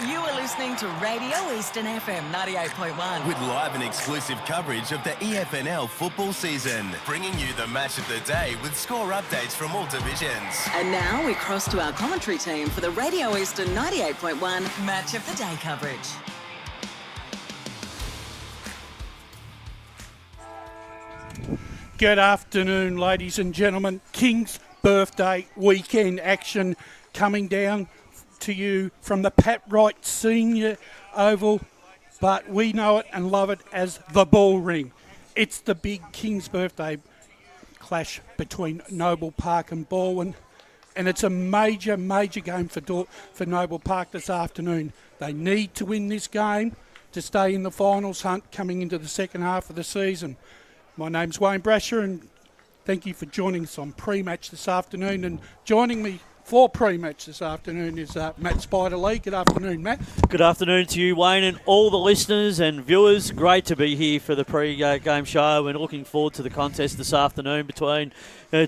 You are listening to Radio Eastern FM 98.1. With live and exclusive coverage of the EFNL football season. Bringing you the match of the day with score updates from all divisions. And now we cross to our commentary team for the Radio Eastern 98.1 Match of the Day coverage. Good afternoon, ladies and gentlemen. King's birthday weekend action coming down to you from the Pat Wright Senior Oval, but we know it and love it as the Ball Ring. It's the big King's birthday clash between Noble Park and Balwyn, and it's a major game for Noble Park this afternoon. They need to win this game to stay in the finals hunt coming into the second half of the season. My name's Wayne Brasher, and thank you for joining us on pre-match this afternoon. And joining me for pre-match this afternoon is Matt Spiderlee. Good afternoon, Matt. Good afternoon to you, Wayne, and all the listeners and viewers. Great to be here for the pre-game show, and looking forward to the contest this afternoon between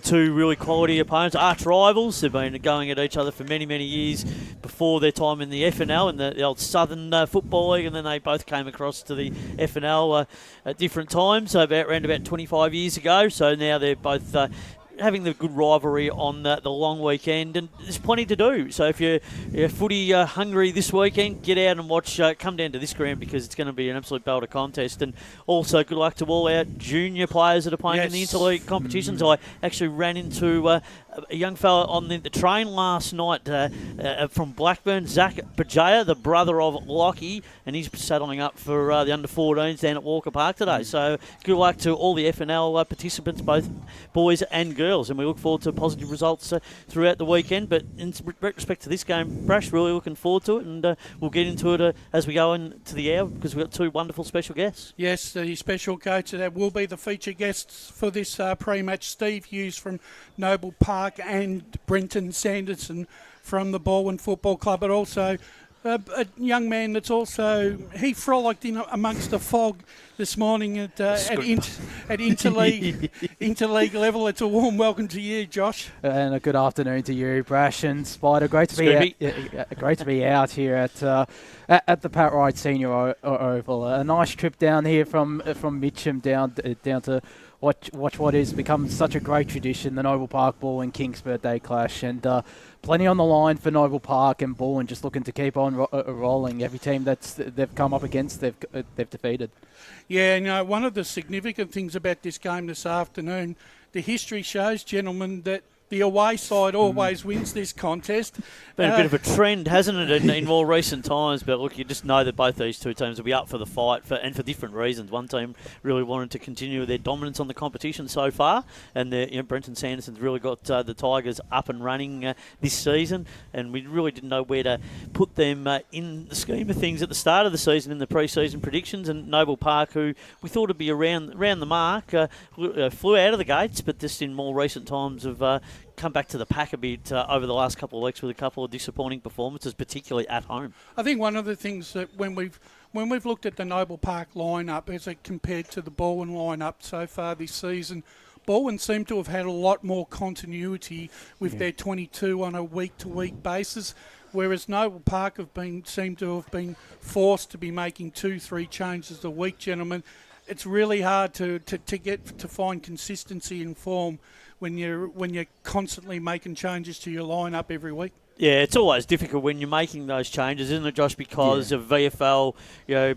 two really quality opponents, arch rivals. They've been going at each other for many years before their time in the FNL, in the old Southern Football League, and then they both came across to the FNL at different times, around about 25 years ago. So now they're both having the good rivalry on the long weekend, and there's plenty to do. So if you're footy hungry this weekend, get out and watch. Come down to this ground because it's going to be an absolute belter contest. And also good luck to all our junior players that are playing in the interleague competitions. I actually ran into a young fella on the train last night from Blackburn, Zach Bajaya, the brother of Lockie, and he's saddling up for the under-14s down at Walker Park today. So good luck to all the FNL participants, both boys and girls, and we look forward to positive results throughout the weekend. But in respect to this game, Brash, really looking forward to it, and we'll get into it as we go into the hour because we've got two wonderful special guests. Yes, the special coach that will be the feature guests for this pre-match, Steve Hughes from Noble Park and Brenton Sanderson from the Balwyn Football Club, but also a young man that's also, he frolicked in amongst the fog this morning at interleague level. It's a warm welcome to you, Josh. And a good afternoon to you, Brash and Spider. Great to be out here at the Pat Wright Senior Oval. A nice trip down here from Mitcham down to watch what has become such a great tradition, the Noble Park Balwyn King's birthday clash, and plenty on the line for Noble Park and Balwyn, just looking to keep on rolling. Every team they've come up against, they've defeated. Yeah, one of the significant things about this game this afternoon, the history shows, gentlemen, that the away side always wins this contest. Been a bit of a trend, hasn't it, in more recent times? But look, you just know that both these two teams will be up for the fight, and for different reasons. One team really wanted to continue their dominance on the competition so far, and Brenton Sanderson's really got the Tigers up and running this season, and we really didn't know where to put them in the scheme of things at the start of the season in the pre-season predictions. And Noble Park, who we thought would be around the mark, flew out of the gates, but just in more recent times have come back to the pack a bit over the last couple of weeks with a couple of disappointing performances, particularly at home. I think one of the things that when we've looked at the Noble Park lineup as it compared to the Balwyn lineup so far this season, Balwyn seem to have had a lot more continuity with their 22 on a week-to-week basis, whereas Noble Park seem to have been forced to be making 2-3 changes a week, gentlemen. It's really hard to find consistency in form when you're constantly making changes to your lineup every week. Yeah, it's always difficult when you're making those changes, isn't it, Josh? Because of VFL,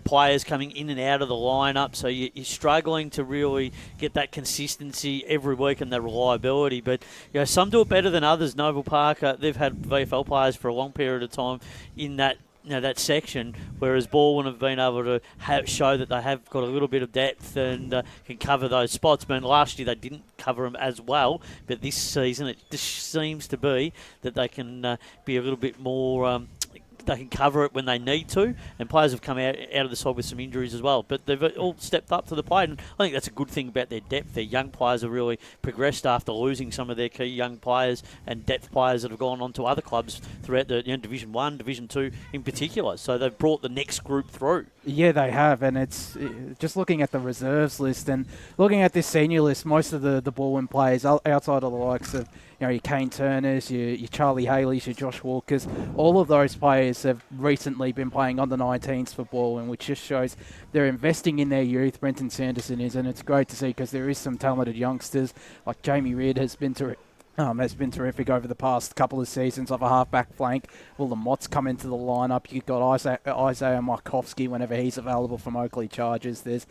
players coming in and out of the lineup, so you're struggling to really get that consistency every week and that reliability. But some do it better than others. Noble Park, they've had VFL players for a long period of time in that that section, whereas Balwyn have been able to show that they have got a little bit of depth and can cover those spots. But last year they didn't cover them as well, but this season it just seems to be that they can be a little bit more they can cover it when they need to, and players have come out of the side with some injuries as well. But they've all stepped up to the plate, and I think that's a good thing about their depth. Their young players have really progressed after losing some of their key young players and depth players that have gone on to other clubs throughout the Division 1, Division 2 in particular. So they've brought the next group through. Yeah, they have, and it's just looking at the reserves list and looking at this senior list. Most of the Balwyn players outside of the likes of your Kane Turners, your Charlie Haleys, your Josh Walkers, all of those players have recently been playing under 19s for Balwyn, which just shows they're investing in their youth. Brenton Sanderson is, and it's great to see because there is some talented youngsters like Jamie Reid has been terrific over the past couple of seasons off a half-back flank. Will the Mott's come into the lineup? You've got Isaiah Markovsky whenever he's available from Oakley Chargers. There's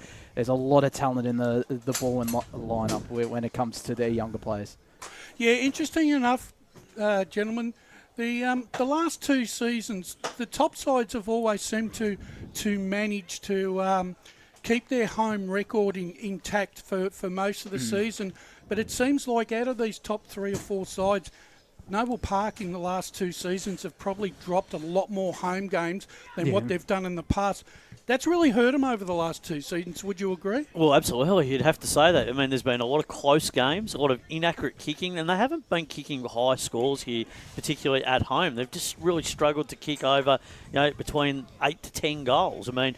a lot of talent in the Balwyn lineup when it comes to their younger players. Yeah, interesting enough, gentlemen, the last 2 seasons, the top sides have always seemed to manage to keep their home record intact for most of the season. But it seems like out of these top 3 or 4 sides, Noble Park in the last 2 seasons have probably dropped a lot more home games than what they've done in the past. That's really hurt them over the last 2 seasons. Would you agree? Well, absolutely. You'd have to say that. I mean, there's been a lot of close games, a lot of inaccurate kicking, and they haven't been kicking high scores here, particularly at home. They've just really struggled to kick over, between 8 to 10 goals. I mean,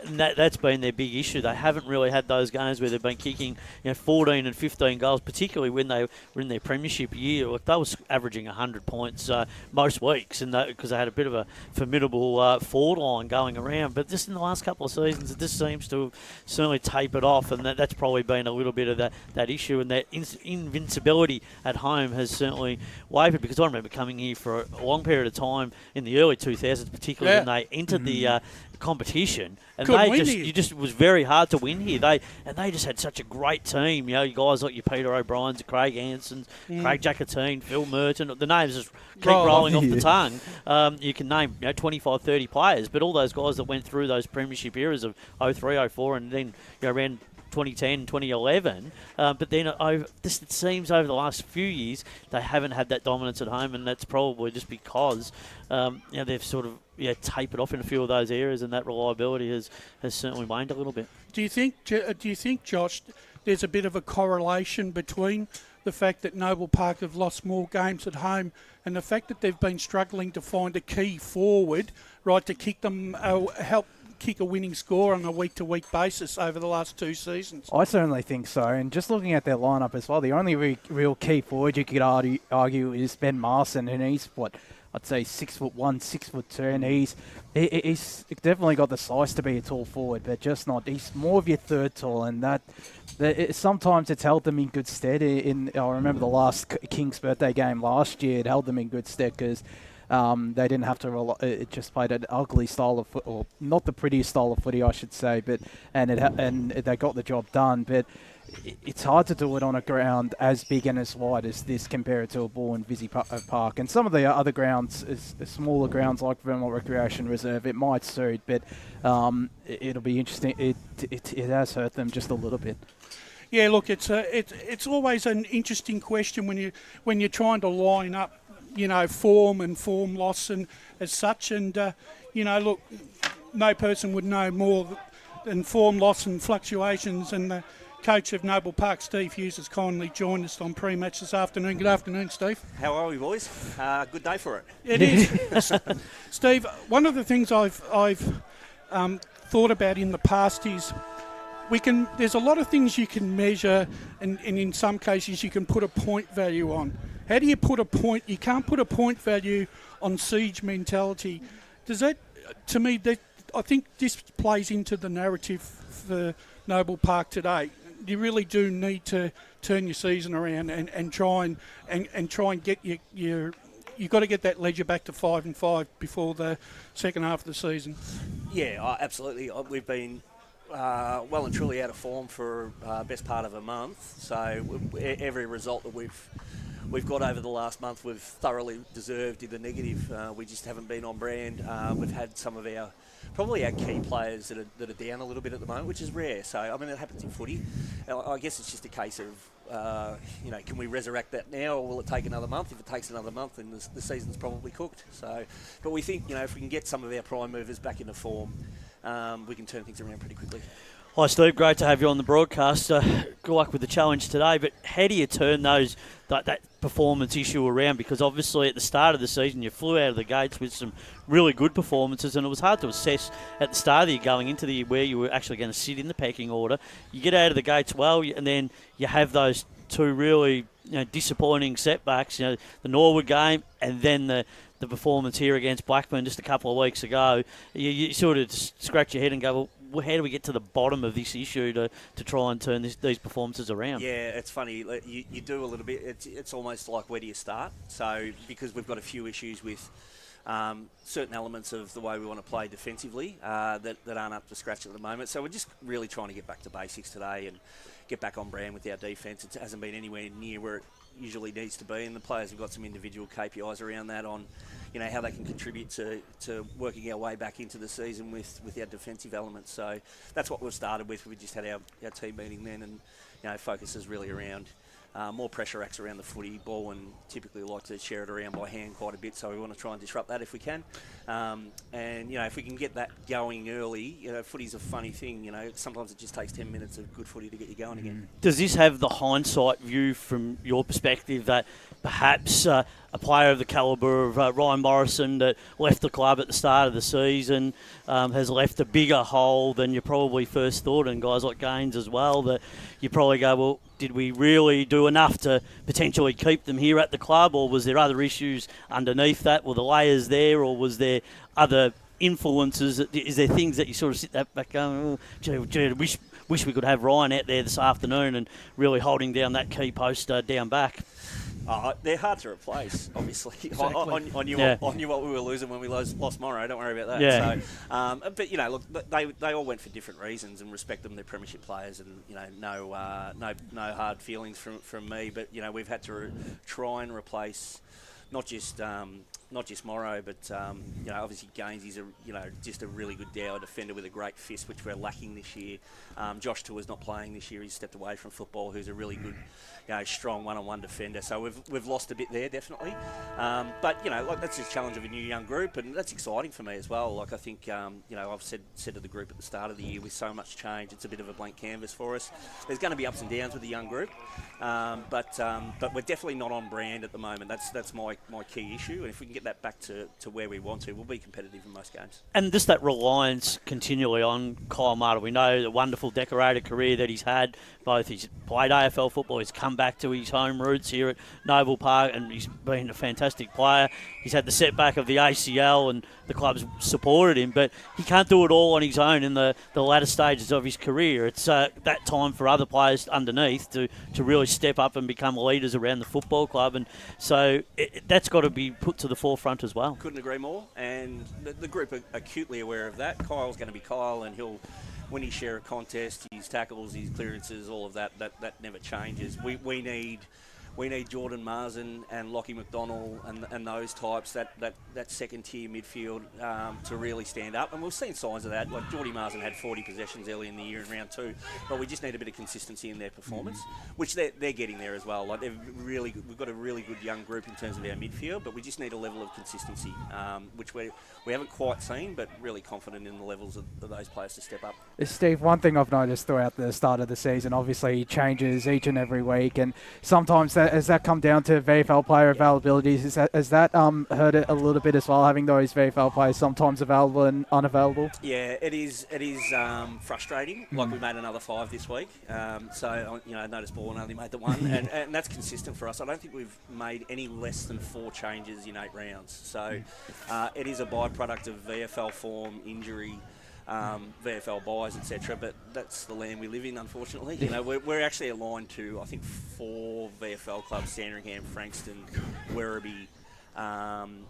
that's been their big issue. They haven't really had those games where they've been kicking, 14 and 15 goals, particularly when they were in their premiership year. Like, they was averaging 100 points most weeks, and because they had a bit of a formidable forward line going around. But just in the last couple of seasons, it just seems to have certainly tapered off, and that's probably been a little bit of that issue, and that invincibility at home has certainly wavered, because I remember coming here for a long period of time in the early 2000s, particularly when they entered the competition, and it was very hard to win here. They just had such a great team. You guys like your Peter O'Briens, Craig Hansons, Craig Jackatine, Phil Merton. The names just keep rolling off the tongue. You can name 25, 30 players, but all those guys that went through those premiership eras of 03, 04, and then around 2010, 2011, but then it seems over the last few years they haven't had that dominance at home, and that's probably just because they've sort of tapered off in a few of those areas, and that reliability has certainly waned a little bit. Do you think, Josh, there's a bit of a correlation between the fact that Noble Park have lost more games at home and the fact that they've been struggling to find a key forward, right, to kick them, help kick a winning score on a week-to-week basis over the last 2 seasons? I certainly think so, and just looking at their lineup as well, the only real key forward you could argue is Ben Marson, and he's I'd say 6'1", 6'2", and he's definitely got the size to be a tall forward, but just not. He's more of your third tall, and sometimes it's held them in good stead. I remember the last King's birthday game last year, it held them in good stead because they didn't have to it just played an ugly style of foot, or not the prettiest style of footy, I should say, and they got the job done. But it's hard to do it on a ground as big and as wide as this compared to a Balwyn Visy Park. And some of the other grounds, smaller grounds like Vermont Recreation Reserve, it might suit, but it'll be interesting. It has hurt them just a little bit. Yeah, look, it's always an interesting question when you're trying to line up, form and form loss and as such. And, look, no person would know more than form loss and fluctuations. And the coach of Noble Park, Steve Hughes, has kindly joined us on pre-match this afternoon. Good afternoon, Steve. How are we, boys? Good day for it. It is. Steve, one of the things I've thought about in the past is there's a lot of things you can measure, and in some cases you can put a point value on. How do you put a point? You can't put a point value on siege mentality. Does that, to me, I think this plays into the narrative for Noble Park today. You really do need to turn your season around and try and get your you've got to get that ledger back to 5-5 before the second half of the season. Yeah, absolutely. We've been well and truly out of form for best part of a month. So every result that we've got over the last month, we've thoroughly deserved in the negative. We just haven't been on brand. We've had some of our key players that are down a little bit at the moment, which is rare. So, I mean, it happens in footy. I guess it's just a case of, can we resurrect that now, or will it take another month? If it takes another month, then the season's probably cooked. So, but we think, if we can get some of our prime movers back into form, we can turn things around pretty quickly. Hi, Steve. Great to have you on the broadcast. Good luck with the challenge today. But how do you turn that performance issue around? Because obviously at the start of the season you flew out of the gates with some really good performances, and it was hard to assess at the start of the year going into the year where you were actually going to sit in the pecking order. You get out of the gates well, and then you have those two really disappointing setbacks. The Norwood game and then the performance here against Blackburn just a couple of weeks ago. You sort of scratch your head and go, well, how do we get to the bottom of this issue to try and turn these performances around? Yeah, it's funny. You do a little bit. It's almost like, where do you start? So because we've got a few issues with certain elements of the way we want to play defensively that aren't up to scratch at the moment. So we're just really trying to get back to basics today and get back on brand with our defence. It hasn't been anywhere near where it usually needs to be, and the players have got some individual KPIs around that on how they can contribute to working our way back into the season with our defensive elements. So that's what we've started with. We just had our team meeting then, and focus is really around more pressure acts around the footy. Balwyn typically like to share it around by hand quite a bit, so we want to try and disrupt that if we can. And if we can get that going early, footy's a funny thing. Sometimes it just takes 10 minutes of good footy to get you going again. Does this have the hindsight view from your perspective that perhaps a player of the calibre of Ryan Morrison that left the club at the start of the season has left a bigger hole than you probably first thought, and guys like Gaines as well, that you probably go, well, did we really do enough to potentially keep them here at the club, or was there other issues underneath that? Were the layers there, or was there other influences? Is there things that you sort of sit back going, oh, gee, wish we could have Ryan out there this afternoon and really holding down that key post down back? They're hard to replace, obviously. Exactly. I knew what we were losing when we lost Morrow. Don't worry about that. Yeah. So, but look, they all went for different reasons, and respect them. They're premiership players, and no hard feelings from me. But we've had to try and replace not just Morrow, but obviously Gaines is just a really good Dower defender with a great fist, which we're lacking this year. Josh Tua's not playing this year; he's stepped away from football. Who's a really good, strong one-on-one defender. So we've lost a bit there, definitely. But that's a challenge of a new young group, and that's exciting for me as well. Like, I think I've said to the group at the start of the year, with so much change, it's a bit of a blank canvas for us. There's going to be ups and downs with the young group, but we're definitely not on brand at the moment. That's my key issue, and if we can get that back to where we want to, we'll be competitive in most games. And just that reliance continually on Kyle Martin. We know the wonderful decorated career that he's had. Both he's played AFL football, he's come back to his home roots here at Noble Park, and he's been a fantastic player. He's had the setback of the ACL, and the club's supported him, but he can't do it all on his own in the latter stages of his career. It's that time for other players underneath to really step up and become leaders around the football club, and so that's got to be put to the forefront as well. Couldn't agree more, and the group are acutely aware of that. Kyle's going to be Kyle, and he'll win his share of contest, his tackles, his clearances, all of that never changes. We need Jordan Marsden and Lockie McDonald and those types, that second tier midfield to really stand up. And we've seen signs of that. Like, Jordy Marsden had 40 possessions early in the year in round 2, but we just need a bit of consistency in their performance, which they're getting there as well. Like, we've got a really good young group in terms of our midfield, but we just need a level of consistency, which we haven't quite seen, but really confident in the levels of those players to step up. Steve, one thing I've noticed throughout the start of the season, obviously changes each and every week, and sometimes has that come down to VFL player availabilities? Has that hurt it a little bit as well, having those VFL players sometimes available and unavailable? Yeah, it is frustrating. Like, we made another 5 this week, so I noticed Balwyn only made the 1, and that's consistent for us. I don't think we've made any less than 4 changes in 8 rounds. So it is a byproduct of VFL form, injury, VFL buys, etc. But that's the land we live in, unfortunately. We're actually aligned to, I think, 4 VFL clubs: Sandringham, Frankston, Werribee. And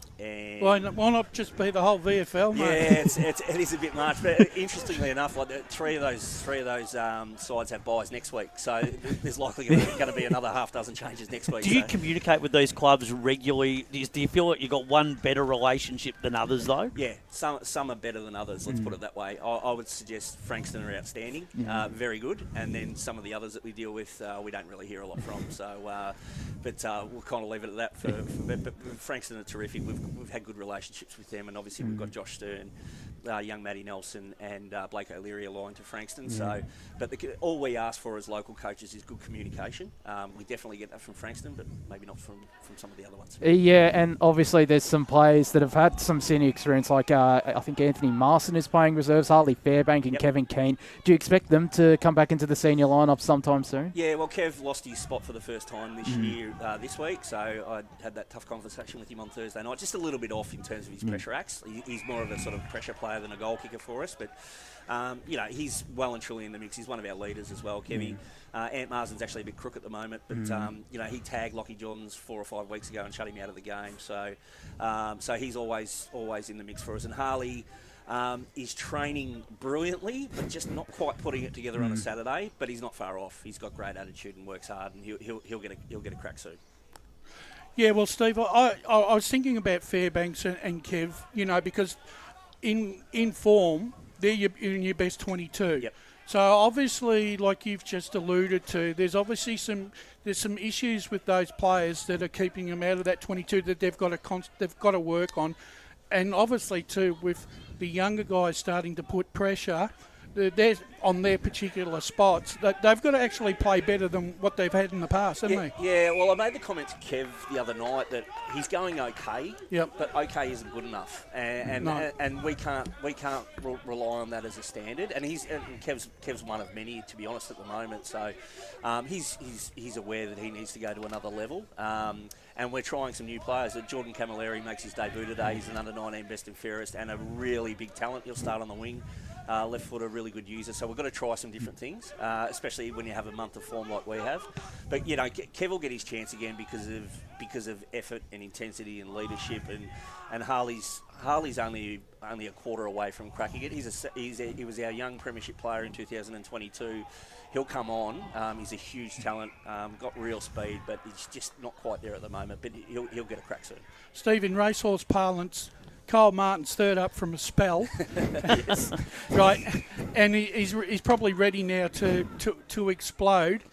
why not just be the whole VFL, mate? Yeah, it is a bit much. But interestingly enough, like, three of those sides have buys next week, so there's likely going to be another half dozen changes next week. Do you communicate with these clubs regularly? Do you feel like you've got one better relationship than others, though? Yeah, some are better than others. Let's put it that way. I would suggest Frankston are outstanding, very good, and then some of the others that we deal with, we don't really hear a lot from. So but we'll kind of leave it at that. But Frankston are terrific. We've had good relationships with them, and obviously we've got Josh Stern, young Matty Nelson, and Blake O'Leary aligned to Frankston. So, but all we ask for as local coaches is good communication. We definitely get that from Frankston, but maybe not from some of the other ones. Yeah, and obviously there's some players that have had some senior experience, like I think Anthony Marston is playing reserves, Harley Fairbank and Kevin Keane. Do you expect them to come back into the senior lineup sometime soon? Yeah, well, Kev lost his spot for the first time this year, this week, so I had that tough conversation with him on Thursday night. Just a little bit off in terms of his pressure acts. He's more of a sort of pressure player than a goal kicker for us, but he's well and truly in the mix. He's one of our leaders as well, Kevy. Ant Marsden's actually a bit crook at the moment, but he tagged Lockie Johns 4 or 5 weeks ago and shut him out of the game. So he's always in the mix for us. And Harley is training brilliantly, but just not quite putting it together on a Saturday. But he's not far off. He's got great attitude and works hard, and he'll get a crack soon. Yeah, well, Steve, I was thinking about Fairbanks and Kev, because in form, they're in your best 22. Yep. So obviously, like you've just alluded to, there's obviously some issues with those players that are keeping them out of that 22 that they've got to work on, and obviously too with the younger guys starting to put pressure. They're on their particular spots. They've got to actually play better than what they've had in the past, haven't they? Yeah, well, I made the comment to Kev the other night that he's going okay, Yep. but okay isn't good enough, and we can't rely on that as a standard. And Kev's one of many, to be honest, at the moment. So he's aware that he needs to go to another level. And we're trying some new players. Jordan Camilleri makes his debut today. He's an under-19 best and fairest and a really big talent. He'll start on the wing. Left footer, really good user. So we've got to try some different things, especially when you have a month of form like we have. But Kev will get his chance again because of effort and intensity and leadership. And Harley's only a quarter away from cracking it. He was our young premiership player in 2022. He'll come on. He's a huge talent. Got real speed, but he's just not quite there at the moment. But he'll get a crack soon. Steve, in racehorse parlance, Kyle Martin's third up from a spell, right? And he's probably ready now to explode.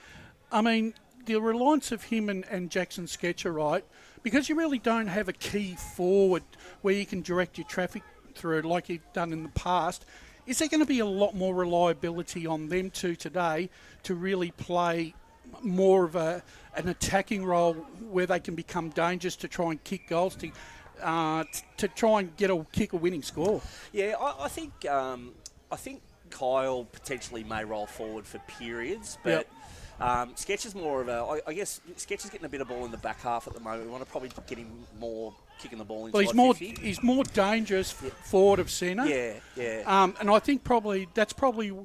I mean, the reliance of him and Jackson Sketcher, right? Because you really don't have a key forward where you can direct your traffic through like you've done in the past. Is there going to be a lot more reliability on them two today to really play more of an attacking role where they can become dangerous to try and kick goals to try and kick a winning score? Yeah, I think Kyle potentially may roll forward for periods, but Sketch is more of I guess Sketch is getting a bit of ball in the back half at the moment. We want to probably get him more kicking the ball inside 50. He's more dangerous forward of centre. Yeah. And I think that's probably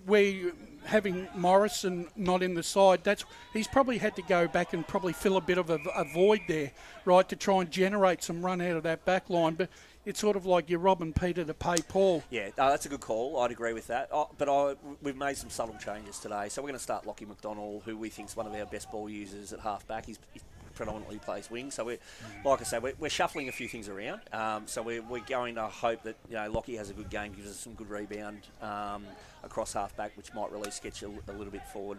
where having Morrison not in the side, he's probably had to go back and probably fill a bit of a void there, right, to try and generate some run out of that back line. But it's sort of like you're robbing Peter to pay Paul. Yeah, that's a good call. I'd agree with that. But we've made some subtle changes today. So we're going to start Lockie McDonald, who we think is one of our best ball users at half-back. He predominantly plays wing. So like I say, we're shuffling a few things around. So we're going to hope that Lockie has a good game, gives us some good rebound across half-back, which might release Sketch a little bit forward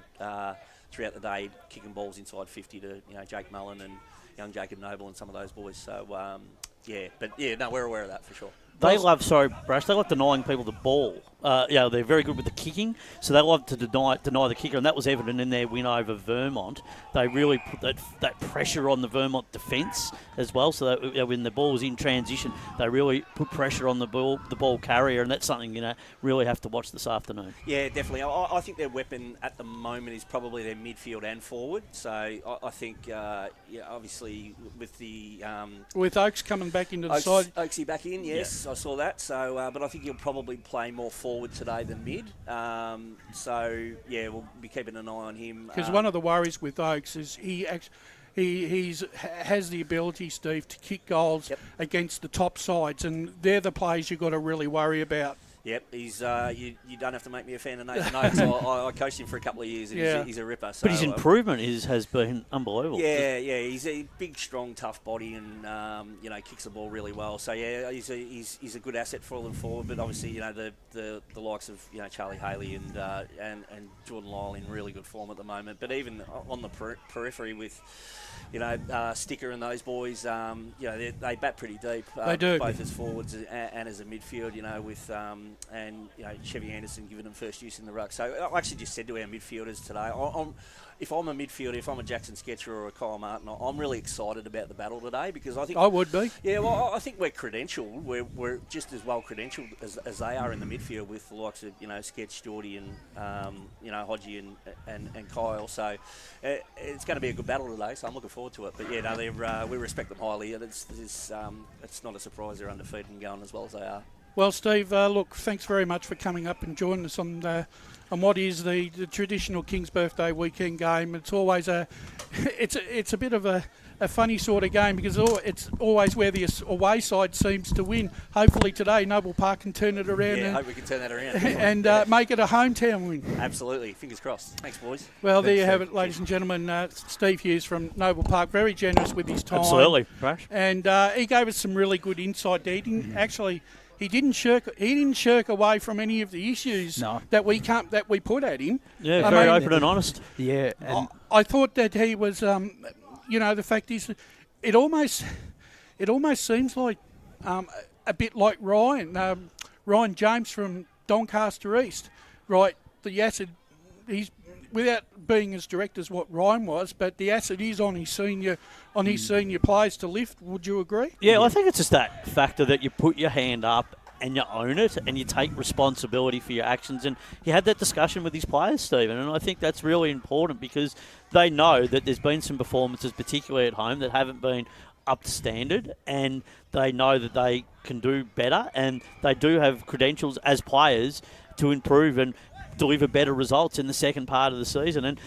throughout the day, kicking balls inside 50 to Jake Mullen and young Jacob Noble and some of those boys. So we're aware of that for sure. They love denying people the ball. They're very good with the kicking, so they love to deny the kicker, and that was evident in their win over Vermont. They really put that pressure on the Vermont defence as well, so that when the ball was in transition, they really put pressure on the ball carrier, and that's something really have to watch this afternoon. Yeah, definitely. I think their weapon at the moment is probably their midfield and forward. So I think, obviously with the with Oakes coming back into the side, Oakesy back in, yes. Yeah. I saw that. So, but I think he'll probably play more forward today than mid. We'll be keeping an eye on him. Because one of the worries with Oakes is he has the ability, Steve, to kick goals against the top sides, and they're the players you've got to really worry about. Yep, he's you don't have to make me a fan of Nathan Oates. I coached him for a couple of years, and he's a ripper. So, but his improvement has been unbelievable. Yeah, he's a big, strong, tough body, and kicks the ball really well. So yeah, he's a good asset for them forward. But obviously, the likes of Charlie Haley and Jordan Lyle in really good form at the moment. But even on the periphery with Sticker and those boys, they bat pretty deep. They do, both as forwards and as a midfield. With Chevy Anderson giving them first use in the ruck. So I actually just said to our midfielders today, if I'm a midfielder, if I'm a Jackson Sketcher or a Kyle Martin, I'm really excited about the battle today because I think I would be. Yeah, well, I think we're credentialed. We're just as well credentialed as they are in the midfield with the likes of Sketch, Geordie, and Hodgie and Kyle. So it's going to be a good battle today. So I'm looking forward to it. But yeah, no, we respect them highly, and it's not a surprise they're undefeated and going as well as they are. Well, Steve, look, thanks very much for coming up and joining us on what is the traditional King's Birthday weekend game. It's always it's a bit of a funny sort of game because it's always where the away side seems to win. Hopefully today Noble Park can turn it around. Yeah, I hope we can turn that around. And make it a hometown win. Absolutely. Fingers crossed. Thanks, boys. Well, there you have it, ladies and gentlemen. Steve Hughes from Noble Park, very generous with his time. Absolutely, Crash. And he gave us some really good insight there. He didn't shirk away from any of the issues that we put at him. Yeah, very open and honest. Yeah, I thought that he was. The fact is, it almost seems like a bit like Ryan James from Doncaster East, right? The acid, he's without being as direct as what Ryan was, but the acid is on his senior players to lift. Would you agree? Yeah, I think it's just that factor that you put your hand up and you own it and you take responsibility for your actions. And he had that discussion with his players, Stephen, and I think that's really important because they know that there's been some performances, particularly at home, that haven't been up to standard, and they know that they can do better, and they do have credentials as players to improve and deliver better results in the second part of the season, and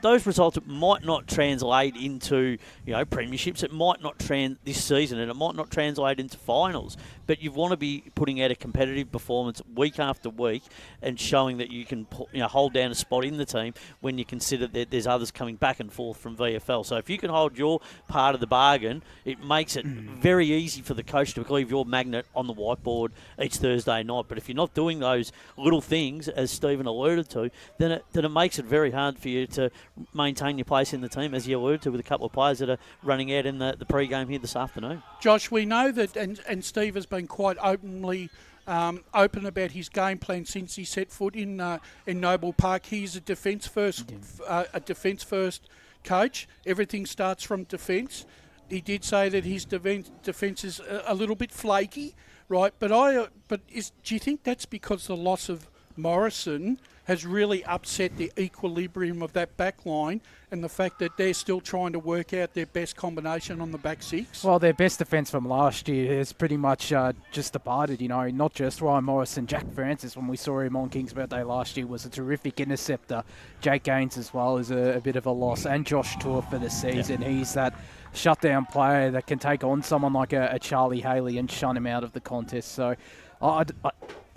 those results might not translate into premierships. It might not this season, and it might not translate into finals. But you want to be putting out a competitive performance week after week and showing that you can hold down a spot in the team when you consider that there's others coming back and forth from VFL. So if you can hold your part of the bargain, it makes it very easy for the coach to leave your magnet on the whiteboard each Thursday night. But if you're not doing those little things, as Stephen alluded to, then it makes it very hard for you to maintain your place in the team, as you alluded to, with a couple of players that are running out in the pre-game here this afternoon. Josh, we know that, and Steve has been quite open about his game plan since he set foot in Noble Park. He's a defence first coach. Everything starts from defence. He did say that his defence is a little bit flaky, right? But do you think that's because the loss of Morrison has really upset the equilibrium of that back line and the fact that they're still trying to work out their best combination on the back six? Well, their best defence from last year is pretty much just departed, not just Ryan Morrison. Jack Francis, when we saw him on King's Birthday last year, was a terrific interceptor. Jake Gaines as well is a bit of a loss. And Josh Tour for the season. Yeah. He's that shutdown player that can take on someone like a Charlie Haley and shun him out of the contest. So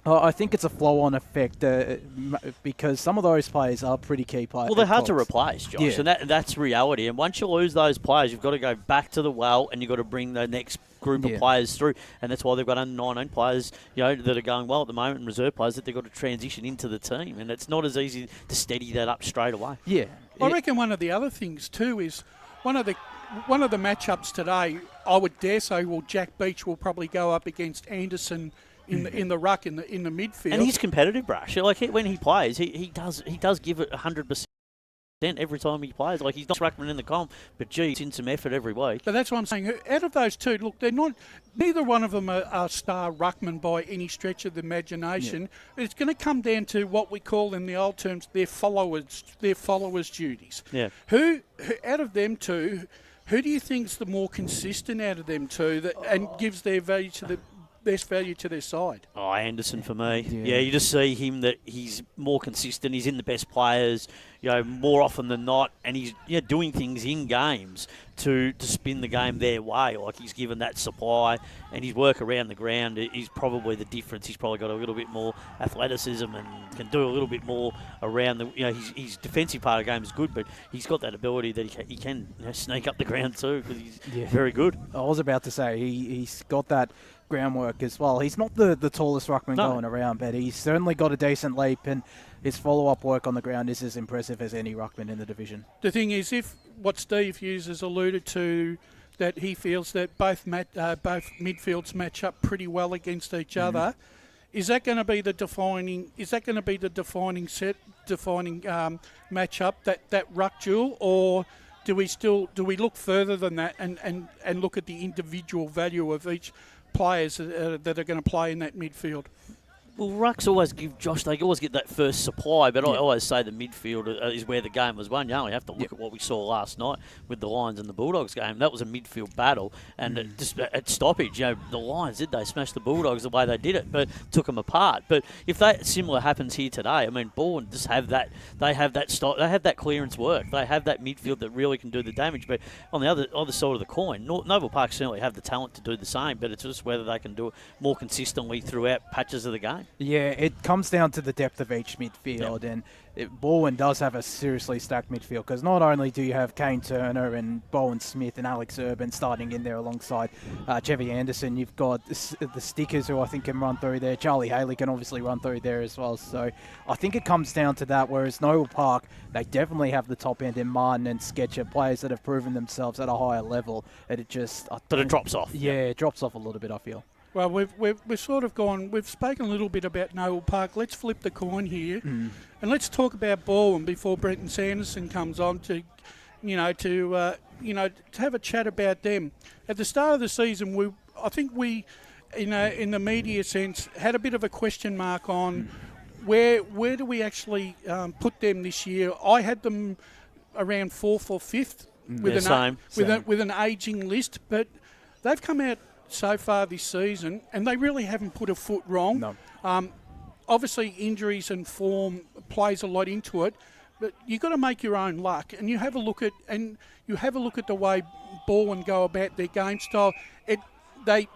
I think it's a flow-on effect because some of those players are pretty key players. Well, they're hard to replace, Josh, and that's reality. And once you lose those players, you've got to go back to the well and you've got to bring the next group of players through. And that's why they've got under 19 players that are going well at the moment, and reserve players that they've got to transition into the team. And it's not as easy to steady that up straight away. Yeah. I reckon one of the other things, too, is one of the matchups today, I would dare say, Jack Beach will probably go up against Anderson in the ruck in the midfield, and he's competitive, Brash. When he plays, he does give it 100% every time he plays. Like, he's not ruckman in the comp, but he's in some effort every week. But that's what I'm saying. Out of those two, look, they're not. Neither one of them are star ruckman by any stretch of the imagination. Yeah. It's going to come down to what we call in the old terms their followers' duties. Yeah. Who out of them two? Who do you think is the more consistent out of them two and gives their value to best value to their side. Oh, Anderson for me. Yeah, you just see him that he's more consistent. He's in the best players, more often than not, and he's doing things in games to spin the game their way. Like he's given that supply, and his work around the ground is probably the difference. He's probably got a little bit more athleticism and can do a little bit more around the. His defensive part of the game is good, but he's got that ability that he can sneak up the ground too because he's very good. I was about to say he's got that groundwork as well. He's not the tallest ruckman going around, but he's certainly got a decent leap, and his follow-up work on the ground is as impressive as any ruckman in the division. The thing is, if what Steve Hughes has alluded to, that he feels that both midfields match up pretty well against each other, is that going to be the defining? Is that going to be the defining matchup, that ruck duel, or do we look further than that and look at the individual value of each players that are going to play in that midfield? Well, rucks always give Josh, they always get that first supply, but I always say the midfield is where the game was won. You only have to look at what we saw last night with the Lions and the Bulldogs game. That was a midfield battle, and just at stoppage, the Lions, they smashed the Bulldogs the way they did it, but took them apart. But if that similar happens here today, I mean, Balwyn just have that, they have that clearance work. They have that midfield that really can do the damage. But on the other side of the coin, Noble Park certainly have the talent to do the same, but it's just whether they can do it more consistently throughout patches of the game. Yeah, it comes down to the depth of each midfield, and Balwyn does have a seriously stacked midfield because not only do you have Kane Turner and Bowen Smith and Alex Urban starting in there alongside Chevy Anderson, you've got the Stickers who I think can run through there. Charlie Haley can obviously run through there as well. So I think it comes down to that, whereas Noble Park, they definitely have the top end in Martin and Sketcher, players that have proven themselves at a higher level. And it just... But it drops off. Yeah, it drops off a little bit, I feel. Well, we've sort of gone. We've spoken a little bit about Noble Park. Let's flip the coin here, and let's talk about Balwyn before Brenton Sanderson comes on to have a chat about them. At the start of the season, I think we, in the media sense, had a bit of a question mark on where do we actually put them this year. I had them around 4th or 5th with an ageing list, but they've come out so far this season, and they really haven't put a foot wrong. No. Obviously, injuries and form plays a lot into it, but you've got to make your own luck, and you have a look at the way Balwyn go about their game style. I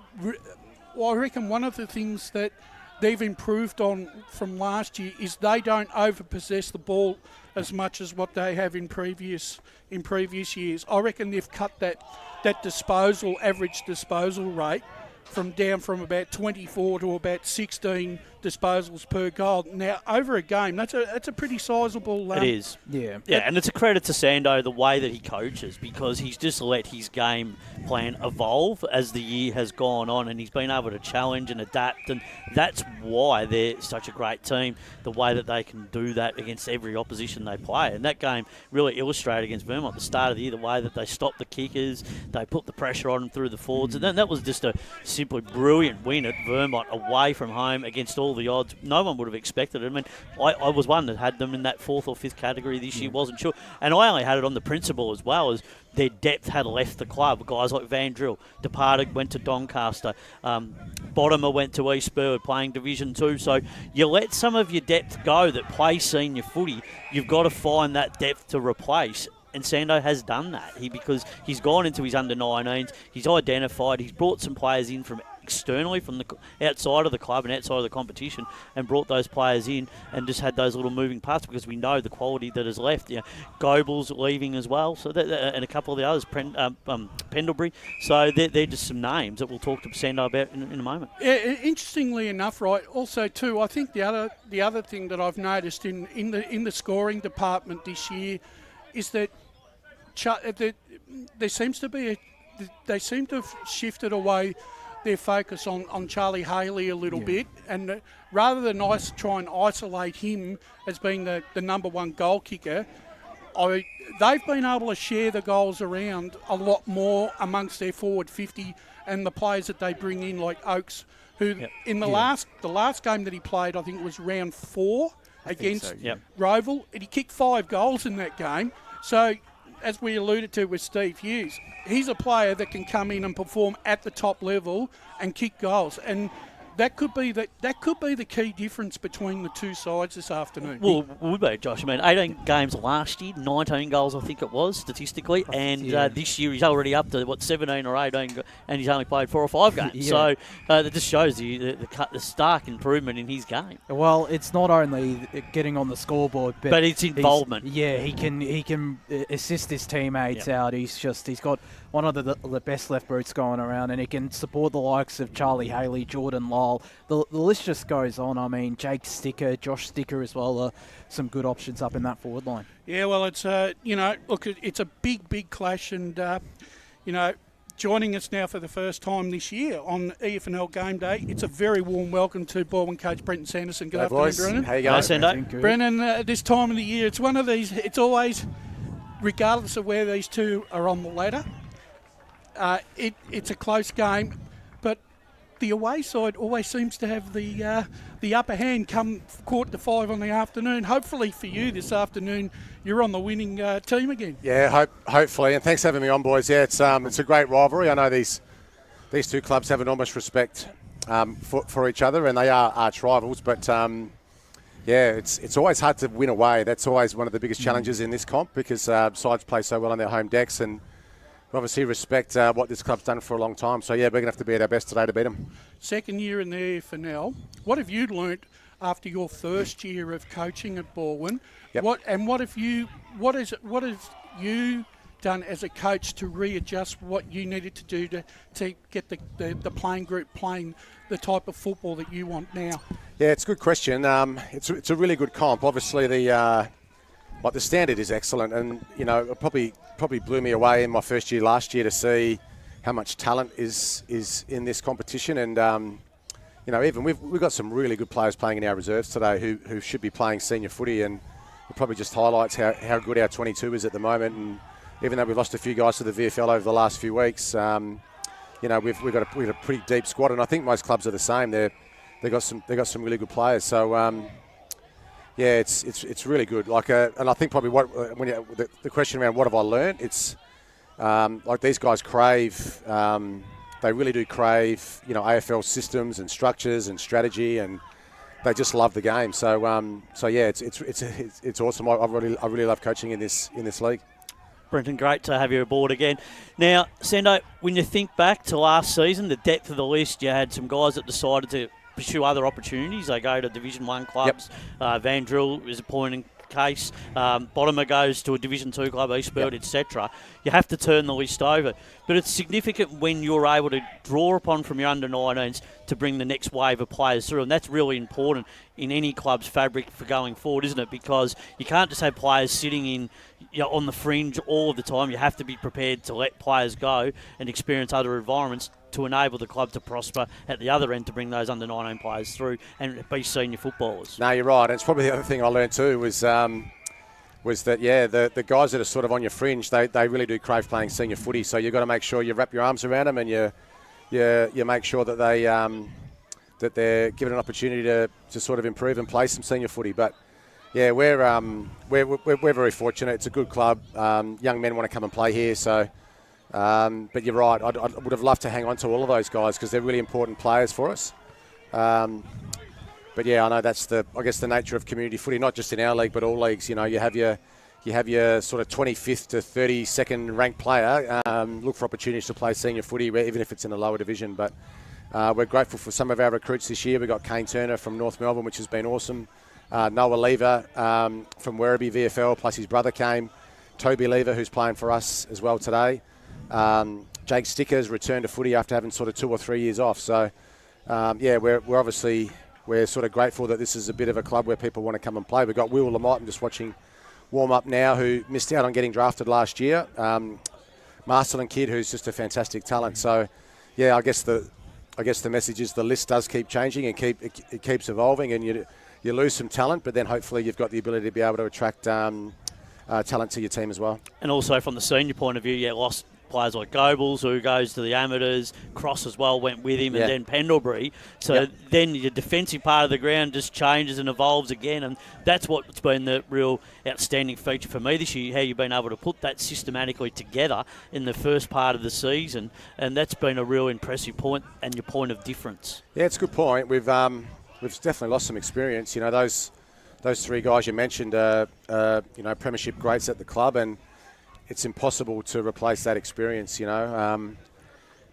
reckon one of the things that they've improved on from last year is they don't overpossess the ball as much as what they have in previous years. I reckon they've cut that average disposal rate from about 24 to about 16 disposals per goal. Now, over a game, that's a pretty sizable... it is. Yeah, and it's a credit to Sando, the way that he coaches, because he's just let his game plan evolve as the year has gone on, and he's been able to challenge and adapt, and that's why they're such a great team, the way that they can do that against every opposition they play. And that game really illustrated against Vermont at the start of the year, the way that they stopped the kickers, they put the pressure on them through the forwards, and then that was just a simply brilliant win at Vermont away from home against all the odds. No one would have expected it. I mean, I was one that had them in that 4th or 5th category this year, wasn't sure. And I only had it on the principle as well as their depth had left the club. Guys like Van Drill departed, went to Doncaster. Bottomer went to East Burwood playing Division 2. So you let some of your depth go that play senior footy. You've got to find that depth to replace. And Sando has done that because he's gone into his under-19s. He's identified. He's brought some players in from externally, from the outside of the club and outside of the competition, and brought those players in and just had those little moving parts because we know the quality that is left. Goebel's leaving as well, so and a couple of the others, Pendlebury. So they're just some names that we'll talk to Sando about in a moment. Yeah, interestingly enough, right. Also, too, I think the other thing that I've noticed in the scoring department this year is that they seem to have shifted away their focus on Charlie Haley a little bit, and rather than try and isolate him as being the number one goal kicker, they've been able to share the goals around a lot more amongst their forward 50 and the players that they bring in, like Oakes, who in the last game that he played, I think it was round 4 against Roval, and he kicked 5 goals in that game. So as we alluded to with Steve Hughes, he's a player that can come in and perform at the top level and kick goals. And that could be the key difference between the two sides this afternoon. Well, would be, Josh. I mean, 18 games last year, 19 goals I think it was statistically, and this year he's already up to 17 or 18, and he's only played 4 or 5 games. So that just shows the stark improvement in his game. Well, it's not only getting on the scoreboard, but it's involvement. He can assist his teammates out. He's got one of the best left boots going around, and he can support the likes of Charlie Haley, Jordan Lyle. The list just goes on. I mean, Jake Sticker, Josh Sticker as well, some good options up in that forward line. Yeah, well, it's look, it's a big clash, and joining us now for the first time this year on EFNL Game Day, it's a very warm welcome to Balwyn coach Brenton Sanderson. Good afternoon, boys. Brennan. How you going? Nice, Brennan, this time of the year, it's one of these. It's always, regardless of where these two are on the ladder, it's a close game, but the away side always seems to have the upper hand come 4:45 on the afternoon. Hopefully for you this afternoon, you're on the winning team again. Yeah, hopefully, and thanks for having me on, boys. Yeah, it's a great rivalry. I know these two clubs have enormous respect for each other, and they are arch rivals. But it's always hard to win away. That's always one of the biggest challenges in this comp, because sides play so well on their home decks, and we obviously respect what this club's done for a long time. So, we're going to have to be at our best today to beat them. Second year in the EFNL. What have you learnt after your first year of coaching at Balwyn? Yep. What have you done as a coach to readjust what you needed to do to get the playing group playing the type of football that you want now? Yeah, it's a good question. It's a really good comp. Obviously, the standard is excellent, and it probably blew me away in my first year last year to see how much talent is in this competition. And even we've got some really good players playing in our reserves today who should be playing senior footy, and it probably just highlights how good our 22 is at the moment. And even though we've lost a few guys to the VFL over the last few weeks, we've got a pretty deep squad, and I think most clubs are the same. They got some really good players. So. It's really good. And I think probably the question around what have I learned, it's like these guys crave. They really do crave, AFL systems and structures and strategy, and they just love the game. So it's awesome. I really love coaching in this league. Brenton, great to have you aboard again. Now, Sendo, when you think back to last season, the depth of the list, you had some guys that decided to pursue other opportunities. They go to Division 1 clubs. Yep. Van Drill is a point in case. Bottomer goes to a Division 2 club, Eastland, etc. You have to turn the list over. But it's significant when you're able to draw upon from your under-19s to bring the next wave of players through. And that's really important in any club's fabric for going forward, isn't it? Because you can't just have players sitting in on the fringe all of the time. You have to be prepared to let players go and experience other environments to enable the club to prosper at the other end, to bring those under-19 players through and be senior footballers. No, you're right. It's probably the other thing I learned too was that, the guys that are sort of on your fringe, they really do crave playing senior footy. So you've got to make sure you wrap your arms around them, and you make sure that they're given an opportunity to sort of improve and play some senior footy. But we're very fortunate. It's a good club. Young men want to come and play here, so. But you're right. I would have loved to hang on to all of those guys because they're really important players for us. But I know that's the nature of community footy, not just in our league but all leagues. You have your sort of 25th to 32nd ranked player look for opportunities to play senior footy, even if it's in a lower division. But we're grateful for some of our recruits this year. We got Kane Turner from North Melbourne, which has been awesome. Noah Lever from Werribee VFL, plus his brother came. Toby Lever, who's playing for us as well today. Jake Stickers returned to footy after having sort of 2 or 3 years off. So, we're sort of grateful that this is a bit of a club where people want to come and play. We've got Will Lamott, I'm just watching warm up now, who missed out on getting drafted last year. Marcelin Kidd, who's just a fantastic talent. So, I guess the message is the list does keep changing and it keeps evolving, and you lose some talent, but then hopefully you've got the ability to be able to attract talent to your team as well. And also from the senior point of view, lost players like Goebbels, who goes to the amateurs. Cross as well went with him, and then Pendlebury. So then your defensive part of the ground just changes and evolves again, and that's what's been the real outstanding feature for me this year, how you've been able to put that systematically together in the first part of the season, and that's been a real impressive point and your point of difference. Yeah, it's a good point. We've definitely lost some experience. You know, those three guys you mentioned are premiership greats at the club, and it's impossible to replace that experience. You know,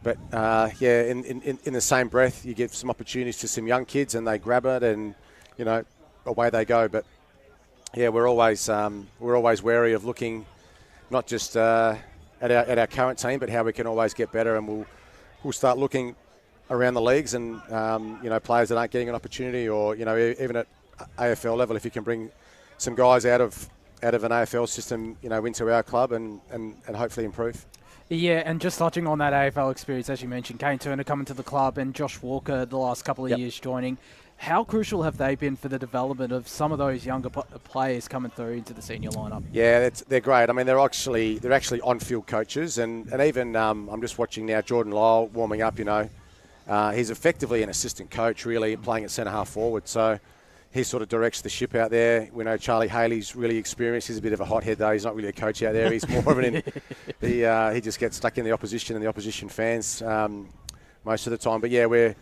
in the same breath, you give some opportunities to some young kids, and they grab it, and you know, away they go. But yeah, we're always wary of looking not just at our current team, but how we can always get better, and we'll start looking around the leagues and players that aren't getting an opportunity, or even at AFL level, if you can bring some guys out of an AFL system, into our club and hopefully improve. Yeah, and just touching on that AFL experience, as you mentioned, Kane Turner coming to the club and Josh Walker the last couple of years joining. How crucial have they been for the development of some of those younger players coming through into the senior lineup? Yeah, they're great. I mean, they're actually on-field coaches, and even I'm just watching now Jordan Lyle warming up. He's effectively an assistant coach, really, playing at centre half forward. So he sort of directs the ship out there. We know Charlie Haley's really experienced. He's a bit of a hothead, though. He's not really a coach out there. He's more of an he just gets stuck in the opposition and the opposition fans most of the time. But yeah, we're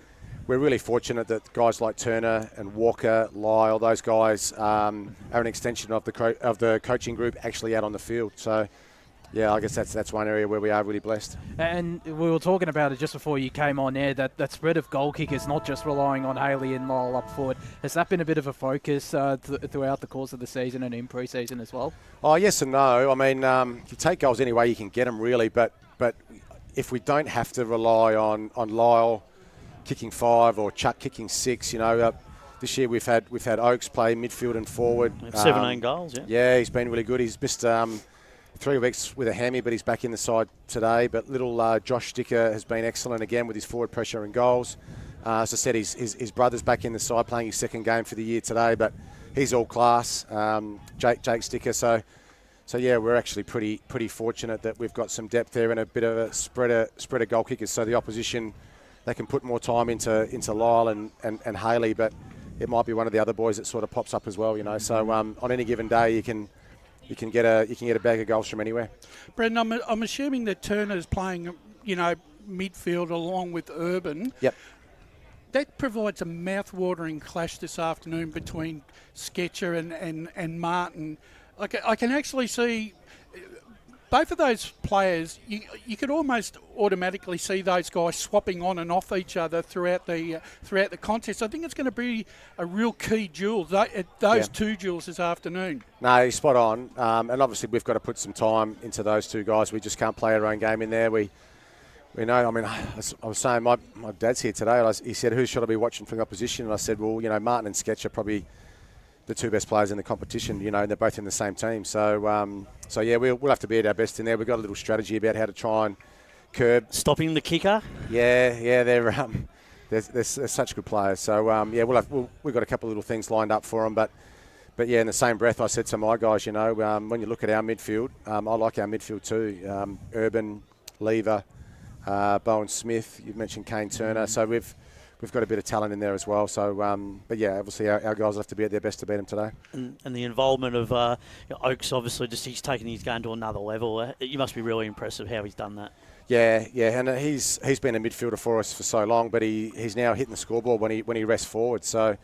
really fortunate that guys like Turner and Walker, Lyle, those guys are an extension of the coaching group actually out on the field. So yeah, I guess that's one area where we are really blessed. And we were talking about it just before you came on air, that spread of goal kickers, not just relying on Haley and Lyle up forward. Has that been a bit of a focus throughout the course of the season and in pre-season as well? Oh, yes and no. I mean, you take goals any way you can get them, really. But if we don't have to rely on Lyle kicking 5 or Chuck kicking 6, this year we've had Oakes play midfield and forward. 17 goals, yeah. Yeah, he's been really good. He's missed 3 weeks with a hammy, but he's back in the side today. But little Josh Sticker has been excellent again with his forward pressure and goals. As I said, his brother's back in the side playing his second game for the year today, but he's all class. Jake Sticker. So yeah, we're actually pretty fortunate that we've got some depth there and a bit of a spread of goal kickers. So the opposition, they can put more time into Lyle and Haley, but it might be one of the other boys that sort of pops up as well. So on any given day, you can get a bag of goals from anywhere. Brendan, I'm assuming that Turner's playing, midfield along with Urban. Yep. That provides a mouth-watering clash this afternoon between Sketcher and Martin. I can actually see both of those players. You could almost automatically see those guys swapping on and off each other throughout the contest. I think it's going to be a real key duel. Those two duels this afternoon. No, you're spot on. And obviously we've got to put some time into those two guys. We just can't play our own game in there. We know. I mean, I was saying my dad's here today. And he said, "Who should I be watching from the opposition?" And I said, "Well, Martin and Sketch are probably the two best players in the competition, and they're both in the same team. So yeah, we'll have to be at our best in there. We've got a little strategy about how to try and curb stopping the kicker. Yeah, they're such good players. So we've got a couple of little things lined up for them. But yeah, in the same breath, I said to my guys, when you look at our midfield, I like our midfield too. Urban, Lever, Bowen Smith. You mentioned Kane Turner. So we've got a bit of talent in there as well. So, but yeah, obviously our guys have to be at their best to beat them today. And the involvement of Oakes, obviously, he's taken his game to another level. You must be really impressed with how he's done that. Yeah, and he's been a midfielder for us for so long, but he's now hitting the scoreboard when he rests forward. So,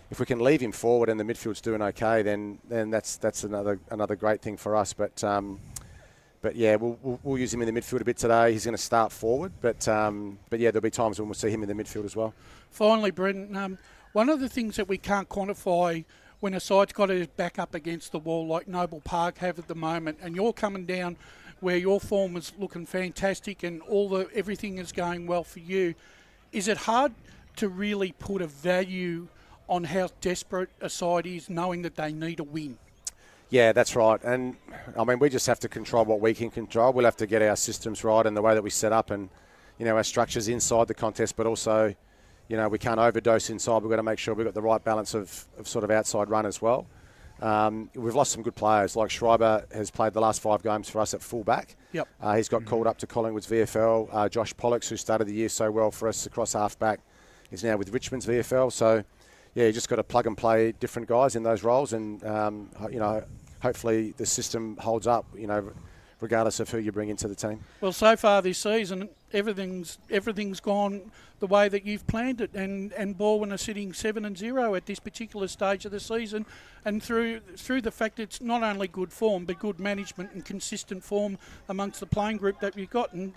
if we can leave him forward and the midfield's doing okay, then that's another great thing for us. But yeah, we'll use him in the midfield a bit today. He's going to start forward, but yeah, there'll be times when we'll see him in the midfield as well. Finally, Brendan, one of the things that we can't quantify when a side's got his back up against the wall like Noble Park have at the moment, and you're coming down where your form is looking fantastic and everything is going well for you, is it hard to really put a value on how desperate a side is knowing that they need a win? Yeah, that's right. And, I mean, we just have to control what we can control. We'll have to get our systems right and the way that we set up and, our structures inside the contest, but also, we can't overdose inside. We've got to make sure we've got the right balance of sort of outside run as well. We've lost some good players, like Schreiber has played the last 5 games for us at fullback. Yep. He's got called up to Collingwood's VFL. Josh Pollocks, who started the year so well for us across halfback, is now with Richmond's VFL. So, yeah, you just got to plug and play different guys in those roles, and hopefully the system holds up. Regardless of who you bring into the team. Well, so far this season, everything's gone the way that you've planned it, and Balwyn are sitting 7-0 at this particular stage of the season, and through the fact it's not only good form but good management and consistent form amongst the playing group that you've got. And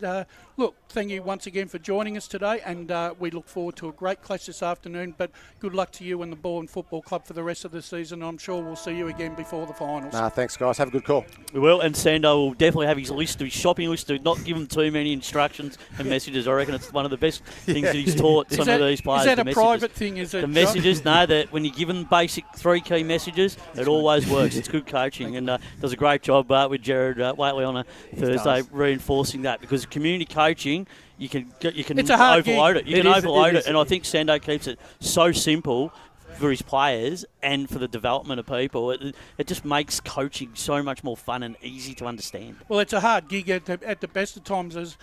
look, thank you once again for joining us today, and we look forward to a great clash this afternoon. But good luck to you and the Balwyn Football Club for the rest of the season. I'm sure we'll see you again before the finals. Thanks, guys. Have a good call. We will, and Sando will definitely have his shopping list to not give him too many instructions and messages. I reckon it's one of the best things that he's taught some of these players. Is that a messages. private thing? Is it the messages? No, that when you give them basic 3 key messages, it always works. It's good coaching, and does a great job with Jared Waitley on a Thursday, reinforcing that, because community coaching, you can it's a hard overload gig. it. You can overload it, and I think Sando keeps it so simple for his players and for the development of people. It just makes coaching so much more fun and easy to understand. Well, it's a hard gig at the best of times, as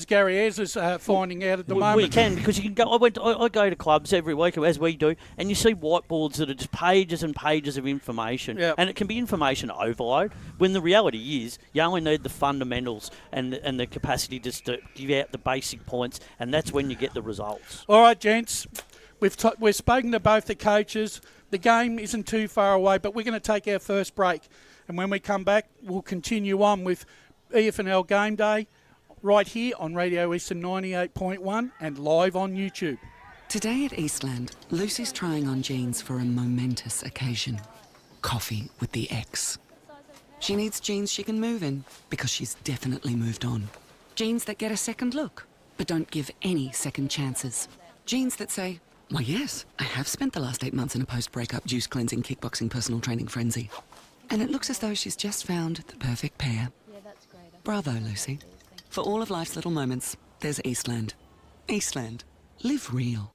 Gary Ayres is finding out at the moment. We can, because you can go. I go to clubs every week, as we do, and you see whiteboards that are just pages and pages of information. Yep. And it can be information overload, when the reality is you only need the fundamentals and the capacity just to give out the basic points, and that's when you get the results. All right, gents. We've spoken to both the coaches. The game isn't too far away, but we're going to take our first break. And when we come back, we'll continue on with EFNL Game Day right here on Radio Eastern 98.1 and live on YouTube. Today at Eastland, Lucy's trying on jeans for a momentous occasion. Coffee with the ex. She needs jeans she can move in, because she's definitely moved on. Jeans that get a second look, but don't give any second chances. Jeans that say, "Why, yes, I have spent the last 8 months in a post-breakup juice cleansing, kickboxing, personal training frenzy." And it looks as though she's just found the perfect pair. Yeah, that's great. Bravo, Lucy. For all of life's little moments, there's Eastland. Eastland. Live real.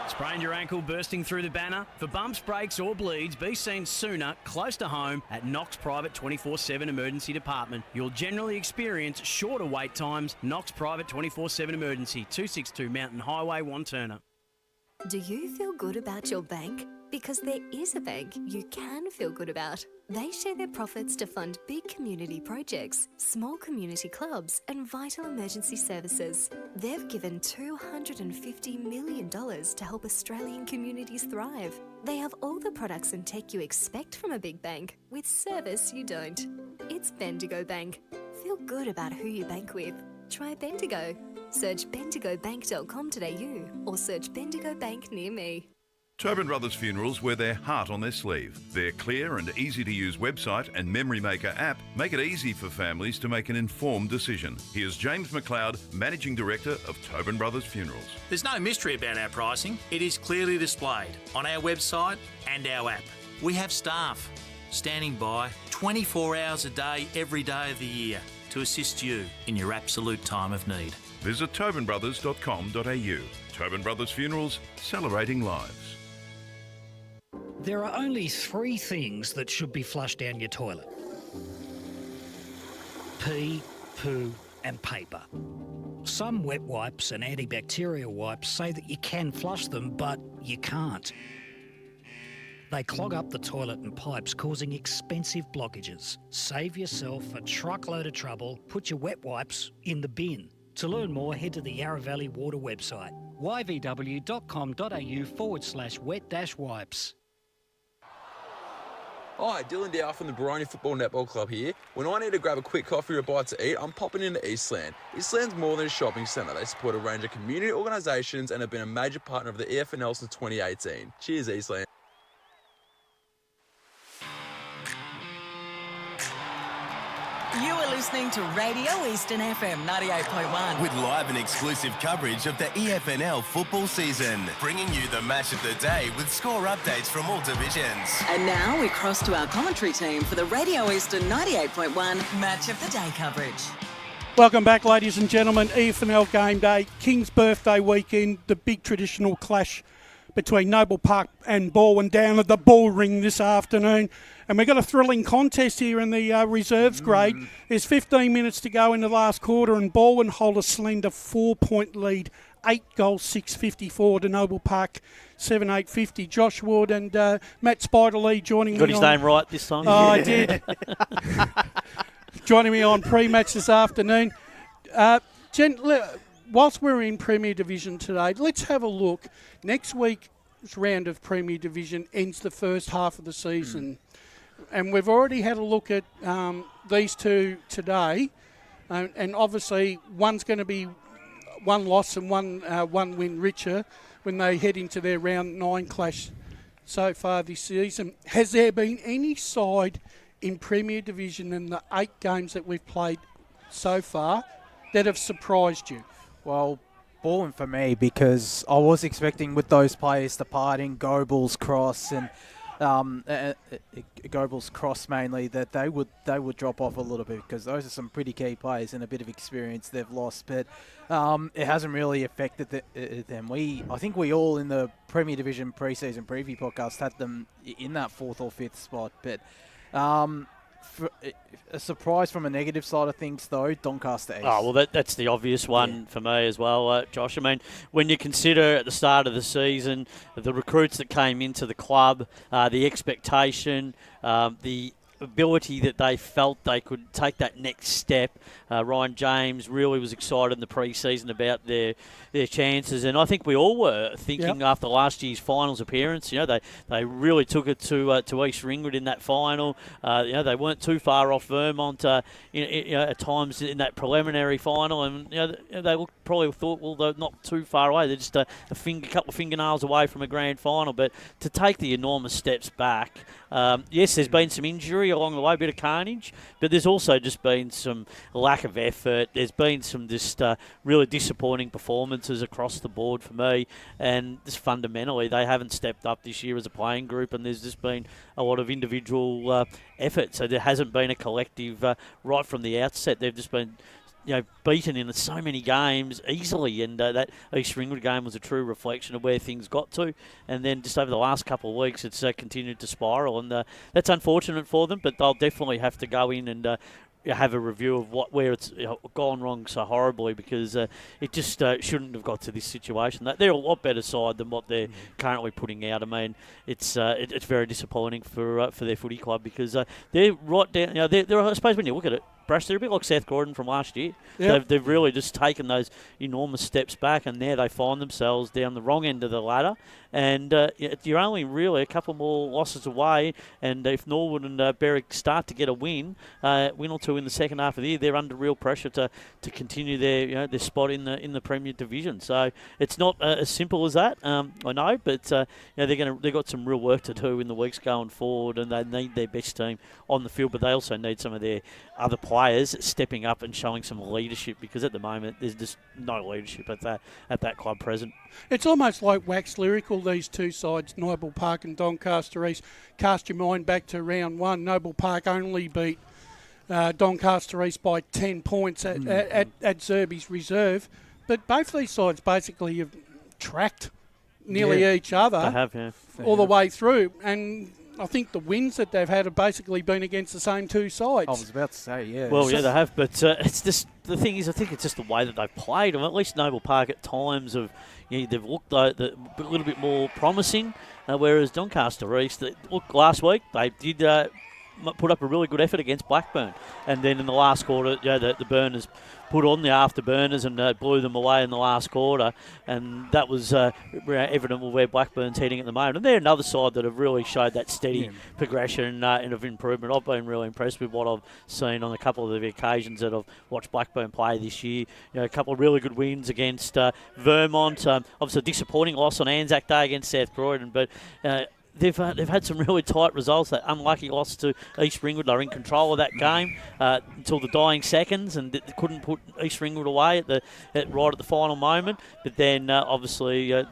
Sprained your ankle bursting through the banner? For bumps, breaks or bleeds, be seen sooner, close to home, at Knox Private 24/7 Emergency Department. You'll generally experience shorter wait times. Knox Private 24/7 Emergency, 262 Mountain Highway, Wanturna. Do you feel good about your bank? Because there is a bank you can feel good about. They share their profits to fund big community projects, small community clubs, and vital emergency services. They've given $250 million to help Australian communities thrive. They have all the products and tech you expect from a big bank, with service you don't. It's Bendigo Bank. Feel good about who you bank with. Try Bendigo. Search bendigobank.com.au or search Bendigo Bank near me. Tobin Brothers Funerals wear their heart on their sleeve. Their clear and easy-to-use website and Memory Maker app make it easy for families to make an informed decision. Here's James McLeod, Managing Director of Tobin Brothers Funerals. There's no mystery about our pricing. It is clearly displayed on our website and our app. We have staff standing by 24 hours a day, every day of the year to assist you in your absolute time of need. Visit tobinbrothers.com.au. Tobin Brothers Funerals, celebrating lives. There are only 3 things that should be flushed down your toilet: pee, poo and paper. Some wet wipes and antibacterial wipes say that you can flush them, but you can't. They clog up the toilet and pipes, causing expensive blockages. Save yourself a truckload of trouble. Put your wet wipes in the bin. To learn more, head to the Yarra Valley Water website, yvw.com.au/wet-wipes. Hi, Dylan Dow from the Baroni Football Netball Club here. When I need to grab a quick coffee or a bite to eat, I'm popping into Eastland. Eastland's more than a shopping centre. They support a range of community organisations and have been a major partner of the EFNL since 2018. Cheers, Eastland. You are listening to Radio Eastern FM 98.1. With live and exclusive coverage of the EFNL football season. Bringing you the match of the day with score updates from all divisions. And now we cross to our commentary team for the Radio Eastern 98.1 Match of the Day coverage. Welcome back, ladies and gentlemen. EFNL Game Day, King's birthday weekend, the big traditional clash between Noble Park and Balwyn down at the Bull Ring this afternoon. And we've got a thrilling contest here in the reserves grade. There's 15 minutes to go in the last quarter, and Balwyn hold a slender 4-point lead, 8 goals, 6.54 to Noble Park, 7.850. Josh Wood and Matt Spiderlee joining me. Got his name right this time. Oh, I did. Joining me on pre-match this afternoon. Whilst we're in Premier Division today, let's have a look. Next week's round of Premier Division ends the first half of the season. And we've already had a look at these two today. And obviously, one's going to be one loss and one win richer when they head into their round 9 clash so far this season. Has there been any side in Premier Division in the 8 games that we've played so far that have surprised you? Well, Balwyn for me, because I was expecting with those players departing, Goebels, Cross, and Goebels, Cross mainly, that they would drop off a little bit, because those are some pretty key players and a bit of experience they've lost. But it hasn't really affected them. I think we all in the Premier Division pre-season preview podcast had them in that 4th or 5th spot. But a surprise from a negative side of things, though, Doncaster East. Oh, well, that's the obvious one for me as well, Josh. I mean, when you consider at the start of the season the recruits that came into the club, the expectation, the ability that they felt they could take that next step. Ryan James really was excited in the pre-season about their chances, and I think we all were thinking after last year's finals appearance, they really took it to East Ringwood in that final. They weren't too far off Vermont at times in that preliminary final, and they probably thought, well, they're not too far away. They're just a couple of fingernails away from a grand final. But to take the enormous steps back, yes, there's been some injury along the way, a bit of carnage, but there's also just been some lack of effort. There's been some just really disappointing performances across the board for me, and just fundamentally they haven't stepped up this year as a playing group, and there's just been a lot of individual effort. So there hasn't been a collective right from the outset. They've just been beaten in so many games easily, and that East Ringwood game was a true reflection of where things got to. And then just over the last couple of weeks, it's continued to spiral, and that's unfortunate for them. But they'll definitely have to go in and have a review of where it's gone wrong so horribly, because it just shouldn't have got to this situation. They're a lot better side than what they're currently putting out. I mean, it's very disappointing for their footy club, because they're right down. They're, I suppose when you look at it, Brash, they're a bit like South Gordon from last year. Yep. They've really just taken those enormous steps back, and now they find themselves down the wrong end of the ladder. And you're only really a couple more losses away. And if Norwood and Berwick start to get a win or two in the second half of the year, they're under real pressure to continue their spot in the Premier Division. So it's not as simple as that. I know, but they've got some real work to do in the weeks going forward, and they need their best team on the field, but they also need some of their other players stepping up and showing some leadership, because at the moment there's just no leadership at that club present. It's almost like wax lyrical, these two sides, Noble Park and Doncaster East. Cast your mind back to round 1. Noble Park only beat Doncaster East by 10 points at Zerby's reserve. But both these sides basically have tracked nearly each other. They have, all the way through. And I think the wins that they've had have basically been against the same two sides. I was about to say, yeah. Well, yeah, they have, but it's just the thing is, I think it's just the way that they've played. I mean, at least Noble Park at times they've looked a little bit more promising, whereas Doncaster East, last week they did put up a really good effort against Blackburn, and then in the last quarter, the Burners put on the afterburners and blew them away in the last quarter, and that was evident where Blackburn's heading at the moment. And they're another side that have really showed that steady progression and of improvement. I've been really impressed with what I've seen on a couple of the occasions that I've watched Blackburn play this year. A couple of really good wins against Vermont. Obviously a disappointing loss on Anzac Day against South Croydon, but They've had some really tight results. That unlucky loss to East Ringwood. They were in control of that game until the dying seconds, and couldn't put East Ringwood away right at the final moment. But then obviously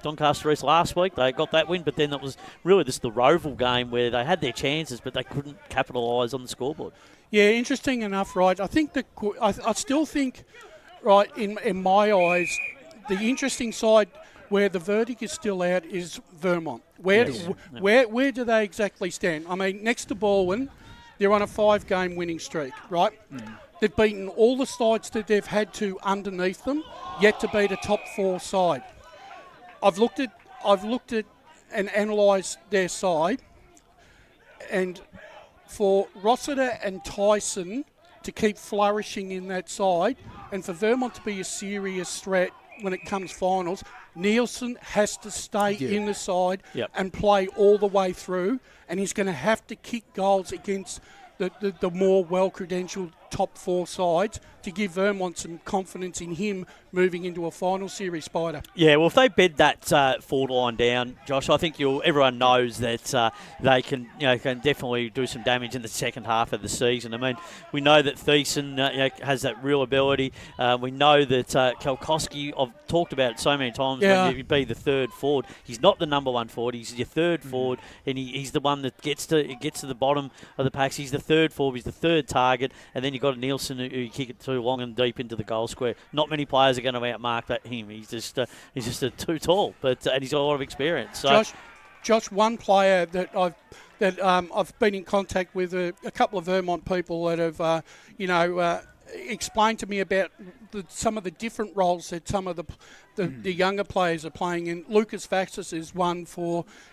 Doncaster East last week, they got that win, but then it was really just the Roval game where they had their chances, but they couldn't capitalise on the scoreboard. Yeah, interesting enough, right? I think I still think, right, in my eyes, the interesting side where the verdict is still out is Vermont. Where do they exactly stand? I mean, next to Balwyn, they're on a 5-game winning streak, right? They've beaten all the sides that they've had to underneath them, yet to beat a top 4 side. I've looked at and analysed their side, and for Rossiter and Tyson to keep flourishing in that side, and for Vermont to be a serious threat when it comes finals, Nielsen has to stay in the side and play all the way through, and he's going to have to kick goals against the more well-credentialed top 4 sides to give Vermont some confidence in him moving into a final series, Spider. Yeah, well, if they bed that forward line down, Josh, I think everyone knows that they can definitely do some damage in the second half of the season. I mean, we know that Thiessen has that real ability. We know that Kalkowski, I've talked about it so many times, when you be the third forward. He's not the number 1 forward. He's your third forward, and he's the one that gets to the bottom of the packs. He's the third forward. He's the third target, and then you've got Nielsen who kick it too long and deep into the goal square. Not many players are going to outmark him. He's just too tall, and he's got a lot of experience. So, Josh, one player that I've been in contact with a couple of Vermont people that have explained to me about some of the different roles that some of the younger players are playing. And Lucas Vaxis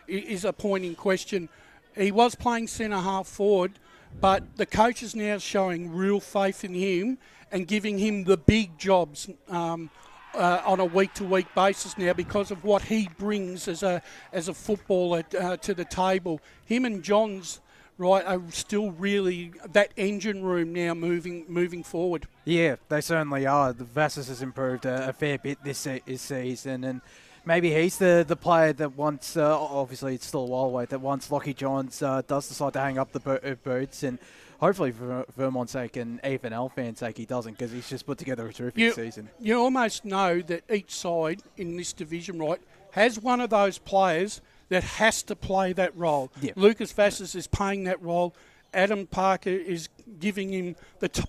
is a point in question. He was playing centre half forward, but the coach is now showing real faith in him and giving him the big jobs on a week-to-week basis now because of what he brings as a footballer to the table. Him and Johns, right, are still really that engine room now moving forward. Yeah, they certainly are. The Vassos has improved a fair bit this season, and maybe he's the player that once, obviously it's still a while away, that once Lockie Johns does decide to hang up the boots, and hopefully for Vermont's sake and EFNL fans' sake he doesn't, because he's just put together a terrific season. You almost know that each side in this division, right, has one of those players that has to play that role. Yep. Lucas Vassos is playing that role. Adam Parker is giving him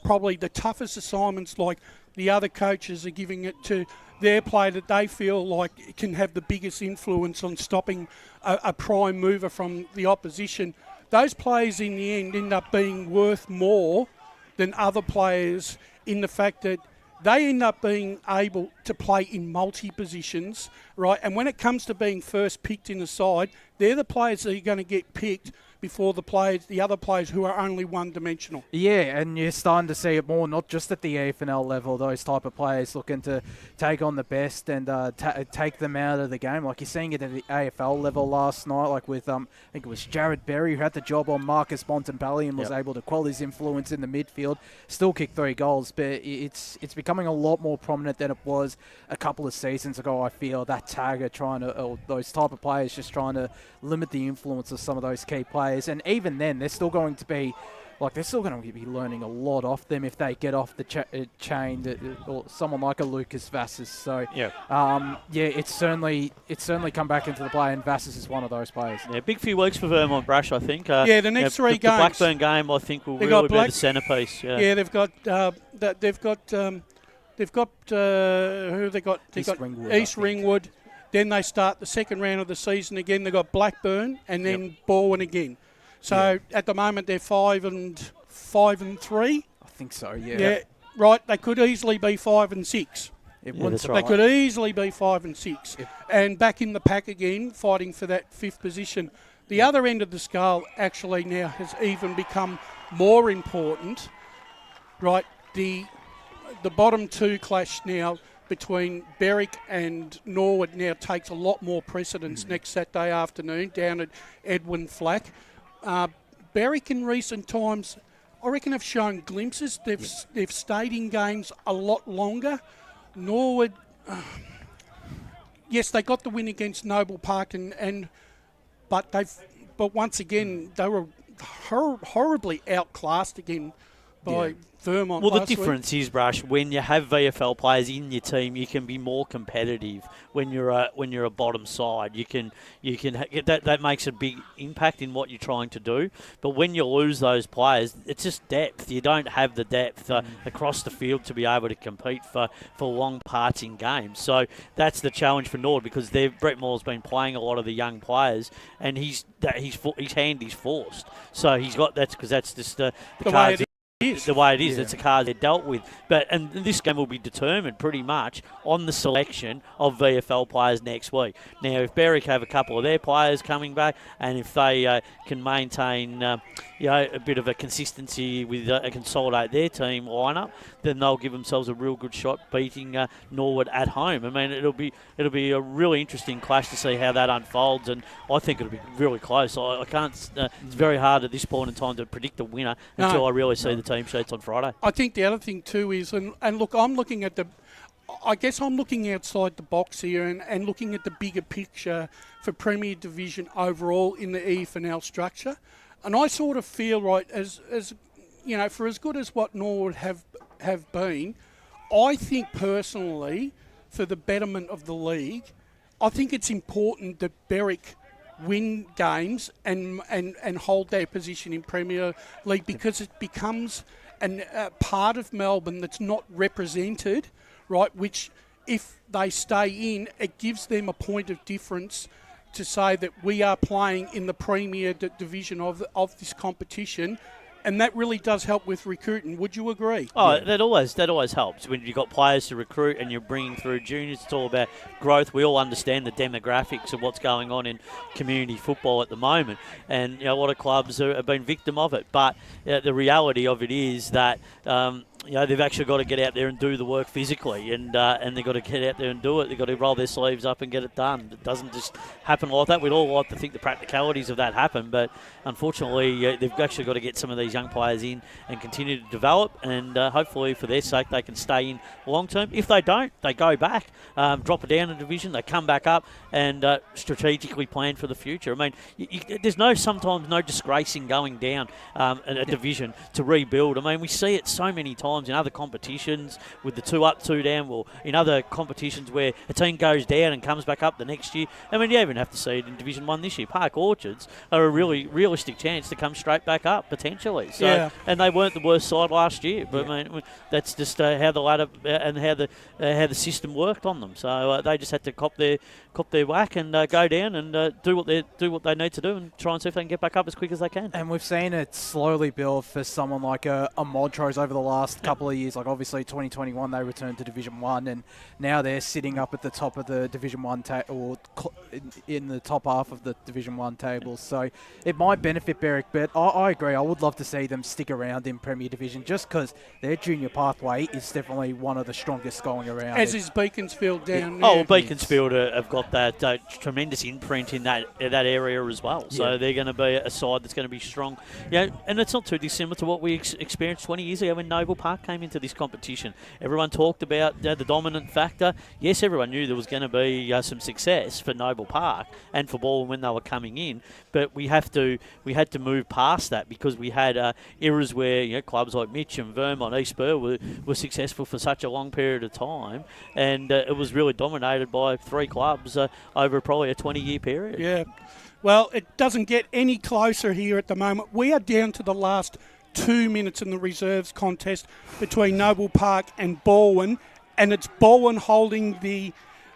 probably the toughest assignments, like the other coaches are giving it to their player that they feel like can have the biggest influence on stopping a prime mover from the opposition. Those players in the end up being worth more than other players in the fact that they end up being able to play in multi-positions, right? And when it comes to being first picked in the side, they're the players that are going to get picked before the other players who are only one-dimensional. Yeah, and you're starting to see it more, not just at the EFNL level, those type of players looking to take on the best and take them out of the game. Like you're seeing it at the AFL level last night, like with, I think it was Jared Berry who had the job on Marcus Bontempelli and was able to quell his influence in the midfield, still kicked 3 goals, but it's becoming a lot more prominent than it was a couple of seasons ago, I feel, that Tagger or those type of players just trying to limit the influence of some of those key players. And even then, they're still going to be learning a lot off them if they get off the chain, or someone like a Lucas Vassos. So, it's certainly come back into the play, and Vassos is one of those players. Yeah, big few weeks for Vermont Brash, I think. The next 3 games. The Blackburn game, I think, will really be the centrepiece. Yeah, they've got who they got? East Ringwood. Then they start the second round of the season again. They've got Blackburn and then Balwyn again. So at the moment they're 5 and 3. I think so. Yeah. Right. They could easily be 5 and 6. That's right. They could easily be 5 and 6, and back in the pack again, fighting for that 5th position. The other end of the scale actually now has even become more important. Right. The bottom 2 clash now between Berwick and Norwood now takes a lot more precedence next Saturday afternoon down at Edwin Flack. Berwick in recent times, I reckon, have shown glimpses. They've stayed in games a lot longer. Norwood, yes, they got the win against Noble Park, but once again they were horribly outclassed again by Vermont. Well, the last week. difference is, Brush, when you have VFL players in your team, you can be more competitive. When you're a bottom side, you can get that makes a big impact in what you're trying to do. But when you lose those players, it's just depth. You don't have the depth across the field to be able to compete for long parts in games. So that's the challenge for Nord, because Brett Moore's been playing a lot of the young players, and his hand is forced. So he's got because that's just the cards. The way it is, it's a card they're dealt with. And this game will be determined pretty much on the selection of VFL players next week. Now, if Berwick have a couple of their players coming back, and if they can maintain a bit of a consistency with consolidate their team lineup, then they'll give themselves a real good shot beating Norwood at home. I mean, it'll be a really interesting clash to see how that unfolds, and I think it'll be really close. I can't. It's very hard at this point in time to predict the winner until I really see the team sheets on Friday. I think the other thing too is, and look, I'm looking at I guess I'm looking outside the box here and looking at the bigger picture for Premier Division overall in the EFNL structure. And I sort of feel, right, as you know, for as good as what Norwood have been, I think personally, for the betterment of the league, I think it's important that Berwick win games and hold their position in Premier League, because it becomes a part of Melbourne that's not represented, right, which if they stay in, it gives them a point of difference to say that we are playing in the Premier Division of this competition. And that really does help with recruiting. Would you agree? Oh, that always helps. When you've got players to recruit and you're bringing through juniors, it's all about growth. We all understand the demographics of what's going on in community football at the moment. And a lot of clubs have been victim of it. But the reality of it is that they've actually got to get out there and do the work physically, and they've got to get out there and do it. They've got to roll their sleeves up and get it done. It doesn't just happen like that. We'd all like to think the practicalities of that happen, but unfortunately, they've actually got to get some of these young players in and continue to develop, and hopefully for their sake they can stay in long term. If they don't, they go back, drop it down a division, they come back up and strategically plan for the future. I mean, there's sometimes no disgrace in going down a division to rebuild. I mean, we see it so many times in other competitions with the 2 up, 2 down, or in other competitions where a team goes down and comes back up the next year. I mean, you even have to see it in Division 1 this year. Park Orchards are a really realistic chance to come straight back up, potentially. So, and they weren't the worst side last year, but I mean, that's just how the ladder and how the system worked on them. So they just had to cop their whack and go down and do what they need to do and try and see if they can get back up as quick as they can. And we've seen it slowly build for someone like a Montrose over the last couple of years. Like obviously 2021 they returned to Division 1, and now they're sitting up at the top of the Division 1 or in the top half of the Division 1 table. So it might benefit Berwick, but I agree. I would love to see them stick around in Premier Division, just because their junior pathway is definitely one of the strongest going around. As is Beaconsfield down there. Oh, well, Beaconsfield have got that tremendous imprint in that area as well. So they're going to be a side that's going to be strong. And it's not too dissimilar to what we experienced 20 years ago when Noble Park came into this competition. Everyone talked about the dominant factor. Yes, everyone knew there was going to be some success for Noble Park and for Balwyn when they were coming in, but we had to move past that, because we had eras where clubs like Mitcham, Vermont, East Burr were successful for such a long period of time, and it was really dominated by 3 clubs over probably a 20-year period. Yeah. Well, it doesn't get any closer here at the moment. We are down to the last 2 minutes in the reserves contest between Noble Park and Balwyn, and it's Balwyn holding the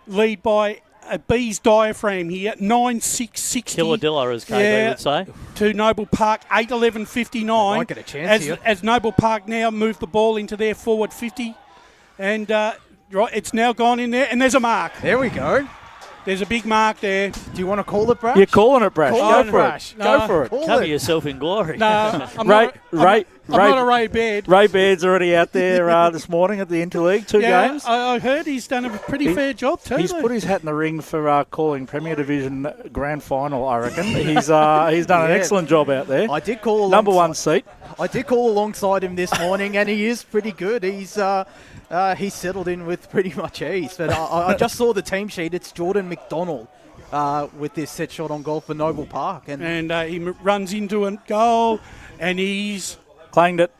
lead by a bee's diaphragm here, 9-6-60. Killadilla, as KB would say. To Noble Park, 8-11-59. Might get a chance here. As Noble Park now move the ball into their forward 50. And it's now gone in there, and there's a mark. There we go. There's a big mark there. Do you want to call it, Brash? You're calling it, Brash. Go for it. Go for it. Cover yourself in glory. No, I'm Ray, not a Ray Baird. Ray Baird's already out there this morning at the Interleague, 2 games. I heard he's done a pretty fair job too. He's put his hat in the ring for calling Premier Division Grand Final, I reckon. He's done an excellent job out there. I did call number 1 seat. I did call alongside him this morning, and he is pretty good. He's settled in with pretty much ease. But I just saw the team sheet. It's Jordan McDonald with this set shot on goal for Noble Park. And he runs into a goal, and he's clanged it.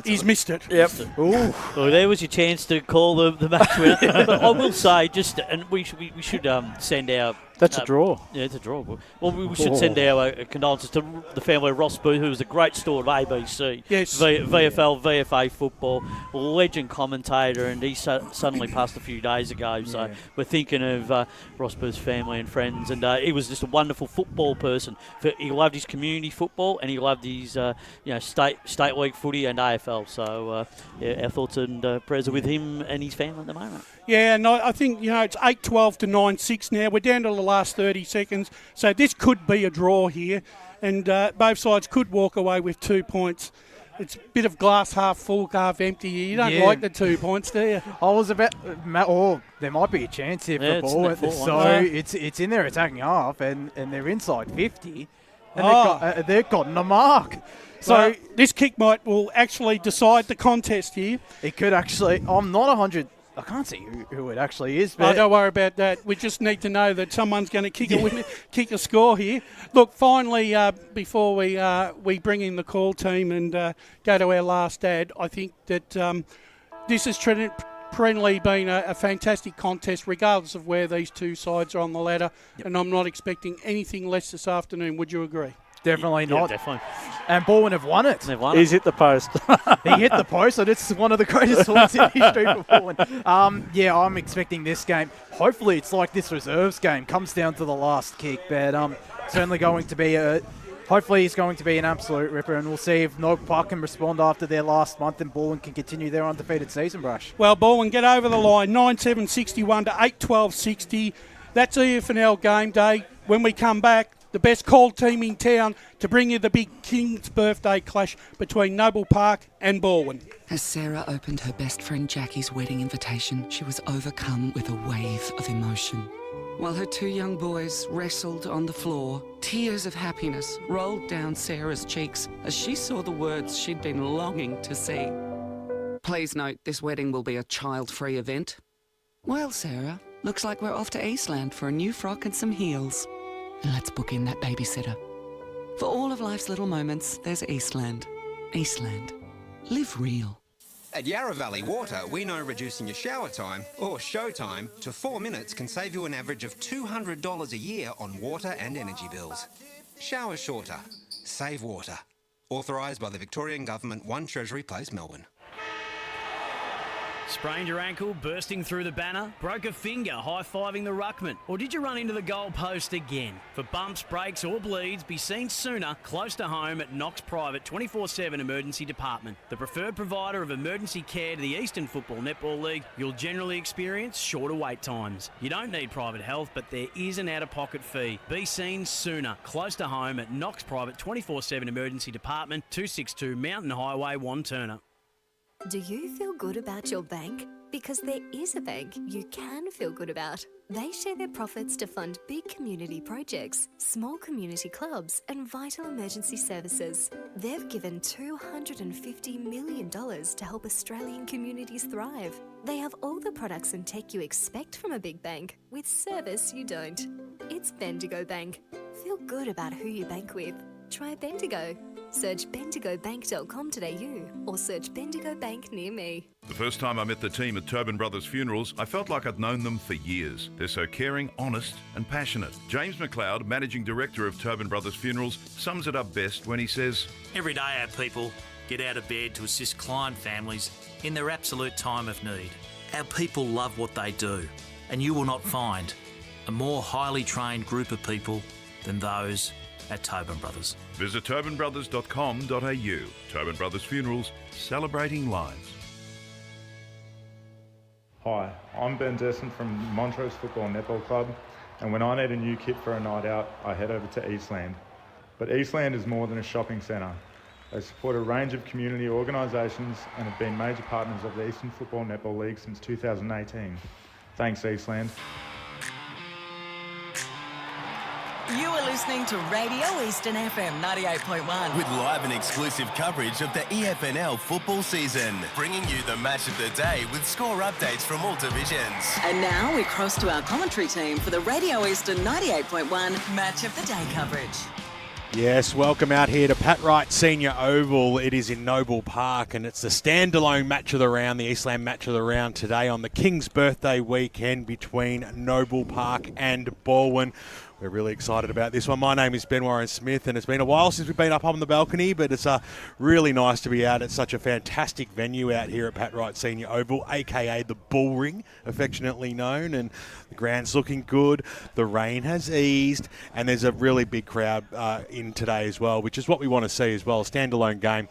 He's missed it. Yep. Ooh. Well, there was your chance to call the match winner. But I will say, and we should send our... That's a draw. Yeah, it's a draw. Well, we should send our condolences to the family of Ross Booth, who was a great steward of ABC. Yes. VFL, VFA football, legend commentator, and he suddenly passed a few days ago. So we're thinking of Ross Booth's family and friends. And he was just a wonderful football person. He loved his community football, and he loved his state league footy and AFL. So our thoughts and prayers are with him and his family at the moment. Yeah, and I think, it's 8-12 to 9-6 now. We're down to the last 30 seconds. So this could be a draw here. And both sides could walk away with 2 points. It's a bit of glass half full, half empty. You don't like the 2 points, do you? I was about... there might be a chance here for Balwyn. So it's in their attacking half, and they're inside 50. And they've gotten a mark. So this kick will actually decide the contest here. It could actually... I'm not 100... I can't see who it actually is. But don't worry about that. We just need to know that someone's going to kick a score here. Look, finally, before we bring in the call team and go to our last ad, I think that this has perennially been a fantastic contest, regardless of where these two sides are on the ladder. Yep. And I'm not expecting anything less this afternoon. Would you agree? Definitely not. Yeah, definitely. And Balwyn have won it. He's hit the post. He hit the post, and it's one of the greatest hooks in history for Balwyn. I'm expecting this game. Hopefully it's like this reserves game. Comes down to the last kick, but certainly going to be hopefully it's going to be an absolute ripper, and we'll see if Noble Park can respond after their last month and Balwyn can continue their undefeated season, Brush. Well, Balwyn get over the line, 9-7-61 to 8-12-60. That's EFNL game day. When we come back, the best called team in town to bring you the big King's birthday clash between Noble Park and Balwyn. As Sarah opened her best friend Jackie's wedding invitation, she was overcome with a wave of emotion. While her two young boys wrestled on the floor, tears of happiness rolled down Sarah's cheeks as she saw the words she'd been longing to see. Please note, this wedding will be a child-free event. Well, Sarah, looks like we're off to Eastland for a new frock and some heels. And let's book in that babysitter. For all of life's little moments, there's Eastland. Eastland. Live real. At Yarra Valley Water, we know reducing your shower time, or show time, to 4 minutes can save you an average of $200 a year on water and energy bills. Shower shorter. Save water. Authorised by the Victorian Government, 1 Treasury Place, Melbourne. Sprained your ankle, bursting through the banner? Broke a finger, high-fiving the ruckman? Or did you run into the goal post again? For bumps, breaks or bleeds, be seen sooner, close to home at Knox Private 24/7 Emergency Department. The preferred provider of emergency care to the Eastern Football Netball League, you'll generally experience shorter wait times. You don't need private health, but there is an out-of-pocket fee. Be seen sooner, close to home at Knox Private 24/7 Emergency Department, 262 Mountain Highway, Wantirna. Do you feel good about your bank? Because there is a bank you can feel good about. They share their profits to fund big community projects, small community clubs, and vital emergency services. They've given $250 million to help Australian communities thrive. They have all the products and tech you expect from a big bank, with service you don't. It's Bendigo Bank. Feel good about who you bank with. Try Bendigo. Search bendigobank.com.au or search Bendigo Bank near me. The first time I met the team at Tobin Brothers Funerals, I felt like I'd known them for years. They're so caring, honest and passionate. James McLeod, Managing Director of Tobin Brothers Funerals, sums it up best when he says, "Every day our people get out of bed to assist client families in their absolute time of need. Our people love what they do, and you will not find a more highly trained group of people than those at Tobin Brothers." Visit tobinbrothers.com.au. Tobin Brothers Funerals, celebrating lives. Hi, I'm Ben Desson from Montrose Football Netball Club, and when I need a new kit for a night out, I head over to Eastland. But Eastland is more than a shopping centre. They support a range of community organisations and have been major partners of the Eastern Football Netball League since 2018. Thanks, Eastland. You are listening to Radio Eastern FM 98.1. With live and exclusive coverage of the EFNL football season. Bringing you the match of the day with score updates from all divisions. And now we cross to our commentary team for the Radio Eastern 98.1 Match of the Day coverage. Yes, welcome out here to Pat Wright Senior Oval. It is in Noble Park, and it's the standalone match of the round, the Eastland match of the round today on the King's birthday weekend between Noble Park and Balwyn. We're really excited about this one. My name is Ben Warren Smith, and it's been a while since we've been up on the balcony, but it's really nice to be out at such a fantastic venue out here at Pat Wright Senior Oval, aka the Bull Ring, affectionately known, and the ground's looking good. The rain has eased, and there's a really big crowd in today as well, which is what we want to see as well, a standalone game.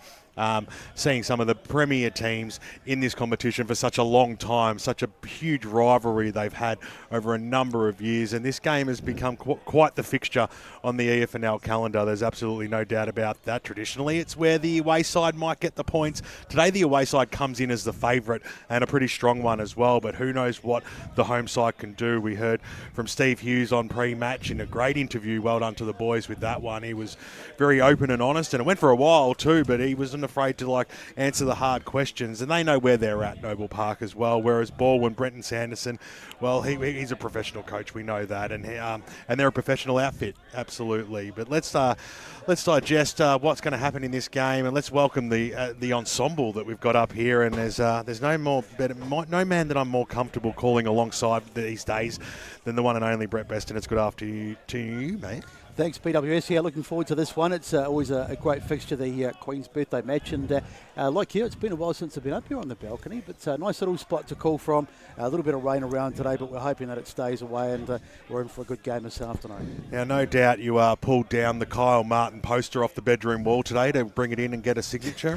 Seeing some of the premier teams in this competition for such a long time, such a huge rivalry they've had over a number of years, and this game has become quite the fixture on the EFNL calendar. There's absolutely no doubt about that. Traditionally, it's where the away side might get the points. Today, the away side comes in as the favourite, and a pretty strong one as well, but who knows what the home side can do. We heard from Steve Hughes on pre-match in a great interview. Well done to the boys with that one. He was very open and honest, and it went for a while too, but he wasn't afraid to answer the hard questions, and they know where they're at, Noble Park as well. Whereas Balwyn, Brenton Sanderson, well, he's a professional coach, we know that, and they're a professional outfit, absolutely. But let's digest what's going to happen in this game, and let's welcome the ensemble that we've got up here. And there's no man that I'm more comfortable calling alongside these days than the one and only Brett Beston. It's good afternoon to you, mate. Thanks, BWS. Yeah, looking forward to this one. It's always a great fixture, the Queen's birthday match. And like you, it's been a while since I've been up here on the balcony, but a nice little spot to call from. A little bit of rain around today, but we're hoping that it stays away, and we're in for a good game this afternoon. Now, no doubt you pulled down the Kyle Martin poster off the bedroom wall today to bring it in and get a signature.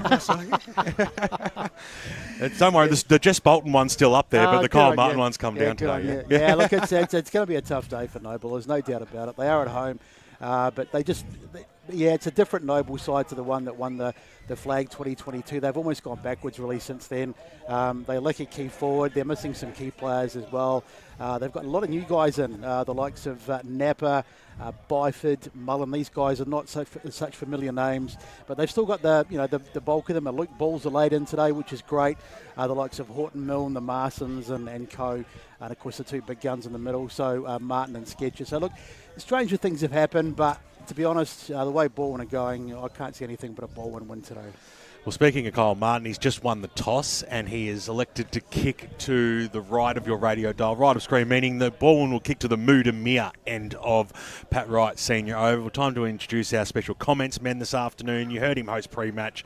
Don't worry, the Jess Bolton one's still up there, but the Kyle Martin one's come down today. Yeah, look, it's going to be a tough day for Noble. There's no doubt about it. They are at home. But it's a different Noble side to the one that won the flag 2022. They've almost gone backwards really since then. They lack a key forward. They're missing some key players as well. They've got a lot of new guys in, the likes of Napa, Byford, Mullen. These guys are not such familiar names, but they've still got the bulk of them. Luke Balls are laid in today, which is great. The likes of Horton Mill and the Marsons and co. And of course the two big guns in the middle, so Martin and Sketcher. So look, stranger things have happened, but to be honest, the way Balwyn are going, I can't see anything but a Balwyn win today. Well, speaking of Kyle Martin, he's just won the toss, and he is elected to kick to the right of your radio dial, right of screen, meaning that Balwyn will kick to the Moodamere end of Pat Wright Senior Oval. Time to introduce our special comments men this afternoon. You heard him host pre-match.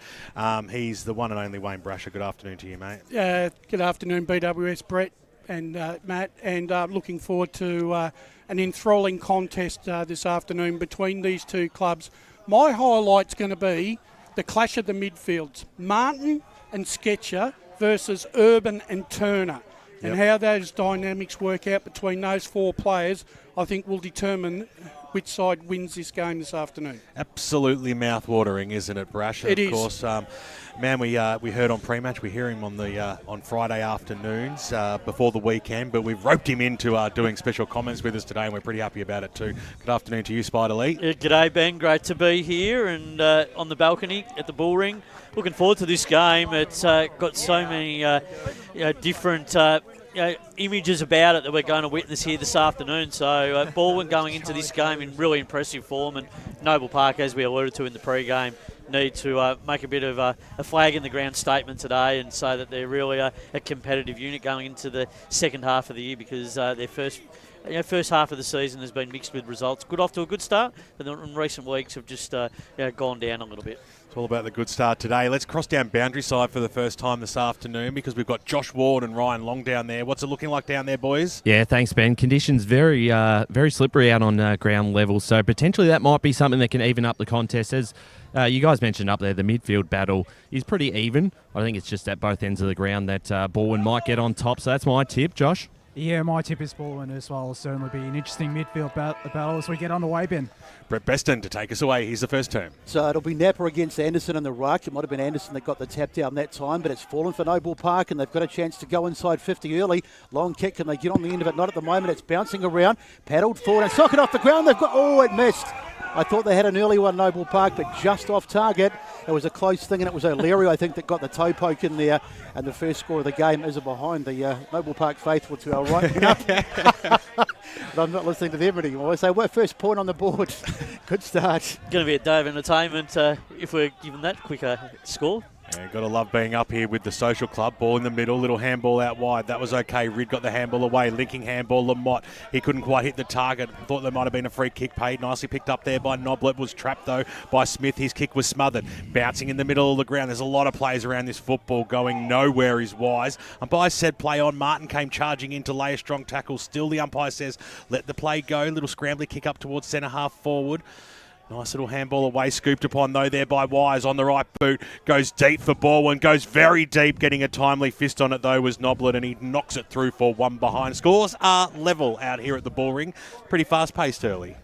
He's the one and only Wayne Brasher. Good afternoon to you, mate. Good afternoon, BWS, Brett and Matt, and looking forward to an enthralling contest this afternoon between these two clubs. My highlight's going to be the clash of the midfields, Martin and Sketcher versus Urban and Turner. And how those dynamics work out between those four players, I think will determine which side wins this game this afternoon. Absolutely mouth-watering, isn't it, Brash? It is. Of course, man, we heard on pre-match. We hear him on Friday afternoons before the weekend, but we've roped him into doing special comments with us today, and we're pretty happy about it too. Good afternoon to you, Spider Lee. G'day, Ben. Great to be here and on the balcony at the Bull Ring. Looking forward to this game. It's got so many different images about it that we're going to witness here this afternoon. So Balwyn going into this game in really impressive form, and Noble Park, as we alluded to in the pre-game, need to make a bit of a flag in the ground statement today and say that they're really a competitive unit going into the second half of the year, because their first half of the season has been mixed with results. Good off to a good start, but in recent weeks have just gone down a little bit. It's all about the good start today. Let's cross down boundary side for the first time this afternoon, because we've got Josh Ward and Ryan Long down there. What's it looking like down there, boys? Yeah, thanks, Ben. Conditions very slippery out on ground level, so potentially that might be something that can even up the contest. As you guys mentioned up there, the midfield battle is pretty even. I think it's just at both ends of the ground that Balwyn might get on top, so that's my tip. Josh? Yeah, my tip is Balwyn as well. It'll certainly be an interesting midfield battle as we get underway, Ben. Brett Beston to take us away. Here's the first term. So it'll be Napa against Anderson in the ruck. It might have been Anderson that got the tap down that time, but it's fallen for Noble Park, and they've got a chance to go inside 50 early. Long kick, can they get on the end of it? Not at the moment. It's bouncing around, paddled forward and socket off the ground. They've got, it missed. I thought they had an early one, Noble Park, but just off target. It was a close thing, and it was O'Leary, I think, that got the toe poke in there. And the first score of the game is behind the Noble Park faithful to our right. But I'm not listening to them anymore. So we're first point on the board. Good start. Going to be a day of entertainment if we're given that quicker score. Yeah, got to love being up here with the social club. Ball in the middle, little handball out wide. That was okay. Rid got the handball away. Linking handball, Lamott. He couldn't quite hit the target. Thought there might have been a free kick paid. Nicely picked up there by Noblet. Was trapped though by Smith. His kick was smothered. Bouncing in the middle of the ground. There's a lot of players around this football going nowhere is wise. Umpire said play on. Martin came charging in to lay a strong tackle. Still the umpire says let the play go. Little scrambly kick up towards centre half forward. Nice little handball away, scooped upon though there by Wise on the right boot. Goes deep for Balwyn, goes very deep. Getting a timely fist on it though was Noblet, and he knocks it through for one behind. Scores are level out here at the Bull Ring. Pretty fast paced early.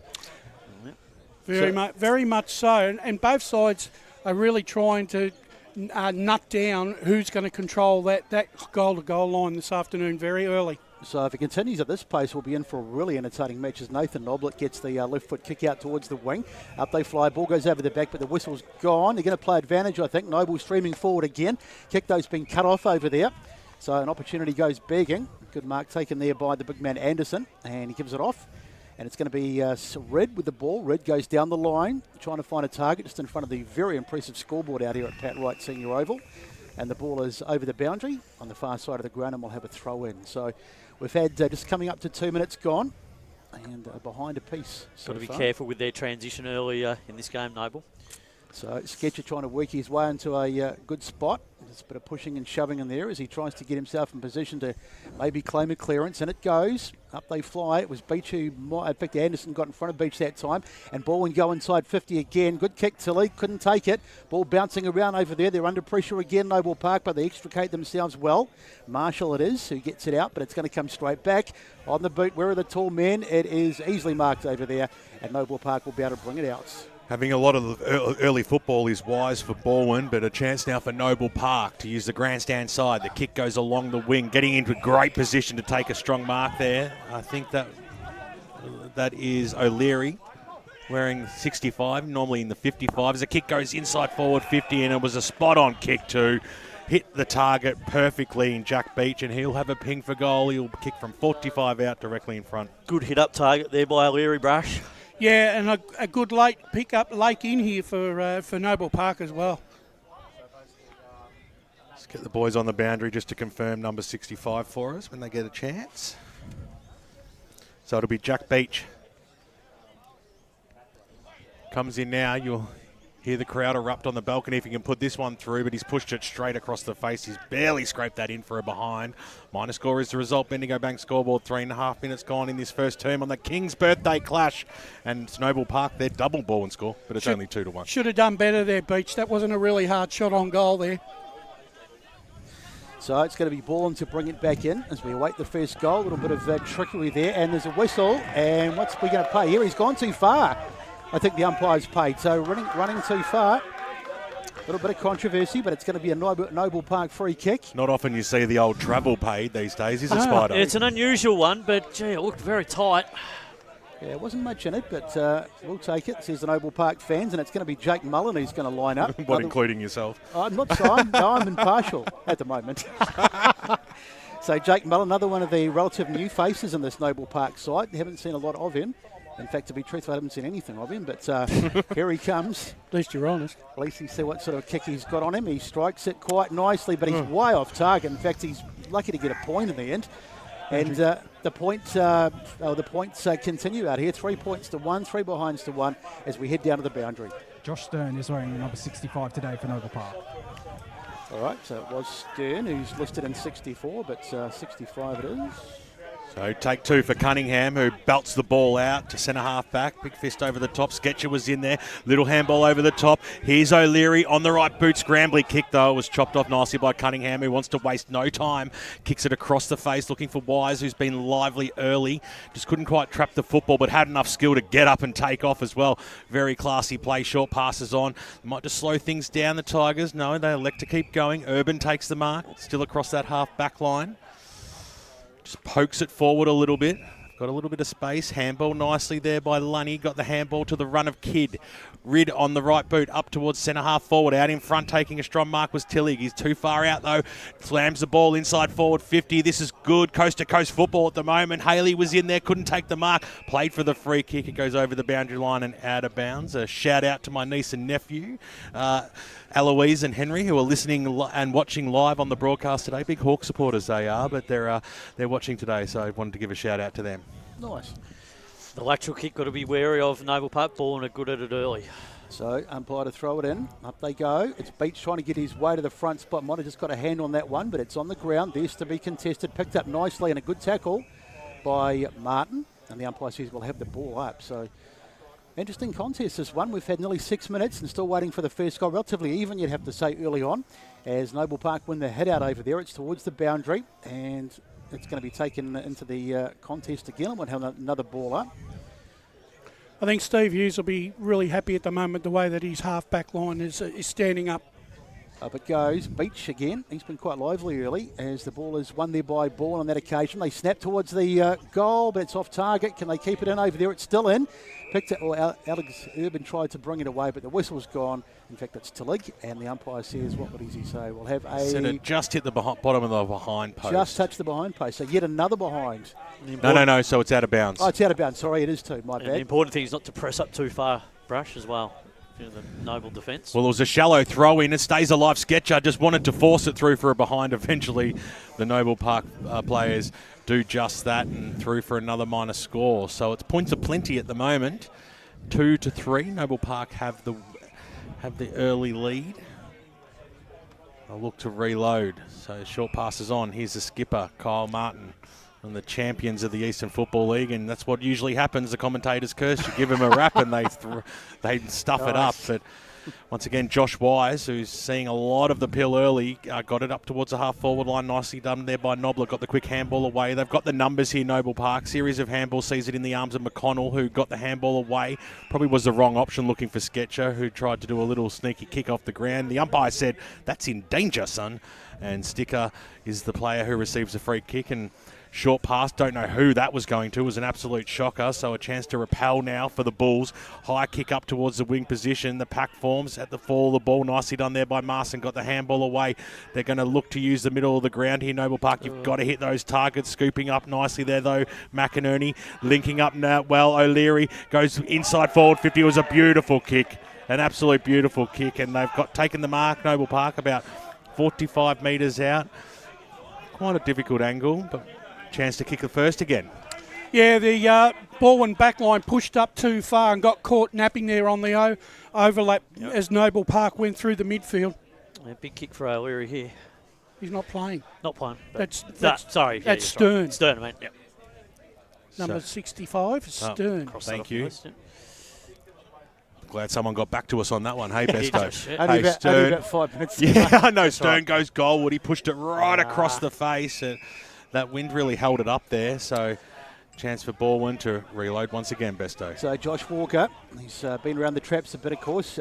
Very much so. And both sides are really trying to nut down who's going to control that goal-to-goal line this afternoon very early. So if it continues at this pace, we'll be in for a really entertaining match as Nathan Noblet gets the left foot kick out towards the wing. Up they fly, ball goes over the back, but the whistle's gone. They're going to play advantage, I think. Noble streaming forward again. Kick though's been cut off over there. So an opportunity goes begging. Good mark taken there by the big man Anderson, and he gives it off. And it's going to be Red with the ball. Red goes down the line, trying to find a target just in front of the very impressive scoreboard out here at Pat Wright Senior Oval. And the ball is over the boundary on the far side of the ground, and we'll have a throw in. So we've had just coming up to 2 minutes gone, and behind a piece. Got to be careful with their transition earlier in this game, Noble. So Sketcher trying to work his way into a good spot. There's a bit of pushing and shoving in there as he tries to get himself in position to maybe claim a clearance, and it goes. Up they fly. It was Beach who, in fact, Anderson got in front of Beach that time, and Balwyn go inside 50 again. Good kick, Tilly, couldn't take it. Ball bouncing around over there. They're under pressure again, Noble Park, but they extricate themselves well. Marshall it is who gets it out, but it's going to come straight back. On the boot, where are the tall men? It is easily marked over there, and Noble Park will be able to bring it out. Having a lot of early football is wise for Balwyn, but a chance now for Noble Park to use the grandstand side. The kick goes along the wing, getting into a great position to take a strong mark there. I think that is O'Leary wearing 65, normally in the 55. As the kick goes inside forward 50, and it was a spot-on kick too. Hit the target perfectly in Jack Beach, and he'll have a ping for goal. He'll kick from 45 out directly in front. Good hit-up target there by O'Leary, Brush. Yeah, and a good late pick-up late in here for Noble Park as well. Let's get the boys on the boundary just to confirm number 65 for us when they get a chance. So it'll be Jack Beach. Comes in now. You'll hear the crowd erupt on the balcony if he can put this one through, but he's pushed it straight across the face. He's barely scraped that in for a behind. Minor score is the result. Bendigo Bank scoreboard, 3.5 minutes gone in this first term on the King's birthday clash. And it's Noble Park, they're double ball and score, but it's only 2-1. Should have done better there, Beach. That wasn't a really hard shot on goal there. So it's going to be Balwyn to bring it back in as we await the first goal. A little bit of trickery there, and there's a whistle. And what's we going to pay here? He's gone too far. I think the umpire's paid, so running too far. A little bit of controversy, but it's going to be a Noble Park free kick. Not often you see the old travel paid these days, is it, Spider? It's an unusual one, but gee, it looked very tight. Yeah, it wasn't much in it, but we'll take it, says the Noble Park fans, and it's going to be Jake Mullen who's going to line up. What, including yourself? I'm not so. I'm impartial at the moment. So Jake Mullen, another one of the relative new faces in this Noble Park side. You haven't seen a lot of him. In fact, to be truthful, I haven't seen anything of him, but here he comes. At least you're honest. At least you see what sort of kick he's got on him. He strikes it quite nicely, but he's way off target. In fact, he's lucky to get a point in the end. And the points continue out here. 3 points to 1, 3 behinds to 1 as we head down to the boundary. Josh Stern is wearing number 65 today for Noble Park. All right, so it was Stern who's listed in 64, but 65 it is. So take 2 for Cunningham, who belts the ball out to centre half back. Big fist over the top. Sketcher was in there. Little handball over the top. Here's O'Leary on the right boot. Scrambly kick, though. It was chopped off nicely by Cunningham, who wants to waste no time. Kicks it across the face, looking for Wise, who's been lively early. Just couldn't quite trap the football, but had enough skill to get up and take off as well. Very classy play. Short passes on. Might just slow things down, the Tigers. No, they elect to keep going. Urban takes the mark. Still across that half back line. Just pokes it forward a little bit. Got a little bit of space. Handball nicely there by Lunny. Got the handball to the run of Kidd. Rid on the right boot up towards centre half forward. Out in front taking a strong mark was Tillig. He's too far out though. Slams the ball inside forward 50. This is good coast to coast football at the moment. Haley was in there, couldn't take the mark. Played for the free kick. It goes over the boundary line and out of bounds. A shout out to my niece and nephew, Eloise and Henry, who are listening and watching live on the broadcast today. Big Hawk supporters they are, but they're watching today, so I wanted to give a shout out to them. Nice. The lateral kick got to be wary of. Noble Park ball and are good at it early. So umpire to throw it in. Up they go. It's Beach trying to get his way to the front spot. Might have just got a hand on that one, but it's on the ground. There's to be contested. Picked up nicely and a good tackle by Martin. And the umpire says we'll have the ball up. So interesting contest this one. We've had nearly 6 minutes and still waiting for the first goal. Relatively even, you'd have to say, early on. As Noble Park win the hit out over there. It's towards the boundary and it's going to be taken into the contest again. And we'll have another ball up. I think Steve Hughes will be really happy at the moment the way that his half-back line is standing up. Up it goes. Beach again. He's been quite lively early as the ball is won there by Ball on that occasion. They snap towards the goal, but it's off target. Can they keep it in over there? It's still in. Picked it. Well, Alex Urban tried to bring it away, but the whistle's gone. In fact, it's Tillig, and the umpire says, what would he say? We'll have a... Said it just hit the bottom of the behind post. Just touched the behind post. So yet another behind. No. So it's out of bounds. Oh, it's out of bounds. Sorry, it is too. My bad. The important thing is not to press up too far, Brush, as well. The Noble defence. Well, it was a shallow throw in. It stays alive. Sketcher just wanted to force it through for a behind. Eventually, the Noble Park players do just that and through for another minor score. So it's points aplenty at the moment. 2-3. Noble Park have the early lead. They'll look to reload. So short passes on. Here's the skipper, Kyle Martin, and the champions of the Eastern Football League, and that's what usually happens. The commentators curse. You give them a rap and they stuff it up. But once again, Josh Wise, who's seeing a lot of the pill early, got it up towards the half-forward line. Nicely done there by Nobler. Got the quick handball away. They've got the numbers here, Noble Park. Series of handballs sees it in the arms of McConnell, who got the handball away. Probably was the wrong option looking for Sketcher, who tried to do a little sneaky kick off the ground. The umpire said, that's in danger, son. And Sticker is the player who receives the free kick, and short pass, don't know who that was going to. It was an absolute shocker, so a chance to repel now for the Bulls. High kick up towards the wing position. The pack forms at the fall of the ball. Nicely done there by Marson. Got the handball away. They're going to look to use the middle of the ground here, Noble Park. You've got to hit those targets. Scooping up nicely there, though. McInerney linking up now. Well, O'Leary goes inside forward 50. It was a beautiful kick. An absolute beautiful kick, and they've taken the mark, Noble Park, about 45 metres out. Quite a difficult angle, but chance to kick the first again. Yeah, the Balwyn backline pushed up too far and got caught napping there on the overlap as Noble Park went through the midfield. Yeah, big kick for O'Leary here. He's not playing. Not playing. That's sorry. That's yeah, Stern. Right. Stern, mate. Yep. Number 65, Stern. Thank you. Glad someone got back to us on that one. Hey, Besto. Only about 5 minutes. Yeah, I know. Stern goes goalward. He pushed it right across the face. That wind really held it up there. So, chance for Balwyn to reload once again, Besto. So, Josh Walker, he's been around the traps a bit, of course.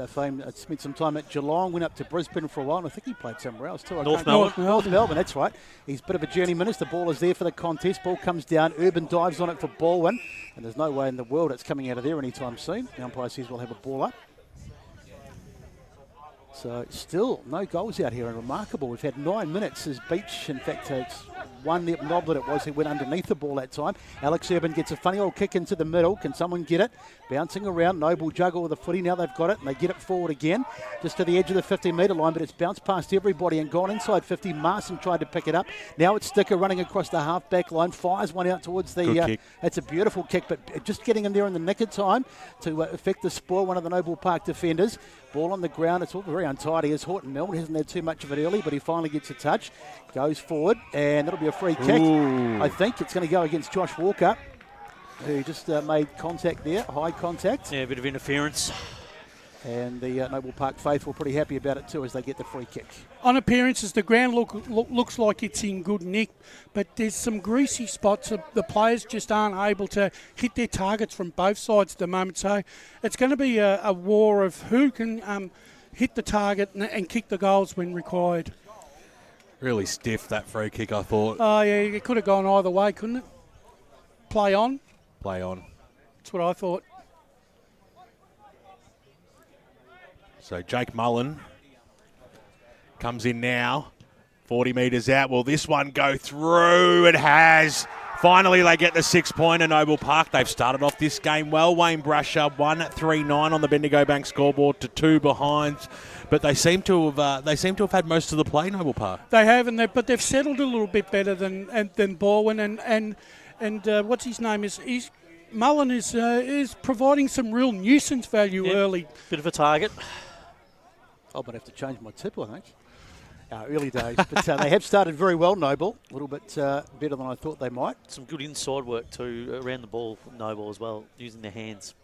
Spent some time at Geelong, went up to Brisbane for a while, and I think he played somewhere else too. North Melbourne, that's right. He's a bit of a journeyman. The ball is there for the contest. Ball comes down. Urban dives on it for Balwyn. And there's no way in the world it's coming out of there anytime soon. The umpire says we'll have a ball up. So still no goals out here, and remarkable. We've had 9 minutes as Beach, in fact, it's one Nobler it was who went underneath the ball that time. Alex Urban gets a funny old kick into the middle. Can someone get it? Bouncing around, Noble juggle with the footy. Now they've got it, and they get it forward again, just to the edge of the 50-metre line, but it's bounced past everybody and gone inside 50. Marson tried to pick it up. Now it's Sticker running across the half-back line, fires one out towards the... It's a beautiful kick, but just getting him there in the nick of time to affect the spoil, one of the Noble Park defenders. Ball on the ground, it's all very untidy as Horton Melbourne hasn't had too much of it early, but he finally gets a touch, goes forward, and that'll be a free kick. Ooh. I think it's going to go against Josh Walker, who just made contact there, high contact. Yeah, a bit of interference. And the Noble Park faithful pretty happy about it too as they get the free kick. On appearances, the ground looks like it's in good nick, but there's some greasy spots. The players just aren't able to hit their targets from both sides at the moment. So it's going to be a war of who can hit the target and kick the goals when required. Really stiff, that free kick, I thought. Oh, yeah, it could have gone either way, couldn't it? Play on. play on. That's what I thought. So Jake Mullen comes in now. 40 metres out. Will this one go through? It has. Finally, they get the 6-pointer, Noble Park. They've started off this game well. Wayne Brasher, 1-3-9 on the Bendigo Bank scoreboard to 2 behind. But they seem to have had most of the play, Noble Park. They have, but they've settled a little bit better than Balwyn and what's his name is Mullen is providing some real nuisance value early. Bit of a target. I might have to change my tip, I think. Early days, but they have started very well, Noble. A little bit better than I thought they might. Some good inside work too around the ball from Noble as well, using their hands.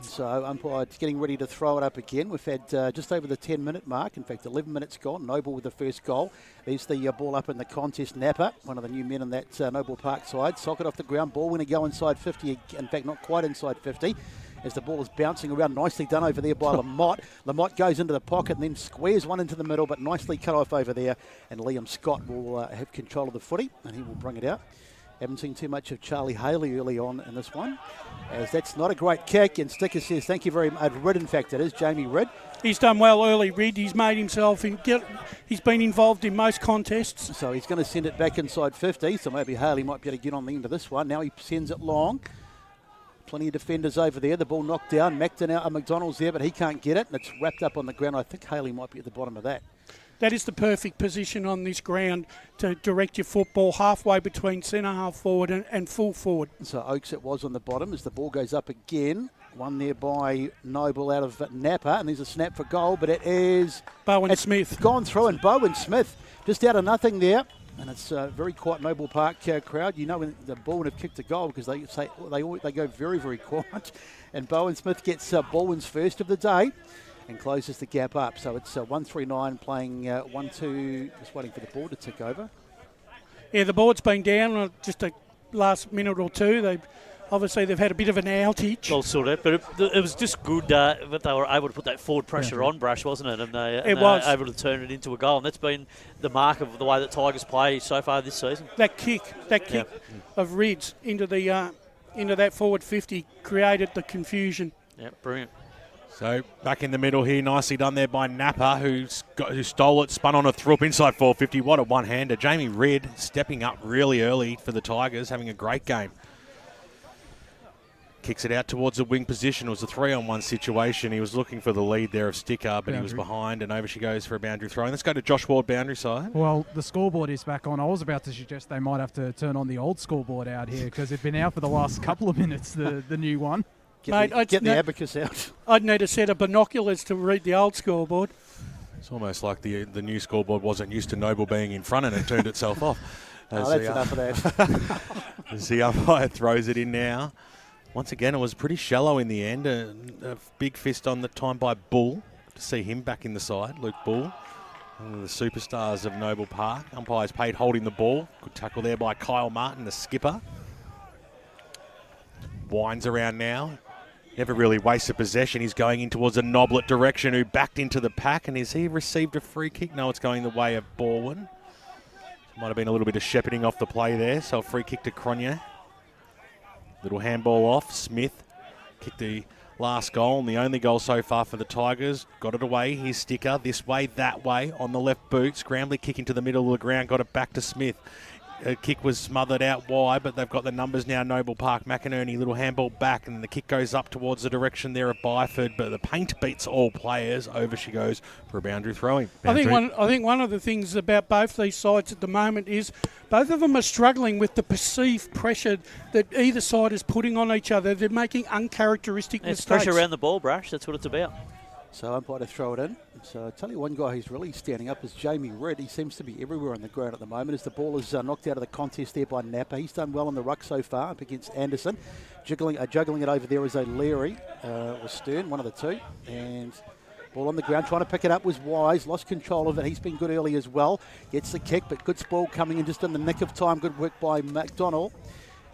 So umpire's getting ready to throw it up again. We've had just over the 10-minute mark. In fact, 11 minutes gone. Noble with the first goal. There's the ball up in the contest. Napa, one of the new men in that Noble Park side. Socket off the ground. Ball winner go inside 50. In fact, not quite inside 50. As the ball is bouncing around, nicely done over there by Lamotte. Lamotte goes into the pocket and then squares one into the middle, but nicely cut off over there. And Liam Scott will have control of the footy, and he will bring it out. Haven't seen too much of Charlie Haley early on in this one, as that's not a great kick. And Sticker says, thank you very much. Ridd, in fact, it is Jamie Ridd. He's done well early, Ridd. He's made himself, he's been involved in most contests. So he's going to send it back inside 50, so maybe Haley might be able to get on the end of this one. Now he sends it long. Plenty of defenders over there. The ball knocked down. McDonald's there, but he can't get it. And it's wrapped up on the ground. I think Haley might be at the bottom of that. That is the perfect position on this ground to direct your football halfway between centre half forward and full forward. So Oakes it was on the bottom as the ball goes up again. One there by Noble out of Napa. And there's a snap for goal, but it is... Bowen Smith. Gone through, and Bowen Smith just out of nothing there. And it's a very quiet Noble Park crowd. You know when the ball would have kicked a goal because they go very, very quiet. And Bowen Smith gets Baldwin's first of the day and closes the gap up. So it's 1-3-9 playing 1-2, just waiting for the ball to tick over. Yeah, the board's been down just a last minute or two. They've had a bit of an outage. Well, sort of, but it was just good that they were able to put that forward pressure on Brush, wasn't it? And they were able to turn it into a goal, and that's been the mark of the way that Tigers play so far this season. That kick of Rids into that forward 50 created the confusion. Yeah, brilliant. So back in the middle here, nicely done there by Napa, who stole it, spun on a throop inside 450. What a one-hander. Jamie Ridd stepping up really early for the Tigers, having a great game. Kicks it out towards the wing position. It was a 3-on-1 situation. He was looking for the lead there of Sticker, but he was behind, and over she goes for a boundary throw. And let's go to Josh Ward, boundary side. Well, the scoreboard is back on. I was about to suggest they might have to turn on the old scoreboard out here because it's been out for the last couple of minutes, the new one. Get the abacus out. I'd need a set of binoculars to read the old scoreboard. It's almost like the new scoreboard wasn't used to Noble being in front and it turned itself off. That's enough of that. As the umpire throws it in now. Once again, it was pretty shallow in the end. A big fist on the time by Bull. To see him back in the side, Luke Bull. One of the superstars of Noble Park. Umpires paid holding the ball. Good tackle there by Kyle Martin, the skipper. Winds around now. Never really wasted possession. He's going in towards a Noblet direction, who backed into the pack. And has he received a free kick? No, it's going the way of Balwyn. Might have been a little bit of shepherding off the play there. So a free kick to Cronje. Little handball off. Smith kicked the last goal and the only goal so far for the Tigers. Got it away. Here's Sticker. This way, that way. On the left boot. Scrambly kick into the middle of the ground. Got it back to Smith. Kick was smothered out wide, but they've got the numbers now. Noble Park, McInerney, little handball back, and the kick goes up towards the direction there of Byford, but the paint beats all players. Over she goes for a boundary throwing. I think one of the things about both these sides at the moment is both of them are struggling with the perceived pressure that either side is putting on each other. They're making uncharacteristic mistakes. Pressure around the ball, Brash. That's what it's about. So umpire to throw it in. So I tell you, one guy who's really standing up is Jamie Ridd. He seems to be everywhere on the ground at the moment as the ball is knocked out of the contest there by Napa. He's done well in the ruck so far up against Anderson. Juggling it over there is O'Leary or Stern, one of the two. And ball on the ground, trying to pick it up was Wise. Lost control of it. He's been good early as well. Gets the kick, but good spoil coming in just in the nick of time. Good work by McDonald.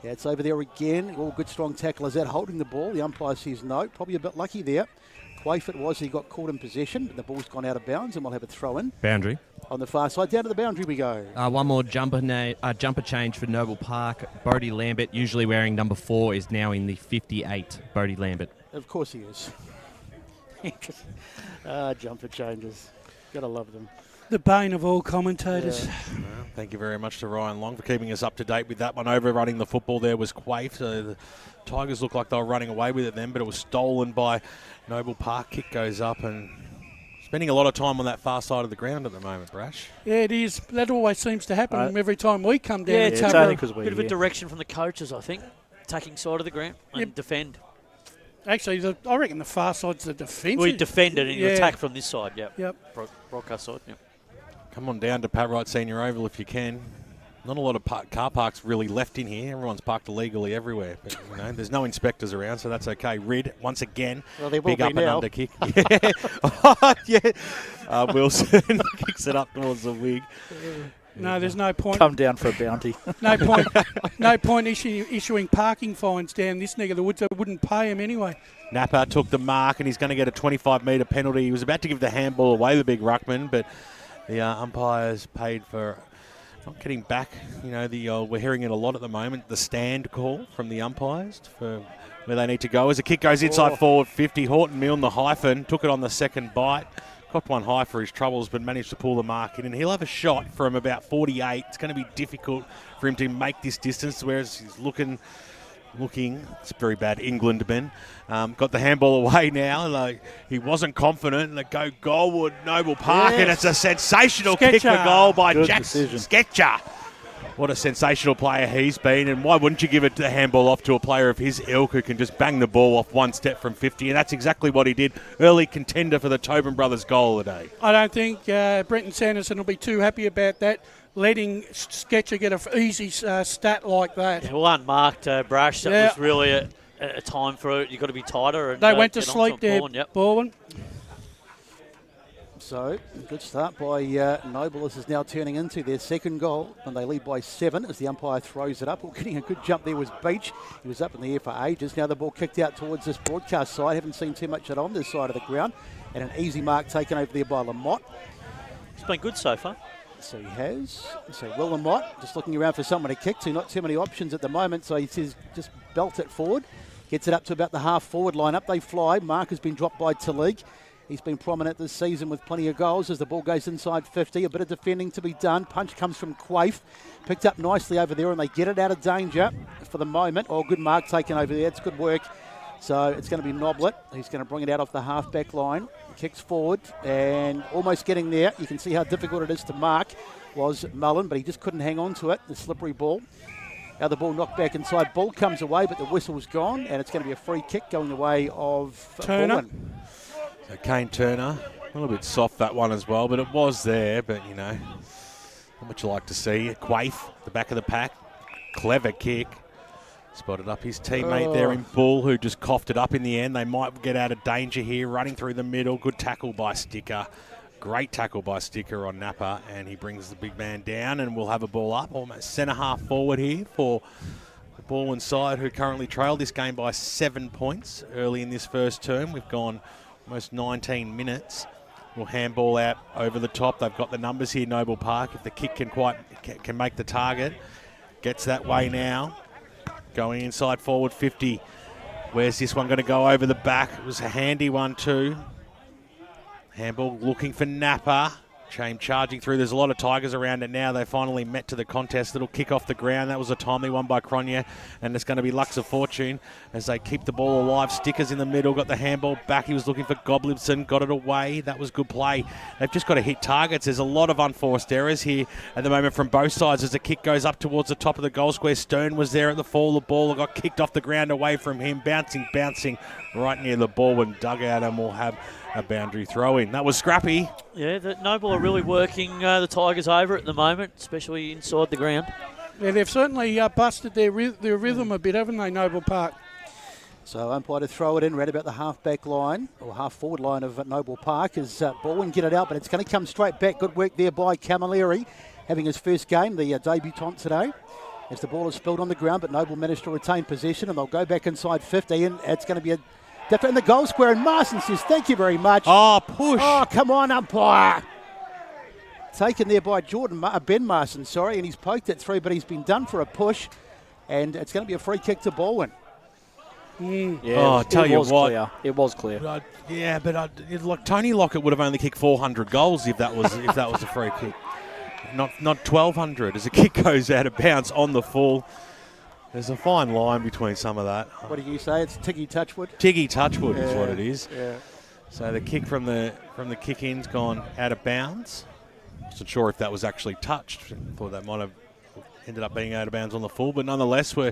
Yeah, it's over there again. All good strong tackle. Is that holding the ball? The umpire says no. Probably a bit lucky there Quaife it was. He got caught in possession, but the ball's gone out of bounds, and we'll have a throw in. Boundary. On the far side, down to the boundary we go. One more jumper change for Noble Park. Bodie Lambert, usually wearing number 4, is now in the 58. Bodie Lambert. Of course he is. Jumper changes. Gotta love them. The bane of all commentators. Well, thank you very much to Ryan Long for keeping us up to date with that one. Overrunning the football there was Quaife. So the Tigers looked like they were running away with it then, but it was stolen by Noble Park. Kick goes up and spending a lot of time on that far side of the ground at the moment, Brash. Yeah, it is. That always seems to happen every time we come down. Yeah, It's it's only a bit of a direction from the coaches, I think. Attacking side of the ground and defend. Actually, I reckon the far side's the defence. We defend it and you attack from this side, Yep. Broadcast side, yep. Come on down to Pat Wright Senior Oval if you can. Not a lot of car parks really left in here. Everyone's parked illegally everywhere. But, there's no inspectors around, so that's okay. Rid, once again, big up and under kick. Wilson kicks it up towards the wing. No, there's no point. Come down for a bounty. No point issuing parking fines down this neck of the woods. They wouldn't pay him anyway. Napper took the mark, and he's going to get a 25-metre penalty. He was about to give the handball away, the big ruckman, but the umpires paid for not getting back. We're hearing it a lot at the moment, the stand call from the umpires for where they need to go. As the kick goes inside forward 50, Horton Milne, the hyphen, took it on the second bite. Got one high for his troubles, but managed to pull the mark in. And he'll have a shot from about 48. It's going to be difficult for him to make this distance, whereas he's looking, it's very bad England men. Got the handball away now. He wasn't confident. Go goalward, Noble Park, and it's a sensational kick for goal by Jackson Sketcher. What a sensational player he's been, and why wouldn't you give it the handball off to a player of his ilk who can just bang the ball off one step from 50, and that's exactly what he did. Early contender for the Tobin brothers goal of the day. I don't think Brenton Sanderson will be too happy about that, letting Sketcher get an easy stat like that. Yeah, well, unmarked, Brash. That was really a time for it. You've got to be tighter. And, they went to sleep there, Balwyn. So, good start by Noble. This is now turning into their second goal, and they lead by 7 as the umpire throws it up. Well, getting a good jump there was Beach. He was up in the air for ages. Now the ball kicked out towards this broadcast side. Haven't seen too much of it on this side of the ground. And an easy mark taken over there by Lamotte. He's been good so far. So he has. So Will Lamotte just looking around for someone to kick to. Not too many options at the moment, so he says just belt it forward. Gets it up to about the half-forward line. Up they fly. Mark has been dropped by Talig. He's been prominent this season with plenty of goals as the ball goes inside 50. A bit of defending to be done. Punch comes from Quaife. Picked up nicely over there, and they get it out of danger for the moment. Good mark taken over there. It's good work. So it's going to be Noblet. He's going to bring it out off the half-back line. Kicks forward and almost getting there. You can see how difficult it is to mark was Mullen, but he just couldn't hang on to it. The slippery ball. Now the ball knocked back inside. Ball comes away, but the whistle's gone, and it's going to be a free kick going the way of Turner. Balwyn. So Kane Turner, a little bit soft that one as well, but it was there, but not what you like to see. Quaife, the back of the pack, clever kick. Spotted up his teammate there in Bull, who just coughed it up in the end. They might get out of danger here, running through the middle. Good tackle by Sticker. Great tackle by Sticker on Napa, and he brings the big man down, and we'll have a ball up. Almost centre half forward here for the Balwyn side, who currently trailed this game by 7 points early in this first term. We've gone almost 19 minutes. We'll handball out over the top. They've got the numbers here, Noble Park. If the kick can make the target, gets that way now. Going inside forward 50. Where's this one going to go over the back? It was a handy one too. Handball looking for Napa. Shame charging through. There's a lot of Tigers around it now. They finally met to the contest. Little kick off the ground. That was a timely one by Cronje. And it's going to be Lux of Fortune as they keep the ball alive. Stickers in the middle. Got the handball back. He was looking for Goblibson. Got it away. That was good play. They've just got to hit targets. There's a lot of unforced errors here at the moment from both sides as the kick goes up towards the top of the goal square. Stern was there at the fall. The ball got kicked off the ground away from him. Bouncing right near the ball and dugout, and we'll have a boundary throw in. That was scrappy. Yeah, the Noble are really working the Tigers over at the moment, especially inside the ground. Yeah, they've certainly busted their rhythm a bit, haven't they, Noble Park? So umpire to throw it in right about the half-back line, or half-forward line of Noble Park as Balwyn get it out, but it's going to come straight back. Good work there by Camilleri, having his first game, the debutant today. As the ball is spilled on the ground, but Noble managed to retain possession, and they'll go back inside 50, and it's going to be a in the goal square, and Marson says, thank you very much. Oh, push. Oh, come on, umpire. Taken there by Ben Marson, and he's poked it through, but he's been done for a push, and it's going to be a free kick to Balwyn. Yeah, it was clear. But Tony Lockett would have only kicked 400 goals if that was a free kick. Not 1,200 as a kick goes out of bounds on the full. There's a fine line between some of that. What do you say? It's Tiggy Touchwood? Tiggy Touchwood is what it is. Yeah. So the kick from the kick-in's gone out of bounds. Wasn't sure if that was actually touched. Thought that might have ended up being out of bounds on the full, but nonetheless, we're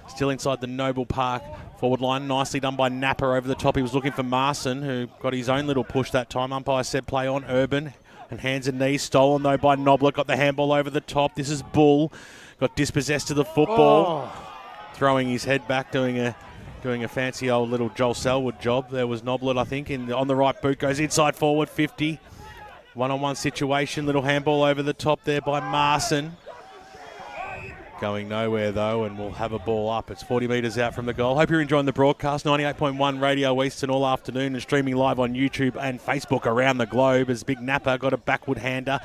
still inside the Noble Park forward line. Nicely done by Napper over the top. He was looking for Marson, who got his own little push that time. Umpire said play on Urban. And hands and knees stolen, though, by Nobler. Got the handball over the top. This is Bull. Got dispossessed of the football. Throwing his head back, doing a fancy old little Joel Selwood job. There was Noblet, I think, on the right boot. Goes inside forward, 50. One-on-one situation. Little handball over the top there by Marson. Going nowhere, though, and we'll have a ball up. It's 40 metres out from the goal. Hope you're enjoying the broadcast. 98.1 Radio Eastern all afternoon and streaming live on YouTube and Facebook around the globe as Big Napper got a backward hander.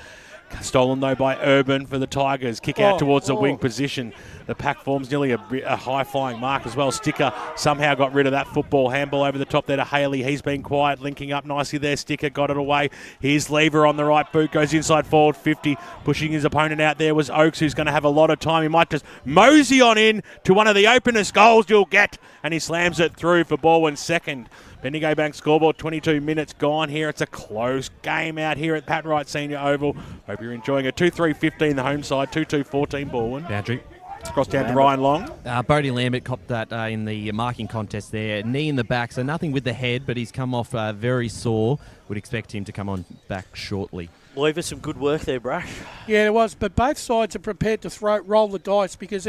Stolen, though, by Urban for the Tigers. Kick out towards the wing position. The pack forms nearly a high-flying mark as well. Sticker somehow got rid of that football. Handball over the top there to Haley. He's been quiet, linking up nicely there. Sticker got it away. Here's Lever on the right boot. Goes inside forward, 50. Pushing his opponent out there was Oakes, who's going to have a lot of time. He might just mosey on in to one of the openest goals you'll get. And he slams it through for Balwyn's second. Bendigo Bank scoreboard, 22 minutes gone here. It's a close game out here at Pat Wright Senior Oval. Hope you're enjoying it. 2-3-15 the home side, 2-2-14 Balwyn. Boundary. It's crossed down to Ryan Long. Bodie Lambert copped that in the marking contest there. Knee in the back, so nothing with the head, but he's come off very sore. Would expect him to come on back shortly. Lever, some good work there, Brash. Yeah, it was, but both sides are prepared to roll the dice because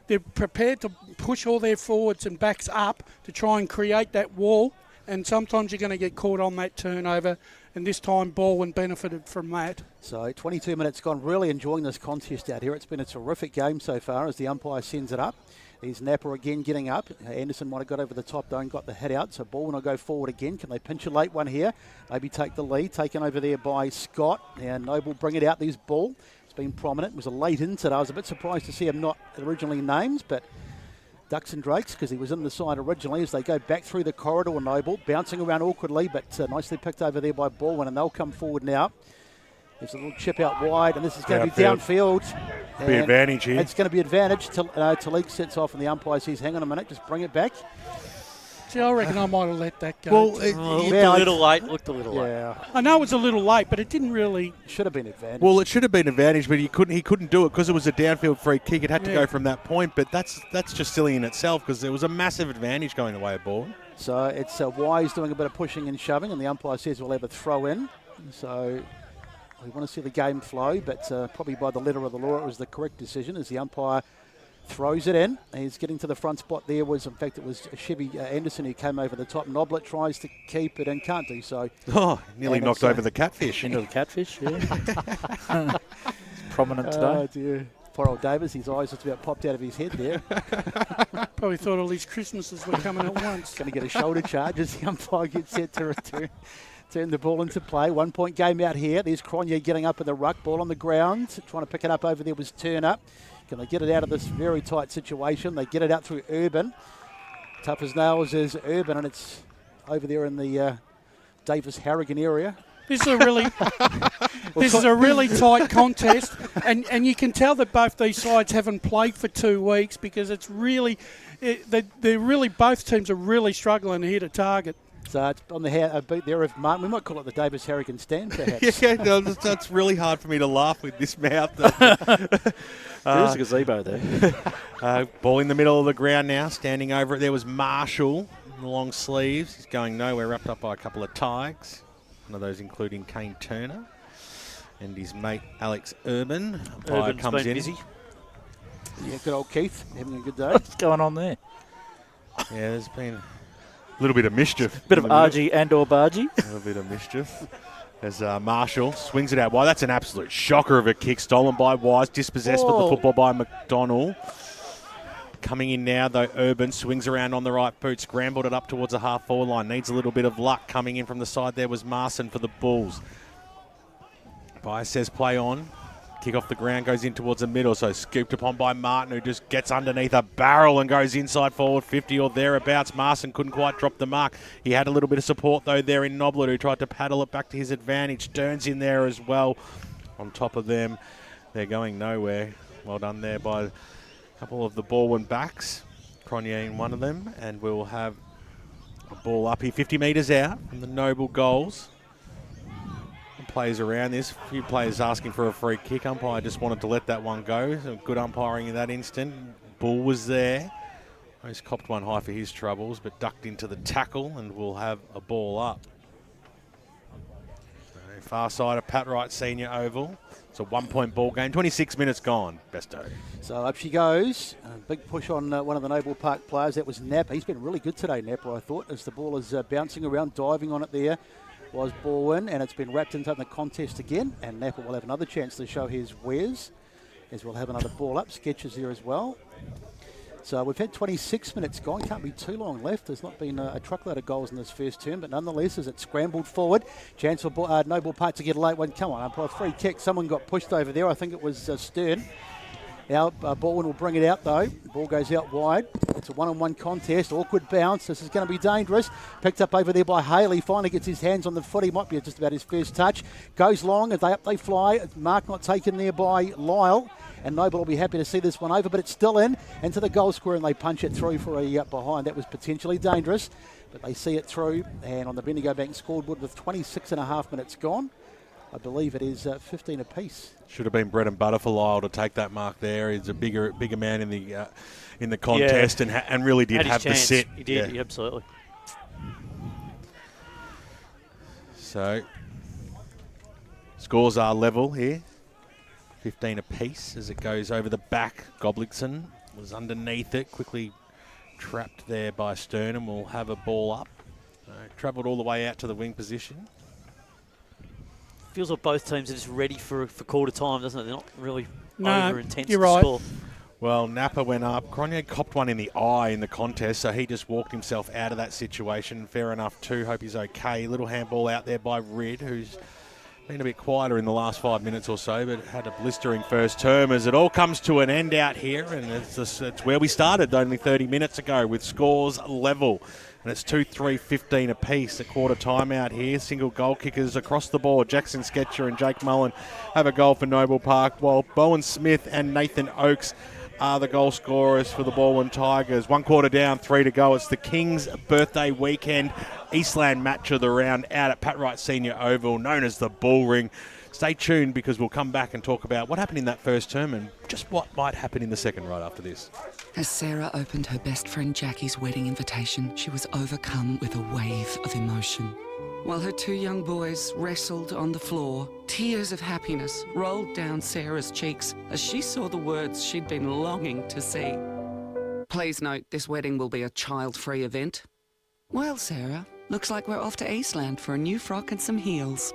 they're prepared to push all their forwards and backs up to try and create that wall. And sometimes you're going to get caught on that turnover, and this time Balwyn benefited from that. So 22 minutes gone. Really enjoying this contest out here. It's been a terrific game so far as the umpire sends it up. Here's Napper again getting up. Anderson might have got over the top though and got the head out, so Balwyn will go forward again. Can they pinch a late one here? Maybe take the lead. Taken over there by Scott. And Noble bring it out. There's Bull. It's been prominent. It was a late in today. I was a bit surprised to see him not originally named, but Ducks and Drakes, because he was in the side originally, as they go back through the corridor. Noble bouncing around awkwardly, but nicely picked over there by Balwyn, and they'll come forward now. There's a little chip out wide, and this is going to be downfield. Be advantage here. It's going to be advantage. Talik sets off, and the umpire says, hang on a minute, just bring it back. See, I reckon I might have let that go. Well, looked a little late. I know it was a little late, but it didn't really... Should have been advantage. Well, it should have been advantage, but he couldn't do it because it was a downfield free kick. It had to go from that point, but that's just silly in itself because there was a massive advantage going away at ball. So it's Wise doing a bit of pushing and shoving, and the umpire says we'll have a throw in. So we want to see the game flow, but probably by the letter of the law, it was the correct decision as the umpire throws it in. He's getting to the front spot there. It was Chevy Anderson who came over the top. Noblet tries to keep it and can't do so. Oh, nearly knocked over the catfish. Into the catfish, yeah. Prominent today. Oh, dear. Poor old Davis, his eyes just about popped out of his head there. Probably thought all these Christmases were coming at once. Going to get a shoulder charge as the umpire gets set to return. Turn the ball into play. 1 point game out here. There's Cronje getting up in the ruck. Ball on the ground. Trying to pick it up over there was Turner. Can they get it out of this very tight situation? They get it out through Urban. Tough as nails is Urban, and it's over there in the Davis Harrigan area. This is a really tight contest, and you can tell that both these sides haven't played for 2 weeks because it's really, both teams are really struggling to hit a target. So it's on the beat there of Martin. We might call it the Davis Harrigan stand, perhaps. Yeah, no, that's really hard for me to laugh with this mouth. There is a gazebo there. Ball in the middle of the ground now. Standing over it, there was Marshall in the long sleeves. He's going nowhere, wrapped up by a couple of Tigers. One of those including Kane Turner and his mate Alex Urban. Urban's comes been in. busy. Yeah, good old Keith, having a good day. What's going on there? Yeah, there's been a little bit of mischief. Bit of Argy and or Bargy. A little bit of mischief. As Marshall swings it out wide. That's an absolute shocker of a kick. Stolen by Wise. Dispossessed with the football by McDonald. Coming in now, though, Urban swings around on the right boot, scrambled it up towards the half-forward line. Needs a little bit of luck. Coming in from the side there was Marson for the Bulls. Bias says play on. Kick off the ground, goes in towards the middle, so scooped upon by Martin, who just gets underneath a barrel and goes inside forward 50 or thereabouts. Marson couldn't quite drop the mark. He had a little bit of support, though, there in Noble, who tried to paddle it back to his advantage. Stearns in there as well. On top of them, they're going nowhere. Well done there by a couple of the Balwyn backs. Cronje in one of them, and we'll have a ball up here, 50 metres out from the Noble goals. Players around this. A few players asking for a free kick. Umpire just wanted to let that one go. So good umpiring in that instant. Bull was there. He's copped one high for his troubles, but ducked into the tackle, and we'll have a ball up. So far side of Pat Wright Senior Oval. It's a 1-point ball game. 26 minutes gone. Besto. So up she goes. A big push on one of the Noble Park players. That was Napper. He's been really good today, Napper, I thought, as the ball is bouncing around, diving on it there. Was Balwyn, and it's been wrapped into the contest again, and Napper will have another chance to show his wares, as we'll have another ball up. Sketches there as well. So we've had 26 minutes gone. Can't be too long left. There's not been a truckload of goals in this first term, but nonetheless, as it scrambled forward, chance for Noble Park to get a late one. Come on, a free kick. Someone got pushed over there. I think it was Stern. Now Balwyn will bring it out though. Ball goes out wide. It's a one-on-one contest. Awkward bounce. This is going to be dangerous. Picked up over there by Haley. Finally gets his hands on the footy. Might be just about his first touch. Goes long. As they fly. Mark not taken there by Lyle. And Noble will be happy to see this one over, but it's still into the goal square, and they punch it through for a behind. That was potentially dangerous, but they see it through. And on the Bendigo Bank scoreboard with 26.5 minutes gone, I believe it is 15 apiece. Should have been bread and butter for Lyle to take that mark there. He's a bigger man in the contest, and really did have the set. He did, absolutely. So scores are level here, 15 apiece as it goes over the back. Goblinson was underneath it, quickly trapped there by Sternham. Will have a ball up. Travelled all the way out to the wing position. Feels like both teams are just ready for quarter time, doesn't it? They're not really over intense you're to right. score. Well, Napper went up. Cronje copped one in the eye in the contest, so he just walked himself out of that situation. Fair enough too. Hope he's okay. Little handball out there by Rid, who's been a bit quieter in the last 5 minutes or so, but had a blistering first term as it all comes to an end out here, and it's where we started only 30 minutes ago with scores level. And it's 2-3-15 apiece at quarter time out here. Single goal kickers across the board. Jackson Sketcher and Jake Mullen have a goal for Noble Park, while Bowen Smith and Nathan Oakes are the goal scorers for the Balwyn Tigers. 1 quarter down, 3 to go. It's the King's birthday weekend Eastland match of the round out at Pat Wright Senior Oval, known as the Bull Ring. Stay tuned, because we'll come back and talk about what happened in that first term and just what might happen in the second right after this. As Sarah opened her best friend Jackie's wedding invitation, she was overcome with a wave of emotion. While her 2 young boys wrestled on the floor, tears of happiness rolled down Sarah's cheeks as she saw the words she'd been longing to see. Please note, this wedding will be a child-free event. Well, Sarah, looks like we're off to Eastland for a new frock and some heels.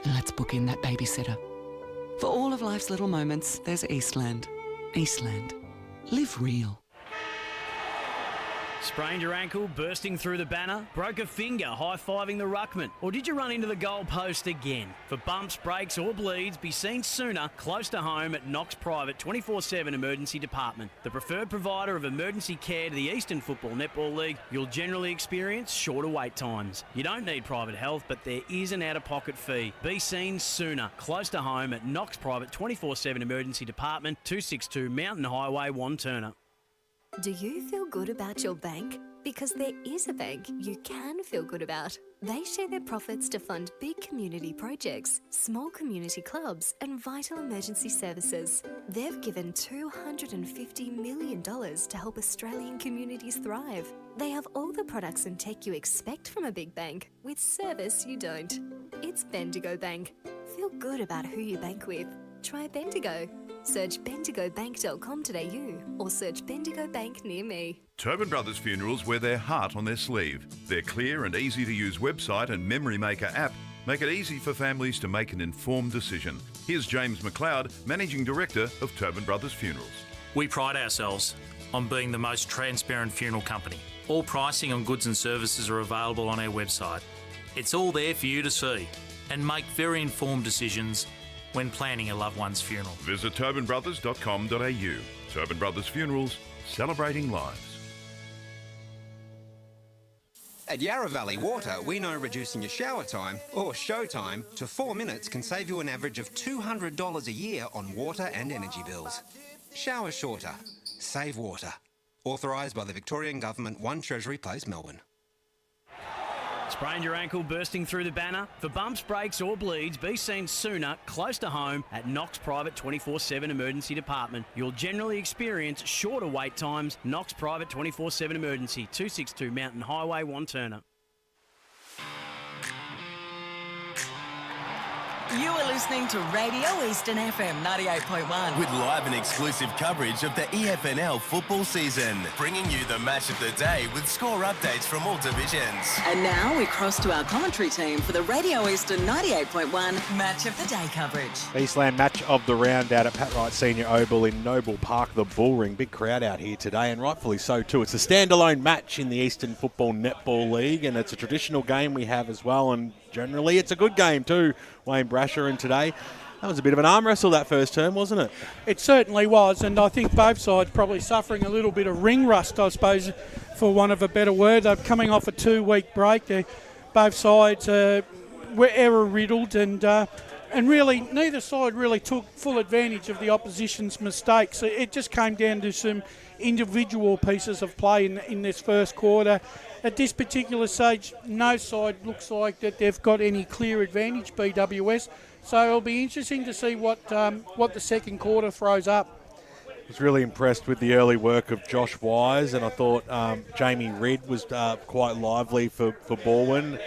And let's book in that babysitter. For all of life's little moments, there's Eastland. Eastland. Live real. Sprained your ankle, bursting through the banner? Broke a finger, high-fiving the ruckman? Or did you run into the goal post again? For bumps, breaks or bleeds, be seen sooner, close to home at Knox Private 24/7 Emergency Department. The preferred provider of emergency care to the Eastern Football Netball League, you'll generally experience shorter wait times. You don't need private health, but there is an out-of-pocket fee. Be seen sooner, close to home at Knox Private 24/7 Emergency Department, 262 Mountain Highway, Wanturna. Do you feel good about your bank? Because there is a bank you can feel good about. They share their profits to fund big community projects, small community clubs, and vital emergency services. They've given $250 million to help Australian communities thrive. They have all the products and tech you expect from a big bank, with service you don't. It's Bendigo Bank. Feel good about who you bank with. Try Bendigo. Search bendigobank.com.au or search Bendigo Bank near me. Tobin Brothers Funerals wear their heart on their sleeve. Their clear and easy-to-use website and Memory Maker app make it easy for families to make an informed decision. Here's James McLeod, Managing Director of Tobin Brothers Funerals. We pride ourselves on being the most transparent funeral company. All pricing on goods and services are available on our website. It's all there for you to see and make very informed decisions when planning a loved one's funeral. Visit tobinbrothers.com.au. Tobin Brothers Funerals, celebrating lives. At Yarra Valley Water, we know reducing your shower time, or show time, to 4 minutes can save you an average of $200 a year on water and energy bills. Shower shorter. Save water. Authorised by the Victorian Government, 1 Treasury Place, Melbourne. Sprained your ankle bursting through the banner? For bumps, breaks or bleeds, be seen sooner, close to home, at Knox Private 24/7 Emergency Department. You'll generally experience shorter wait times. Knox Private 24/7 Emergency, 262 Mountain Highway, Wanturna. You are listening to Radio Eastern FM 98.1. With live and exclusive coverage of the EFNL football season, bringing you the match of the day with score updates from all divisions. And now we cross to our commentary team for the Radio Eastern 98.1 Match of the Day coverage. Eastland match of the round out at Pat Wright Senior Oval in Noble Park, the Bullring. Big crowd out here today, and rightfully so too. It's a standalone match in the Eastern Football Netball League, and it's a traditional game we have as well, and generally it's a good game too. Wayne Brasher, and today that was a bit of an arm wrestle that first term, wasn't it? It certainly was, and I think both sides probably suffering a little bit of ring rust, I suppose, for want of a better word. They're coming off a 2-week break. Both sides were error-riddled, and really neither side really took full advantage of the opposition's mistakes. It just came down to some individual pieces of play in this first quarter. At this particular stage, no side looks like that they've got any clear advantage, BWS. So it'll be interesting to see what the second quarter throws up. I was really impressed with the early work of Josh Wise, and I thought Jamie Ridd was quite lively for Balwyn.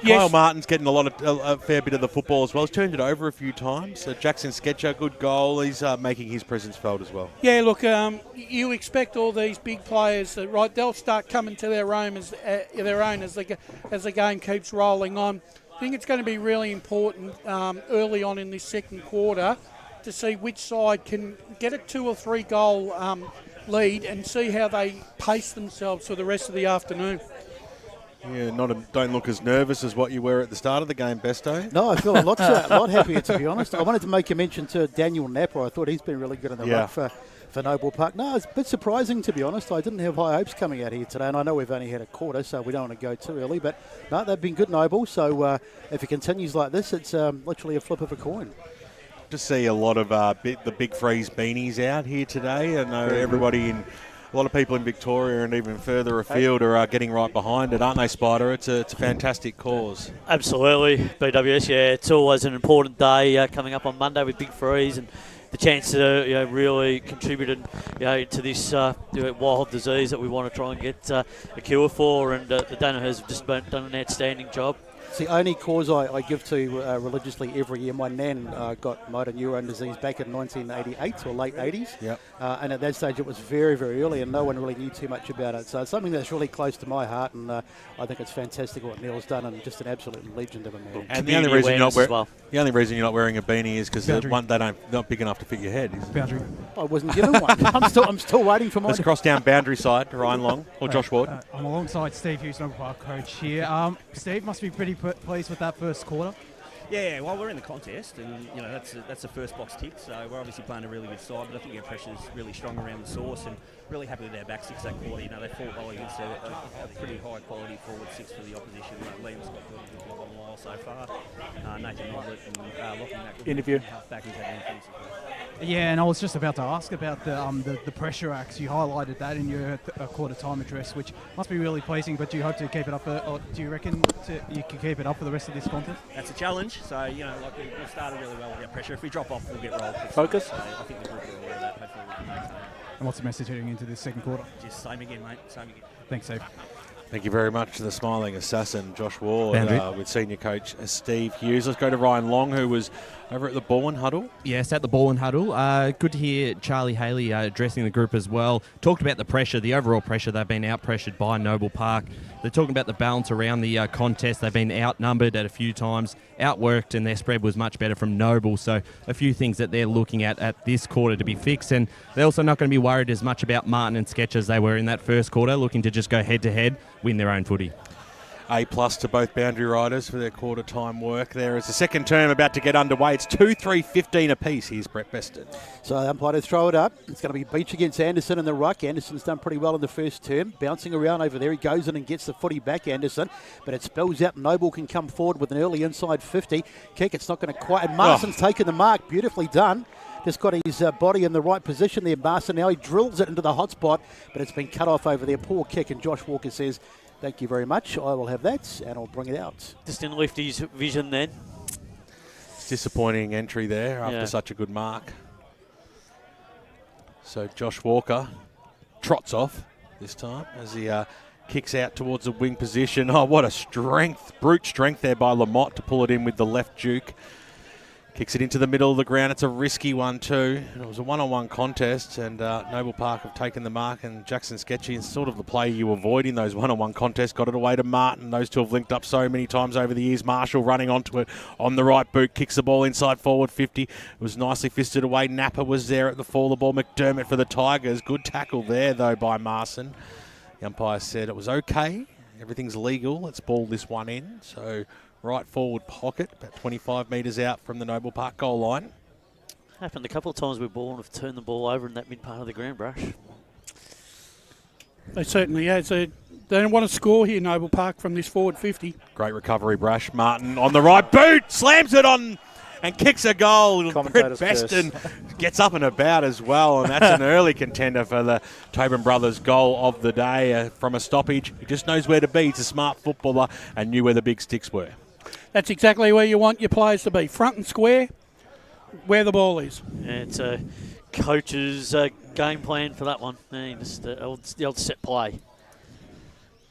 Yes. Kyle Martin's getting a fair bit of the football as well. He's turned it over a few times. Jackson Sketcher, good goal. He's making his presence felt as well. Yeah, look, you expect all these big players, they'll start coming to their own as the game keeps rolling on. I think it's going to be really important early on in this second quarter to see which side can get a 2 or 3 goal lead and see how they pace themselves for the rest of the afternoon. Yeah, don't look as nervous as what you were at the start of the game, Besto. No, I feel a lot happier, to be honest. I wanted to make a mention to Daniel Napper. I thought he's been really good in the ruck for Noble Park. No, it's a bit surprising, to be honest. I didn't have high hopes coming out here today, and I know we've only had a quarter, so we don't want to go too early. But no, they've been good, Noble. So if it continues like this, it's literally a flip of a coin. To see a lot of the Big Freeze beanies out here today. I know a lot of people in Victoria and even further afield are getting right behind it, aren't they, Spider? It's a fantastic cause. Absolutely, BWS. Yeah, it's always an important day coming up on Monday with Big Freeze and the chance to really contribute to this wild disease that we want to try and get a cure for. And the Danaher's have just done an outstanding job. It's the only cause I give to religiously every year. My nan got motor neurone disease back in 1988 or late 80s. Yep. And at that stage it was very, very early and no one really knew too much about it. So it's something that's really close to my heart, and I think it's fantastic what Neil's done, and just an absolute legend of a man. And the only reason you're not wearing a beanie is because they're not big enough to fit your head. Boundary. I wasn't given one. I'm still waiting for mine. Let's cross down boundary side to Ryan Long or Josh Ward. I'm alongside Steve Hughes, Noble Park coach here. Steve must be pretty pleased with that first quarter. Yeah, well, we're in the contest, and that's the first box ticked. So we're obviously playing a really good side, but I think our pressure's really strong around the source, and really happy with our back six that quarter. They fought well against a pretty high quality forward six for the opposition. Liam's got a good job on the while so far. Nathan Noblett and locking that interview back into that defensive. Yeah, and I was just about to ask about the pressure acts. You highlighted that in your quarter time address, which must be really pleasing. But do you hope to keep it up? Or do you reckon you can keep it up for the rest of this contest? That's a challenge. So we've started really well with our pressure. If we drop off, we'll get rolled. Focus. So I think the group are aware of that. Hopefully we can maintain. And what's the message heading into this second quarter? Just same again, mate. Same again. Thanks, Steve. Thank you very much to the smiling assassin, Josh Ward, with senior coach Steve Hughes. Let's go to Ryan Long, who was over at the Balwyn huddle. Yes, at the Balwyn huddle. Good to hear Charlie Haley addressing the group as well. Talked about the pressure, the overall pressure. They've been out-pressured by Noble Park. They're talking about the balance around the contest. They've been outnumbered at a few times, outworked, and their spread was much better from Noble. So a few things that they're looking at this quarter to be fixed. And they're also not going to be worried as much about Martin and Sketch as they were in that first quarter, looking to just go head-to-head, win their own footy. A+ to both boundary riders for their quarter time work there as the second term about to get underway. It's 2-3-15 apiece. Here's Brett Beston. So the umpire to throw it up. It's going to be Beach against Anderson in the ruck. Anderson's done pretty well in the first term. Bouncing around over there. He goes in and gets the footy back, Anderson. But it spills out. Noble can come forward with an early inside 50. Kick, it's not going to quite. And Marston's taken the mark. Beautifully done. Just got his body in the right position there, Marston. Now he drills it into the hot spot, but it's been cut off over there. Poor kick, and Josh Walker says, "Thank you very much. I will have that, and I'll bring it out." Just didn't lift his vision then. It's disappointing entry there after such a good mark. So Josh Walker trots off this time as he kicks out towards the wing position. Oh, what a strength, brute strength there by Lamott to pull it in with the left juke. Kicks it into the middle of the ground. It's a risky one too. And it was a one-on-one contest, and Noble Park have taken the mark, and Jackson Sketchy is sort of the play you avoid in those one-on-one contests. Got it away to Martin. Those two have linked up so many times over the years. Marshall running onto it on the right boot. Kicks the ball inside forward 50. It was nicely fisted away. Napa was there at the fall of the ball. McDermott for the Tigers. Good tackle there though by Marson. The umpire said it was okay. Everything's legal. Let's ball this one in. So right forward pocket, about 25 metres out from the Noble Park goal line. Happened a couple of times with ball and have turned the ball over in that mid part of the ground, Brush. They certainly have. They don't want to score here, Noble Park, from this forward 50. Great recovery, Brash. Martin on the right boot, slams it on and kicks a goal. Brett Beston gets up and about as well, and that's an early contender for the Tobin brothers' goal of the day from a stoppage. He just knows where to be. He's a smart footballer and knew where the big sticks were. That's exactly where you want your players to be. Front and square, where the ball is. Yeah, it's a coach's game plan for that one. Just the old set play.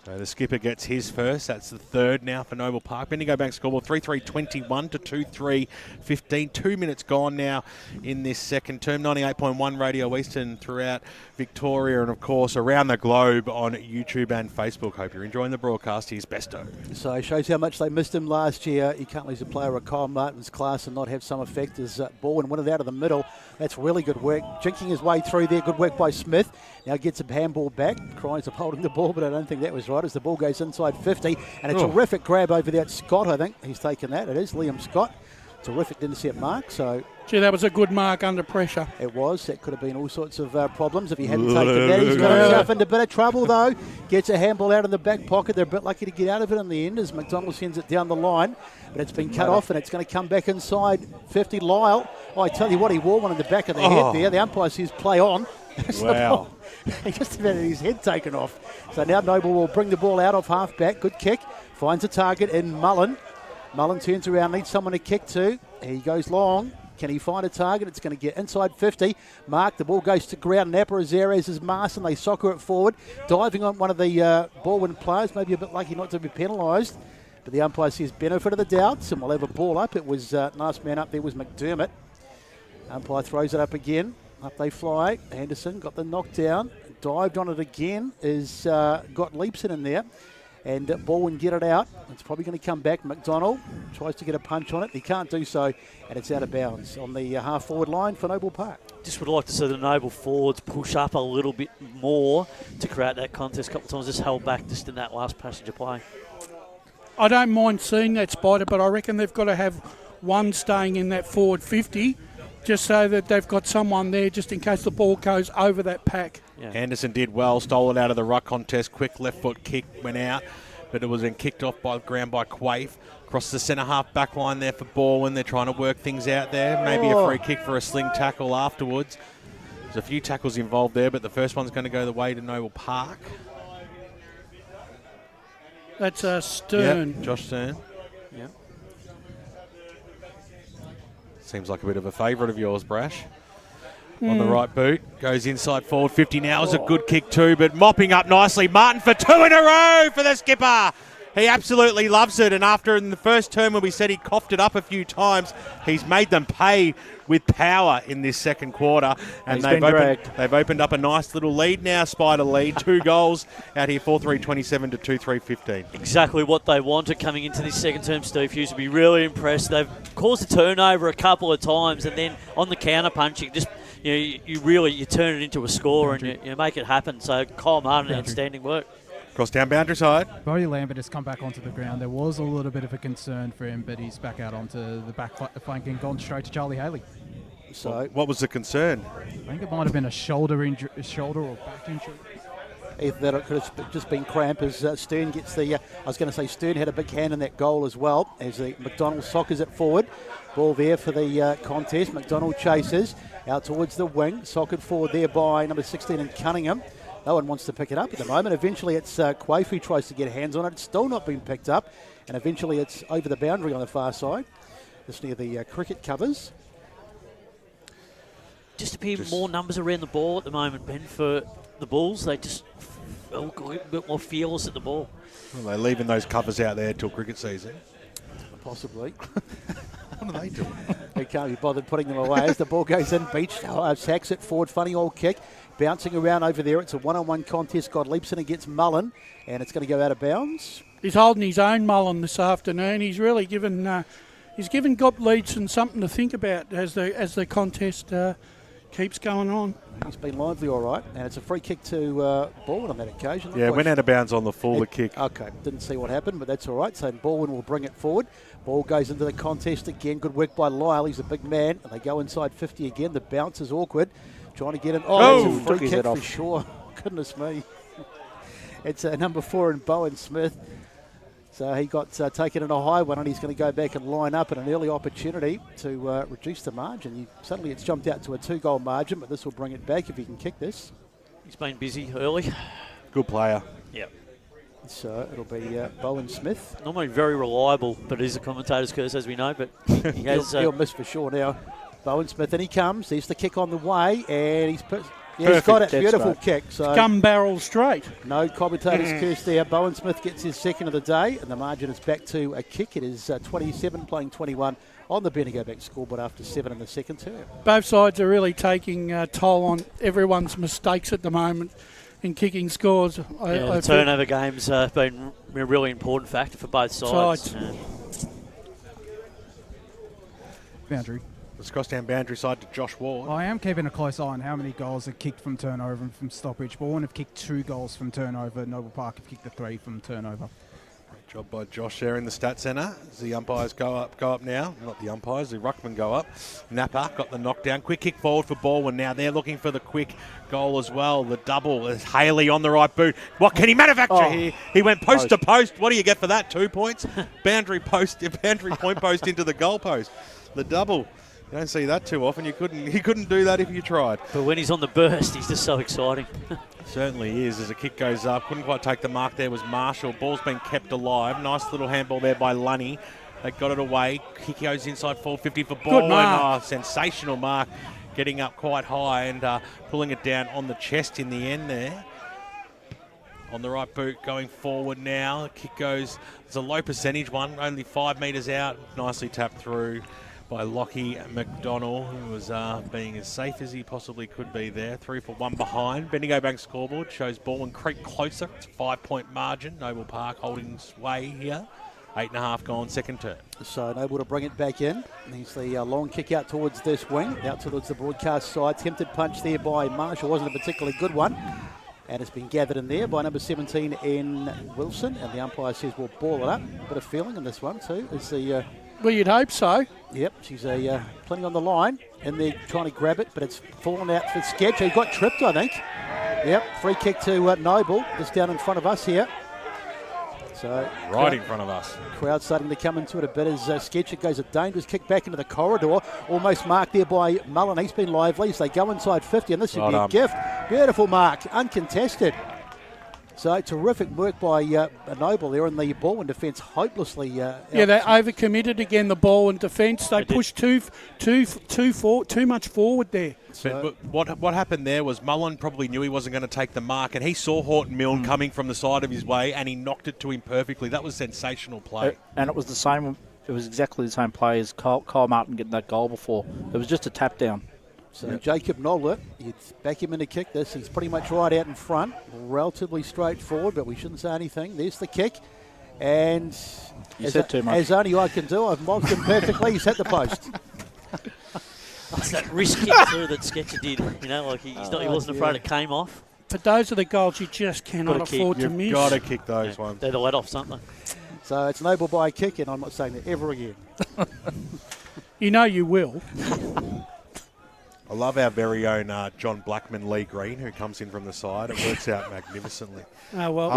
So the skipper gets his first. That's the third now for Noble Park. Bendigo Bank scoreboard 3-3-21 to 2-3-15. 2 minutes gone now in this second term. 98.1 Radio Eastern throughout Victoria and, of course, around the globe on YouTube and Facebook. Hope you're enjoying the broadcast. Here's Besto. So it shows how much they missed him last year. You can't lose a player of Kyle Martin's class and not have some effect as Balwyn won it out of the middle. That's really good work. Jinking his way through there. Good work by Smith. Now gets a handball back. Cries of holding the ball, but I don't think that was right as the ball goes inside 50. And a terrific grab over there at Scott, I think. He's taken that. It is Liam Scott. Terrific intercept mark. So, gee, that was a good mark under pressure. It was. That could have been all sorts of problems if he hadn't taken that. He's got himself into a bit of trouble, though. Gets a handball out in the back pocket. They're a bit lucky to get out of it in the end as McDonald sends it down the line. But it's been cut off and it's going to come back inside 50. Lyle. Oh, I tell you what, he wore one in the back of the head there. The umpire says play on. Wow. He just about had his head taken off. So now Noble will bring the ball out of half-back. Good kick. Finds a target in Mullen. Mullen turns around, needs someone to kick to. He goes long. Can he find a target? It's going to get inside 50. Mark, the ball goes to ground. Napa Azares is Marson. They soccer it forward. Diving on one of the Balwyn players. Maybe a bit lucky not to be penalised. But the umpire says benefit of the doubts and we'll have a ball up. It was last man up there was McDermott. Umpire throws it up again. Up they fly. Anderson got the knockdown. Dived on it again. Got Leapson in there. And Balwyn get it out. It's probably going to come back. McDonald tries to get a punch on it. He can't do so. And it's out of bounds on the half-forward line for Noble Park. Just would like to see the Noble forwards push up a little bit more to create that contest. A couple of times just held back just in that last passage of play. I don't mind seeing that, Spider, but I reckon they've got to have one staying in that forward 50 just so that they've got someone there just in case the ball goes over that pack. Yeah. Anderson did well, stole it out of the ruck contest. Quick left foot kick went out, but it was then kicked off by the ground by Quaife. Across the centre half back line there for Balwyn. They're trying to work things out there. Maybe a free kick for a sling tackle afterwards. There's a few tackles involved there, but the first one's going to go the way to Noble Park. That's Stern. Yep, Josh Stern. Yep. Seems like a bit of a favourite of yours, Brash. On the right boot. Goes inside forward 50 now. Is a good kick too, but mopping up nicely. Martin for two in a row for the skipper. He absolutely loves it, and after in the first term when we said he coughed it up a few times, he's made them pay with power in this second quarter, and they've opened up a nice little lead now, Spider lead, 2 goals out here, 4-3-27 to 2-3-15. Exactly what they wanted coming into this second term, Steve Hughes would be really impressed. They've caused a turnover a couple of times, and then on the counter punch, you turn it into a score and you make it happen. So Kyle Martin, outstanding work. Cross down boundary side. Bodie Lambert has come back onto the ground. There was a little bit of a concern for him, but he's back out onto the back flank and gone straight to Charlie Haley. So, what was the concern? I think it might have been a shoulder or back injury. Either that or it could have just been cramp as Stern gets the... I was going to say Stern had a big hand in that goal as well as the McDonald soccers it forward. Ball there for the contest. McDonald chases out towards the wing. Soccered forward there by number 16 in Cunningham. No one wants to pick it up at the moment. Eventually it's Quaife tries to get hands on it. It's still not been picked up. And eventually it's over the boundary on the far side. Just near the cricket covers. Just appear more numbers around the ball at the moment, Ben, for the Bulls. They just feel a bit more fearless at the ball. Well, they're leaving those covers out there till cricket season. Possibly. What are they doing? They can't be bothered putting them away as the ball goes in. Beach sacks it forward. Funny old kick. Bouncing around over there. It's a one-on-one contest. God leaps in against Mullen, and it's going to go out of bounds. He's holding his own, Mullen, this afternoon. He's really given Gobleedson something to think about as the contest keeps going on. He's been lively all right, and it's a free kick to Balwyn on that occasion. Yeah, went out of bounds on the forward kick. Okay, didn't see what happened, but that's all right. So Balwyn will bring it forward. Ball goes into the contest again. Good work by Lyle. He's a big man, and they go inside 50 again. The bounce is awkward. Trying to get in. Oh, that's a free kick for sure. Goodness me. It's number 4 in Bowen Smith. So he got taken in a high one, and he's going to go back and line up at an early opportunity to reduce the margin. Suddenly it's jumped out to a 2-goal margin, but this will bring it back if he can kick this. He's been busy early. Good player. Yep. So it'll be Bowen Smith. Normally very reliable, but he's a commentator's curse, as we know. But he has. He'll miss for sure now. Bowen Smith, and he comes. There's the kick on the way, and he's got it. Beautiful kick. So gun barrel straight. No commentator's curse there. Bowen Smith gets his second of the day, and the margin is back to a kick. It is 27 playing 21 on the Bendigo Bank scoreboard after 7 in the second term. Both sides are really taking toll on everyone's mistakes at the moment in kicking scores. The turnover games have been a really important factor for both sides. Boundary. Let's cross down boundary side to Josh Ward. I am keeping a close eye on how many goals are kicked from turnover and from stoppage. Balwyn have kicked 2 goals from turnover. Noble Park have kicked the 3 from turnover. Great job by Josh there in the stat centre. As the umpires go up now. Not the umpires, the ruckmen go up. Napa got the knockdown. Quick kick forward for Balwyn now. They're looking for the quick goal as well. The double is Haley on the right boot. What can he manufacture here? He went post to post. What do you get for that? 2 points? boundary point post into the goal post. The double. You don't see that too often. He couldn't do that if you tried. But when he's on the burst, he's just so exciting. Certainly is. As the kick goes up, couldn't quite take the mark there was Marshall. Ball's been kept alive. Nice little handball there by Lunny. They got it away. Kick goes inside 450 for Baldwin. Oh, sensational mark. Getting up quite high and pulling it down on the chest in the end there. On the right boot going forward now. The kick goes, it's a low percentage one, only 5 metres out. Nicely tapped through by Lockie McDonald, who was being as safe as he possibly could be there. 3 for 1 behind. Bendigo Bank scoreboard shows Balwyn creep closer. It's a 5-point margin. Noble Park holding sway here. 8.5 gone, second term. So Noble to bring it back in. He's the long kick out towards this wing, out towards the broadcast side. Tempted punch there by Marshall. Wasn't a particularly good one. And it's been gathered in there by number 17 in Wilson. And the umpire says we'll ball it up. A bit of feeling in this one too. Is the... well, you'd hope so. Yep, she's plenty on the line, and they're trying to grab it, but it's fallen out for Sketch. He got tripped, I think. Yep, free kick to Noble, just down in front of us here. So right in front of us. Crowd starting to come into it a bit as Sketcher goes a dangerous kick back into the corridor, almost marked there by Mullen. He's been lively, so they go inside 50, and this should be a gift. Beautiful mark, uncontested. So terrific work by Noble there in the Balwyn defence, hopelessly. Yeah, they overcommitted again, the Balwyn defence. They pushed too much forward there. But what happened there was Mullen probably knew he wasn't going to take the mark, and he saw Horton Milne coming from the side of his way, and he knocked it to him perfectly. That was sensational play. And it was the same. It was exactly the same play as Kyle Martin getting that goal before. It was just a tap down. So Jacob Noble, you'd back him in to kick this. He's pretty much right out in front, relatively straightforward, but we shouldn't say anything. There's the kick, and you said too much. As only I can do, I've mocked him perfectly. He's hit the post. It's that wrist kick too that Sketcher did. You know, like he wasn't afraid it came off. But those are the goals you just cannot afford to miss. You've got to kick those ones. They're the let off something. So it's Noble by a kick, and I'm not saying that ever again. You know you will. I love our very own John Blackman Lee Green, who comes in from the side. It works out magnificently. Oh, well.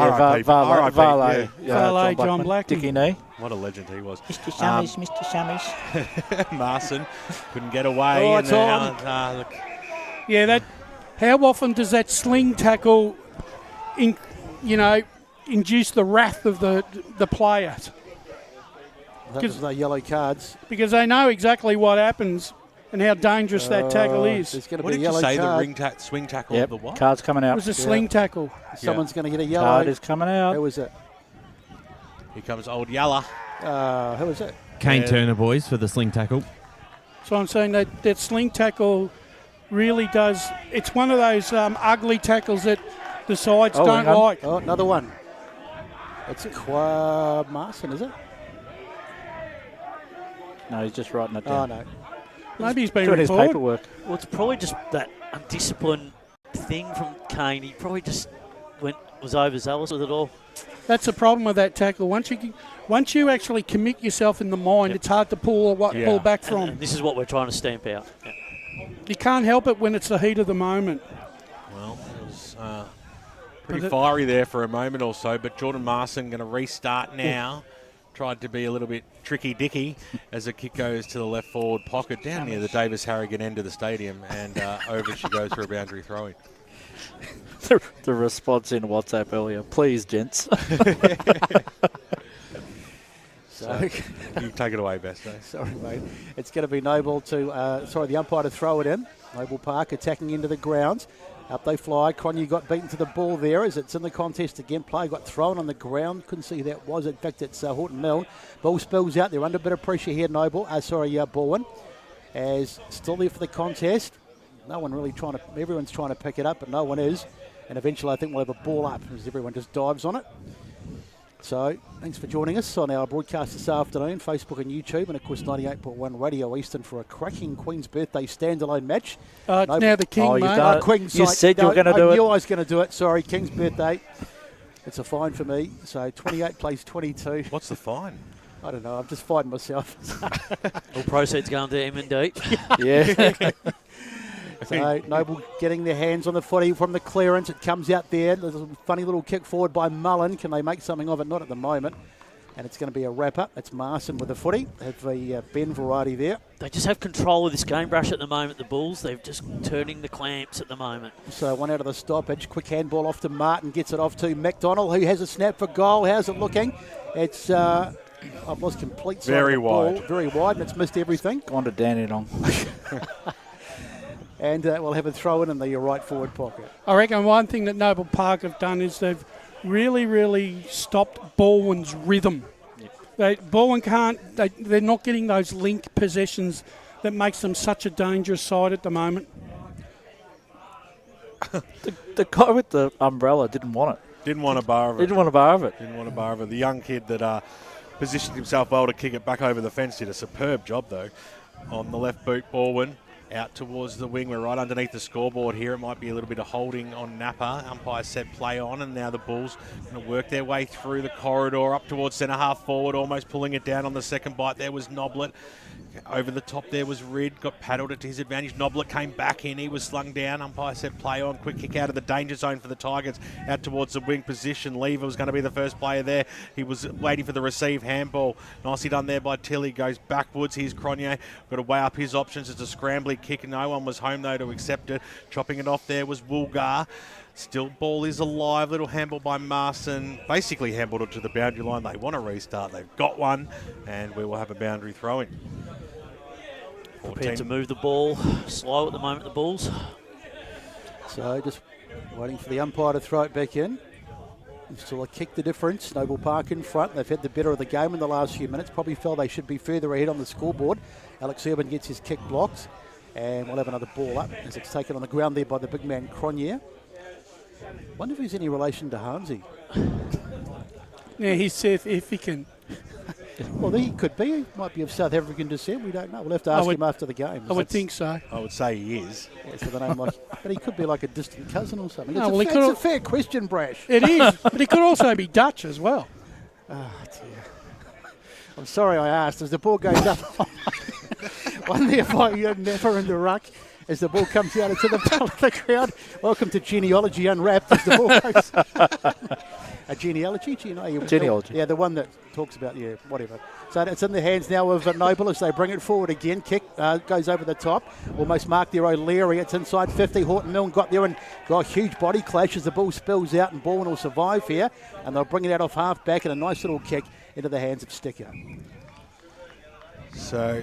Valet, John Blackman. Dickie Knee. What a legend he was. Mr. Shammies, Mr. Shammies. Marson couldn't get away. Oh, it's on. Yeah, how often does that sling tackle, induce the wrath of the player? There's no yellow cards. Because they know exactly what happens and how dangerous that tackle is. What did you say, the swing tackle of the what? Card's coming out. It was a sling tackle. Someone's going to get a yellow. Card is coming out. Who was it? Here comes old Yalla. Who was it? Kane Turner, boys, for the sling tackle. So I'm saying that sling tackle really does. It's one of those ugly tackles that the sides don't like. Oh, another one. It's Marson, is it? No, he's just writing it down. Oh, no. Maybe he's been doing his paperwork. Well, it's probably just that undisciplined thing from Kane. He probably just was overzealous with it all. That's the problem with that tackle. Once you actually commit yourself in the mind, it's hard to pull back from. And this is what we're trying to stamp out. Yeah. You can't help it when it's the heat of the moment. Well, it was pretty fiery there for a moment or so, but Jordan Marson going to restart now. Tried to be a little bit tricky-dicky as the kick goes to the left forward pocket down near the Davis Harrigan end of the stadium, and over she goes for a boundary throw-in. The response in WhatsApp earlier. Please, gents. So you take it away, Besto. Sorry, mate. It's going to be Noble the umpire to throw it in. Noble Park attacking into the grounds. Up they fly. Cronje got beaten to the ball there as it's in the contest again. Play got thrown on the ground. Couldn't see who that was. In fact, it's Horton Milne. Ball spills out. They're under a bit of pressure here, Balwyn. As still there for the contest. No one really everyone's trying to pick it up, but no one is. And eventually I think we'll have a ball up as everyone just dives on it. So, thanks for joining us on our broadcast this afternoon, Facebook and YouTube, and of course 98.1 Radio Eastern for a cracking Queen's Birthday standalone match. It's now the King, mate. Queen's you said you were going to do it. I knew I was going to do it. Sorry, King's Birthday. It's a fine for me. So 28 plays 22. What's the fine? I don't know. I'm just fighting myself. All proceeds going to M&D. Yeah. So Noble getting their hands on the footy from the clearance. It comes out there. There's a funny little kick forward by Mullen. Can they make something of it? Not at the moment. And it's going to be a wrap-up. It's Marson with the footy. Have the Ben variety there. They just have control of this game brush at the moment, the Bulls. They're just turning the clamps at the moment. So one out of the stoppage. Quick handball off to Martin. Gets it off to McDonald, who has a snap for goal. How's it looking? It's... I've lost complete sight very of the wide. ball. Very wide, and it's missed everything. Gone to Dandenong. And we'll have a throw in the right forward pocket. I reckon one thing that Noble Park have done is they've really, really stopped Balwyn's rhythm. Balwyn they're not getting those link possessions that makes them such a dangerous side at the moment. The guy with the umbrella didn't want it. Didn't want a bar of it. Didn't want a bar of it. Didn't want a bar of it. The young kid that positioned himself well to kick it back over the fence did a superb job, though. On the left boot, Balwyn out towards the wing. We're right underneath the scoreboard here. It might be a little bit of holding on Napa. Umpire said play on, and now the Bulls going to work their way through the corridor up towards centre half forward, almost pulling it down on the second bite. There was Noblet. Over the top there was Ridd, got paddled it to his advantage. Noblet came back in, he was slung down. Umpire said play on, quick kick out of the danger zone for the Tigers, out towards the wing position. Lever was going to be the first player there. He was waiting for the receive handball. Nicely done there by Tilly, goes backwards. Here's Cronje, got to weigh up his options. It's a scrambly kick. No one was home, though, to accept it. Chopping it off there was Woolgar. Still, ball is alive. Little handball by Marson. Basically handballed it to the boundary line. They want to restart. They've got one, and we will have a boundary throw-in. Prepared to move the ball. Slow at the moment, the Bulls. So just waiting for the umpire to throw it back in. Still a kick the difference. Noble Park in front. They've had the better of the game in the last few minutes. Probably felt they should be further ahead on the scoreboard. Alex Urban gets his kick blocked. And we'll have another ball up as it's taken on the ground there by the big man Cronje. Wonder if he's any relation to Harmsy. Yeah, he's South African. Well, he could be. He might be of South African descent. We don't know. We'll have to ask him after the game. I would think so. I would say he is. Yeah, so the name but he could be like a distant cousin or something. No, It's a fair question, Brash. It is, but he could also be Dutch as well. Oh, dear. I'm sorry I asked. As the ball goes up, one there by Never in the ruck. As the ball comes out into the middle of the crowd. Welcome to Genealogy Unwrapped as the ball goes. A genealogy? Genealogy. Yeah, the one that talks about, whatever. So it's in the hands now of Noble as they bring it forward again. Kick goes over the top. Almost marked there O'Leary. It's inside 50. Horton Milne got there and got a huge body clash as the ball spills out and Balwyn will survive here. And they'll bring it out off half back and a nice little kick into the hands of Sticker. So,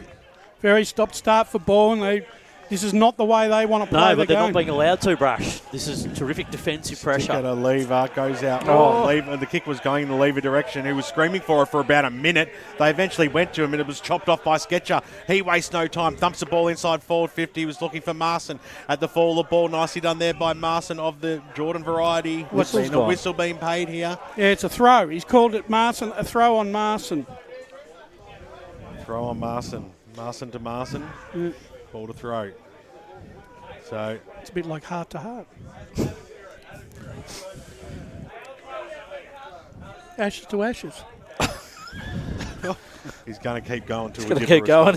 very stop-start for Balwyn. This is not the way they want to play the game. No, but they're not being allowed to, Brush. This is terrific defensive pressure. Sticker to Lever, goes out. Lever, the kick was going in the Lever direction. He was screaming for it for about a minute. They eventually went to him and it was chopped off by Sketcher. He wastes no time, thumps the ball inside forward 50. He was looking for Marson at the fall of the ball. Nicely done there by Marson of the Jordan variety. Whistle being paid here. Yeah, it's a throw. He's called it Marson, a throw on Marson. Throw on Marson. Marson to Marson. Yeah. Ball to throw. So it's a bit like heart to heart. Ashes to ashes. He's going to keep going to He's going to keep going.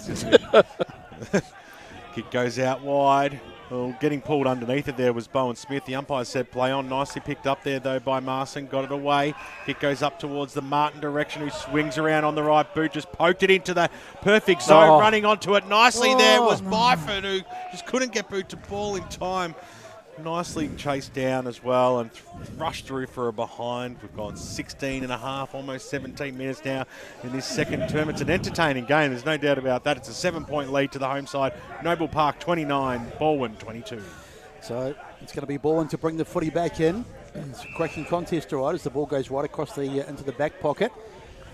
Kick goes out wide. Well, getting pulled underneath it there was Bowen Smith. The umpire said play on. Nicely picked up there, though, by Marson. Got it away. Kick goes up towards the Martin direction, who swings around on the right boot. Just poked it into the perfect zone. Running onto it nicely there was Byford, who just couldn't get boot to ball in time. Nicely chased down as well and rushed through for a behind. We've gone 16 and a half, almost 17 minutes now in this second term. It's an entertaining game, there's no doubt about that. It's a 7-point lead to the home side. Noble Park 29, Balwyn 22. So it's going to be Balwyn to bring the footy back in. It's a cracking contest, all right, as the ball goes right across the into the back pocket.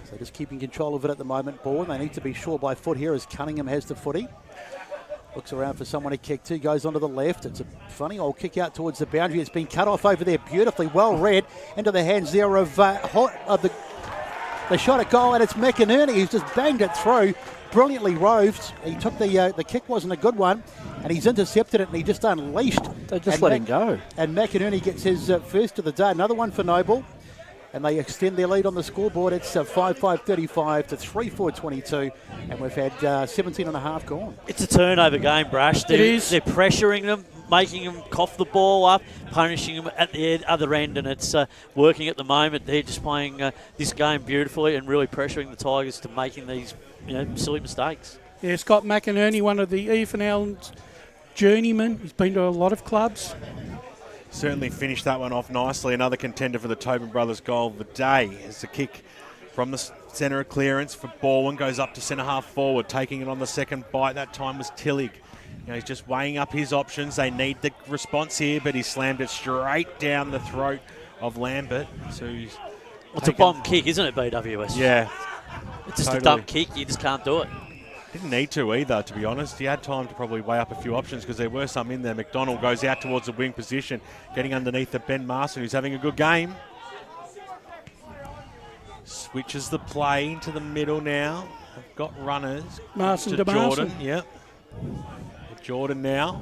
So just keeping control of it at the moment, Balwyn. They need to be sure by foot here as Cunningham has the footy. Looks around for someone to kick to, goes onto the left. It's a funny old kick out towards the boundary. It's been cut off over there beautifully, well read, into the hands there of the shot at goal, and it's McInerney who's just banged it through, brilliantly roved. He took the kick, wasn't a good one, and he's intercepted it and he just unleashed. They just let him go. And McInerney gets his first of the day. Another one for Noble. And they extend their lead on the scoreboard. It's 5-5-35 to 3-4-22. And we've had 17 and a half gone. It's a turnover game, Brash. It is. They're pressuring them, making them cough the ball up, punishing them at the other end. And it's working at the moment. They're just playing this game beautifully and really pressuring the Tigers to making these silly mistakes. Yeah, Scott McInerney, one of the EFNL's journeymen. He's been to a lot of clubs. Certainly finished that one off nicely. Another contender for the Tobin Brothers goal of the day. It's a kick from the centre of clearance for Balwyn. Goes up to centre half forward, taking it on the second bite. That time was Tillig. He's just weighing up his options. They need the response here, but he slammed it straight down the throat of Lambert. So it's a bomb kick, isn't it, BWS? Yeah. It's just a dumb kick. You just can't do it. Didn't need to either, to be honest. He had time to probably weigh up a few options because there were some in there. McDonald goes out towards the wing position, getting underneath the Ben Marson, who's having a good game. Switches the play into the middle now. They've got runners. Marson to Jordan. Marson. Yep. Jordan now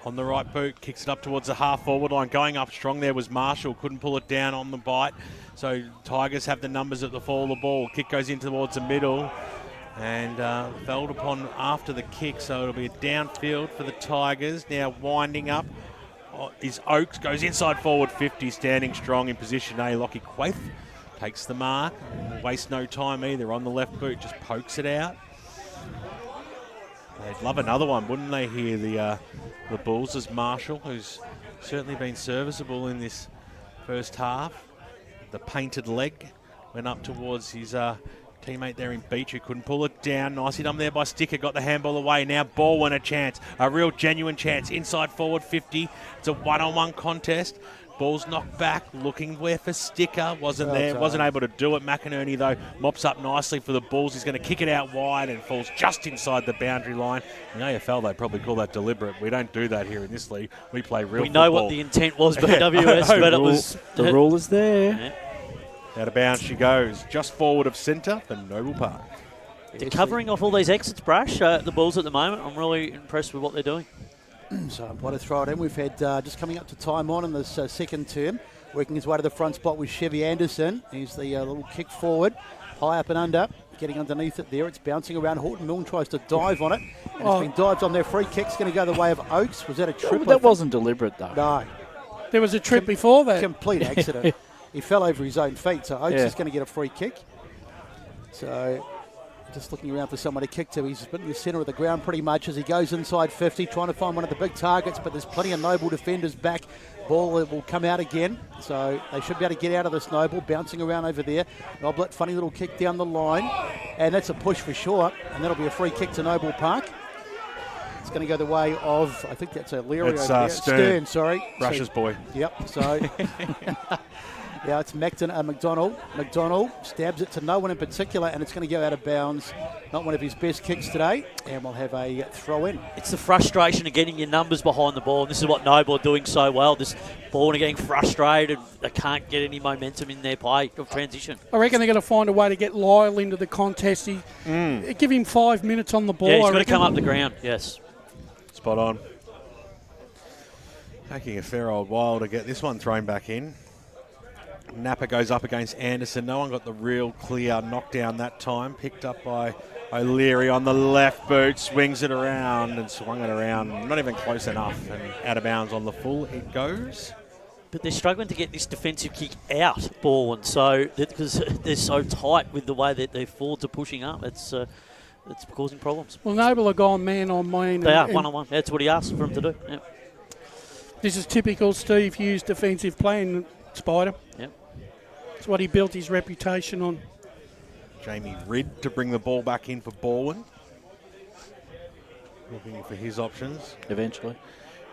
on the right boot, kicks it up towards the half forward line. Going up strong there was Marshall, couldn't pull it down on the bite. So Tigers have the numbers at the fall of the ball. Kick goes in towards the middle. And felled upon after the kick, so it'll be a downfield for the Tigers. Now winding up is Oakes, goes inside forward 50, standing strong in position A. Lockie Quaith takes the mark, waste no time either on the left boot, just pokes it out. They'd love another one, wouldn't they, here, the Bulls, as Marshall, who's certainly been serviceable in this first half. The painted leg went up towards his teammate there in Beach, who couldn't pull it down. Nicely done there by Sticker, got the handball away. Now Balwyn a chance, a real genuine chance. Inside forward 50, it's a one-on-one contest. Ball's knocked back, looking where for Sticker. Wasn't there, wasn't able to do it. McInerney, though, mops up nicely for the Bulls. He's going to kick it out wide and falls just inside the boundary line. In the AFL, they'd probably call that deliberate. We don't do that here in this league. We play real football. We know what the intent was, BWS, but it was... The rule is there. Yeah. Out of bounds she goes, just forward of centre for Noble Park. They're covering off all these exits, Brash, the Bulls at the moment. I'm really impressed with what they're doing. So I'm going to throw it in. We've had just coming up to time on in this second term, working his way to the front spot with Chevy Anderson. He's the little kick forward, high up and under, getting underneath it there. It's bouncing around. Horton Milne tries to dive on it, and it's been dived on there. Free kick's going to go the way of Oakes. Was that a trip? That wasn't deliberate, though. No. There was a trip before that. Complete accident. He fell over his own feet, so Oakes is going to get a free kick. So... just looking around for someone to kick to. He's been in the centre of the ground pretty much as he goes inside 50, trying to find one of the big targets, but there's plenty of Noble defenders back. Ball will come out again, so they should be able to get out of this Noble, bouncing around over there. Noblet, funny little kick down the line, and that's a push for sure, and that'll be a free kick to Noble Park. It's going to go the way of, I think that's O'Leary over there. Stern, sorry. Rush's boy. Yep, so... Yeah, it's McDonald. McDonald stabs it to no one in particular, and it's going to go out of bounds. Not one of his best kicks today, and we'll have a throw in. It's the frustration of getting your numbers behind the ball, and this is what Noble are doing so well. This ball are getting frustrated. They can't get any momentum in their play of transition. I reckon they're going to find a way to get Lyle into the contest. Give him 5 minutes on the ball. Yeah, he's got to come up the ground, yes. Spot on. Taking a fair old while to get this one thrown back in. Napa goes up against Anderson. No one got the real clear knockdown that time. Picked up by O'Leary on the left boot. Swings it around and swung it around. Not even close enough. And out of bounds on the full it goes. But they're struggling to get this defensive kick out, Balwyn. So because they're so tight with the way that their forwards are pushing up, it's causing problems. Well, Noble are gone man on man. They are one-on-one. That's what he asked for them to do. Yep. This is typical Steve Hughes defensive plan, Spider. Yep. It's what he built his reputation on. Jamie Ridd to bring the ball back in for Balwyn. Looking for his options. Eventually.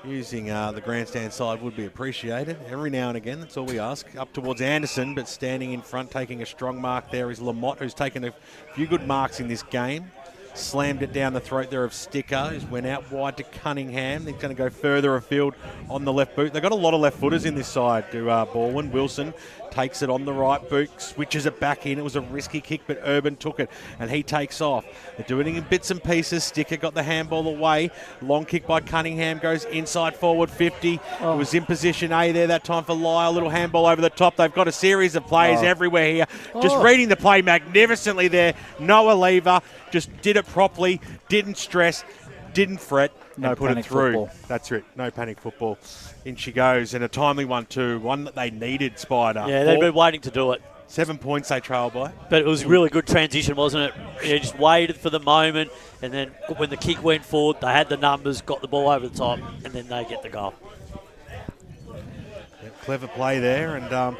Using the grandstand side would be appreciated. Every now and again, that's all we ask. Up towards Anderson, but standing in front, taking a strong mark there is Lamotte, who's taken a few good marks in this game. Slammed it down the throat there of Sticker, who's went out wide to Cunningham. He's going to go further afield on the left boot. They've got a lot of left footers in this side to Balwyn. Wilson takes it on the right boot, switches it back in. It was a risky kick, but Urban took it, and he takes off. They're doing it in bits and pieces. Sticker got the handball away. Long kick by Cunningham goes inside forward 50. It was in position A there that time for Lyle. Little handball over the top. They've got a series of players everywhere here. Just reading the play magnificently there. Noah Lever just did it properly, didn't stress, didn't fret, and put it through. Football. That's it. No panic football. In she goes, and a timely one too. One that they needed, Spider. Yeah, they've been waiting to do it. 7 points they trail by. But it was a really good transition, wasn't it? Yeah, just waited for the moment, and then when the kick went forward, they had the numbers, got the ball over the top, and then they get the goal. Yeah, clever play there, and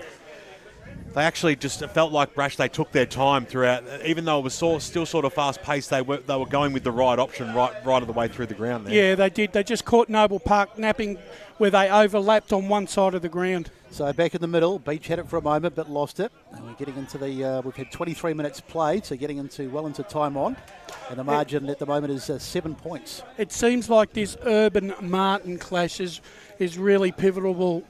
they actually just felt like Brash. They took their time throughout, even though it was still sort of fast paced. They were going with the right option right of the way through the ground there. Yeah, they did. They just caught Noble Park napping where they overlapped on one side of the ground. So back in the middle, Beach had it for a moment but lost it. And we're getting into the, we've had 23 minutes played, so getting well into time on. And the margin at the moment is 7 points. It seems like this Urban-Martin clash is really pivotal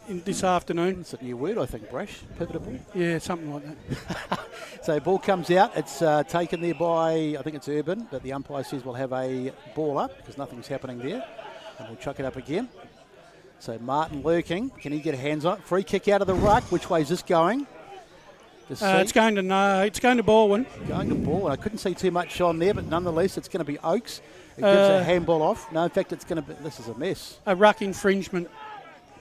in this afternoon. It's a new word, I think, Brash. Pivotal. Yeah, something like that. So ball comes out. It's taken there by, I think it's Urban, but the umpire says we'll have a ball up because nothing's happening there. And we'll chuck it up again. So Martin lurking. Can he get hands on it? Free kick out of the ruck. Which way is this going? It's going to Balwyn. Going to Balwyn. I couldn't see too much on there, but nonetheless, it's going to be Oakes. It gives a handball off. No, in fact, it's going to be. This is a mess. A ruck infringement.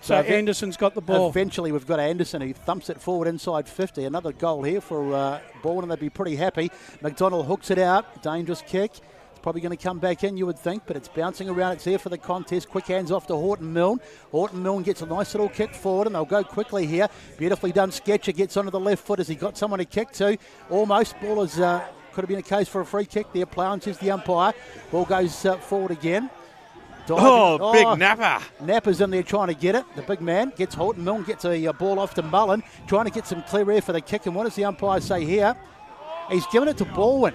So Anderson's got the ball. Eventually, we've got Anderson who thumps it forward inside 50. Another goal here for Balwyn, and they'd be pretty happy. McDonald hooks it out. Dangerous kick. It's probably going to come back in, you would think, but it's bouncing around. It's there for the contest. Quick hands off to Horton Milne. Horton Milne gets a nice little kick forward, and they'll go quickly here. Beautifully done. Sketcher gets onto the left foot as he got someone to kick to. Almost. Ball is, could have been a case for a free kick there. Plowens is the umpire. Ball goes forward again. Diving. Big Napper. Napper's in there trying to get it. The big man gets Horton Milne, gets a ball off to Mullen, trying to get some clear air for the kick. And what does the umpire say here? He's given it to Balwyn.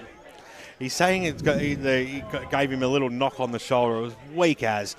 He's saying he gave him a little knock on the shoulder. It was weak as.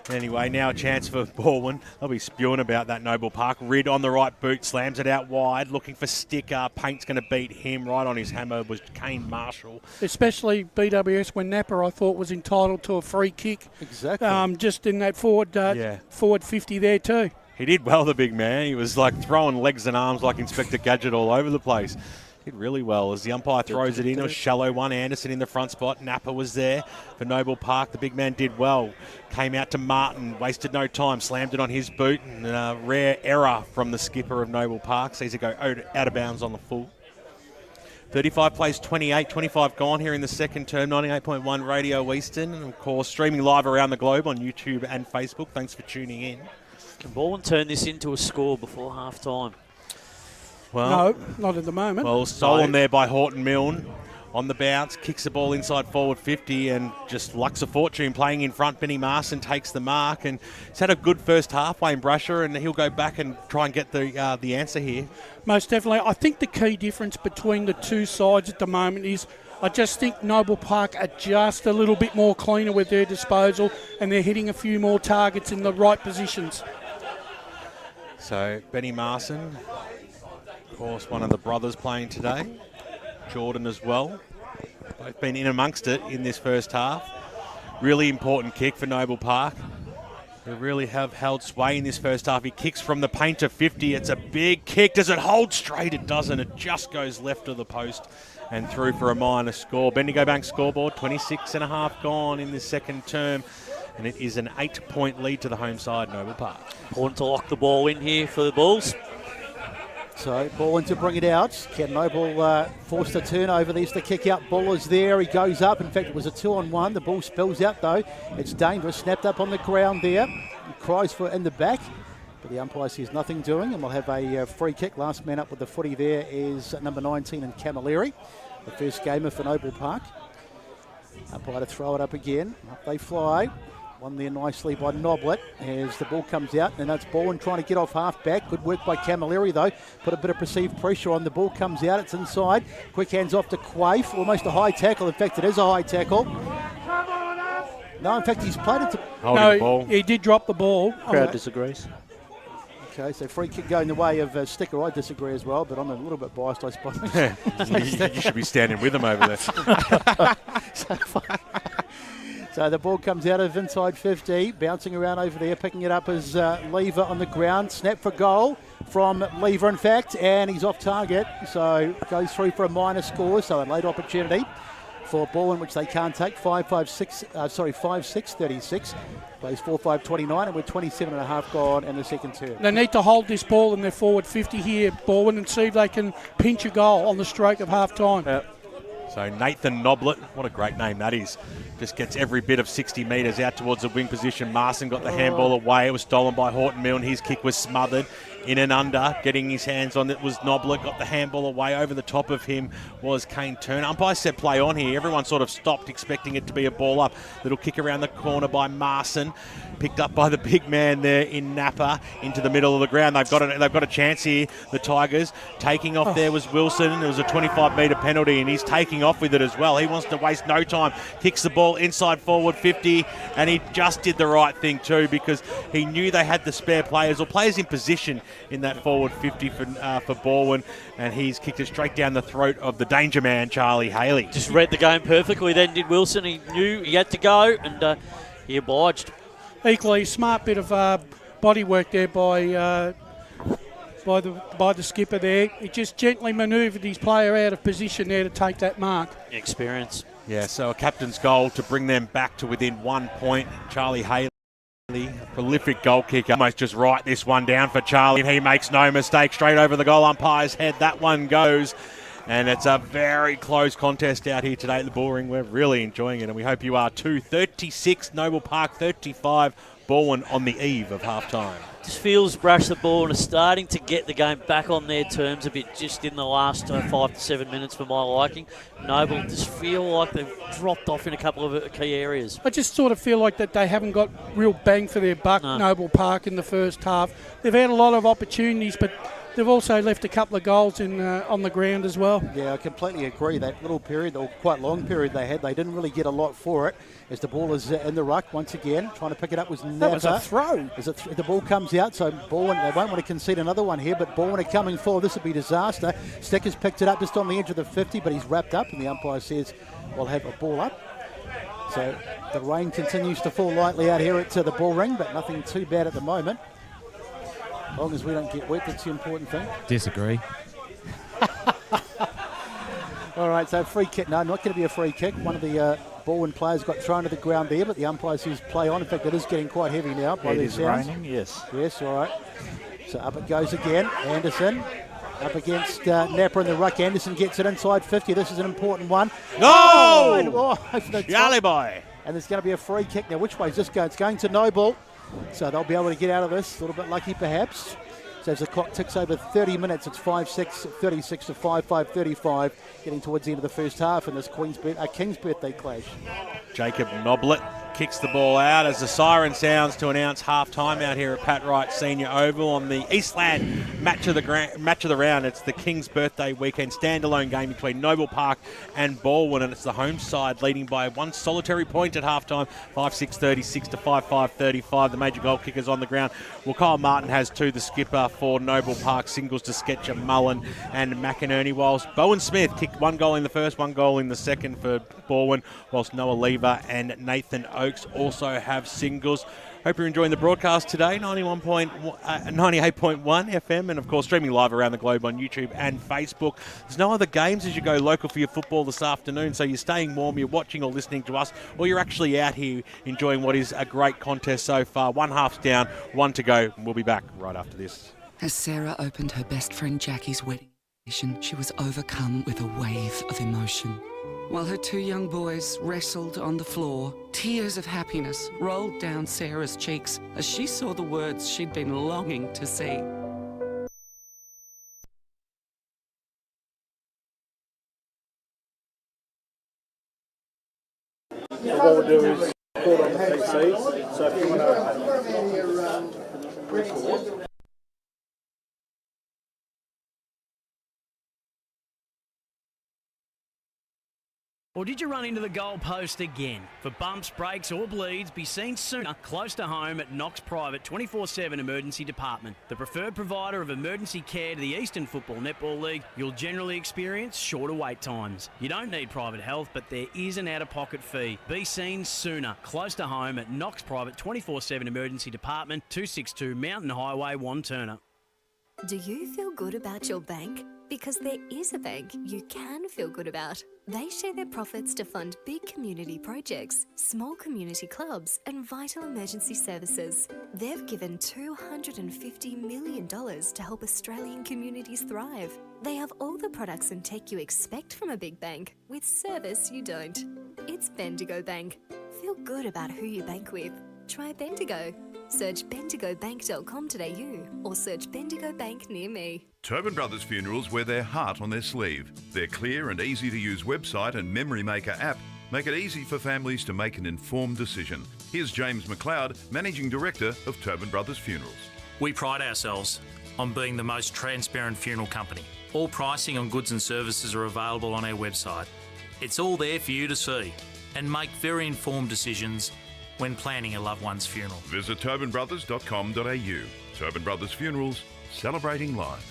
Anyway, now a chance for Balwyn. They'll be spewing about that, Noble Park. Rid on the right boot, slams it out wide, looking for Sticker. Paint's going to beat him. Right on his hammer was Kane Marshall. Especially BWS when Napper, I thought, was entitled to a free kick. Exactly. Just in that forward 50 there too. He did well, the big man. He was like throwing legs and arms like Inspector Gadget all over the place. Did really well as the umpire throws it in. A shallow one. Anderson in the front spot. Napper was there for Noble Park. The big man did well. Came out to Martin. Wasted no time. Slammed it on his boot. And a rare error from the skipper of Noble Park. Sees it go out of bounds on the full. 35 plays 28. 25 gone here in the second term. 98.1 Radio Eastern. And of course, streaming live around the globe on YouTube and Facebook. Thanks for tuning in. Can Balwyn turn this into a score before half time? Well, no, not at the moment. Well, stolen there by Horton Milne. On the bounce, kicks the ball inside forward 50 and just lucks of fortune playing in front. Benny Marson takes the mark and he's had a good first half, Wayne Brusher, and he'll go back and try and get the answer here. Most definitely. I think the key difference between the two sides at the moment is I just think Noble Park are just a little bit more cleaner with their disposal and they're hitting a few more targets in the right positions. So, Benny Marson, of course, one of the brothers playing today. Jordan as well. Both been in amongst it in this first half. Really important kick for Noble Park. They really have held sway in this first half. He kicks from the paint to 50. It's a big kick. Does it hold straight? It doesn't. It just goes left of the post and through for a minor score. Bendigo Bank scoreboard, 26.5 gone in this second term. And it is an 8-point lead to the home side, Noble Park. Important to lock the ball in here for the Bulls. So, Balwyn to bring it out. Can Noble force the turnover? There's the kick out. Buller's there. He goes up. In fact, it was a 2-on-1. The ball spills out, though. It's dangerous. Snapped up on the ground there. He cries for in the back. But the umpire says nothing doing, and we'll have a free kick. Last man up with the footy there is number 19 in Camilleri, the first gamer for Noble Park. Umpire to throw it up again. Up they fly. One there nicely by Noblet as the ball comes out, and that's Balwyn trying to get off half back. Good work by Camilleri though. Put a bit of perceived pressure on. The ball comes out, it's inside. Quick hands off to Quaife. Almost a high tackle. In fact, it is a high tackle. No, in fact, he's played it to... the ball. He did drop the ball. Crowd disagrees. Okay, so free kick going the way of Sticker. I disagree as well, but I'm a little bit biased, I suppose. You should be standing with him over there. So the ball comes out of inside 50, bouncing around over there, picking it up as Lever on the ground. Snap for goal from Lever, in fact, and he's off target. So goes through for a minor score, so a late opportunity for Balwyn, which they can't take. 5-6-36. Plays 4-5-29, and we're 27.5 gone in the second term. They need to hold this ball in their forward 50 here, Balwyn, and see if they can pinch a goal on the stroke of half time. Yep. So Nathan Noblet, what a great name that is. Just gets every bit of 60 metres out towards the wing position. Marson got the handball away. It was stolen by Horton Milne. His kick was smothered. In and under, getting his hands on it was Noblet. Got the handball away. Over the top of him was Kane Turner. Umpire said play on here. Everyone sort of stopped, expecting it to be a ball up. Little kick around the corner by Marson. Picked up by the big man there in Napa into the middle of the ground. They've got a chance here, the Tigers. Taking off there was Wilson. There was a 25-metre penalty, and he's taking off with it as well. He wants to waste no time. Kicks the ball inside forward 50, and he just did the right thing too, because he knew they had the spare players or players in position in that forward 50 for Balwyn, and he's kicked it straight down the throat of the danger man, Charlie Haley. Just read the game perfectly then, did Wilson. He knew he had to go, and he obliged. Equally smart bit of body work there by the skipper there. He just gently manoeuvred his player out of position there to take that mark. Experience. Yeah, so a captain's goal to bring them back to within 1 point. Charlie Haley, a prolific goal kicker. Almost just write this one down for Charlie. He makes no mistake. Straight over the goal umpire's head. That one goes. And it's a very close contest out here today at the Bullring. We're really enjoying it, and we hope you are too. 36, Noble Park 35, Balwyn on the eve of half-time. Just feels Brash the Ball are starting to get the game back on their terms a bit just in the last 5 to 7 minutes for my liking. Noble just feel like they've dropped off in a couple of key areas. I just sort of feel like that they haven't got real bang for their buck, Noble Park, in the first half. They've had a lot of opportunities, but they've also left a couple of goals on the ground as well. Yeah, I completely agree. That little period, or quite long period they had, they didn't really get a lot for it. As the ball is in the ruck once again, trying to pick it up was never. That was a throw. As the ball comes out, so Balwyn, they won't want to concede another one here, but Balwyn are coming forward. This would be disaster. Sticker's picked it up just on the edge of the 50, but he's wrapped up, and the umpire says we'll have a ball up. So the rain continues to fall lightly out here at the Bullring, but nothing too bad at the moment. As long as we don't get wet, that's the important thing. Disagree. All right, so free kick. No, not going to be a free kick. One of the Balwyn players got thrown to the ground there, but the umpire says play on. In fact, it is getting quite heavy now. It is raining, yes. Yes, all right. So up it goes again. Anderson up against Napper in the ruck. Anderson gets it inside 50. This is an important one. No! Charlie boy. And there's going to be a free kick. Now, which way is this going? It's going to Noble. So they'll be able to get out of this. A little bit lucky, perhaps. So as the clock ticks over 30 minutes, it's 5-6, 36 to 5-5, 35, getting towards the end of the first half in this King's birthday clash. Jacob Noblet kicks the ball out as the siren sounds to announce half-time out here at Pat Wright Senior Oval on the Eastland match of the round. It's the King's birthday weekend standalone game between Noble Park and Balwyn, and it's the home side leading by one solitary point at half-time, 5-6, 36 to 5-5, 35. The major goal kickers on the ground. Well, Kyle Martin has two, the skipper for Noble Park, singles to Sketcher, Mullen and McInerney, whilst Bowen Smith kicked one goal in the first, one goal in the second for Balwyn, whilst Noah Lever and Nathan Oakes also have singles. Hope you're enjoying the broadcast today, 98.1 FM, and of course streaming live around the globe on YouTube and Facebook. There's no other games as you go local for your football this afternoon, so you're staying warm, you're watching or listening to us, or you're actually out here enjoying what is a great contest so far. One half's down, one to go. We'll be back right after this. As Sarah opened her best friend Jackie's wedding invitation, she was overcome with a wave of emotion. While her two young boys wrestled on the floor, tears of happiness rolled down Sarah's cheeks as she saw the words she'd been longing to see. What we'll do is record on the PC, so if you want to record. Or did you run into the goalpost again? For bumps, breaks or bleeds, be seen sooner close to home at Knox Private 24/7 Emergency Department. The preferred provider of emergency care to the Eastern Football Netball League, you'll generally experience shorter wait times. You don't need private health, but there is an out-of-pocket fee. Be seen sooner close to home at Knox Private 24/7 Emergency Department, 262 Mountain Highway, Wanturna. Do you feel good about your bank? Because there is a bank you can feel good about. They share their profits to fund big community projects, small community clubs, and vital emergency services. They've given $250 million to help Australian communities thrive. They have all the products and tech you expect from a big bank, with service you don't. It's Bendigo Bank. Feel good about who you bank with. Try Bendigo. Search bendigobank.com.au or search Bendigo Bank near me. Tobin Brothers Funerals wear their heart on their sleeve. Their clear and easy-to-use website and Memory Maker app make it easy for families to make an informed decision. Here's James McLeod, Managing Director of Tobin Brothers Funerals. We pride ourselves on being the most transparent funeral company. All pricing on goods and services are available on our website. It's all there for you to see and make very informed decisions when planning a loved one's funeral. Visit tobinbrothers.com.au. Tobin Brothers Funerals, celebrating lives.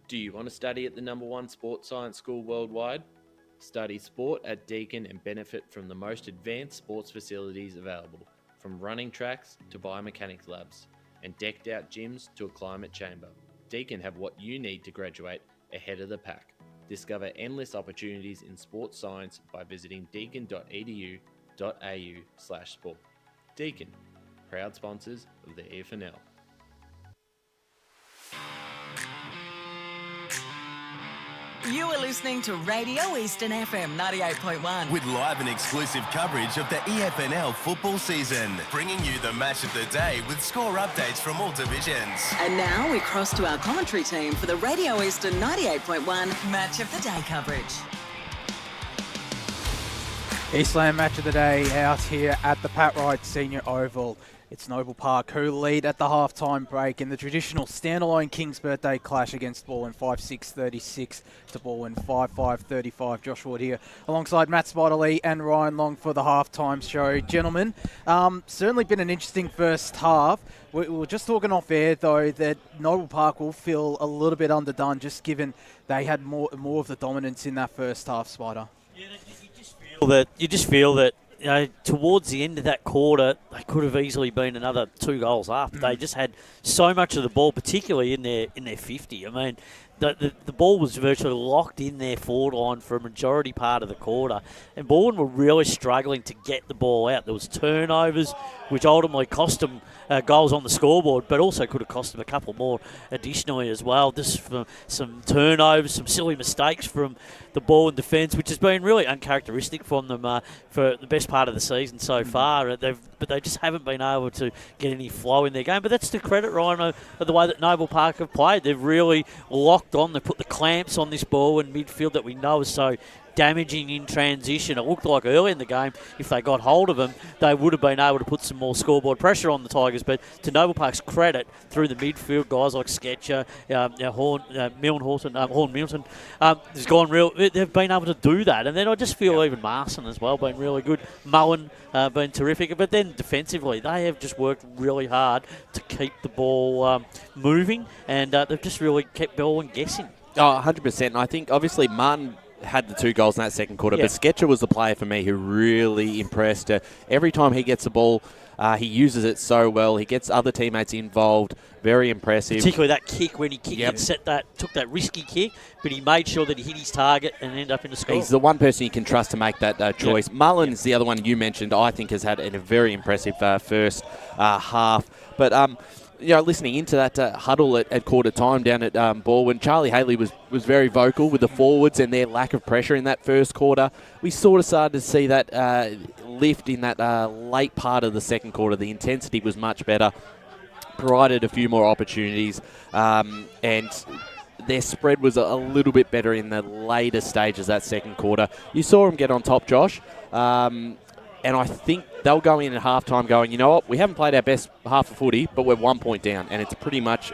Do you want to study at the #1 sports science school worldwide? Study sport at Deakin and benefit from the most advanced sports facilities available, from running tracks to biomechanics labs, and decked out gyms to a climate chamber. Deakin have what you need to graduate ahead of the pack. Discover endless opportunities in sports science by visiting deakin.edu.au/sport. Deakin, proud sponsors of the EFNL. You are listening to Radio Eastern FM 98.1. With live and exclusive coverage of the EFNL football season, bringing you the match of the day with score updates from all divisions. And now we cross to our commentary team for the Radio Eastern 98.1 Match of the Day coverage. Eastland Match of the Day out here at the Pat Wright Senior Oval. It's Noble Park who lead at the halftime break in the traditional standalone King's Birthday clash against Balwyn 5-6-36 to Balwyn 5-5-35. Josh Wood here alongside Matt Spiderley and Ryan Long for the halftime show. Gentlemen, certainly been an interesting first half. We were just talking off air though that Noble Park will feel a little bit underdone just given they had more of the dominance in that first half, Spider. Yeah, you just feel that towards the end of that quarter, they could have easily been another 2 goals up. They just had so much of the ball, particularly in their 50. I mean, the ball was virtually locked in their forward line for a majority part of the quarter, and Balwyn were really struggling to get the ball out. There was turnovers, which ultimately cost them goals on the scoreboard, but also could have cost them a couple more additionally as well. Just from some turnovers, some silly mistakes from the Balwyn defence, which has been really uncharacteristic from them for the best part of the season so far. But they just haven't been able to get any flow in their game. But that's to credit, Ryan, of the way that Noble Park have played. They've really locked on. They put the clamps on this ball in midfield that we know is so damaging in transition. It looked like early in the game, if they got hold of them, they would have been able to put some more scoreboard pressure on the Tigers. But to Noble Park's credit, through the midfield, guys like Sketcher, Horn Milton, has gone real. They've been able to do that. And then I just feel even Marson as well been really good. Mullen been terrific. But then defensively, they have just worked really hard to keep the ball moving, and they've just really kept Balwyn guessing. Oh, 100%. And I think obviously Martin had the 2 goals in that second quarter, but Sketcher was the player for me who really impressed. Every time he gets the ball, he uses it so well. He gets other teammates involved. Very impressive. Particularly that kick when he kicked and took that risky kick, but he made sure that he hit his target and ended up in the score. He's the one person you can trust to make that choice. Mullen's the other one you mentioned, I think has had a very impressive first half. But listening into that huddle at quarter time down at Balwyn, Charlie Haley was very vocal with the forwards and their lack of pressure in that first quarter. We sort of started to see that lift in that late part of the second quarter. The intensity was much better, provided a few more opportunities, and their spread was a little bit better in the later stages of that second quarter. You saw them get on top, Josh. And I think they'll go in at halftime going, you know what, we haven't played our best half of footy, but we're 1 point down, and it's pretty much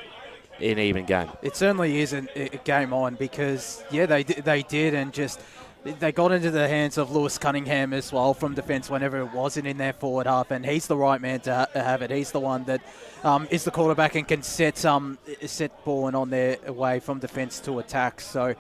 an even game. It certainly is a game on because, they did, and just they got into the hands of Lewis Cunningham as well from defence whenever it wasn't in their forward half, and he's the right man to have it. He's the one that is the quarterback and can set Balwyn on their way from defence to attack. So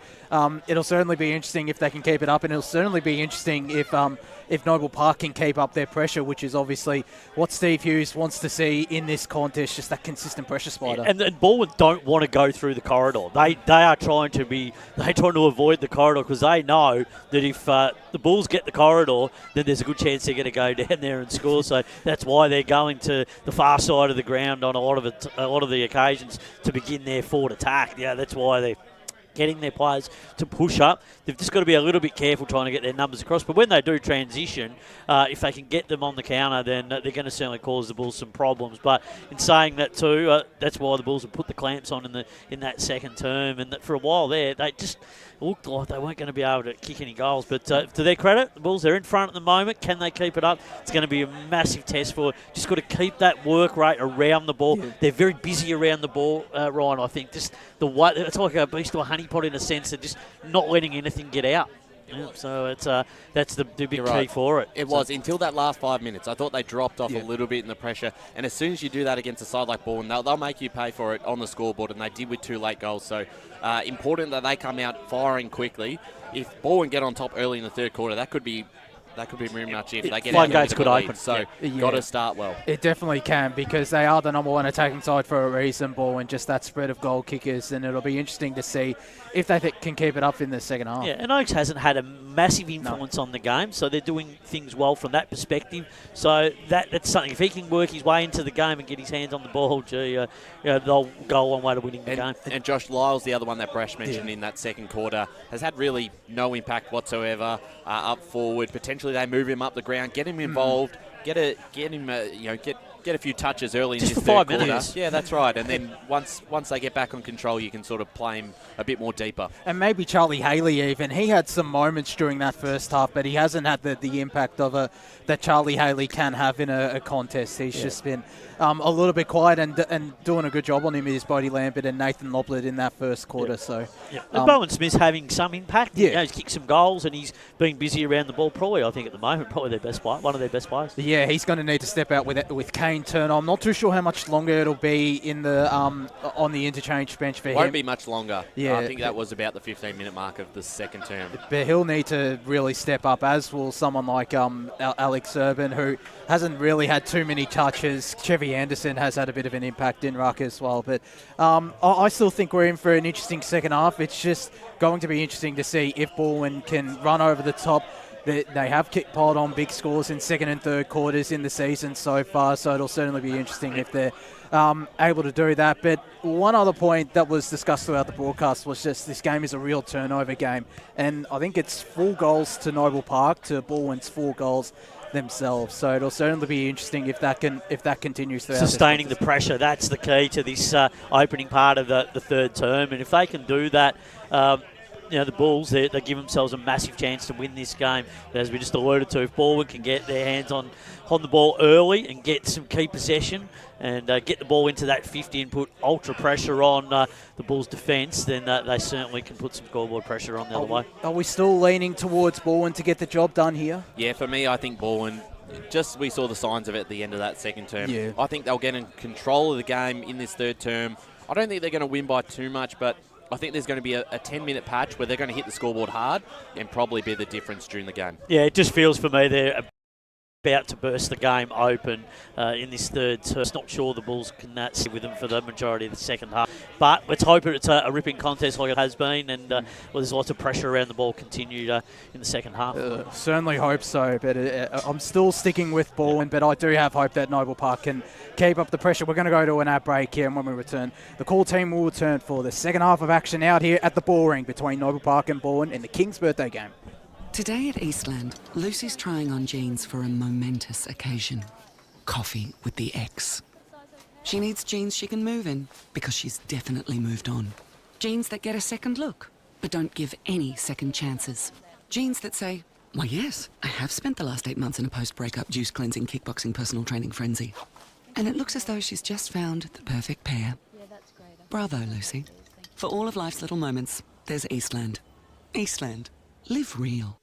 it'll certainly be interesting if they can keep it up, and it'll certainly be interesting if Noble Park can keep up their pressure, which is obviously what Steve Hughes wants to see in this contest, just that consistent pressure, Spider. And Balwyn don't want to go through the corridor. They are trying to avoid the corridor because they know that if the Bulls get the corridor, then there's a good chance they're going to go down there and score. So that's why they're going to the far side of the ground on a lot of the occasions to begin their forward attack. Yeah, that's why they're getting their players to push up. They've just got to be a little bit careful trying to get their numbers across. But when they do transition, if they can get them on the counter, then they're going to certainly cause the Bulls some problems. But in saying that too, that's why the Bulls have put the clamps on in that second term. And that for a while there, they just looked like they weren't going to be able to kick any goals. But to their credit, the Bulls, they're in front at the moment. Can they keep it up? It's going to be a massive test for it. Just got to keep that work rate around the ball. Yeah. They're very busy around the ball, Ryan, I think. Just the way, it's like a beast to a honeypot in a sense of just not letting anything get out. Yeah, so that's the big key for it. It was until that last 5 minutes. I thought they dropped off a little bit in the pressure. And as soon as you do that against a side like Balwyn, they'll make you pay for it on the scoreboard, and they did with 2 late goals. So important that they come out firing quickly. If Balwyn get on top early in the third quarter, that could be That could be very much if they get floodgates could open. So got to start well. It definitely can, because they are the number one attacking side for a reason, Balwyn, just that spread of goal kickers, and it'll be interesting to see if they can keep it up in the second half. Yeah, and Oaks hasn't had a massive influence on the game, so they're doing things well from that perspective. So that's something. If he can work his way into the game and get his hands on the ball, they'll go a long way to winning the game. And Josh Lyle's the other one that Brash mentioned in that second quarter, has had really no impact whatsoever up forward. Potentially they move him up the ground, get him involved, get a few touches early Just in this for 5 third quarter. minutes. Yeah, that's right. And then once they get back on control, you can sort of play him a bit more deeper. And maybe Charlie Haley even. He had some moments during that first half, but he hasn't had the impact of that Charlie Haley can have in a contest. He's just been a little bit quiet and doing a good job on him is Bodie Lambert and Nathan Loblet in that first quarter. So, and Bowen Smith's having some impact. Yeah. He's kicked some goals and he's been busy around the ball. Probably, I think, at the moment, probably their best player, one of their best players. Yeah, he's going to need to step out with Kane Turner. I'm not too sure how much longer it'll be in the on the interchange bench for him. Won't be much longer. Yeah, I think that was about the 15-minute mark of the second term. But he'll need to really step up, as will someone like Alex Urban, who hasn't really had too many touches. Chevy Anderson has had a bit of an impact in ruck as well. But I still think we're in for an interesting second half. It's just going to be interesting to see if Balwyn can run over the top. They have piled on big scores in second and third quarters in the season so far, so it'll certainly be interesting if they're able to do that. But one other point that was discussed throughout the broadcast was just this game is a real turnover game, and I think it's 4 goals to Noble Park to Balwyn's 4 goals themselves. So it'll certainly be interesting if that continues throughout. Sustaining the pressure, that's the key to this opening part of the third term, and if they can do that. The Bulls, they give themselves a massive chance to win this game. But as we just alluded to, if Balwyn can get their hands on the ball early and get some key possession and get the ball into that 50 and put ultra pressure on the Bulls' defence, then they certainly can put some scoreboard pressure on the other way. Are we still leaning towards Balwyn to get the job done here? Yeah, for me, I think Balwyn, we saw the signs of it at the end of that second term. Yeah. I think they'll get in control of the game in this third term. I don't think they're going to win by too much, but I think there's going to be a 10-minute patch where they're going to hit the scoreboard hard and probably be the difference during the game. Yeah, it just feels for me they're about to burst the game open in this third term. Not sure the Bulls can sit with them for the majority of the second half. But let's hope it's a ripping contest like it has been, and there's lots of pressure around the ball continued in the second half. Certainly hope so, but I'm still sticking with Balwyn, but I do have hope that Noble Park can keep up the pressure. We're going to go to an ad break here, and when we return, the call team will return for the second half of action out here at the ball ring between Noble Park and Balwyn in the King's birthday game. Today at Eastland, Lucy's trying on jeans for a momentous occasion. Coffee with the ex. She needs jeans she can move in, because she's definitely moved on. Jeans that get a second look, but don't give any second chances. Jeans that say, why yes, I have spent the last 8 months in a post-breakup juice cleansing, kickboxing, personal training frenzy. And it looks as though she's just found the perfect pair. Bravo, Lucy. For all of life's little moments, there's Eastland. Eastland. Live real.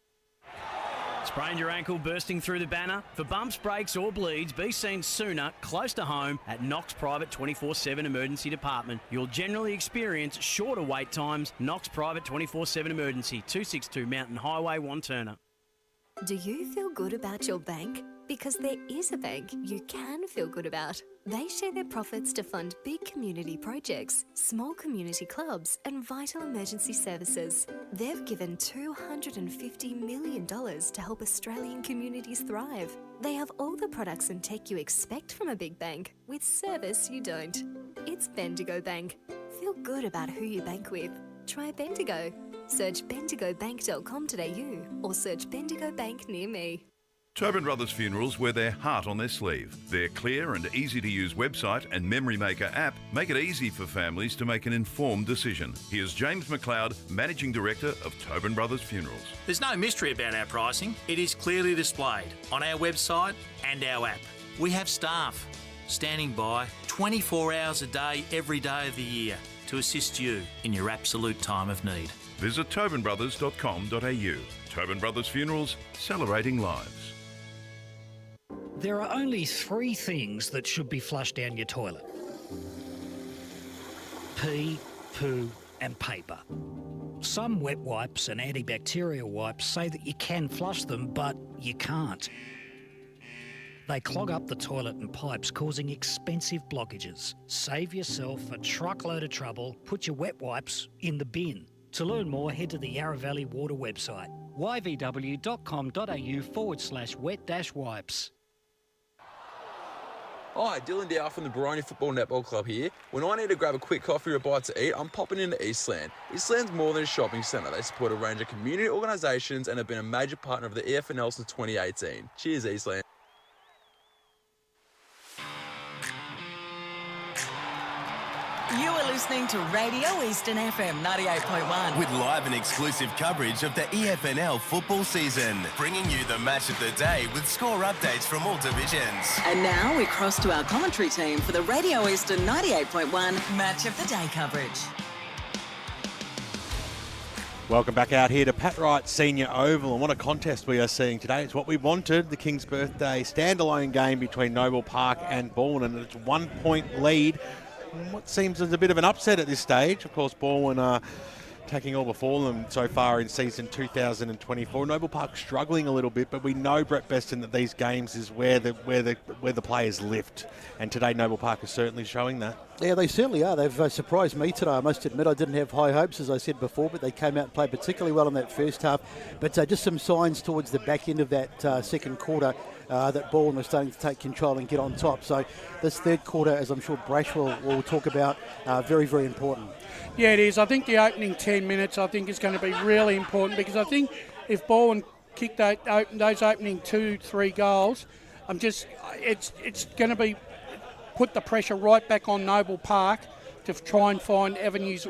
Sprained your ankle bursting through the banner? For bumps, breaks or bleeds, be seen sooner, close to home at Knox Private 24/7 Emergency Department. You'll generally experience shorter wait times. Knox Private 24/7 Emergency, 262 Mountain Highway, Wanturna. Do you feel good about your bank? Because there is a bank you can feel good about. They share their profits to fund big community projects, small community clubs, and vital emergency services. They've given $250 million to help Australian communities thrive. They have all the products and tech you expect from a big bank, with service you don't. It's Bendigo Bank. Feel good about who you bank with. Try Bendigo. Search bendigobank.com.au or search Bendigo Bank near me. Tobin Brothers Funerals wear their heart on their sleeve. Their clear and easy-to-use website and Memory Maker app make it easy for families to make an informed decision. Here's James McLeod, Managing Director of Tobin Brothers Funerals. There's no mystery about our pricing. It is clearly displayed on our website and our app. We have staff standing by 24 hours a day, every day of the year to assist you in your absolute time of need. Visit tobinbrothers.com.au. Tobin Brothers Funerals, celebrating lives. There are only 3 things that should be flushed down your toilet: pee, poo, and paper. Some wet wipes and antibacterial wipes say that you can flush them, but you can't. They clog up the toilet and pipes, causing expensive blockages. Save yourself a truckload of trouble. Put your wet wipes in the bin. To learn more, head to the Yarra Valley Water website, yvw.com.au/wet-wipes. Hi, Dylan Dow from the Baroni Football Netball Club here. When I need to grab a quick coffee or a bite to eat, I'm popping into Eastland. Eastland's more than a shopping centre. They support a range of community organisations and have been a major partner of the EFNL since 2018. Cheers, Eastland. You are listening to Radio Eastern FM 98.1. With live and exclusive coverage of the EFNL football season. Bringing you the match of the day with score updates from all divisions. And now we cross to our commentary team for the Radio Eastern 98.1 Match of the Day coverage. Welcome back out here to Pat Wright Senior Oval, and what a contest we are seeing today. It's what we wanted, the King's Birthday standalone game between Noble Park and Balwyn, and it's 1 point lead. What seems as a bit of an upset at this stage. Of course, Balwyn are taking all before them so far in season 2024. Noble Park struggling a little bit, but we know, Brett Beston, that these games is where the players lift, and today Noble Park is certainly showing that. Yeah, they certainly are. They've surprised me today. I must admit I didn't have high hopes, as I said before, but they came out and played particularly well in that first half. But just some signs towards the back end of that second quarter that Balwyn was starting to take control and get on top. So this third quarter, as I'm sure Brash will talk about, very, very important. Yeah, it is. I think the opening 10 minutes, I think, is going to be really important, because I think if Balwyn kick those opening 2-3 goals, it's going to be put the pressure right back on Noble Park to try and find avenues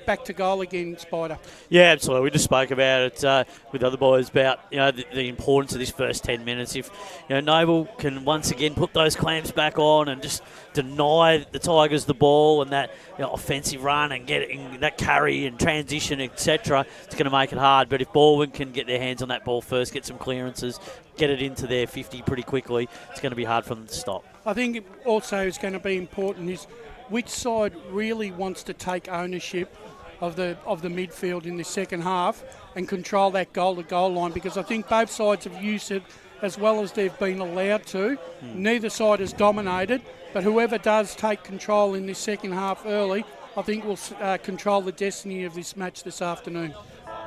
back to goal again, Spider. Yeah, absolutely. We just spoke about it with other boys about the importance of this first 10 minutes. If Noble can once again put those clamps back on and just deny the Tigers the ball and that offensive run and getting that carry and transition, etc., it's going to make it hard. But if Balwyn can get their hands on that ball first, get some clearances, get it into their 50 pretty quickly, it's going to be hard for them to stop. I think it also is going to be important is which side really wants to take ownership of the midfield in the second half and control that goal-to-goal line, because I think both sides have used it as well as they've been allowed to. Neither side has dominated, but whoever does take control in this second half early, I think will control the destiny of this match this afternoon.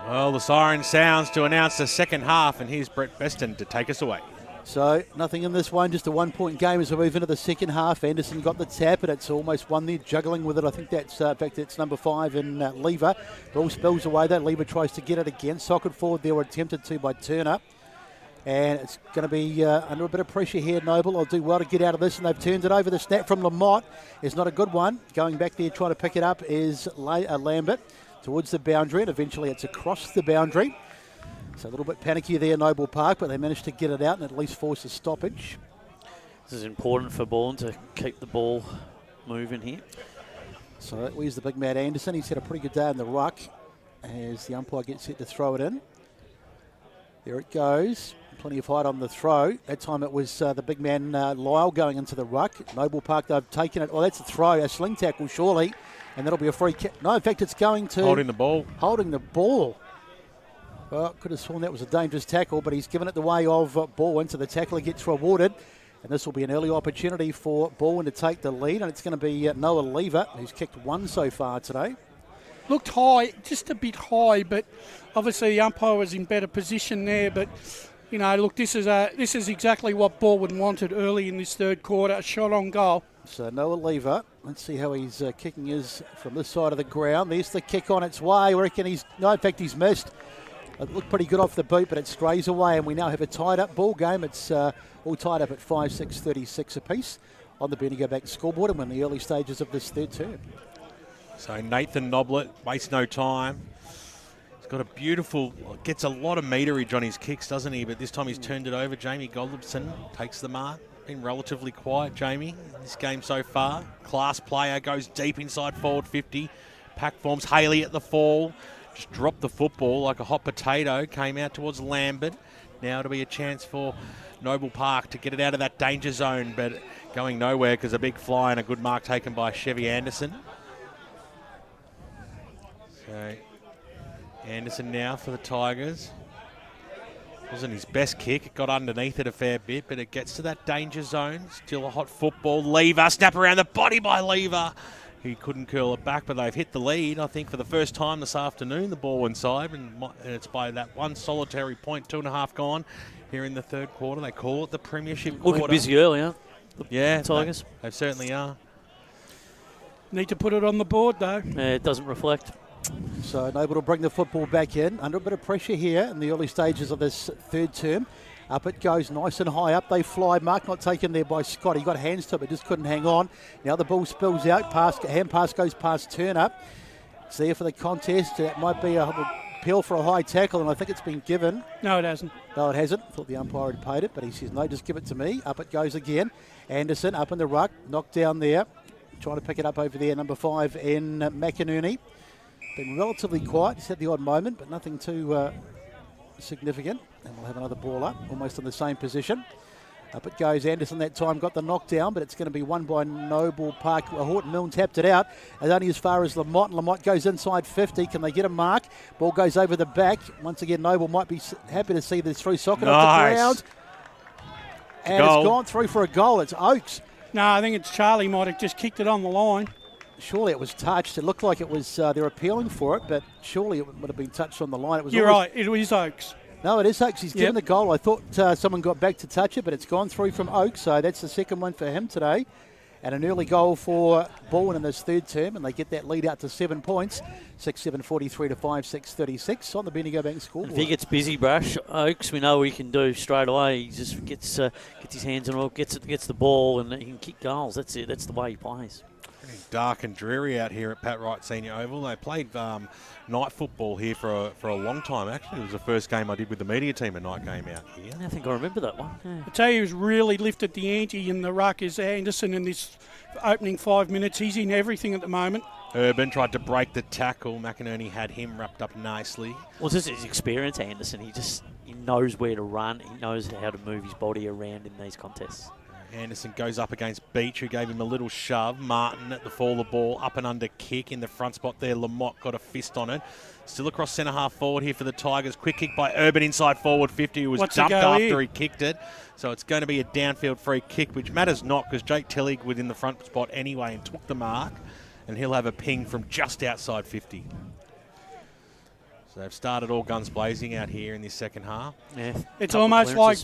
Well, the siren sounds to announce the second half, and here's Brett Beston to take us away. So nothing in this one, just a 1 point game as we move into the second half. Anderson got the tap, and it's almost one there, juggling with it. I think that's, in fact, it's number 5 in Lever. Ball spills away, that Lever tries to get it again. Socket forward there were attempted to by Turner. And it's going to be under a bit of pressure here, Noble. I'll do well to get out of this, and they've turned it over. The snap from Lamott is not a good one. Going back there, trying to pick it up is Lambert towards the boundary, and eventually it's across the boundary. So a little bit panicky there, Noble Park, but they managed to get it out and at least force a stoppage. This is important for Balwyn to keep the ball moving here. So where's the big Matt Anderson? He's had a pretty good day in the ruck as the umpire gets set to throw it in. There it goes. Plenty of height on the throw. That time it was the big man Lyle going into the ruck. Noble Park, they've taken it. Oh, that's a throw, a sling tackle surely. And that'll be a free kick. No, in fact, it's going to... Holding the ball. Holding the ball. Well, could have sworn that was a dangerous tackle, but he's given it the way of Balwyn, so the tackler gets rewarded. And this will be an early opportunity for Balwyn to take the lead, and it's going to be Noah Lever, who's kicked one so far today. Looked high, just a bit high, but obviously the umpire was in better position there. But, look, this is exactly what Balwyn wanted early in this third quarter, a shot on goal. So Noah Lever, let's see how he's kicking is from this side of the ground. There's the kick on its way. I reckon in fact, he's missed. It looked pretty good off the boot, but it strays away, and we now have a tied-up ball game. It's all tied up at 5-6-36 apiece on the Bendigo Bank scoreboard, and we're in the early stages of this third term. So Nathan Noblet wastes no time. He's got a beautiful, gets a lot of meterage on his kicks, doesn't he? But this time he's turned it over. Jamie Goldobson takes the mark. Been relatively quiet, Jamie, in this game so far. Class player, goes deep inside forward 50. Pack forms Haley at the fall. Just dropped the football like a hot potato. Came out towards Lambert. Now it'll be a chance for Noble Park to get it out of that danger zone, but going nowhere because a big fly and a good mark taken by Chevy Anderson. So Anderson now for the Tigers. Wasn't his best kick. It got underneath it a fair bit, but it gets to that danger zone. Still a hot football. Lever, snap around the body by Lever. He couldn't curl it back, but they've hit the lead, I think, for the first time this afternoon, the Balwyn side, and it's by that one solitary point, 2.5 gone here in the third quarter. They call it the premiership quarter. Looking busy early, huh? Yeah, Tigers. They certainly are. Need to put it on the board, though. Yeah, it doesn't reflect. So Noble to bring the football back in. Under a bit of pressure here in the early stages of this third term. Up it goes, nice and high up. They fly. Mark not taken there by Scott. He got hands to it, but just couldn't hang on. Now the ball spills out. Hand pass goes past Turner. It's there for the contest. It might be a appeal for a high tackle, and I think it's been given. No, it hasn't. No, it hasn't. Thought the umpire had paid it, but he says, no, just give it to me. Up it goes again. Anderson up in the ruck. Knocked down there. Trying to pick it up over there, number 5 in McInerney. Been relatively quiet. He's had the odd moment, but nothing too significant. And we'll have another ball up, almost in the same position. Up it goes. Anderson that time got the knockdown, but it's going to be won by Noble Park. Well, Horton Milne tapped it out. It's only as far as Lamont. Lamont goes inside 50. Can they get a mark? Ball goes over the back. Once again, Noble might be happy to see this through socket off the ground. And it's gone through for a goal. It's Oakes. No, I think it's Charlie might have just kicked it on the line. Surely it was touched. It looked like it was, they're appealing for it, but surely it would have been touched on the line. It was. You're right, it was Oakes. No, it is Oakes. He's given the goal. I thought someone got back to touch it, but it's gone through from Oakes, so that's the second one for him today. And an early goal for Balwyn in this third term, and they get that lead out to 7 points. 6-7-43 to 5-6-36 on the Bendigo Bank scoreboard. If he gets busy, Brash, Oakes, we know what he can do straight away. He just gets his hands on it, gets the ball, and he can kick goals. That's it. That's the way he plays. Dark and dreary out here at Pat Wright Senior Oval. They played night football here for a long time, actually. It was the first game I did with the media team, a night game out here. I think I remember that one. Yeah. I tell you, who's really lifted the ante in the ruck is Anderson in this opening 5 minutes. He's in everything at the moment. Urban tried to break the tackle. McInerney had him wrapped up nicely. Well, just his experience, Anderson. He knows where to run. He knows how to move his body around in these contests. Anderson goes up against Beach, who gave him a little shove. Martin at the fall of the ball, up and under kick in the front spot there. Lamont got a fist on it. Still across centre half forward here for the Tigers. Quick kick by Urban inside forward 50, who was dumped after he kicked it. So it's going to be a downfield free kick, which matters not because Jake Tillig was in the front spot anyway and took the mark. And he'll have a ping from just outside 50. So they've started all guns blazing out here in this second half. Yeah, it's almost like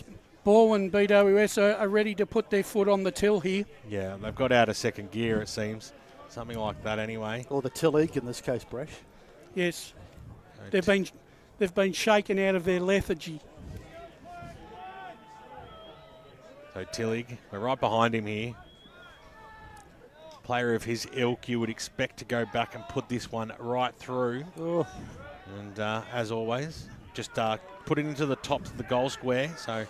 Balwyn BWS are ready to put their foot on the till here. Yeah, they've got out of second gear, it seems. Something like that anyway. Or the Tillig in this case, Brash. Yes. They've been shaken out of their lethargy. So Tillig, we're right behind him here. Player of his ilk, you would expect to go back and put this one right through. Oh. And as always, just put it into the top of the goal square. So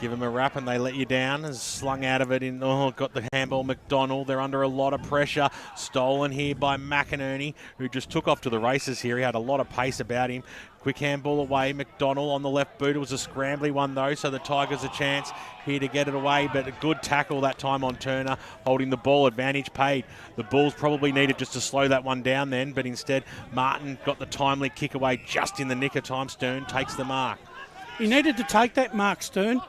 give him a wrap and they let you down. Has slung out of it in. Got the handball. McDonald. They're under a lot of pressure. Stolen here by McInerney, who just took off to the races here. He had a lot of pace about him. Quick handball away. McDonald on the left boot. It was a scrambly one though, so the Tigers a chance here to get it away. But a good tackle that time on Turner, holding the ball. Advantage paid. The Bulls probably needed just to slow that one down then, but instead Martin got the timely kick away just in the nick of time. Stern takes the mark. He needed to take that mark, Stern.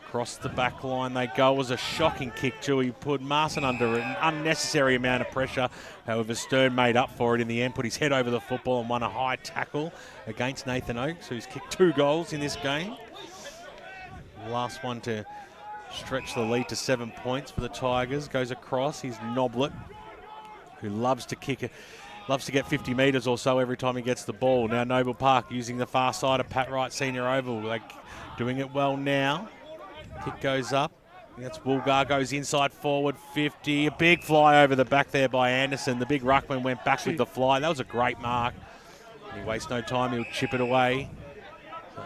Across the back line they go. It was a shocking kick too. He put Marson under an unnecessary amount of pressure. However, Stern made up for it in the end, put his head over the football and won a high tackle against Nathan Oakes, who's kicked 2 goals in this game. Last one to stretch the lead to 7 points for the Tigers. Goes across. He's Noblet, who loves to kick it. Loves to get 50 metres or so every time he gets the ball. Now Noble Park using the far side of Pat Wright Senior Oval. Like doing it well now. Kick goes up. That's Woolgar, goes inside forward 50. A big fly over the back there by Anderson. The big ruckman went back with the fly. That was a great mark. He wastes no time. He'll chip it away.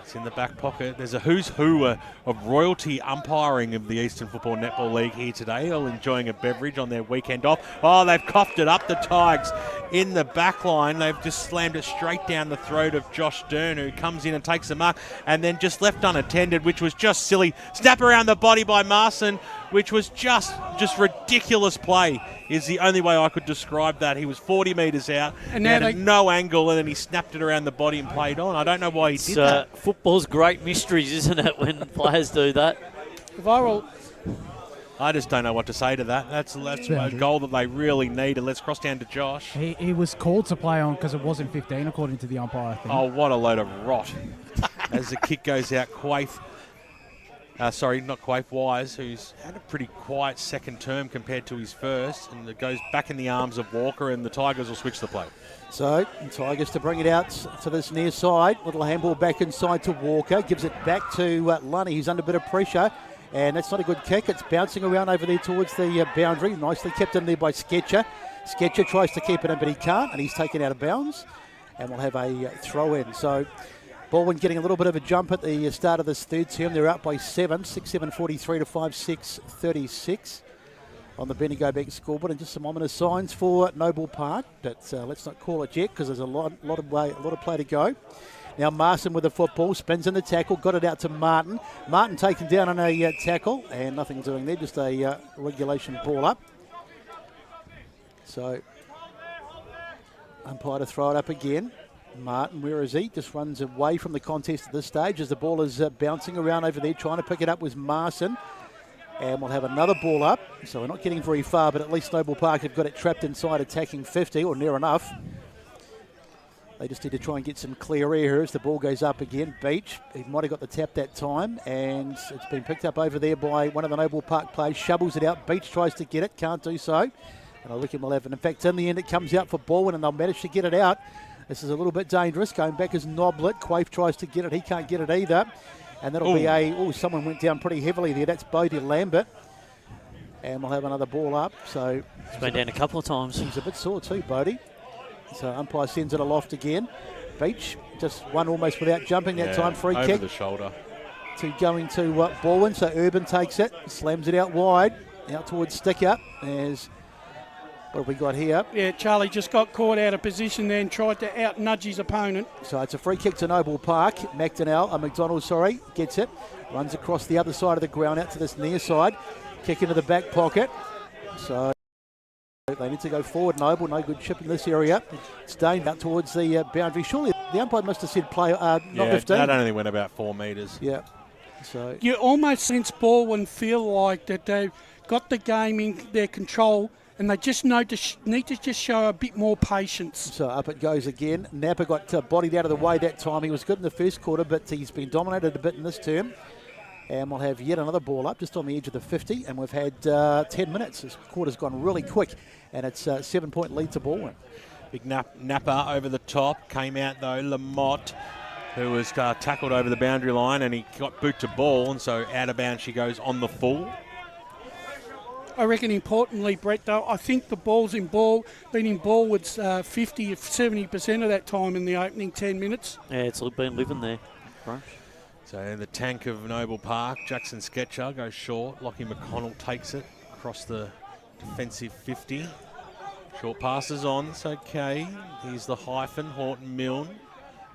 It's in the back pocket. There's a who's who of royalty umpiring of the Eastern Football Netball League here today, all enjoying a beverage on their weekend off. Oh, they've coughed it up, the Tigers. In the back line, they've just slammed it straight down the throat of Josh Dern, who comes in and takes the mark, and then just left unattended, which was just silly. Snap around the body by Marson, which was just ridiculous play, is the only way I could describe that. He was 40 metres out, and had no angle, and then he snapped it around the body and played on. I don't know why he did that. Football's great mysteries, isn't it, when players do that? I just don't know what to say to that. That's a goal that they really needed. Let's cross down to Josh. He was called to play on because it wasn't 15, according to the umpire, I think. Oh, what a load of rot. As the kick goes out, Wise, who's had a pretty quiet second term compared to his first, and it goes back in the arms of Walker, and the Tigers will switch the play. So, Tigers to bring it out to this near side. Little handball back inside to Walker. Gives it back to Lunny. He's under a bit of pressure. And that's not a good kick. It's bouncing around over there towards the boundary. Nicely kept in there by Sketcher. Sketcher tries to keep it in, but he can't, and he's taken out of bounds. And we'll have a throw in. So, Balwyn getting a little bit of a jump at the start of this third term. They're up by 7, 6-7-43 to 5-6-36 on the Bendigo Bank scoreboard. And just some ominous signs for Noble Park. But let's not call it yet, because there's a lot of play to go. Now Marson with the football, spins in the tackle, got it out to Martin. Martin taken down on a tackle, and nothing doing there, just a regulation ball up. So, umpire to throw it up again. Martin, where is he? Just runs away from the contest at this stage as the ball is bouncing around over there. Trying to pick it up was Marson. And we'll have another ball up. So we're not getting very far, but at least Noble Park have got it trapped inside attacking 50, or near enough. They just need to try and get some clear air here as the ball goes up again. Beach, he might have got the tap that time, and it's been picked up over there by one of the Noble Park players. Shovels it out. Beach tries to get it, can't do so. And I reckon we'll have it. In fact, in the end, it comes out for Balwyn, and they'll manage to get it out. This is a little bit dangerous. Going back is Noblet. Quaife tries to get it. He can't get it either. And that'll be someone went down pretty heavily there. That's Bodie Lambert. And we'll have another ball up. So it's been down a couple of times. He's a bit sore too, Bodie. So umpire sends it aloft again. Beach just one almost without jumping that time. Free over kick. The shoulder. Going to Balwyn. So Urban takes it, slams it out wide, out towards Sticker. As what have we got here? Yeah, Charlie just got caught out of position there and tried to out nudge his opponent. So it's a free kick to Noble Park. McDonald, gets it. Runs across the other side of the ground out to this near side. Kick into the back pocket. So they need to go forward, Noble. No good chip in this area. Staying out towards the boundary. Surely the umpire must have said play, not 15. That only went about 4 metres. Yeah. So you almost sense Balwyn feel like that they've got the game in their control, and they just need to just show a bit more patience. So up it goes again. Napa got bodied out of the way that time. He was good in the first quarter, but he's been dominated a bit in this term. And we'll have yet another ball up just on the edge of the 50. And we've had 10 minutes. This quarter's gone really quick. And it's a 7-point lead to Balwyn. Big Napa over the top. Came out, though, Lamotte, who was tackled over the boundary line. And he got boot to ball. And so out of bounds she goes on the full. I reckon importantly, Brett, though, I think the ball's been in Balwyn's 50 or 70% of that time in the opening 10 minutes. Yeah, it's been living there. Right. So the tank of Noble Park, Jackson Sketcher goes short. Lockie McConnell takes it across the defensive 50. Short passes on, it's okay. Here's the hyphen, Horton Milne.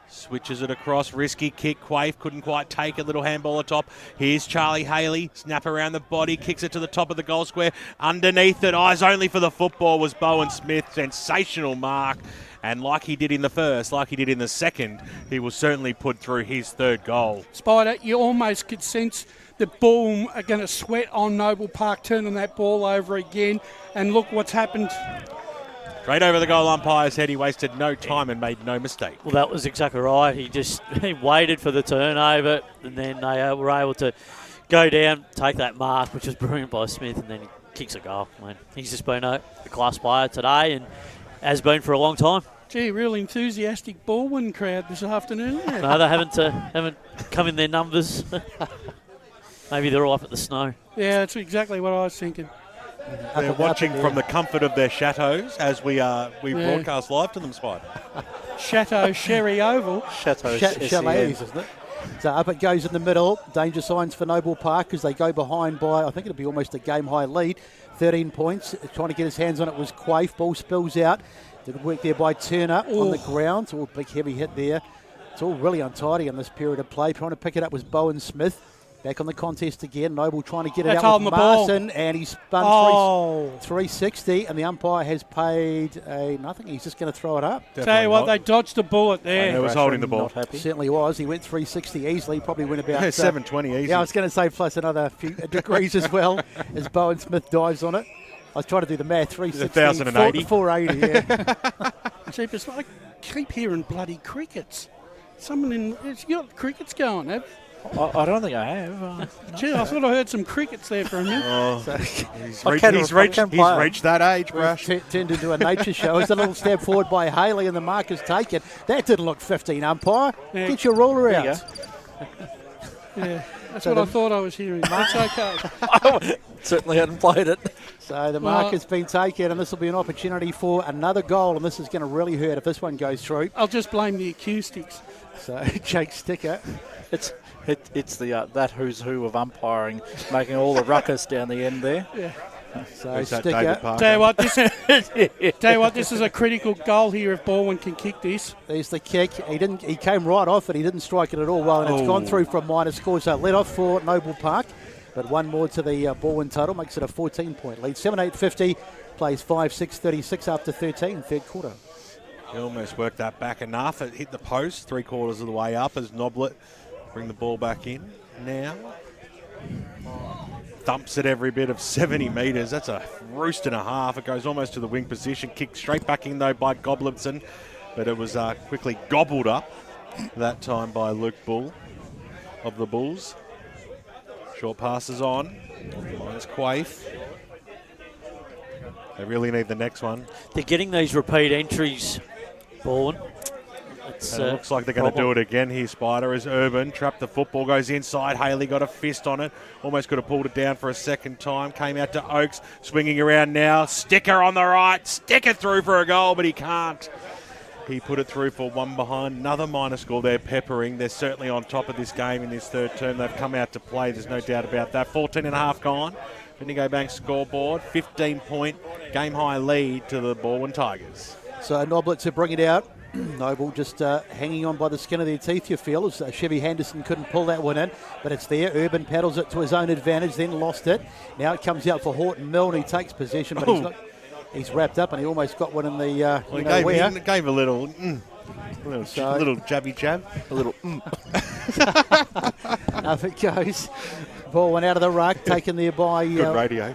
Switches it across, risky kick. Quaife couldn't quite take it, little handball atop. Here's Charlie Haley, snap around the body, kicks it to the top of the goal square. Underneath it, eyes only for the football was Bowen Smith. Sensational mark. And like he did in the first, like he did in the second, he will certainly put through his third goal. Spider, you almost could sense the ball are going to sweat on Noble Park, turning that ball over again. And look what's happened. Straight over the goal umpire's head. He wasted no time and made no mistake. Well, that was exactly right. He waited for the turnover, and then they were able to go down, take that mark, which was brilliant by Smith, and then he kicks a goal. Man, he's just been a class player today and has been for a long time. Gee, real enthusiastic Balwyn crowd this afternoon. Yeah. No, they haven't come in their numbers. Maybe they're all up at the snow. Yeah, that's exactly what I was thinking. They're watching from the comfort of their chateaus as we broadcast live to them, Spider. Chateau Sherry Oval. Chateau Chalets, isn't it? So up it goes in the middle. Danger signs for Noble Park as they go behind by, I think it'll be almost a game-high lead. 13 points. Trying to get his hands on it was Quaife. Ball spills out. Good work there by Turner on the ground. Oh, big heavy hit there. It's all really untidy in this period of play. Trying to pick it up was Bowen Smith. Back on the contest again. Noble trying to get it out with Marson, and he's spun 360, and the umpire has paid nothing. He's just going to throw it up. Tell you what, they dodged a bullet there. He was holding the ball. Certainly was. He went 360 easily. Probably went about 720 easy. Yeah, I was going to say plus another few degrees as well as Bowen Smith dives on it. I was trying to do the math. 360, 1,080. 480. Yeah. Jeepers, I keep hearing bloody crickets. Someone you got crickets going, have? I don't think I have. Gee, I thought I heard some crickets there for a minute. He's reached that age, Brash. Turned into a nature show. It's a little step forward by Haley, and the mark is taken. That didn't look 15, umpire. Yeah. Get your ruler out. Yeah, that's what I thought I was hearing. That's okay. I certainly hadn't played it. So the mark has been taken, and this will be an opportunity for another goal, and this is going to really hurt if this one goes through. I'll just blame the acoustics. So Jake Sticker. It's the that who's who of umpiring making all the ruckus down the end there. Yeah. So Sticker. Tell you what, this is a critical goal here if Balwyn can kick this. There's the kick. He came right off it. He didn't strike it at all well, and it's gone through from minor scores. So let off for Noble Park, but one more to the Balwyn total makes it a 14-point lead. 7-8-50, plays 5-6-36 after 13, third quarter. He almost worked that back enough. It hit the post 3/4 of the way up as Noblet bring the ball back in now. Thumps it every bit of 70 metres. That's a roost and a half. It goes almost to the wing position. Kicked straight back in, though, by Goblinson. But it was quickly gobbled up that time by Luke Bull of the Bulls. Short passes on. Minus Quaife. They really need the next one. They're getting these repeat entries, Balwyn. It looks like they're going to do it again here, Spider, as Urban trapped the football, goes inside. Haley got a fist on it. Almost could have pulled it down for a second time. Came out to Oakes, swinging around now. Sticker on the right. Sticker through for a goal, but he can't. He put it through for one behind. Another minor score there, Peppering. They're certainly on top of this game in this third term. They've come out to play. There's no doubt about that. 14.5 gone. Bendigo Bank scoreboard. 15-point game-high lead to the Balwyn Tigers. So Noblet to bring it out. Noble just hanging on by the skin of their teeth, you feel, as Chevy Henderson couldn't pull that one in, but it's there. Urban paddles it to his own advantage, then lost it. Now it comes out for Horton Milne. He takes possession, but he's wrapped up, and he almost got one in the he gave a little jabby jab. A little Up it goes. Ball went out of the ruck, taken there by... Good radio.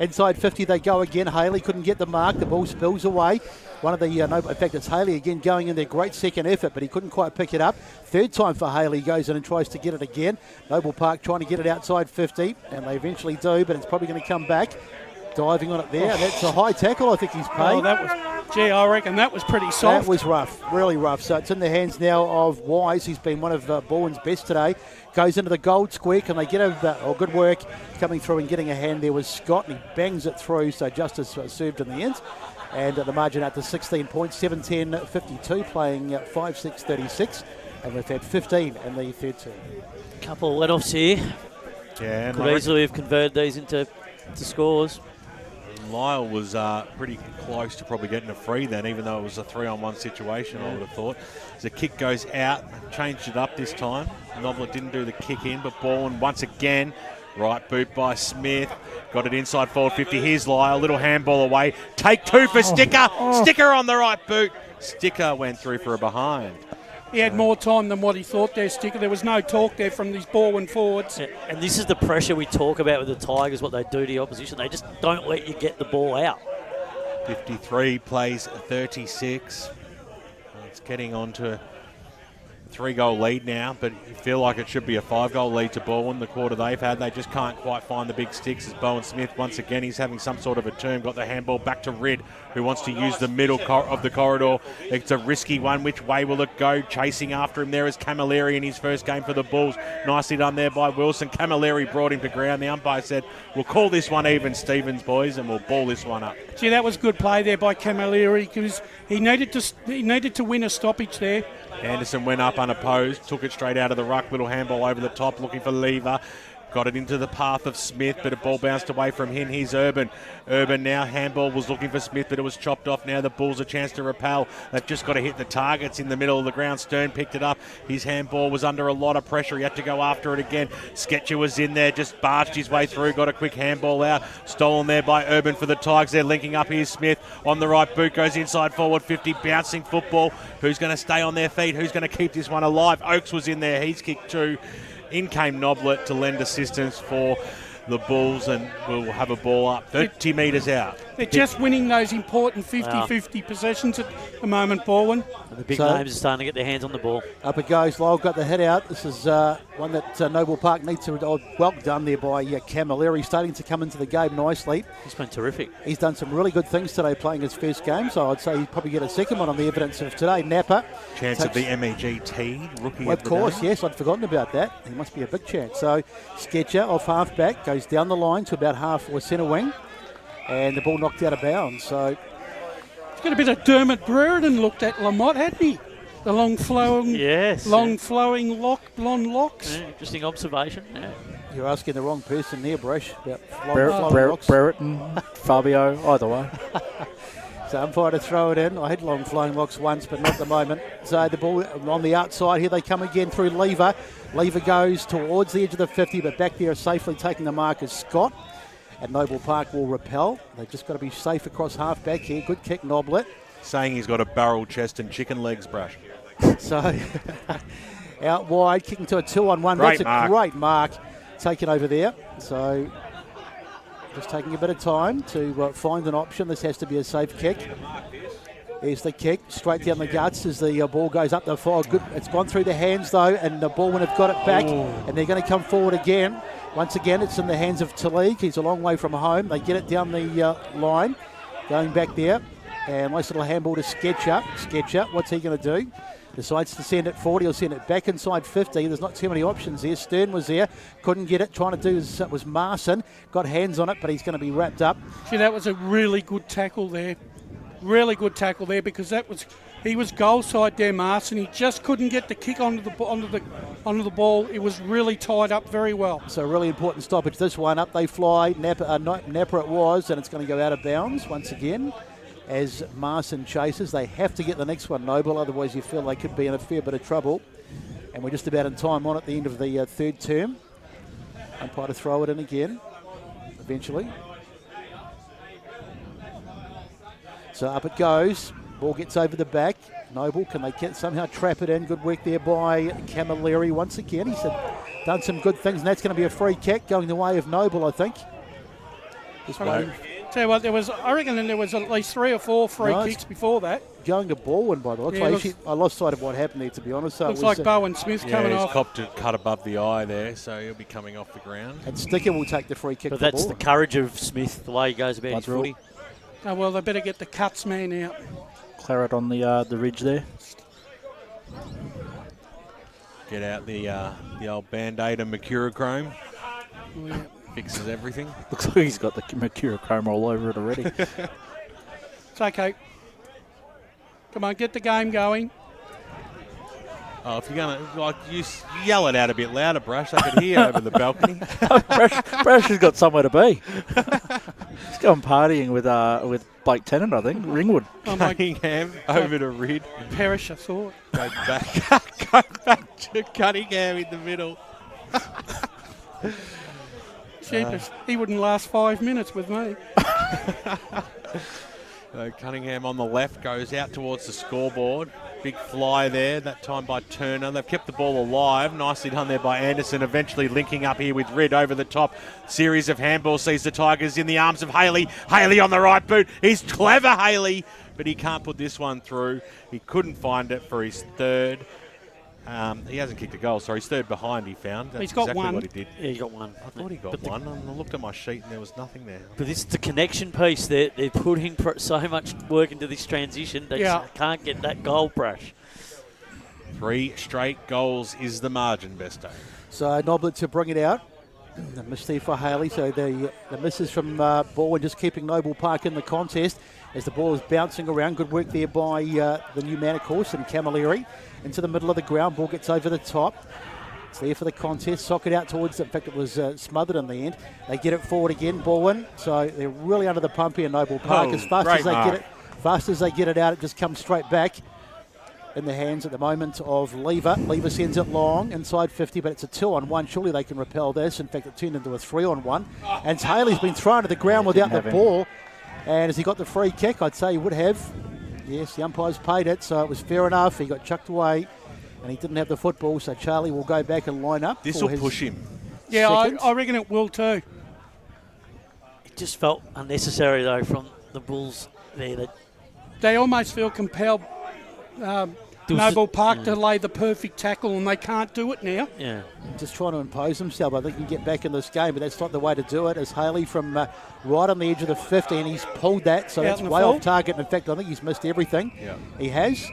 Inside 50 they go again. Haley couldn't get the mark. The ball spills away. One of the, in fact, it's Haley again going in there. Great second effort, but he couldn't quite pick it up. Third time for Haley, goes in and tries to get it again. Noble Park trying to get it outside 50, and they eventually do, but it's probably going to come back. Diving on it there. That's a high tackle, I think he's paid. I reckon that was pretty soft. That was rough, really rough. So it's in the hands now of Wise. He's been one of Balwyn's best today. Goes into the gold square. Can they get good work coming through and getting a hand there was Scott, and he bangs it through. So Justice served in the end. And the margin out to 16 points, 7-10-52, playing 5-6-36. And we've had 15 in the third term. Couple of let-offs here. Yeah, could easily have converted these into scores. Lyle was pretty close to probably getting a free then, even though it was a 3-on-1 situation, I would have thought. As the kick goes out, changed it up this time. Noblet didn't do the kick in, but Balwyn once again. Right boot by Smith. Got it inside forward 50. Here's Lyle. Little handball away. Take two for Sticker. Sticker on the right boot. Sticker went through for a behind. He had more time than what he thought there, Sticker. There was no talk there from these Balwyn forwards. Yeah, and this is the pressure we talk about with the Tigers, what they do to the opposition. They just don't let you get the ball out. 53 plays 36. It's getting on to a 3-goal lead now, but you feel like it should be a 5-goal lead to Balwyn. The quarter they've had, they just can't quite find the big sticks. As Bowen Smith, once again, he's having some sort of a turn. Got the handball back to Red, who wants to use the middle of the corridor. It's a risky one. Which way will it go? Chasing after him there is Camilleri in his first game for the Bulls. Nicely done there by Wilson. Camilleri brought him to ground. The umpire said, we'll call this one even, Stevens, boys, and we'll ball this one up. Gee, that was good play there by Camilleri, because he needed to win a stoppage there. Anderson went up unopposed, took it straight out of the ruck. Little handball over the top, looking for Lever. Got it into the path of Smith, but a ball bounced away from him. Here's Urban. Urban now, handball was looking for Smith, but it was chopped off. Now the Bulls a chance to repel. They've just got to hit the targets in the middle of the ground. Stern picked it up. His handball was under a lot of pressure. He had to go after it again. Sketcher was in there, just barged his way through, got a quick handball out. Stolen there by Urban for the Tigers. They're linking up. Here's Smith on the right boot, goes inside forward 50, bouncing football. Who's going to stay on their feet? Who's going to keep this one alive? Oakes was in there. He's kicked 2. In came Noblet to lend assistance for the Bulls, and we'll have a ball up 30 metres out. They're just winning those important 50-50 possessions at the moment, Balwyn. And the big names are starting to get their hands on the ball. Up it goes. Lyle got the hit out. This is one that Noble Park needs to... well done there by Camilleri, starting to come into the game nicely. He's been terrific. He's done some really good things today playing his first game, so I'd say he'd probably get a second one on the evidence of today. Napa. Chance of the MEGT rookie of the course, yes, I'd forgotten about that. He must be a big chance. So Sketcher off half-back, goes down the line to about half or centre wing, and the ball knocked out of bounds. So he's got a bit of Dermot Brereton looked at Lamont, hadn't he? The long flowing blonde locks. Yeah, interesting observation. Yeah. You're asking the wrong person there, Brush, about flowing locks. Brereton, Fabio, either way. So umpire to throw it in. I had long flowing locks once, but not at the moment. So the ball on the outside. Here they come again through Lever. Lever goes towards the edge of the 50, but back there safely taking the mark is Scott. And Noble Park will repel. They've just got to be safe across half back here. Good kick, Noblet. Saying he's got a barrel chest and chicken legs, Brush. So out wide, kicking to a 2-on-1. Great That's mark. a great mark taken over there. So just taking a bit of time to find an option. This has to be a safe kick. Here's the kick, straight down the guts as the ball goes up the far. Good. It's gone through the hands though, and the Baldwin have got it back, and they're going to come forward again. Once again, it's in the hands of Talig. He's a long way from home. They get it down the line, going back there, and nice little handball to Sketcher. Sketcher, what's he going to do? Decides to send it 40 or send it back inside 50. There's not too many options there. Stern was there, couldn't get it. Trying to do was Marson. Got hands on it, but he's going to be wrapped up. See, that was a really good tackle there. Really good tackle there, because he was goal side there, Marson. He just couldn't get the kick onto the ball. It was really tied up very well. So really important stoppage. This one up they fly. Napa it was, and it's going to go out of bounds once again. As Marson chases, they have to get the next one, Noble, otherwise you feel they could be in a fair bit of trouble. And we're just about in time on at the end of the third term. Umpire to throw it in again, eventually. So up it goes. Ball gets over the back. Noble, can they somehow trap it in? Good work there by Camilleri once again. He's done some good things, and that's going to be a free kick going the way of Noble, I think. Just waiting. Tell you what, I reckon there was at least 3 or 4 free kicks before that. Going to Balwyn by the looks. Yeah, I lost sight of what happened there, to be honest. So looks like Bowen Smith coming off. He's copped it cut above the eye there, so he'll be coming off the ground. And Sticker will take the free kick. But that's the courage of Smith, the way he goes about his footy. Oh, well, they better get the cuts man out. Claret on the ridge there. Get out the old Band-Aid and Mercurochrome. Oh, yeah. Fixes everything. Looks like he's got the Mercurochrome all over it already. It's okay. Come on, get the game going. Oh, if you're going to, you yell it out a bit louder, Brush. I could hear over the balcony. Brush has got somewhere to be. He's going partying with Blake Tennant, I think, Ringwood. Oh, my Cunningham over to Rid. Perish, I thought. Go back to Cunningham in the middle. Cheapest. He wouldn't last 5 minutes with me. Cunningham on the left goes out towards the scoreboard. Big fly there, that time by Turner. They've kept the ball alive. Nicely done there by Anderson. Eventually linking up here with Red over the top. Series of handballs sees the Tigers in the arms of Haley. Haley on the right boot. He's clever, Haley, but he can't put this one through. He couldn't find it for his third. He hasn't kicked a goal, sorry. He's third behind, he found. That's He's got exactly one. what he did. Yeah, he got one. I thought he got one. I looked at my sheet and there was nothing there. But this is the connection piece. They're putting so much work into this transition. They just can't get that goal, Brash. 3 straight goals is the margin, Besto. So Noblet to bring it out. The mistake for Haley. So the misses from Balwyn just keeping Noble Park in the contest. as the ball is bouncing around. Good work there by the new man, of course, and Camilleri into the middle of the ground. Ball gets over the top. It's there for the contest. Socket out towards, in fact, it was smothered in the end. They get it forward again, Balwyn. So they're really under the pump here, Noble Park. As fast as they get it out, it just comes straight back in the hands at the moment of Lever. Lever sends it long, inside 50, but it's a 2-on-1. Surely they can repel this. In fact, it turned into a 3-on-1. And Haley's been thrown to the ground without the ball. And has he got the free kick? I'd say he would have. Yes, the umpires paid it, so it was fair enough. He got chucked away, and he didn't have the football, so Charlie will go back and line up. This will push him. Yeah, I reckon it will too. It just felt unnecessary, though, from the Bulls there. They almost feel compelled, Noble Park, to lay the perfect tackle, and they can't do it now. Yeah. Just trying to impose himself. I think he can get back in this game, but that's not the way to do it. As Haley from right on the edge of the 50, and he's pulled that, so that's way off target. In fact, I think he's missed everything. Yeah. He has.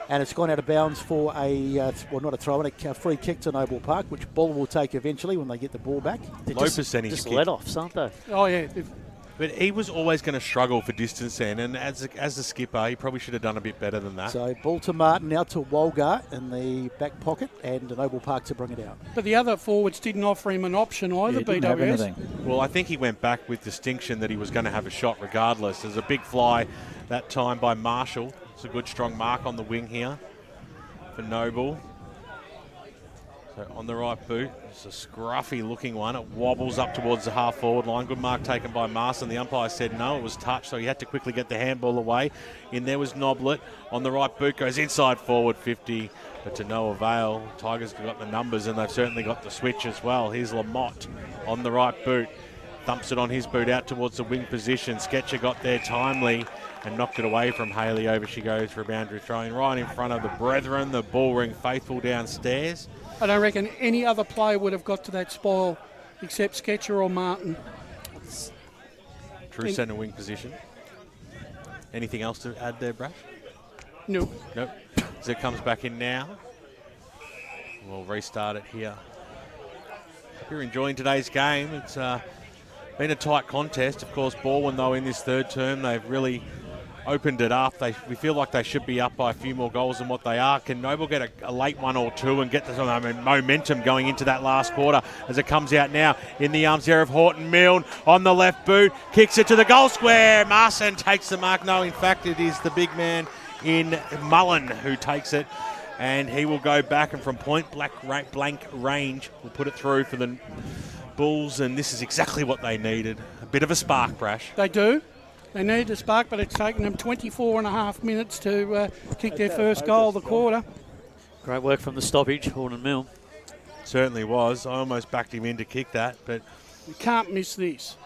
And it's gone out of bounds for not a throw-in, a free kick to Noble Park, which Bull will take eventually when they get the ball back. Low percentage just kick. let-offs, aren't they? Oh, yeah. But he was always going to struggle for distance then, and as the skipper, he probably should have done a bit better than that. So ball to Martin, now to Walgar in the back pocket, and Noble Park to bring it out. But the other forwards didn't offer him an option either, BWS. Well, I think he went back with distinction that he was going to have a shot regardless. There's a big fly that time by Marshall. It's a good strong mark on the wing here for Noble. So on the right boot, it's a scruffy looking one. It wobbles up towards the half forward line. Good mark taken by Marston. The umpire said no, it was touch, so he had to quickly get the handball away. In there was Noblet. On the right boot, goes inside forward 50, but to no avail. Tigers have got the numbers, and they've certainly got the switch as well. Here's Lamotte on the right boot. Thumps it on his boot out towards the wing position. Sketcher got there timely and knocked it away from Haley. Over she goes for a boundary throwing right in front of the brethren. The ball ring faithful downstairs. I don't reckon any other player would have got to that spoil except Sketcher or Martin. True centre wing position. Anything else to add there, Brash? No. Nope. As it comes back in now, we'll restart it here. Hope you're enjoying today's game. It's been a tight contest. Of course, Balwyn, though, in this third term, they've really opened it up. We feel like they should be up by a few more goals than what they are. Can Noble get a late one or two and get the momentum going into that last quarter as it comes out now in the arms there of Horton Milne on the left boot, kicks it to the goal square. Marson takes the mark. No, in fact, it is the big man in Mullen who takes it, and he will go back and from point blank range will put it through for the Bulls, and this is exactly what they needed. A bit of a spark, Brash. They do. They need a spark, but it's taken them 24 and a half minutes to kick their first goal of the quarter. Great work from the stoppage, Horton Milne. Certainly was. I almost backed him in to kick that, but you can't miss this.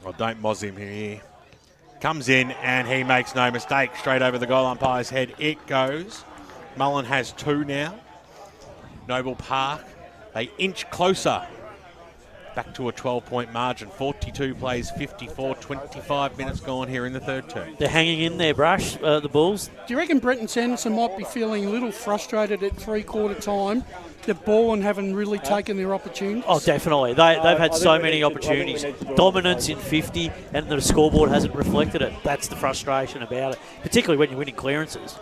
Well, don't moz him here. Comes in and he makes no mistake. Straight over the goal umpire's head it goes. Mullen has two now. Noble Park, they inch closer. Back to a 12-point margin. 42 plays, 54, 25 minutes gone here in the third term. They're hanging in there, Brash, the Bulls. Do you reckon Brenton Sanderson might be feeling a little frustrated at three-quarter time that Balwyn haven't really taken their opportunities? Oh, definitely. They've had so many opportunities. Dominance in 50, and the scoreboard hasn't reflected it. That's the frustration about it, particularly when you're winning clearances.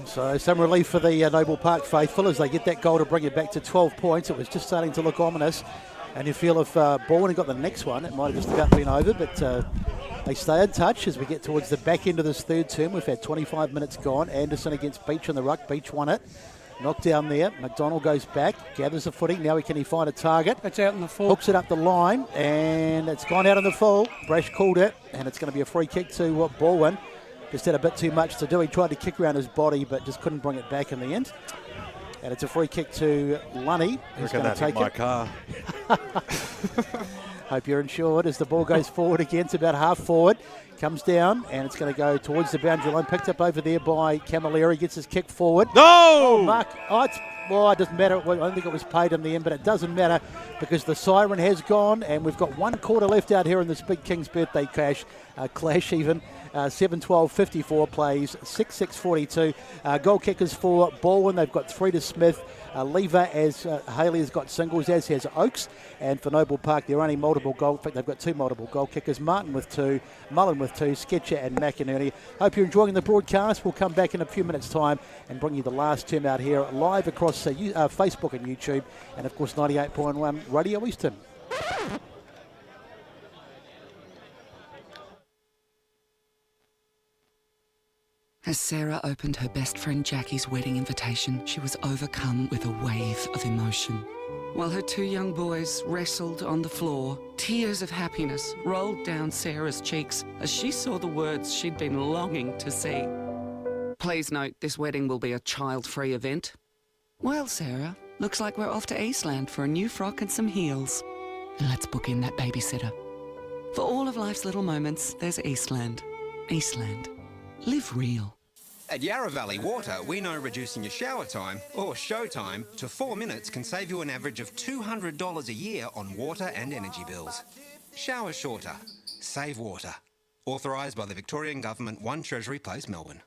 So some relief for the Noble Park faithful as they get that goal to bring it back to 12 points. It was just starting to look ominous. And you feel if Balwyn had got the next one, it might have just about been over. But they stay in touch as we get towards the back end of this third term. We've had 25 minutes gone. Anderson against Beach in the ruck. Beach won it. Knocked down there. McDonald goes back, gathers the footing. Now can he find a target? It's out in the full. Hooks it up the line, and it's gone out in the full. Brash called it, and it's going to be a free kick to Balwyn. Just had a bit too much to do. He tried to kick around his body, but just couldn't bring it back in the end. And it's a free kick to Lunny, who's going to take my it. car. Hope you're insured as the ball goes forward again. It's about half forward. Comes down, and it's going to go towards the boundary line. Picked up over there by Camilleri. Gets his kick forward. No! Oh, Mark. It doesn't matter. I don't think it was paid in the end, but it doesn't matter because the siren has gone, and we've got 1 quarter left out here in this Big King's birthday cash. clash even. 7-12-54 plays, 6-6-42. Goal kickers for Balwyn, they've got 3 to Smith. Lever, as Haley has got singles, as has Oakes. And for Noble Park, they're only multiple goal. In fact, they've got 2 multiple goal kickers. Martin with 2, Mullen with 2, Sketcher and McInerney. Hope you're enjoying the broadcast. We'll come back in a few minutes' time and bring you the last term out here live across Facebook and YouTube. And, of course, 98.1 Radio Eastern. As Sarah opened her best friend Jackie's wedding invitation, she was overcome with a wave of emotion. While her 2 young boys wrestled on the floor, tears of happiness rolled down Sarah's cheeks as she saw the words she'd been longing to see. Please note, this wedding will be a child-free event. Well, Sarah, looks like we're off to Eastland for a new frock and some heels. And let's book in that babysitter. For all of life's little moments, there's Eastland. Eastland. Live real. At Yarra Valley Water, we know reducing your shower time, or show time, to 4 minutes can save you an average of $200 a year on water and energy bills. Shower shorter. Save water. Authorised by the Victorian Government, 1 Treasury Place, Melbourne.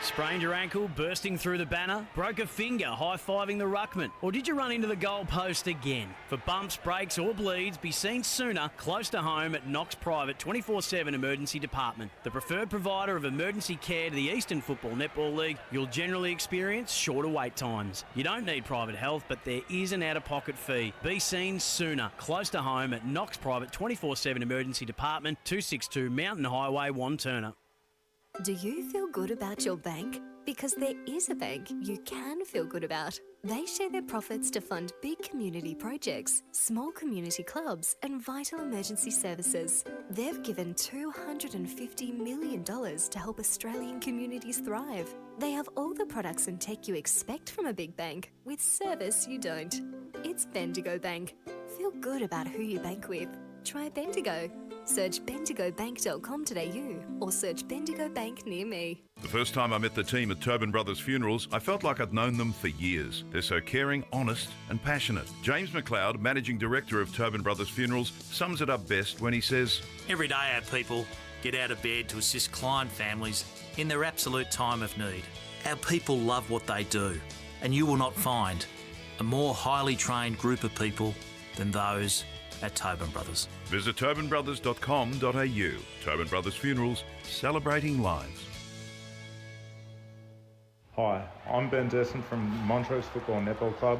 Sprained your ankle, bursting through the banner? Broke a finger, high-fiving the ruckman? Or did you run into the goal post again? For bumps, breaks or bleeds, be seen sooner, close to home at Knox Private 24/7 Emergency Department. The preferred provider of emergency care to the Eastern Football Netball League, you'll generally experience shorter wait times. You don't need private health, but there is an out-of-pocket fee. Be seen sooner, close to home at Knox Private 24/7 Emergency Department, 262 Mountain Highway, Wanturna. Do you feel good about your bank? Because there is a bank you can feel good about. They share their profits to fund big community projects, small community clubs, and vital emergency services. They've given $250 million to help Australian communities thrive. They have all the products and tech you expect from a big bank, with service you don't. It's Bendigo Bank. Feel good about who you bank with. Try Bendigo. Search bendigobank.com.au or search Bendigo Bank near me. The first time I met the team at Tobin Brothers Funerals, I felt like I'd known them for years. They're so caring, honest and passionate. James McLeod, Managing Director of Tobin Brothers Funerals, sums it up best when he says, Every day our people get out of bed to assist client families in their absolute time of need. Our people love what they do, and you will not find a more highly trained group of people than those at Tobin Brothers. Visit tobinbrothers.com.au. Tobin Brothers Funerals, celebrating lives. Hi, I'm Ben Desson from Montrose Football Netball Club,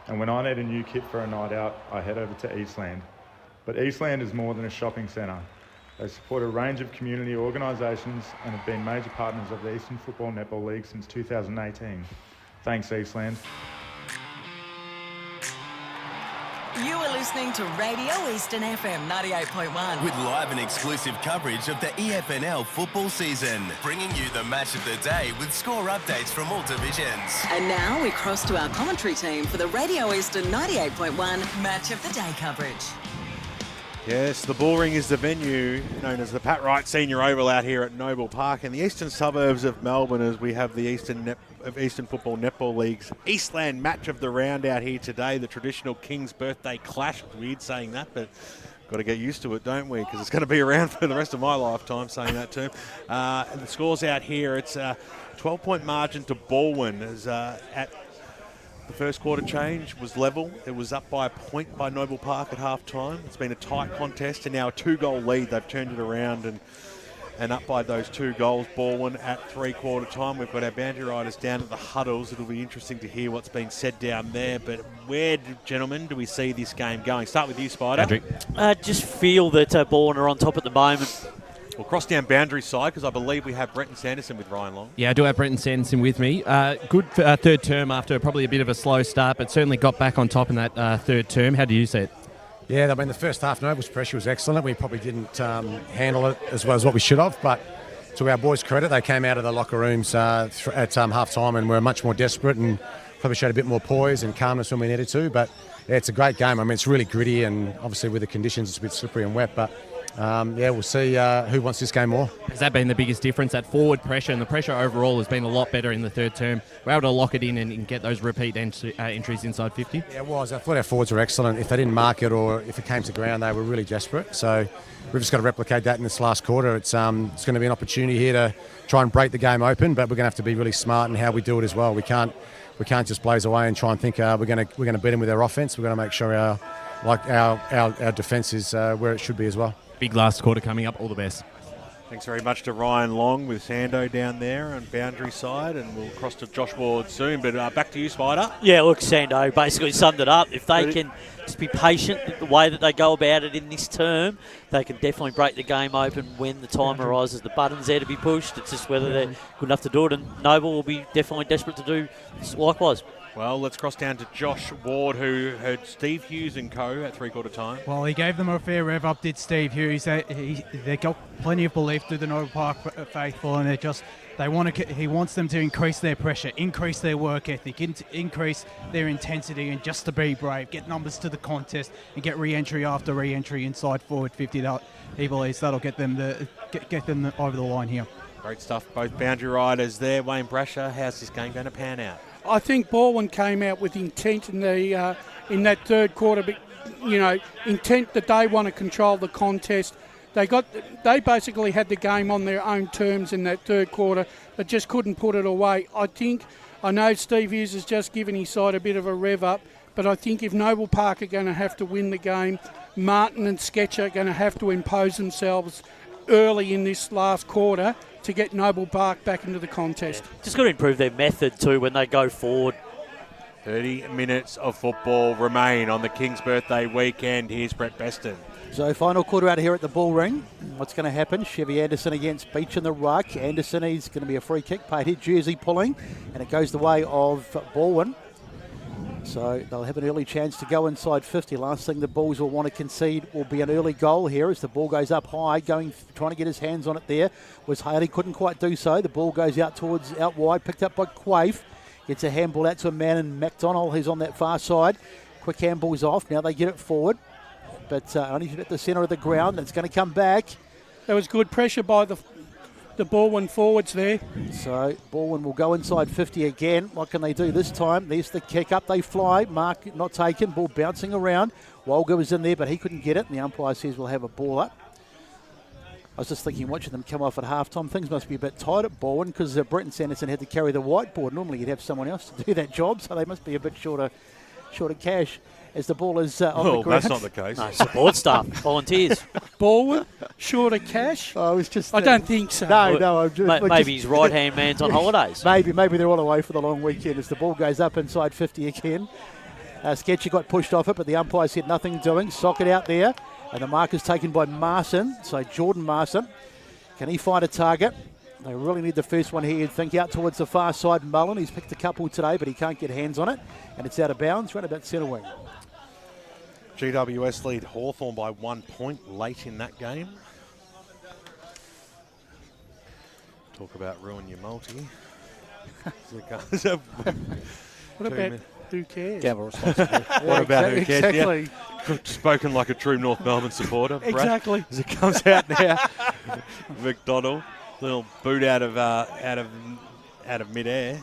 and when I need a new kit for a night out, I head over to Eastland. But Eastland is more than a shopping centre. They support a range of community organisations and have been major partners of the Eastern Football Netball League since 2018. Thanks, Eastland. You are listening to Radio Eastern FM 98.1. With live and exclusive coverage of the EFNL football season. Bringing you the match of the day with score updates from all divisions. And now we cross to our commentary team for the Radio Eastern 98.1 Match of the Day coverage. Yes, the Bullring is the venue known as the Pat Wright Senior Oval out here at Noble Park in the eastern suburbs of Melbourne, as we have the Eastern Football Netball League's Eastland match of the round out here today, the traditional King's Birthday Clash. Weird saying that, but got to get used to it, don't we? Because it's going to be around for the rest of my lifetime saying that term. And the scores out here, it's a 12-point margin to Balwyn as at the first quarter change was level. It was up by a point by Noble Park at half-time. It's been a tight contest and now a 2-goal lead. They've turned it around and up by those 2 goals. Balwyn at three-quarter time. We've got our boundary riders down at the huddles. It'll be interesting to hear what's been said down there. But where, gentlemen, do we see this game going? Start with you, Spider. Andrew. Just feel that Balwyn are on top at the moment. We'll cross down boundary side because I believe we have Brenton Sanderson with Ryan Long. Yeah, I do have Brenton Sanderson with me. Good third term after probably a bit of a slow start, but certainly got back on top in that third term. How do you see it? Yeah, I mean, the first half, Noble's pressure was excellent. We probably didn't handle it as well as what we should have, but to our boys' credit, they came out of the locker rooms at half-time and were much more desperate and probably showed a bit more poise and calmness when we needed to. But, yeah, it's a great game. I mean, it's really gritty and obviously with the conditions, it's a bit slippery and wet, but we'll see who wants this game more. Has that been the biggest difference, that forward pressure? And the pressure overall has been a lot better in the third term. We're able to lock it in and get those repeat entries inside 50. Yeah, it was. I thought our forwards were excellent. If they didn't mark it or if it came to ground, they were really desperate. So we've just got to replicate that in this last quarter. It's going to be an opportunity here to try and break the game open, but we're going to have to be really smart in how we do it as well. We can't just blaze away and try and think we're going to beat them with our offense. We've got to make sure our defence is where it should be as well. Big last quarter coming up. All the best. Thanks very much to Ryan Long with Sando down there on boundary side, and we'll cross to Josh Ward soon. But back to you, Spider. Yeah, look, Sando basically summed it up. If they can just be patient the way that they go about it in this term, they can definitely break the game open when the time arises. The button's there to be pushed. It's just whether they're good enough to do it, and Noble will be definitely desperate to do likewise. Well, let's cross down to Josh Ward, who heard Steve Hughes and co at three-quarter time. Well, he gave them a fair rev up, did Steve Hughes. They got plenty of belief through the Noble Park faithful, and he wants them to increase their pressure, increase their work ethic, increase their intensity, and just to be brave, get numbers to the contest, and get re-entry after re-entry inside forward 50. He believes that'll get them over the line here. Great stuff. Both boundary riders there. Wayne Brasher, how's this game going to pan out? I think Balwyn came out with intent in that third quarter, but intent that they want to control the contest. They basically had the game on their own terms in that third quarter, but just couldn't put it away. I know Steve Hughes has just given his side a bit of a rev up, but I think if Noble Park are going to have to win the game, Martin and Sketcher are going to have to impose themselves early in this last quarter to get Noble Park back into the contest. Just got to improve their method too when they go forward. 30 minutes of football remain on the King's birthday weekend. Here's Brett Beston. So final quarter out here at the Bull Ring. What's going to happen? Chevy Anderson against Beach in the ruck. Anderson, he's going to be a free kick, paid hit, jersey pulling, and it goes the way of Balwyn. So they'll have an early chance to go inside 50. Last thing the Bulls will want to concede will be an early goal here as the ball goes up high, trying to get his hands on it there. Was Haley, couldn't quite do so. The ball goes out wide, picked up by Quaife. Gets a handball out to a man in McDonald who's on that far side. Quick handball's off. Now they get it forward, but only at the centre of the ground. It's going to come back. There was good pressure by the Balwyn forwards there. So Balwyn will go inside 50 again. What can they do this time? There's the kick up. They fly. Mark not taken. Ball bouncing around. Wolga was in there, but he couldn't get it. And the umpire says we'll have a ball up. I was just thinking, watching them come off at halftime, things must be a bit tight at Balwyn because Bretton Sanderson had to carry the whiteboard. Normally you'd have someone else to do that job, so they must be a bit short of cash as the ball is on the ground. That's not the case. No, support staff, volunteers. Balwyn, short of cash? I was just. I don't think so. No. I'm just, maybe his right-hand man's on holidays. Maybe they're all away for the long weekend as the ball goes up inside 50 again. Sketchy got pushed off it, but the umpire said nothing doing. Sock it out there. And the mark is taken by Marson. So Jordan Marson. Can he find a target? They really need the first one here. You'd think out towards the far side. Mullen, he's picked a couple today, but he can't get hands on it. And it's out of bounds, right about centre wing. GWS lead Hawthorn by 1 point late in that game. Talk about ruin your multi. What about who cares? Gamble responsibly. What about who cares? Exactly. Yeah. Spoken like a true North Melbourne supporter. Brad, Exactly. as it comes out now, McDonald, little boot out of midair.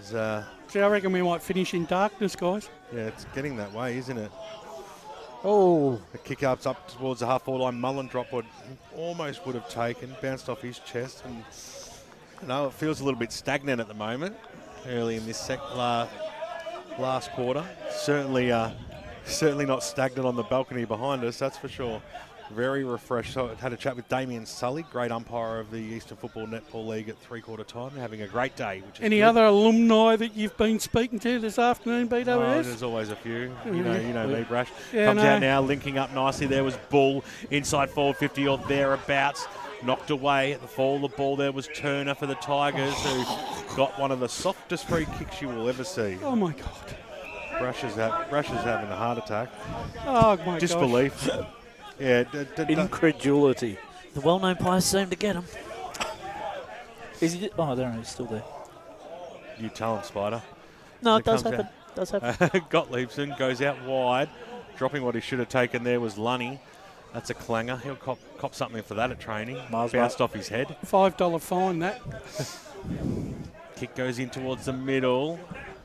So I reckon we might finish in darkness, guys. Yeah, it's getting that way, isn't it? Oh. The kick-up's up towards the half-forward line. Mullen drop would almost would have taken, bounced off his chest. And, it feels a little bit stagnant at the moment, early in this last quarter. Certainly not stagnant on the balcony behind us, that's for sure. Very refreshed. So I had a chat with Damien Sully, great umpire of the Eastern Football Netball League at three-quarter time, having a great day. Any other alumni that you've been speaking to this afternoon, BWS? Oh, there's always a few. You know me, Brash. Yeah, Comes out now, linking up nicely. There was Bull, inside forward 50 or thereabouts. Knocked away at the fall of the ball. There was Turner for the Tigers, who got one of the softest free kicks you will ever see. Oh, my God. Brash is having a heart attack. Oh, my God. Disbelief. Yeah, incredulity. The well-known players seem to get him. Is he? Oh, I don't know. He's still there. You tell him, Spider. No, it does happen. Does happen. Gottliebson goes out wide, dropping what he should have taken there was Lunny. That's a clanger. He'll cop something for that at training. Mars Bounced off his head. $5 fine, that. Kick goes in towards the middle.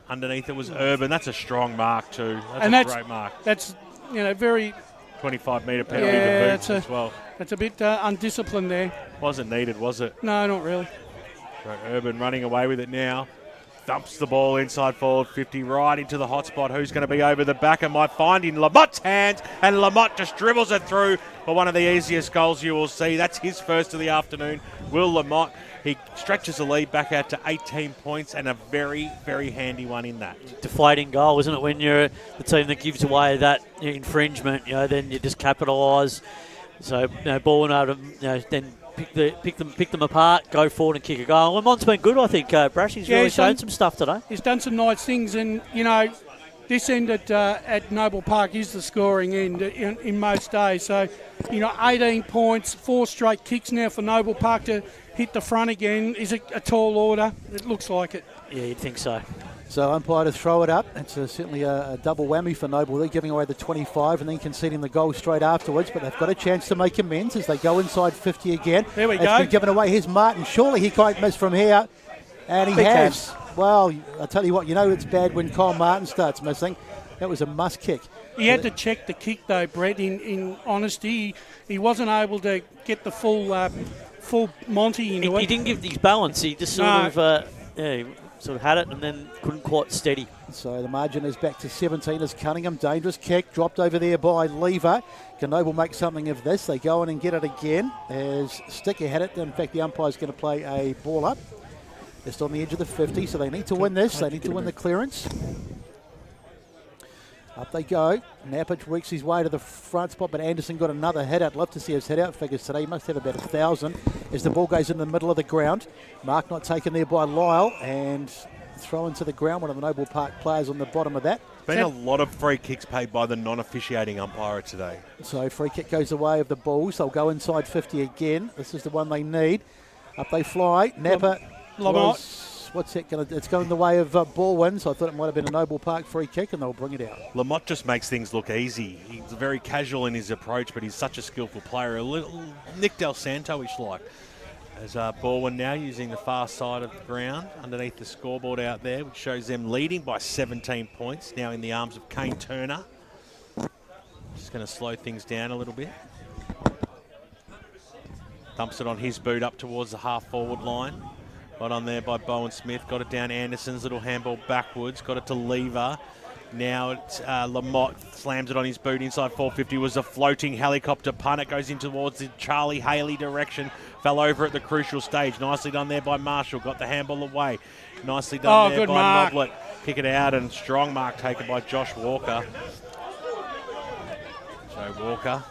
Underneath it was Urban. That's a strong mark too. That's a great mark. That's, very... 25-metre penalty to boots as well. That's a bit undisciplined there. Wasn't needed, was it? No, not really. So Urban running away with it now. Thumps the ball inside forward 50 right into the hot spot. Who's going to be over the back? And might find in Lamott's hands. And Lamott just dribbles it through for one of the easiest goals you will see. That's his first of the afternoon. Will Lamott. He stretches the lead back out to 18 points and a very, very handy one in that. Deflating goal, isn't it? When you're the team that gives away that infringement, then you just capitalise. So, Balwyn able to, then pick them apart, go forward and kick a goal. Lamont's been good, I think. Brash, he's really shown some stuff today. He's done some nice things, and this end at Noble Park is the scoring end in most days. So, 18 points, 4 straight kicks now for Noble Park to hit the front again. Is it a tall order? It looks like it. Yeah, you'd think so. So umpire to throw it up. It's certainly a double whammy for Noble. They're giving away the 25 and then conceding the goal straight afterwards, but they've got a chance to make amends as they go inside 50 again. There we it's go. Been given away. Here's Martin. Surely he can't miss from here. And he has. Well, I tell you what, it's bad when Kyle Martin starts missing. That was a must kick. He had to check the kick though, Brett, in honesty. He wasn't able to get the full Monty into it. He didn't give his balance. He just sort of had it and then couldn't quite steady. So the margin is back to 17 as Cunningham. Dangerous kick. Dropped over there by Lever. Can Noble make something of this? They go in and get it again as Sticker had it. In fact, the umpire's going to play a ball up. Just on the edge of the 50, so they need to win this. They need to win the clearance. Up they go. Nappich works his way to the front spot, but Anderson got another hit out. Love to see his hit out figures today. He must have about 1,000 as the ball goes in the middle of the ground. Mark not taken there by Lyle and thrown to the ground. One of the Noble Park players on the bottom of that. Been a lot of free kicks paid by the non-officiating umpire today. So free kick goes the way of the Bulls. They'll go inside 50 again. This is the one they need. Up they fly. Napa. What's that going to do? It's going the way of Balwyn, so I thought it might have been a Noble Park free kick, and they'll bring it out. Lamott just makes things look easy. He's very casual in his approach, but he's such a skillful player. A little Nick Del Santo-ish like. As Balwyn now using the far side of the ground underneath the scoreboard out there, which shows them leading by 17 points, now in the arms of Kane Turner. Just going to slow things down a little bit. Dumps it on his boot up towards the half-forward line. Got on there by Bowen Smith. Got it down Anderson's little handball backwards. Got it to Lever. Now it's Lamotte slams it on his boot inside 450. Was a floating helicopter punt. It goes in towards the Charlie Haley direction. Fell over at the crucial stage. Nicely done there by Marshall. Got the handball away. Nicely done there by Noblet. Kick it out and strong mark taken by Josh Walker. So Walker.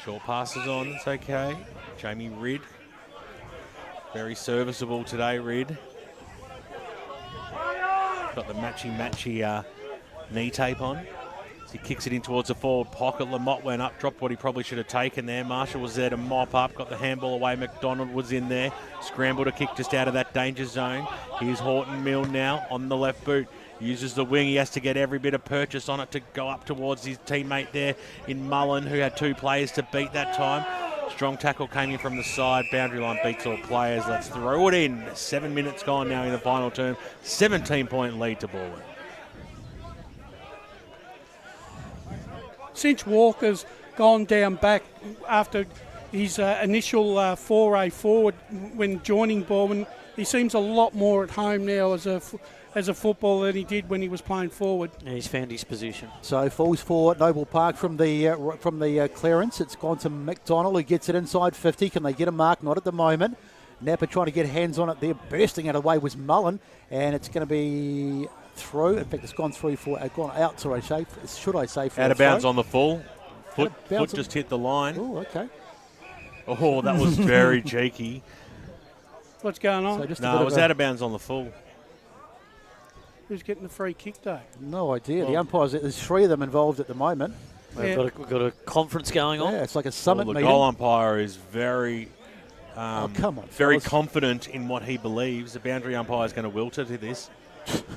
Short passes on. It's okay. Jamie Ridd. Very serviceable today, Ridd. Got the matchy knee tape on. As he kicks it in towards the forward pocket. Lamotte went up, dropped what he probably should have taken there. Marshall was there to mop up, got the handball away. McDonald was in there. Scrambled a kick just out of that danger zone. Here's Horton Mill now on the left boot. Uses the wing. He has to get every bit of purchase on it to go up towards his teammate there in Mullen, who had 2 players to beat that time. Strong tackle came in from the side. Boundary line beats all players. Let's throw it in. 7 minutes gone now in the final term. 17-point lead to Balwyn. Since Walker's gone down back after his initial foray forward when joining Balwyn, he seems a lot more at home now as a footballer than he did when he was playing forward. Yeah, he's found his position. So falls for Noble Park from the clearance. It's gone to McDonald, who gets it inside 50. Can they get a mark? Not at the moment. Napa trying to get hands on it there. Bursting out of the way was Mullen, and it's going to be through. In fact, it's gone through gone out. Should I say? Out of bounds on the full. Foot just hit the line. Oh, okay. Oh, that was very cheeky. What's going on? It was out of bounds on the full. Who's getting the free kick though? No idea. The umpires, there's 3 of them involved at the moment. We've got a conference going on. Yeah, it's like a summit the meeting. Goal umpire is very come on, very fellas. confident in what he believes. The boundary umpire is going to wilt it to this.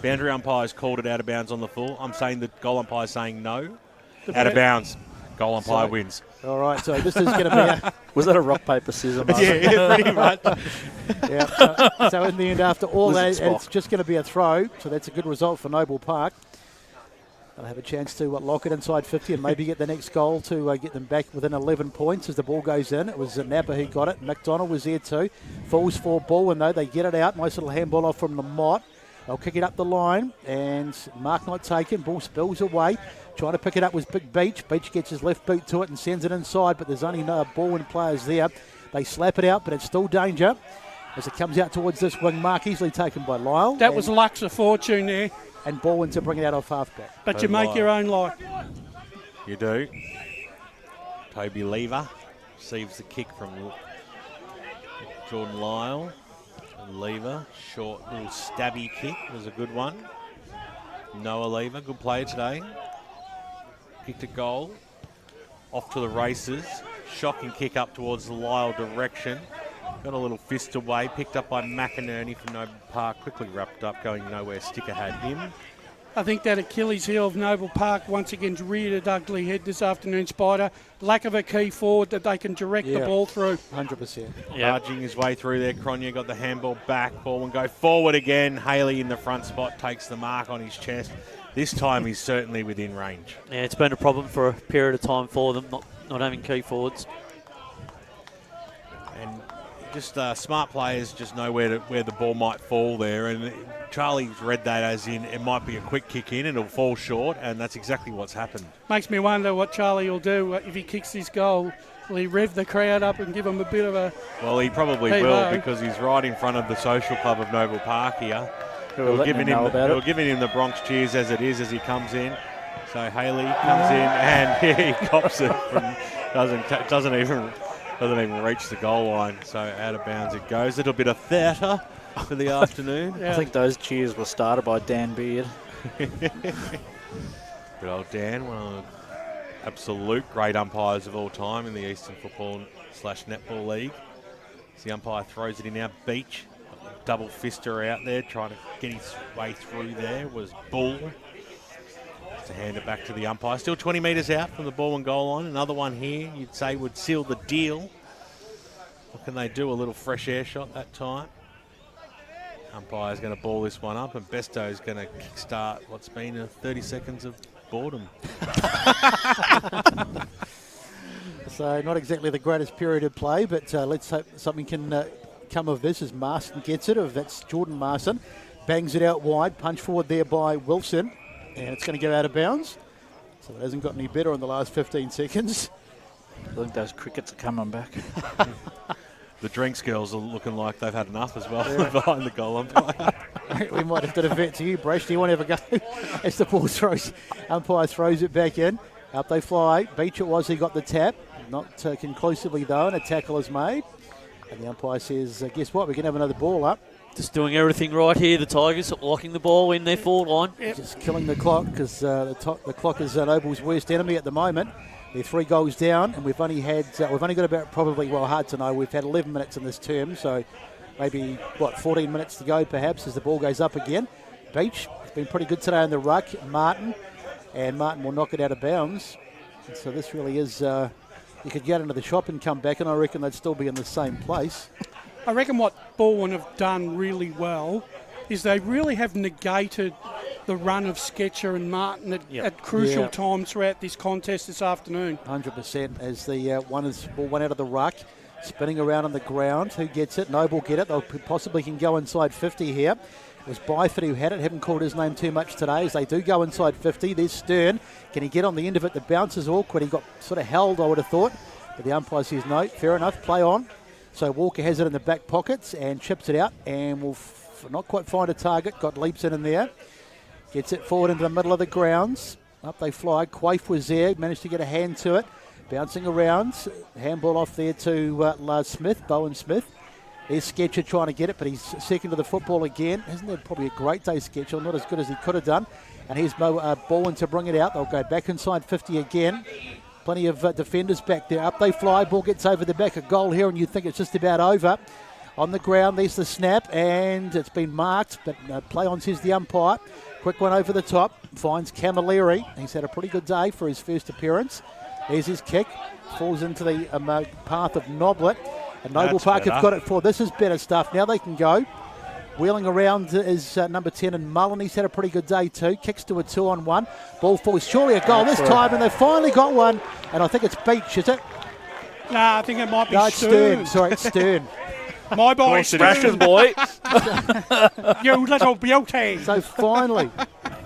Boundary umpire's called it out of bounds on the full. I'm saying the goal umpire is saying no. Out of bounds. Goal umpire wins. All right, so this is going to be a... Was that a rock, paper, scissors? Yeah, pretty much. Yeah, so in the end, after all that, Lizard it's just going to be a throw. So that's a good result for Noble Park. They'll have a chance to lock it inside 50 and maybe get the next goal to get them back within 11 points as the ball goes in. It was Napa who got it. McDonald was there too. Falls for Balwyn though. They get it out. Nice little handball off from the Mott. They'll kick it up the line and mark not taken. Ball spills away. Trying to pick it up was Big Beach. Beach gets his left boot to it and sends it inside, but there's only no Balwyn players there. They slap it out, but it's still danger as it comes out towards this wing. Mark easily taken by Lyle. That was luck's a fortune there. And Balwyn to bring it out off halfback. But you make your own life. You do. Toby Lever receives the kick from Jordan Lyle. And Lever, short little stabby kick was a good one. Noah Lever, good player today. Kicked a goal. Off to the races. Shocking kick up towards the Lyle direction. Got a little fist away, picked up by McInerney from Noble Park, quickly wrapped up, going nowhere. Sticker had him. I think that Achilles heel of Noble Park once again reared its ugly head this afternoon, Spider. Lack of a key forward that they can direct the ball through. 100%. Barging his way through there. Cronje got the handball back. Ball and go forward again. Haley in the front spot takes the mark on his chest. This time he's certainly within range. Yeah, it's been a problem for a period of time for them, not having key forwards. And just smart players just know where the ball might fall there, and Charlie's read that as in it might be a quick kick in and it'll fall short, and that's exactly what's happened. Makes me wonder what Charlie will do if he kicks this goal. Will he rev the crowd up and give them a bit of a... Well, he probably will, because he's right in front of the social club of Noble Park here. We're giving him the Bronx cheers as it is as he comes in. So Haley comes in and he cops it from doesn't even reach the goal line. So out of bounds it goes. A little bit of theatre for the afternoon. I think those cheers were started by Dan Beard. Good old Dan, one of the absolute great umpires of all time in the Eastern Football/Netball League. As the umpire throws it in now, Beach, double fister out there, trying to get his way through there was Bull. To hand it back to the umpire. Still 20 metres out from the ball and goal line. Another one here you'd say would seal the deal. What can they do? A little fresh air shot that time. Umpire's going to ball this one up, and Besto's going to kickstart what's been 30 seconds of boredom. So not exactly the greatest period of play, but let's hope something can come of this as Marston gets it. That's Jordan Marston. Bangs it out wide. Punch forward there by Wilson. And it's going to go out of bounds. So it hasn't got any better in the last 15 seconds. I think those crickets are coming back. The drinks girls are looking like they've had enough as well behind the goal umpire. We might have to divert to you, Brash. Do you want to have a go? As the ball umpire throws it back in. Up they fly. Beach it was, he got the tap. Not conclusively though, and a tackle is made. And the umpire says, guess what, we can have another ball up. Just doing everything right here, the Tigers, locking the ball in their forward line. Yep. Just killing the clock, because the clock is Noble's worst enemy at the moment. They're 3 goals down, and we've only got about hard to know. We've had 11 minutes in this term, so maybe 14 minutes to go perhaps as the ball goes up again. Beach has been pretty good today in the ruck. Martin will knock it out of bounds. And so this really is, you could get into the shop and come back, and I reckon they'd still be in the same place. I reckon what Balwyn have done really well is they really have negated the run of Sketcher and Martin at crucial times throughout this contest this afternoon. 100% as the ball went out of the ruck, spinning around on the ground. Who gets it? Noble get it. They possibly can go inside 50 here. It was Byford who had it. Haven't called his name too much today as they do go inside 50. There's Stern. Can he get on the end of it? The bounce is awkward. He got sort of held, I would have thought. But the umpire says no. Fair enough. Play on. So Walker has it in the back pockets and chips it out and will not quite find a target. Got leaps in there. Gets it forward into the middle of the grounds. Up they fly. Quaife was there. Managed to get a hand to it. Bouncing around. Handball off there to Bowen Smith. There's Sketcher trying to get it, but he's second to the football again. Isn't that probably a great day, Sketcher? Not as good as he could have done. And here's Balwyn to bring it out. They'll go back inside 50 again. Plenty of defenders back there. Up they fly. Ball gets over the back. A goal here, and you think it's just about over. On the ground, there's the snap, and it's been marked, but play on, says the umpire. Quick one over the top. Finds Camilleri. He's had a pretty good day for his first appearance. There's his kick. Falls into the path of Noblet. And Noble That's Park better. have got it for. This is better stuff. Now they can go. Wheeling around is number 10 and Mullen. He's had a pretty good day too. Kicks to a 2-on-1. Ball falls. Surely a goal this time, and they've finally got one. And I think it's Beach, is it? No, I think it might be No, it's Stern. Sorry, it's Stern. My boy, Brash's boy. You little beauty. So finally,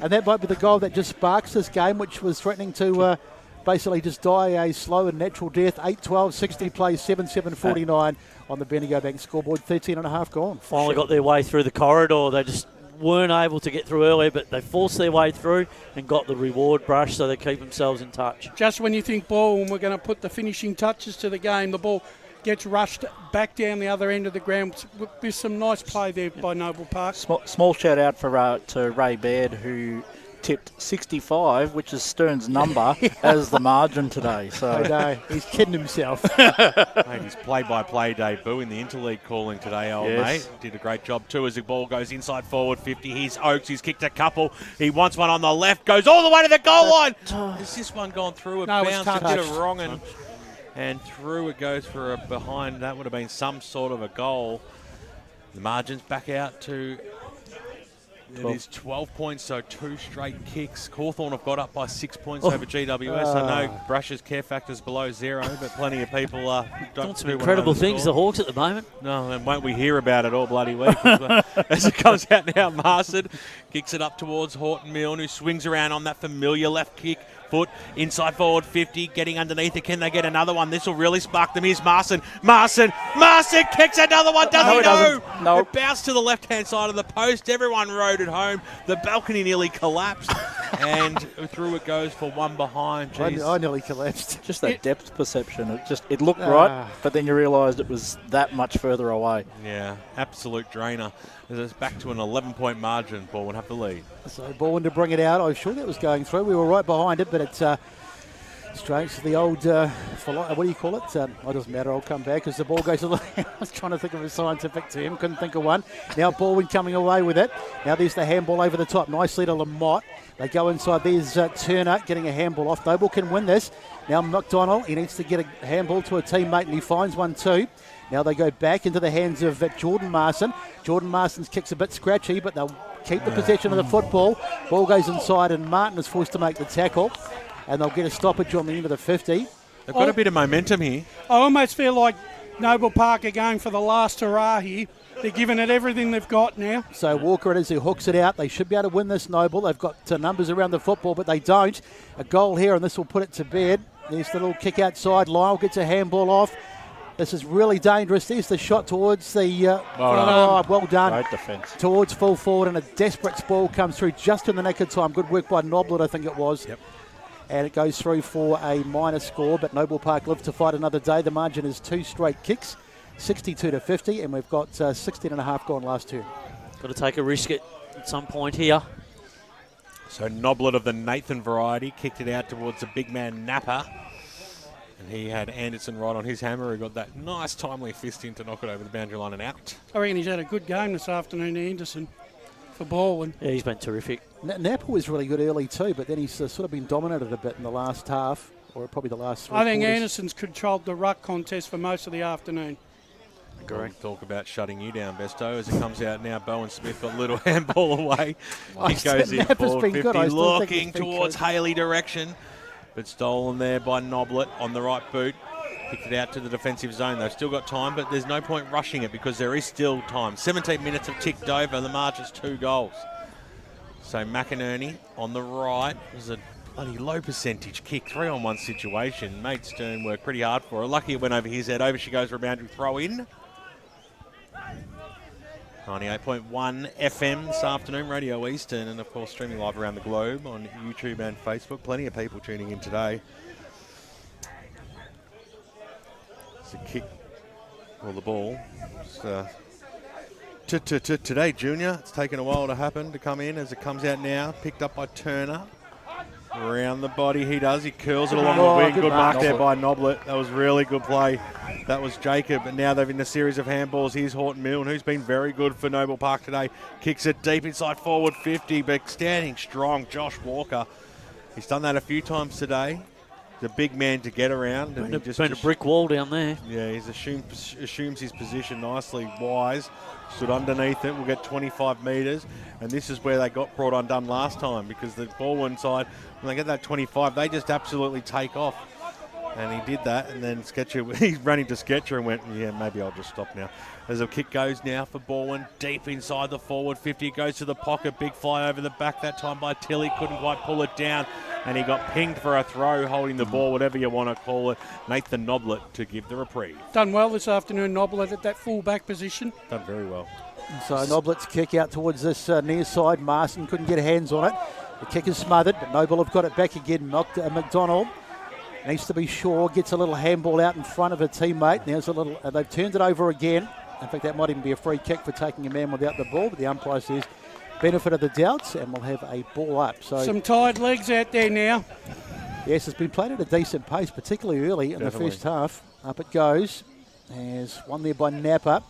and that might be the goal that just sparks this game, which was threatening to basically just die a slow and natural death. 8-12, 60 plays, 7-7-49 on the Bendigo Bank scoreboard. 13 and a half gone. Finally got their way through the corridor. They just weren't able to get through earlier, but they forced their way through and got the reward brush, so they keep themselves in touch. Just when you think Balwyn we're going to put the finishing touches to the game, the ball gets rushed back down the other end of the ground. There's some nice play there by Noble Park. Small shout out to Ray Baird, who tipped 65, which is Stern's number, as the margin today. So I know, he's kidding himself. Made his play-by-play debut in the interleague calling today, old mate. Did a great job too as the ball goes inside forward 50. Here's Oakes. He's kicked a couple. He wants one on the left. Goes all the way to the goal line. Has this one gone through? It bounced. It did it wrong and through it goes for a behind. That would have been some sort of a goal. The margin's back out to... It is 12 points, so 2 straight kicks. Hawthorn have got up by 6 points over GWS. I know Brush's care factor's below 0, but plenty of people don't some incredible things, the Hawks at the moment. No, and won't we hear about it all bloody week? As it comes out now, Marsden kicks it up towards Horton Milne, who swings around on that familiar left kick. Foot inside forward 50, getting underneath it. Can they get another one? This will really spark them. Here's Marsden. Marsden kicks another one. Does he? No. No. It bounced to the left-hand side of the post. Everyone rode it home. The balcony nearly collapsed. And through it goes for one behind. Jeez. I nearly collapsed. just that depth perception. It looked right, but then you realised it was that much further away. Yeah, absolute drainer. It's back to an 11-point margin. Balwyn have the lead. So Balwyn to bring it out. I was sure that was going through. We were right behind it, but it's strange. The old, what do you call it? It doesn't matter. I'll come back as the ball goes. I was trying to think of a scientific term. Couldn't think of one. Now Balwyn coming away with it. Now there's the handball over the top. Nicely to Lamotte. They go inside. There's Turner getting a handball off. Noble can win this. Now McDonald, he needs to get a handball to a teammate, and he finds one too. Now they go back into the hands of Jordan Marsden. Jordan Marsden's kick's a bit scratchy, but they'll keep the possession of the football. Ball goes inside, and Martin is forced to make the tackle. And they'll get a stoppage on the end of the 50. They've got a bit of momentum here. I almost feel like Noble Park are going for the last hurrah here. They're giving it everything they've got now. So Walker it is who hooks it out. They should be able to win this, Noble. They've got numbers around the football, but they don't. A goal here, and this will put it to bed. There's the little kick outside. Lyle gets a handball off. This is really dangerous. There's the shot towards the... well done. Great defence. Towards full forward, and a desperate ball comes through just in the nick of time. Good work by Noblet, I think it was. Yep. And it goes through for a minor score, but Noble Park live to fight another day. The margin is 2 straight kicks, 62-50, and we've got 16 and a half gone last turn. Got to take a risk at some point here. So Noblet of the Nathan variety kicked it out towards the big man Napper. And he had Anderson right on his hammer, who got that nice timely fist in to knock it over the boundary line and out. I reckon he's had a good game this afternoon, Anderson, for Balwyn. Yeah, he's been terrific. Napa was really good early too, but then he's sort of been dominated a bit in the last half, or probably the last 3 I think quarters. Anderson's controlled the ruck contest for most of the afternoon. Correct. Talk about shutting you down, Besto. As it comes out now, Bowen Smith got a little handball away. He goes in forward 50, looking towards Haley direction, but stolen there by Noblet on the right boot. Kicked it out to the defensive zone. They've still got time, but there's no point rushing it because there is still time. 17 minutes have ticked over. The margin's 2 goals. So McInerney on the right was a bloody low percentage kick, 3-on-1 situation. Made Stern work pretty hard for her. Lucky it went over his head. Over she goes for a boundary throw in. 98.1 FM this afternoon, Radio Eastern, and of course streaming live around the globe on YouTube and Facebook. Plenty of people tuning in today. It's a kick, or the ball. Today, Junior. It's taken a while to happen, to come in as it comes out now. Picked up by Turner. Around the body he does. He curls it along the wing. Good mark there by Noblet. That was really good play. That was Jacob. And now they've in a series of handballs. Here's Horton Milne, who's been very good for Noble Park today. Kicks it deep inside forward 50, but standing strong, Josh Walker. He's done that a few times today. the big man to get around. And Been a brick wall down there. Yeah, he assumes his position nicely. Wise stood underneath it. We'll get 25 metres. And this is where they got brought undone last time, because the Balwyn side, when they get that 25, they just absolutely take off. And he did that, and then he ran into Sketcher and went, yeah, maybe I'll just stop now. As a kick goes now for Balwyn, deep inside the forward 50, goes to the pocket, big fly over the back that time by Tilly, couldn't quite pull it down, and he got pinged for a throw, holding the ball, whatever you want to call it. Nathan Noblet to give the reprieve. Done well this afternoon, Noblet, at that full-back position. Done very well. So Noblet's kick out towards this near side. Marston couldn't get hands on it. The kick is smothered, but Noble have got it back again. McDonald needs to be sure, gets a little handball out in front of a teammate. There's a little, they've turned it over again. In fact, that might even be a free kick for taking a man without the ball, but the umpire says benefit of the doubts, and we'll have a ball up. So some tired legs out there now. Yes, it's been played at a decent pace, particularly early in the first half. Up it goes. There's one there by Napa.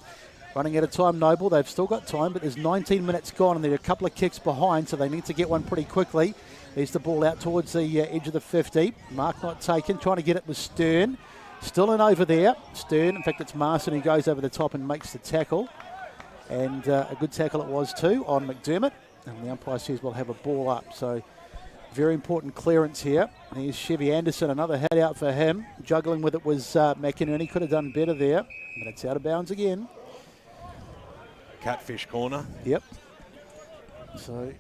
Running out of time, Noble. They've still got time, but there's 19 minutes gone, and they're a couple of kicks behind, so they need to get one pretty quickly. There's the ball out towards the edge of the 50. Mark not taken, trying to get it with Stern. Still in over there. Stern, in fact, it's Marston who goes over the top and makes the tackle. And a good tackle it was too on McDermott. And the umpire says we'll have a ball up. So very important clearance here. And here's Chevy Anderson, another head out for him. Juggling with it was McInerney. Could have done better there, but it's out of bounds again. Catfish corner. Yep. So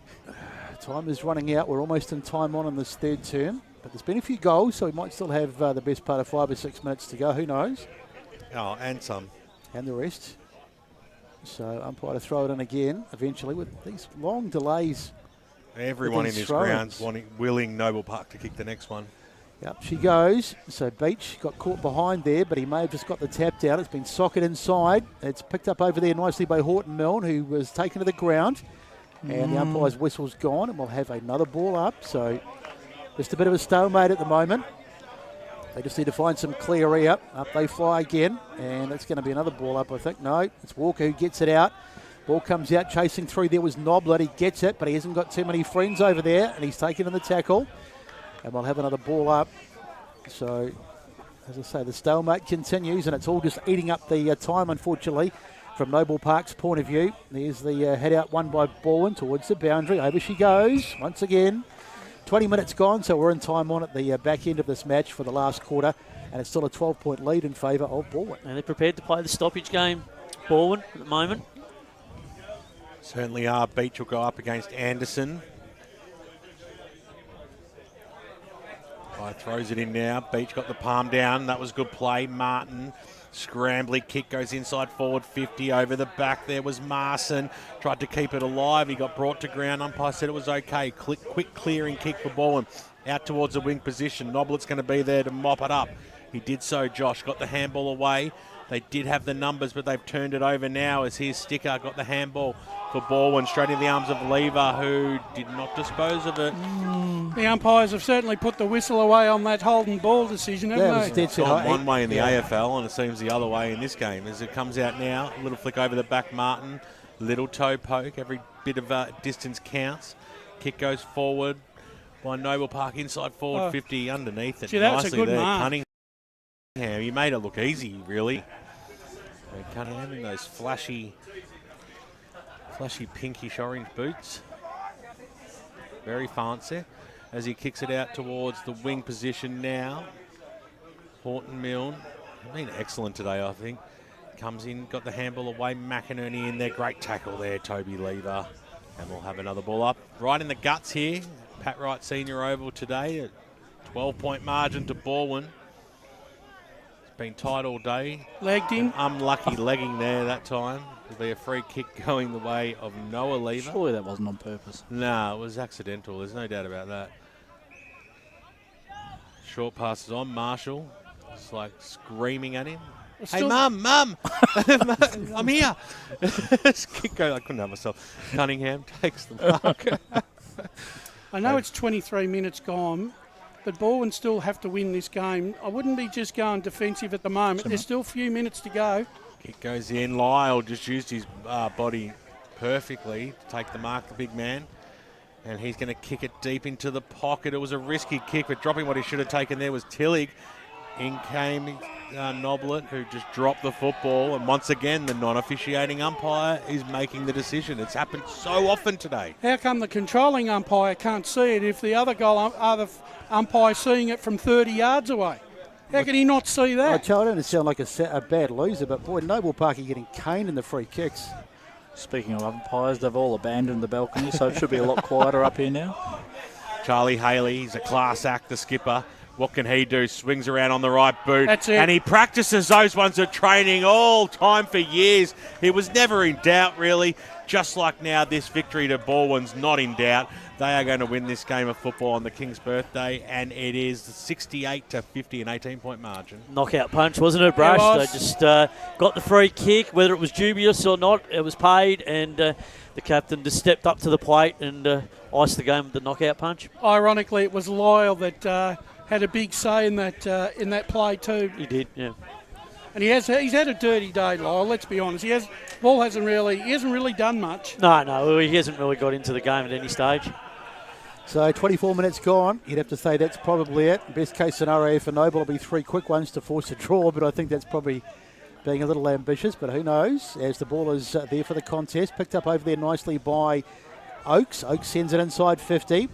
time is running out. We're almost in time on in this third term. But there's been a few goals, so we might still have the best part of 5 or 6 minutes to go. Who knows? Oh, and some. And the rest. So umpire to throw it in again eventually with these long delays. Everyone in this ground's willing Noble Park to kick the next one. Yep, she goes. So Beach got caught behind there, but he may have just got the tap down. It's been socket inside. It's picked up over there nicely by Horton Milne, who was taken to the ground. And the umpire's whistle's gone, and we'll have another ball up. So just a bit of a stalemate at the moment. They just need to find some clear air. Up they fly again, and it's going to be another ball up, I think. No, it's Walker who gets it out. Ball comes out, chasing through. There was Noblet. He gets it, but he hasn't got too many friends over there, and he's taken in the tackle. And we'll have another ball up. So, as I say, the stalemate continues, and it's all just eating up the time, unfortunately, from Noble Park's point of view. There's the head out one by Balwyn towards the boundary. Over she goes once again. 20 minutes gone, so we're in time on at the back end of this match for the last quarter, and it's still a 12-point lead in favour of Balwyn. And they're prepared to play the stoppage game, Balwyn, at the moment. Certainly are. Beach will go up against Anderson. Throws it in now. Beach got the palm down. That was good play. Martin, scrambling kick, goes inside forward 50. Over the back there was Marson. Tried to keep it alive. He got brought to ground. Umpire said it was okay. Quick clearing kick for Balwyn. Out towards the wing position. Noblet's going to be there to mop it up. He did so, Josh. Got the handball away. They did have the numbers, but they've turned it over now as his Sticker got the handball for Balwyn, straight in the arms of Lever, who did not dispose of it. The umpires have certainly put the whistle away on that holding ball decision, haven't they? It's gone one way in the AFL, and it seems the other way in this game. As it comes out now, a little flick over the back, Martin, little toe poke, every bit of distance counts. Kick goes forward by Noble Park, inside forward 50, underneath it. Gee, that's nicely a good there. mark. Cunningham, he made it look easy, really. Cunningham in those flashy pinkish orange boots. Very fancy. As he kicks it out towards the wing position now. Horton Milne, been excellent today, I think. Comes in, got the handball away. McInerney in there. Great tackle there, Toby Lever. And we'll have another ball up. Right in the guts here. Pat Wright Senior Oval today. A 12-point margin to Balwyn. Been tight all day. Legged him. Unlucky legging there that time. There'll be a free kick going the way of Noah Lever. Surely that wasn't on purpose. No, it was accidental. There's no doubt about that. Short passes on. Marshall. It's like screaming at him. Hey, Mum! I'm here! Kick go. I couldn't have myself. Cunningham takes the mark. I know it's 23 minutes gone, but Balwyn still have to win this game. I wouldn't be just going defensive at the moment. There's still a few minutes to go. Kick goes in. Lyle just used his body perfectly to take the mark, the big man. And he's going to kick it deep into the pocket. It was a risky kick, but dropping what he should have taken there was Tillig. In came Noblet, who just dropped the football. And once again, the non-officiating umpire is making the decision. It's happened so often today. How come the controlling umpire can't see it if the other umpire's seeing it from 30 yards away? How can he not see that? I tell you, it sound like a bad loser, but boy, Noble Park are getting caned in the free kicks. Speaking of umpires, they've all abandoned the balcony, so it should be a lot quieter up here now. Charlie Haley, he's a class act, the skipper. What can he do? Swings around on the right boot. That's it. And he practices those ones at training all time for years. He was never in doubt, really. Just like now, this victory to Balwyn's not in doubt. They are going to win this game of football on the King's birthday, and it is 68-50, an 18-point margin. Knockout punch, wasn't it, Brush? They just got the free kick, whether it was dubious or not. It was paid, and the captain just stepped up to the plate and iced the game with the knockout punch. Ironically, it was Lyle that had a big say in that play too. He did, yeah. And he's had a dirty day, Lyle. Let's be honest. He hasn't really done much. No, he hasn't really got into the game at any stage. So 24 minutes gone. You'd have to say that's probably it. Best case scenario for Noble will be 3 quick ones to force a draw, but I think that's probably being a little ambitious, but who knows? As the ball is there for the contest, picked up over there nicely by Oakes. Oakes sends it inside 50.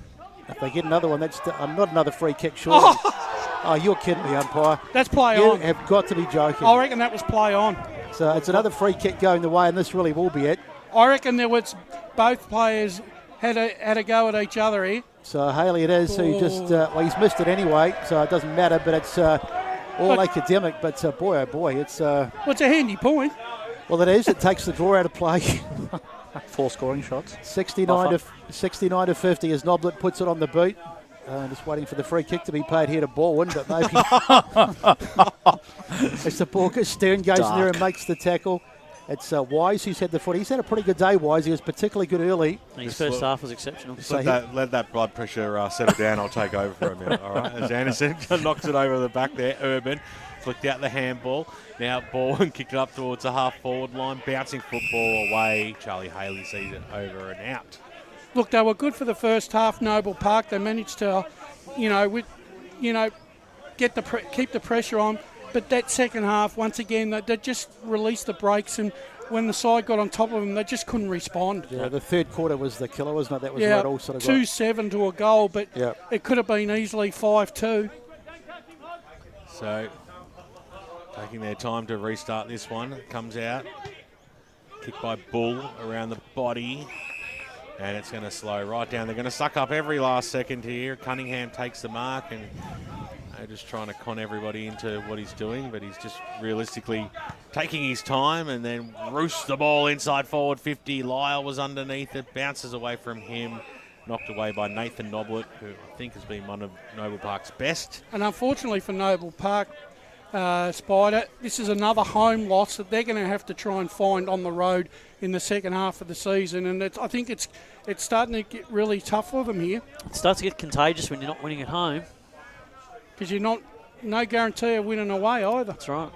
If they get another one, that's not another free kick, surely. Oh, you're kidding me, umpire. That's play you on. You have got to be joking. I reckon that was play on. So it's another free kick going the way, and this really will be it. I reckon there was both players had a go at each other here. So Haley it is, who just, he's missed it anyway, so it doesn't matter, but it's all academic, but boy, oh boy, it's... well, it's a handy point. Well, it is. It takes the draw out of play. 4 scoring shots. 69 to 50 as Noblet puts it on the boot. Just waiting for the free kick to be paid here to Balwyn, but maybe... As the ball goes, Stern goes in there and makes the tackle. It's Wise who's had the foot. He's had a pretty good day, Wise. He was particularly good early. His first half was exceptional. So let that blood pressure settle down. I'll take over for a minute, all right? As Anderson knocks it over the back there, Urban flicked out the handball. Now Balwyn kicked it up towards the half-forward line. Bouncing football away. Charlie Haley sees it over and out. Look, they were good for the first half, Noble Park. They managed to, keep the pressure on. But that second half, once again, they just released the brakes, and when the side got on top of them, they just couldn't respond. Yeah, the third quarter was the killer, wasn't it? That was where it all sort of 2-7 to a goal, but it could have been easily 5-2. So, taking their time to restart this one. It comes out. Kick by Bull around the body. And it's going to slow right down. They're going to suck up every last second here. Cunningham takes the mark, and they're just trying to con everybody into what he's doing, but he's just realistically taking his time and then roosts the ball inside forward 50. Lyle was underneath it, bounces away from him, knocked away by Nathan Noblet, who I think has been one of Noble Park's best. And unfortunately for Noble Park, Spider, this is another home loss that they're going to have to try and find on the road in the second half of the season, and I think it's starting to get really tough for them here. It starts to get contagious when you're not winning at home. Because you're no guarantee of winning away either. That's right.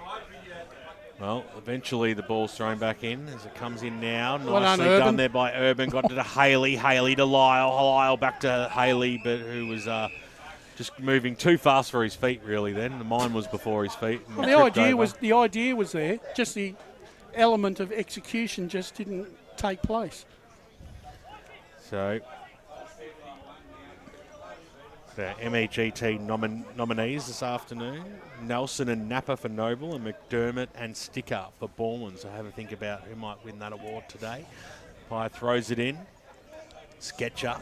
Well, eventually the ball's thrown back in as it comes in now. Well Nicely done, done there by Urban. Got to Haley. Haley to Lyle. Lyle back to Haley, but who was just moving too fast for his feet, really. Then the mine was before his feet. Well, the idea was there. Just the element of execution just didn't take place. So the MEGT nominees this afternoon: Nelson and Napa for Noble, and McDermott and Sticker for Balwyn. So have a think about who might win that award today. Pye throws it in. Sketcher.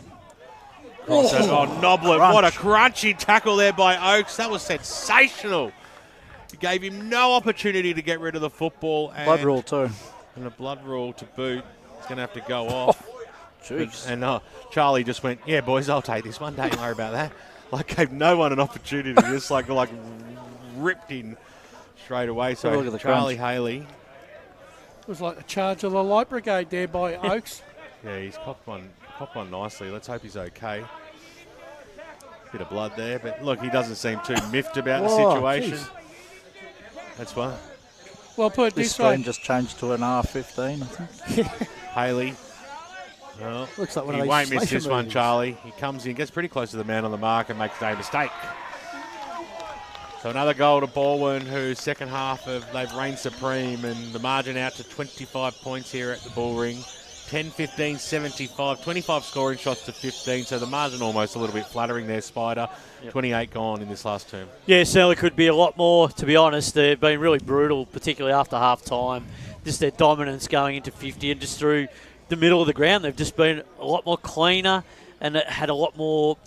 Noblet. Crunch. What a crunchy tackle there by Oakes. That was sensational. He gave him no opportunity to get rid of the football. And blood rule too. And a blood rule to boot. It's going to have to go off. Jeez. And Charlie just went, yeah, boys, I'll take this one. Don't worry about that. Gave no one an opportunity. Just like ripped in straight away. So look at the Charlie crunch. Haley. It was like a charge of the light brigade there by Oakes. Yeah, he's copped one nicely. Let's hope he's okay. Bit of blood there, but look, he doesn't seem too miffed about the situation. Geez. That's fine. Well, put it This this way. screen just changed to an R15, I think. Haley Well, Looks like one he of those won't miss slasher this one, movies. Charlie. He comes in, gets pretty close to the man on the mark and makes a mistake. So another goal to Balwyn, whose second half they've reigned supreme, and the margin out to 25 points here at the Bull Ring. 10, 15, 75, 25 scoring shots to 15, so the margin almost a little bit flattering there, Spider. Yep. 28 gone in this last term. Yeah, certainly could be a lot more, to be honest. They've been really brutal, particularly after half-time. Just their dominance going into 50 and just through the middle of the ground. They've just been a lot more cleaner and had a lot more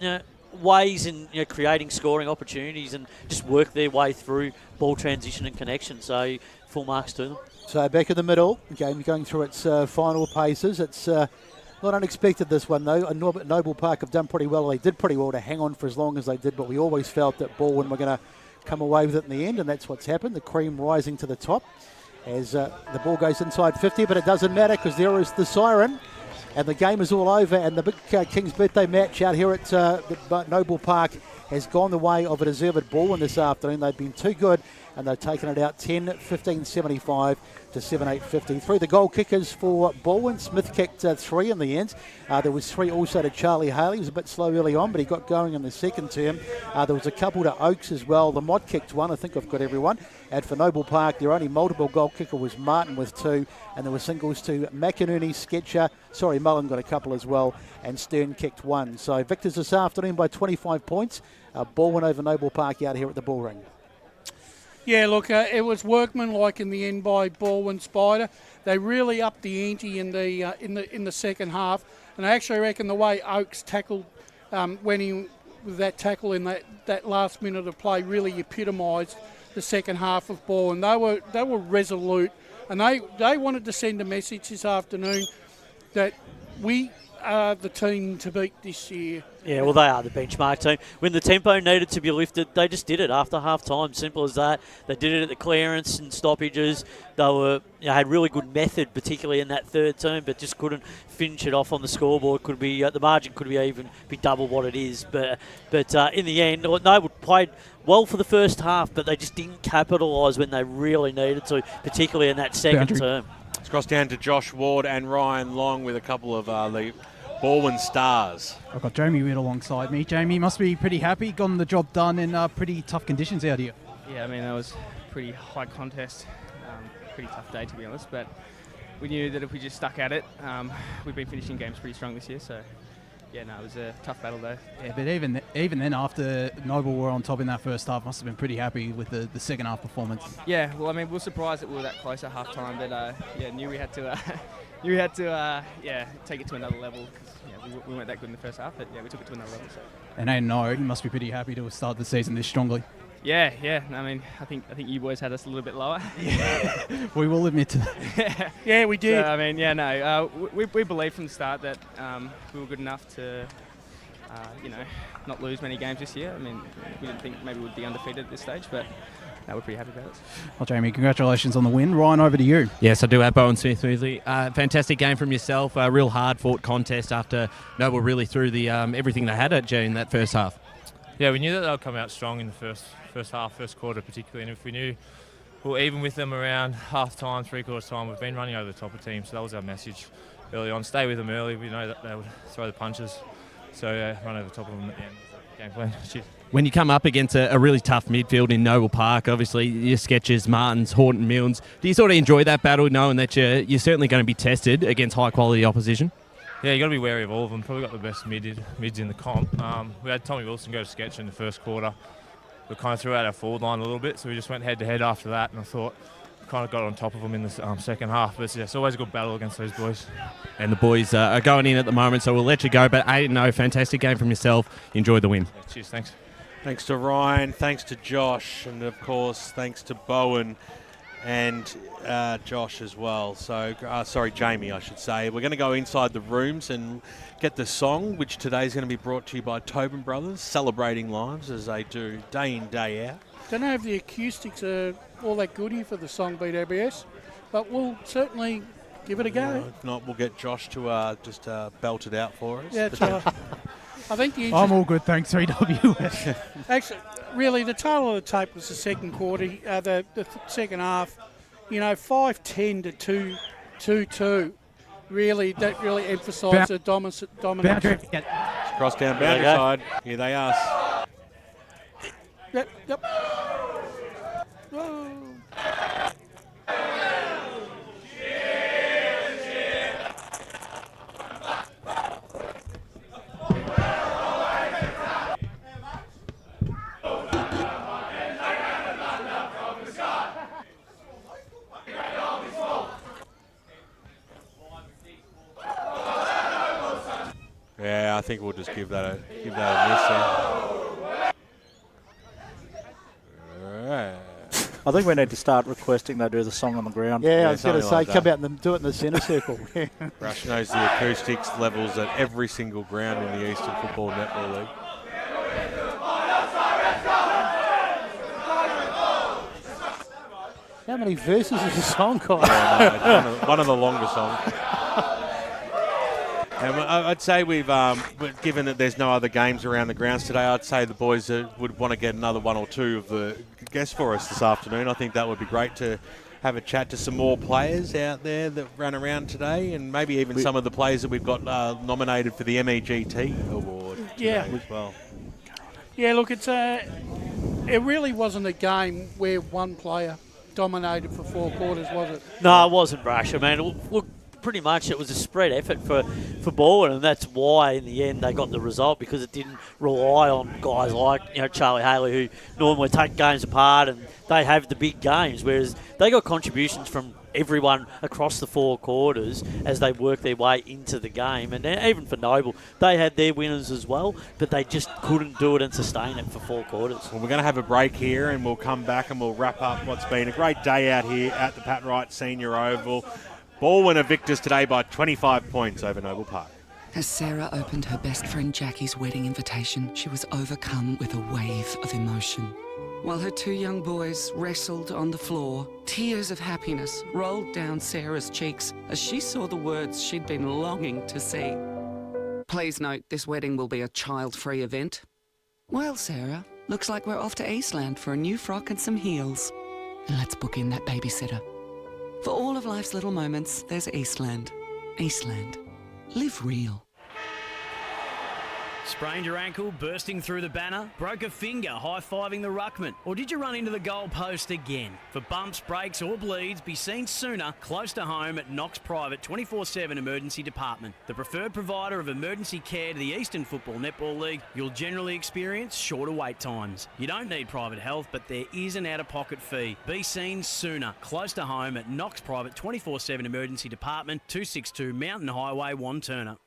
ways in creating scoring opportunities and just work their way through ball transition and connection. So full marks to them. So back in the middle, game going through its final paces. It's not unexpected, this one, though. Noble Park have done pretty well. They did pretty well to hang on for as long as they did, but we always felt that Balwyn were going to come away with it in the end, and that's what's happened. The cream rising to the top as the ball goes inside 50, but it doesn't matter because there is the siren, and the game is all over, and the big King's birthday match out here at the Noble Park has gone the way of a deserved Balwyn this afternoon. They've been too good, and they've taken it out 10, 15, 75 to 7, 8, 50. Through the goal kickers for Balwyn, Smith kicked 3 in the end. There was 3 also to Charlie Haley. He was a bit slow early on, but he got going in the second term. There was a couple to Oakes as well. The Mod kicked 1. I think I've got everyone. And for Noble Park, their only multiple goal kicker was Martin with 2, and there were singles to McInerney, Sketcher. Sorry, Mullen got a couple as well, and Stern kicked 1. So victors this afternoon by 25 points. Balwyn over Noble Park out here at the Bull Ring. Yeah, look, it was workmanlike in the end by Balwyn Spider. They really upped the ante in the second half, and I actually reckon the way Oakes tackled when he with that tackle in that last minute of play really epitomised the second half of Balwyn. They were resolute, and they wanted to send a message this afternoon that we are the team to beat this year. Yeah, well, they are the benchmark team. When the tempo needed to be lifted, they just did it after half-time. Simple as that. They did it at the clearance and stoppages. They were had really good method, particularly in that third term, but just couldn't finish it off on the scoreboard. Could be the margin could be double what it is. But in the end, Noble played well for the first half, but they just didn't capitalise when they really needed to, particularly in that second term. Let's cross down to Josh Ward and Ryan Long with a couple of the Balwyn stars. I've got Jamie Witt alongside me. Jamie must be pretty happy, gotten the job done in pretty tough conditions out here. Yeah, I mean, that was pretty high contest, pretty tough day to be honest, but we knew that if we just stuck at it, we've been finishing games pretty strong this year, so yeah, no, it was a tough battle though. Yeah, but even then, after Noble were on top in that first half, must have been pretty happy with the second half performance. Yeah, well, I mean, we were surprised that we were that close at half time, but yeah, knew we had to take it to another level. We weren't that good in the first half, but yeah, we took it to another level. So. And I know you must be pretty happy to have started the season this strongly. Yeah. I mean, I think you boys had us a little bit lower. Yeah, we will admit to that. Yeah, we did. So, I mean, yeah, no, we believed from the start that we were good enough to, not lose many games this year. I mean, we didn't think maybe we'd be undefeated at this stage, but. No, we're pretty happy about it. Well, Jamie, congratulations on the win. Ryan, over to you. Yes, I do have Bowen Smith with you. Fantastic game from yourself. A real hard-fought contest after Noble really threw the everything they had at you in that first half. Yeah, we knew that they'll come out strong in the first half, first quarter particularly, and if we knew we were even with them around half-time, three-quarters time, we've been running over the top of teams, so that was our message early on. Stay with them early. We know that they would throw the punches, so run over the top of them at the end of the game plan. Cheers. When you come up against a really tough midfield in Noble Park, obviously your Sketchers, Martins, Horton, Milnes, do you sort of enjoy that battle knowing that you're certainly going to be tested against high-quality opposition? Yeah, you got to be wary of all of them. Probably got the best mids in the comp. We had Tommy Wilson go to Sketcher in the first quarter. We kind of threw out our forward line a little bit, so we just went head-to-head after that, and I thought we kind of got on top of them in the second half. But yeah, it's always a good battle against those boys. And the boys are going in at the moment, so we'll let you go. But 8-0, fantastic game from yourself. Enjoy the win. Yeah, cheers, thanks. Thanks to Ryan, thanks to Josh, and of course thanks to Bowen and Josh as well. So, Jamie, I should say. We're going to go inside the rooms and get the song, which today is going to be brought to you by Tobin Brothers, celebrating lives as they do day in, day out. Don't know if the acoustics are all that goody for the song Beat ABS, but we'll certainly give it a go. If not, we'll get Josh to just belt it out for us. Yeah, that's right. I think I'm all good, thanks, 3WS. Actually, really, the tail of the tape was the second quarter, the second half. 5-10 to 2-2. really emphasised the dominance. Boundary. It's cross down boundary side. Here they are. Yep. Oh. Yeah, I think we'll just give that a miss there. I think we need to start requesting they do the song on the ground. Yeah, I was going to say, like come out and do it in the centre circle. Rush knows the acoustics levels at every single ground in the Eastern Football Netball League. How many verses has the song got? Yeah, no, it's one of the longer songs. And I'd say we've, given that there's no other games around the grounds today, I'd say the boys would want to get another one or two of the guests for us this afternoon. I think that would be great to have a chat to some more players out there that ran around today, and maybe even some of the players that we've got nominated for the MEGT award today as well. Yeah, look, it really wasn't a game where one player dominated for 4 quarters, was it? No, it wasn't, Brash. I mean, look, pretty much it was a spread effort for Balwyn, and that's why in the end they got the result, because it didn't rely on guys like Charlie Haley, who normally take games apart and they have the big games, whereas they got contributions from everyone across the 4 quarters as they work their way into the game. And even for Noble, they had their winners as well, but they just couldn't do it and sustain it for 4 quarters. Well, we're going to have a break here and we'll come back and we'll wrap up what's been a great day out here at the Pat Wright Senior Oval. Balwyn are victors today by 25 points over Noble Park. As Sarah opened her best friend Jackie's wedding invitation, she was overcome with a wave of emotion. While her 2 young boys wrestled on the floor, tears of happiness rolled down Sarah's cheeks as she saw the words she'd been longing to see. Please note, this wedding will be a child-free event. Well, Sarah, looks like we're off to Eastland for a new frock and some heels. And let's book in that babysitter. For all of life's little moments, there's Eastland. Eastland. Live real. Sprained your ankle, bursting through the banner? Broke a finger, high-fiving the ruckman? Or did you run into the goal post again? For bumps, breaks or bleeds, be seen sooner, close to home at Knox Private 24/7 Emergency Department. The preferred provider of emergency care to the Eastern Football Netball League, you'll generally experience shorter wait times. You don't need private health, but there is an out-of-pocket fee. Be seen sooner, close to home at Knox Private 24/7 Emergency Department, 262 Mountain Highway, Wanturna.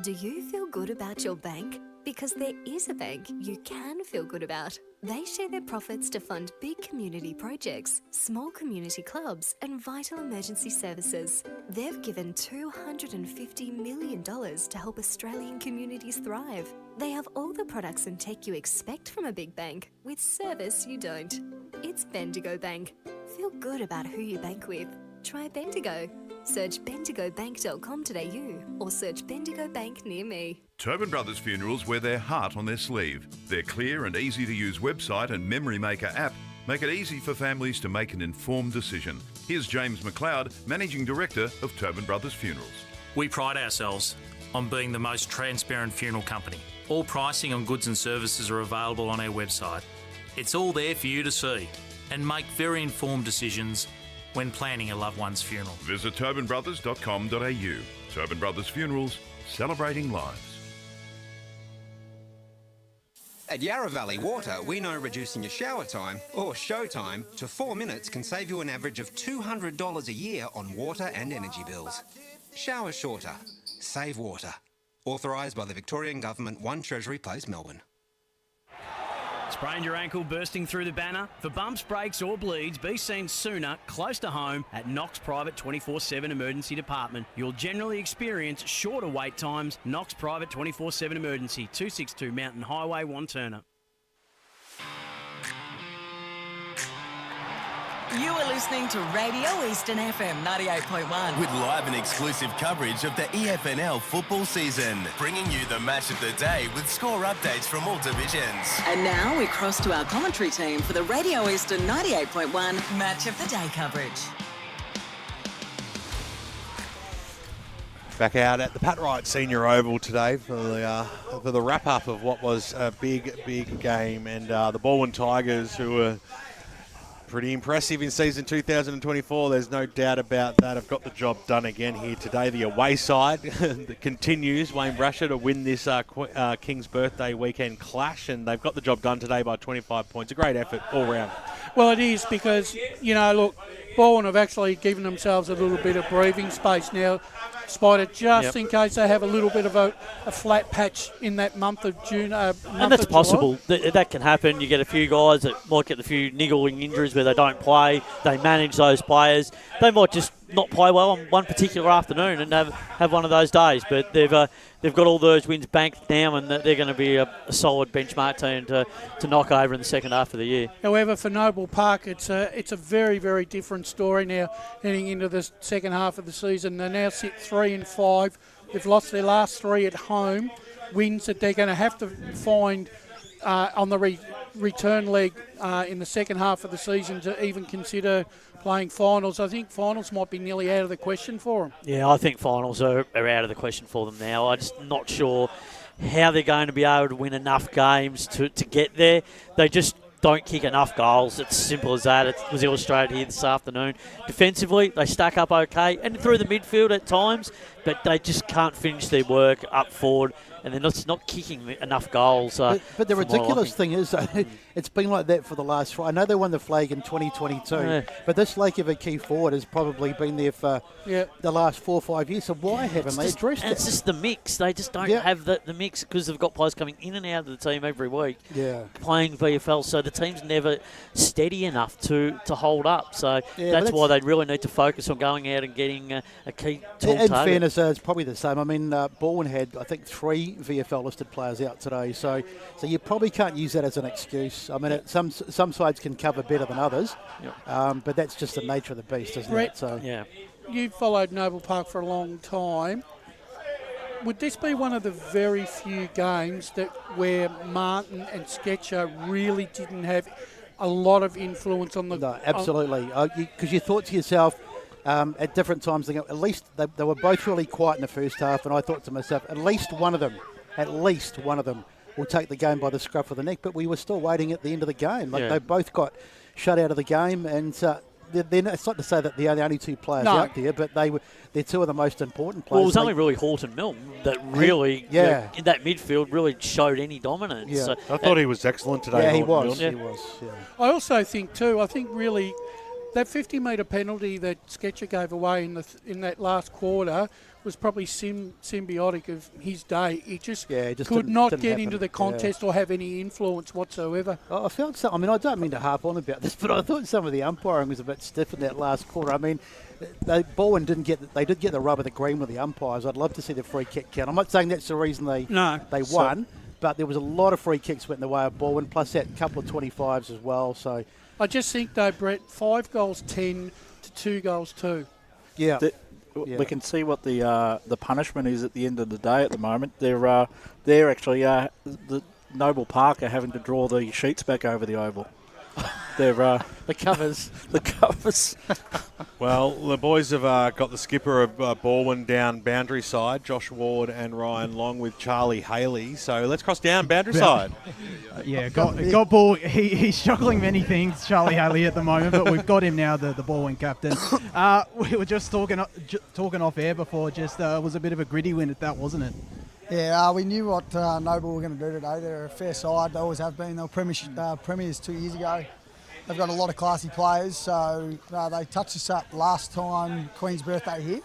Do you feel good about your bank? Because there is a bank you can feel good about. They share their profits to fund big community projects, small community clubs, and vital emergency services. They've given $250 million to help Australian communities thrive. They have all the products and tech you expect from a big bank, with service you don't. It's Bendigo Bank. Feel good about who you bank with. Try Bendigo. Search bendigobank.com.au or search Bendigo Bank near me. Tobin Brothers Funerals wear their heart on their sleeve. Their clear and easy-to-use website and Memory Maker app make it easy for families to make an informed decision. Here's James McLeod, Managing Director of Tobin Brothers Funerals. We pride ourselves on being the most transparent funeral company. All pricing on goods and services are available on our website. It's all there for you to see and make very informed decisions when planning a loved one's funeral. Visit tobinbrothers.com.au. Tobin Brothers Funerals, celebrating lives. At Yarra Valley Water, we know reducing your shower time, or show time, to 4 minutes can save you an average of $200 a year on water and energy bills. Shower shorter. Save water. Authorised by the Victorian Government, 1 Treasury Place, Melbourne. Sprained your ankle, bursting through the banner? For bumps, breaks or bleeds, be seen sooner, close to home at Knox Private 24/7 Emergency Department. You'll generally experience shorter wait times. Knox Private 24/7 Emergency, 262 Mountain Highway, Wanturna. You are listening to Radio Eastern FM 98.1. With live and exclusive coverage of the EFNL football season, bringing you the match of the day with score updates from all divisions. And now we cross to our commentary team for the Radio Eastern 98.1 Match of the Day coverage. Back out at the Pat Wright Senior Oval today for the wrap-up of what was a big game. And the Balwyn Tigers, who were pretty impressive in season 2024, there's no doubt about that, have got the job done again here today. The away side that continues, Wayne Brasher, to win this King's Birthday weekend clash, and they've got the job done today by 25 points. A great effort all round. Well, it is because, look, Balwyn have actually given themselves a little bit of breathing space now, Spider, just in case they have a little bit of a flat patch in that month of June. And that's possible. That can happen. You get a few guys that might get a few niggling injuries where they don't play. They manage those players. They might just not play well on one particular afternoon and have one of those days. But they've got all those wins banked now, and they're going to be a solid benchmark team to knock over in the second half of the year. However, for Noble Park, it's a very, very different story now heading into the second half of the season. They now sit 3-5. They've lost their last 3 at home. Wins that they're going to have to find on the return leg in the second half of the season to even consider playing finals. I think finals might be nearly out of the question for them. Yeah, I think finals are out of the question for them now. I'm just not sure how they're going to be able to win enough games to get there. They just don't kick enough goals. It's simple as that. It was illustrated here this afternoon. Defensively, they stack up okay, and through the midfield at times, but they just can't finish their work up forward, and they're not kicking enough goals. But the ridiculous thing is, it's been like that for the last 4. I know they won the flag in 2022, but this lack of a key forward has probably been there for the last 4 or 5 years. So why haven't they addressed it? It's just the mix. They just don't have the mix because they've got players coming in and out of the team every week playing VFL. So the team's never steady enough to hold up. So that's why they really need to focus on going out and getting a key tall target. In fairness, it's probably the same. I mean, Balwyn had, I think, 3 VFL listed players out today. So you probably can't use that as an excuse. I mean, some sides can cover better than others, but that's just the nature of the beast, isn't it? So you've followed Noble Park for a long time. Would this be one of the very few games where Martin and Sketcher really didn't have a lot of influence on the... No, absolutely. Because you thought to yourself, at different times, at least they were both really quiet in the first half, and I thought to myself, at least one of them will take the game by the scruff of the neck. But we were still waiting at the end of the game. They both got shut out of the game, and it's not to say that they're the only 2 players out there, but they're 2 of the most important players. Well, it was only really Horton Milne that really, in that midfield, really showed any dominance. Yeah. So I thought he was excellent today. Yeah, he was. I also think really that 50-metre penalty that Sketcher gave away in that last quarter was probably symbiotic of his day. He just could not get happen. into the contest or have any influence whatsoever. I felt I mean, I don't mean to harp on about this, but I thought some of the umpiring was a bit stiff in that last quarter. I mean, Balwyn did get the rub of the green with the umpires. I'd love to see the free kick count. I'm not saying that's the reason they won, but there was a lot of free kicks went in the way of Balwyn, plus that couple of 25s as well. So I just think, though, Brett, 5 goals 10 to 2 goals 2. Yeah. We can see what the punishment is at the end of the day at the moment. They're actually the Noble Park are having to draw the sheets back over the oval. They're the covers. The covers. Well, the boys have got the skipper of Balwyn down boundary side, Josh Ward and Ryan Long with Charlie Haley. So let's cross down boundary side. Got Ball. He's juggling many things, Charlie Haley, at the moment, but we've got him now, the Balwyn captain. We were just talking off air before. Just was a bit of a gritty win at that, wasn't it? Yeah, we knew what Noble were going to do today. They're a fair side. They always have been. They were premiers 2 years ago. They've got a lot of classy players. So they touched us up last time, Queen's Birthday here.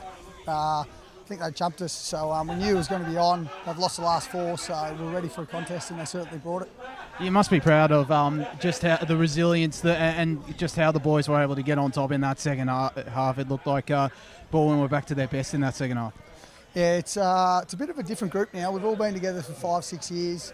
I think they jumped us. So we knew it was going to be on. They've lost the last 4, so we're ready for a contest, and they certainly brought it. You must be proud of just how the resilience and just how the boys were able to get on top in that second half. It looked like Balwyn were back to their best in that second half. Yeah, it's a bit of a different group now. We've all been together for 5-6 years.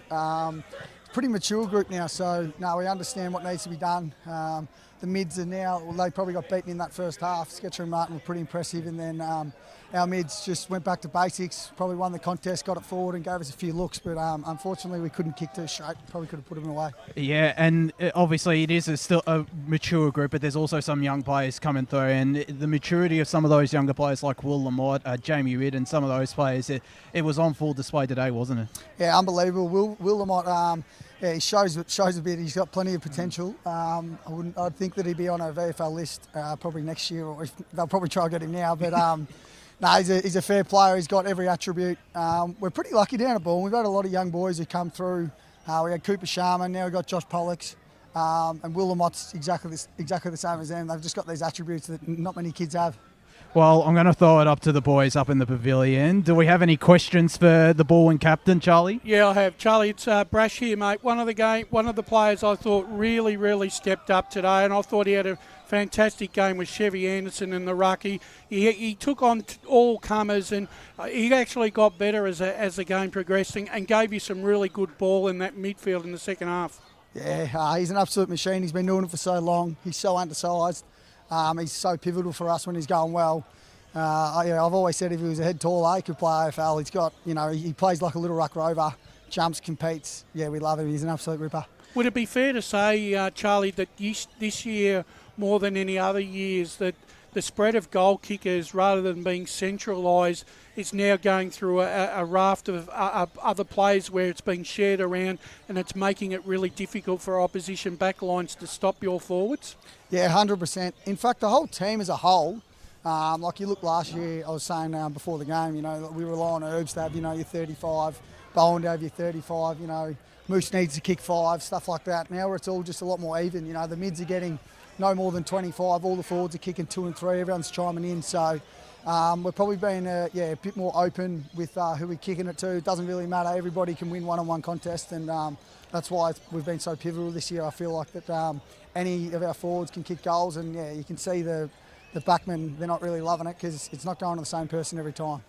Pretty mature group now, so we understand what needs to be done. The mids are now, they probably got beaten in that first half. Sketcher and Martin were pretty impressive, and then our mids just went back to basics, probably won the contest, got it forward and gave us a few looks, but unfortunately we couldn't kick too straight. Probably could have put them away. Yeah, and obviously it is still a mature group, but there's also some young players coming through, and the maturity of some of those younger players like Will Lamott, Jamie Ridd, and some of those players, it was on full display today, wasn't it? Yeah, unbelievable. Will Lamott, he shows a bit. He's got plenty of potential. I'd think that he'd be on a VFL list probably next year, or they'll probably try to get him now. But no, he's a fair player. He's got every attribute. We're pretty lucky down at Balwyn. We've had a lot of young boys who come through. We had Cooper Sharman. Now we've got Josh Pollocks, and Will Lamott's exactly the same as them. They've just got these attributes that not many kids have. Well, I'm going to throw it up to the boys up in the pavilion. Do we have any questions for the Balwyn captain, Charlie? Yeah, I have. Charlie, it's Brash here, mate. One of the players I thought really stepped up today, and I thought he had a fantastic game with Chevy Anderson in the ruck. He took on all comers, and he actually got better as the game progressed and gave you some really good ball in that midfield in the second half. Yeah, he's an absolute machine. He's been doing it for so long. He's so undersized. He's so pivotal for us when he's going well. I've always said if he was a head taller, he could play AFL. He's got, he plays like a little ruck rover, jumps, competes. Yeah, we love him. He's an absolute ripper. Would it be fair to say, Charlie, that this year, more than any other years, that the spread of goal kickers, rather than being centralised, is now going through a raft of other players where it's being shared around, and it's making it really difficult for opposition backlines to stop your forwards? Yeah, 100%. In fact, the whole team as a whole, like you look last year, I was saying before the game, we rely on Herbs to have, your 35, Bowen to have your 35, Moose needs to kick 5, stuff like that. Now it's all just a lot more even. The mids are getting no more than 25, all the forwards are kicking 2 and 3, everyone's chiming in. So we're probably being a bit more open with who we're kicking it to. It doesn't really matter. Everybody can win one-on-one contest, and that's why we've been so pivotal this year. I feel like that any of our forwards can kick goals, and you can see the backmen, they're not really loving it because it's not going to the same person every time.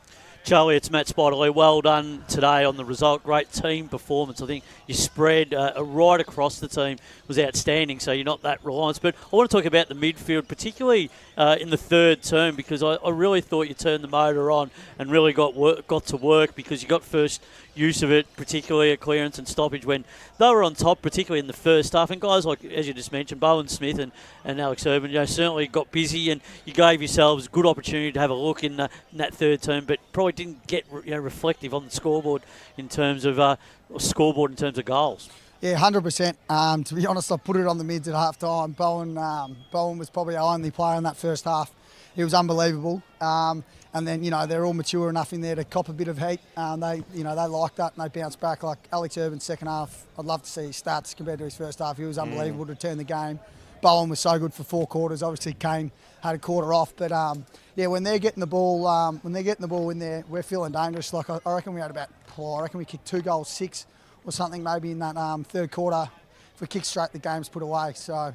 Charlie, it's Matt Spiderlee. Well done today on the result. Great team performance. I think your spread right across the team was outstanding, so you're not that reliant. But I want to talk about the midfield, particularly in the third term, because I really thought you turned the motor on and really got to work, because you got first use of it, particularly at clearance and stoppage when they were on top, particularly in the first half. And guys like, as you just mentioned, Bowen Smith and Alex Urban, certainly got busy, and you gave yourselves a good opportunity to have a look in that third term, but probably didn't get reflective on the scoreboard in terms of goals. Yeah, 100%. To be honest, I put it on the mids at half time. Bowen was probably our only player in that first half. He was unbelievable. And then, they're all mature enough in there to cop a bit of heat. They like that and they bounce back. Like Alex Urban's second half, I'd love to see his stats compared to his first half. He was unbelievable to turn the game. Bowen was so good for 4 quarters. Obviously, Kane had a quarter off. But, when they're getting the ball, in there, we're feeling dangerous. Like I reckon we had we kicked 2 goals, 6 or something maybe in that third quarter. If we kick straight, the game's put away. So,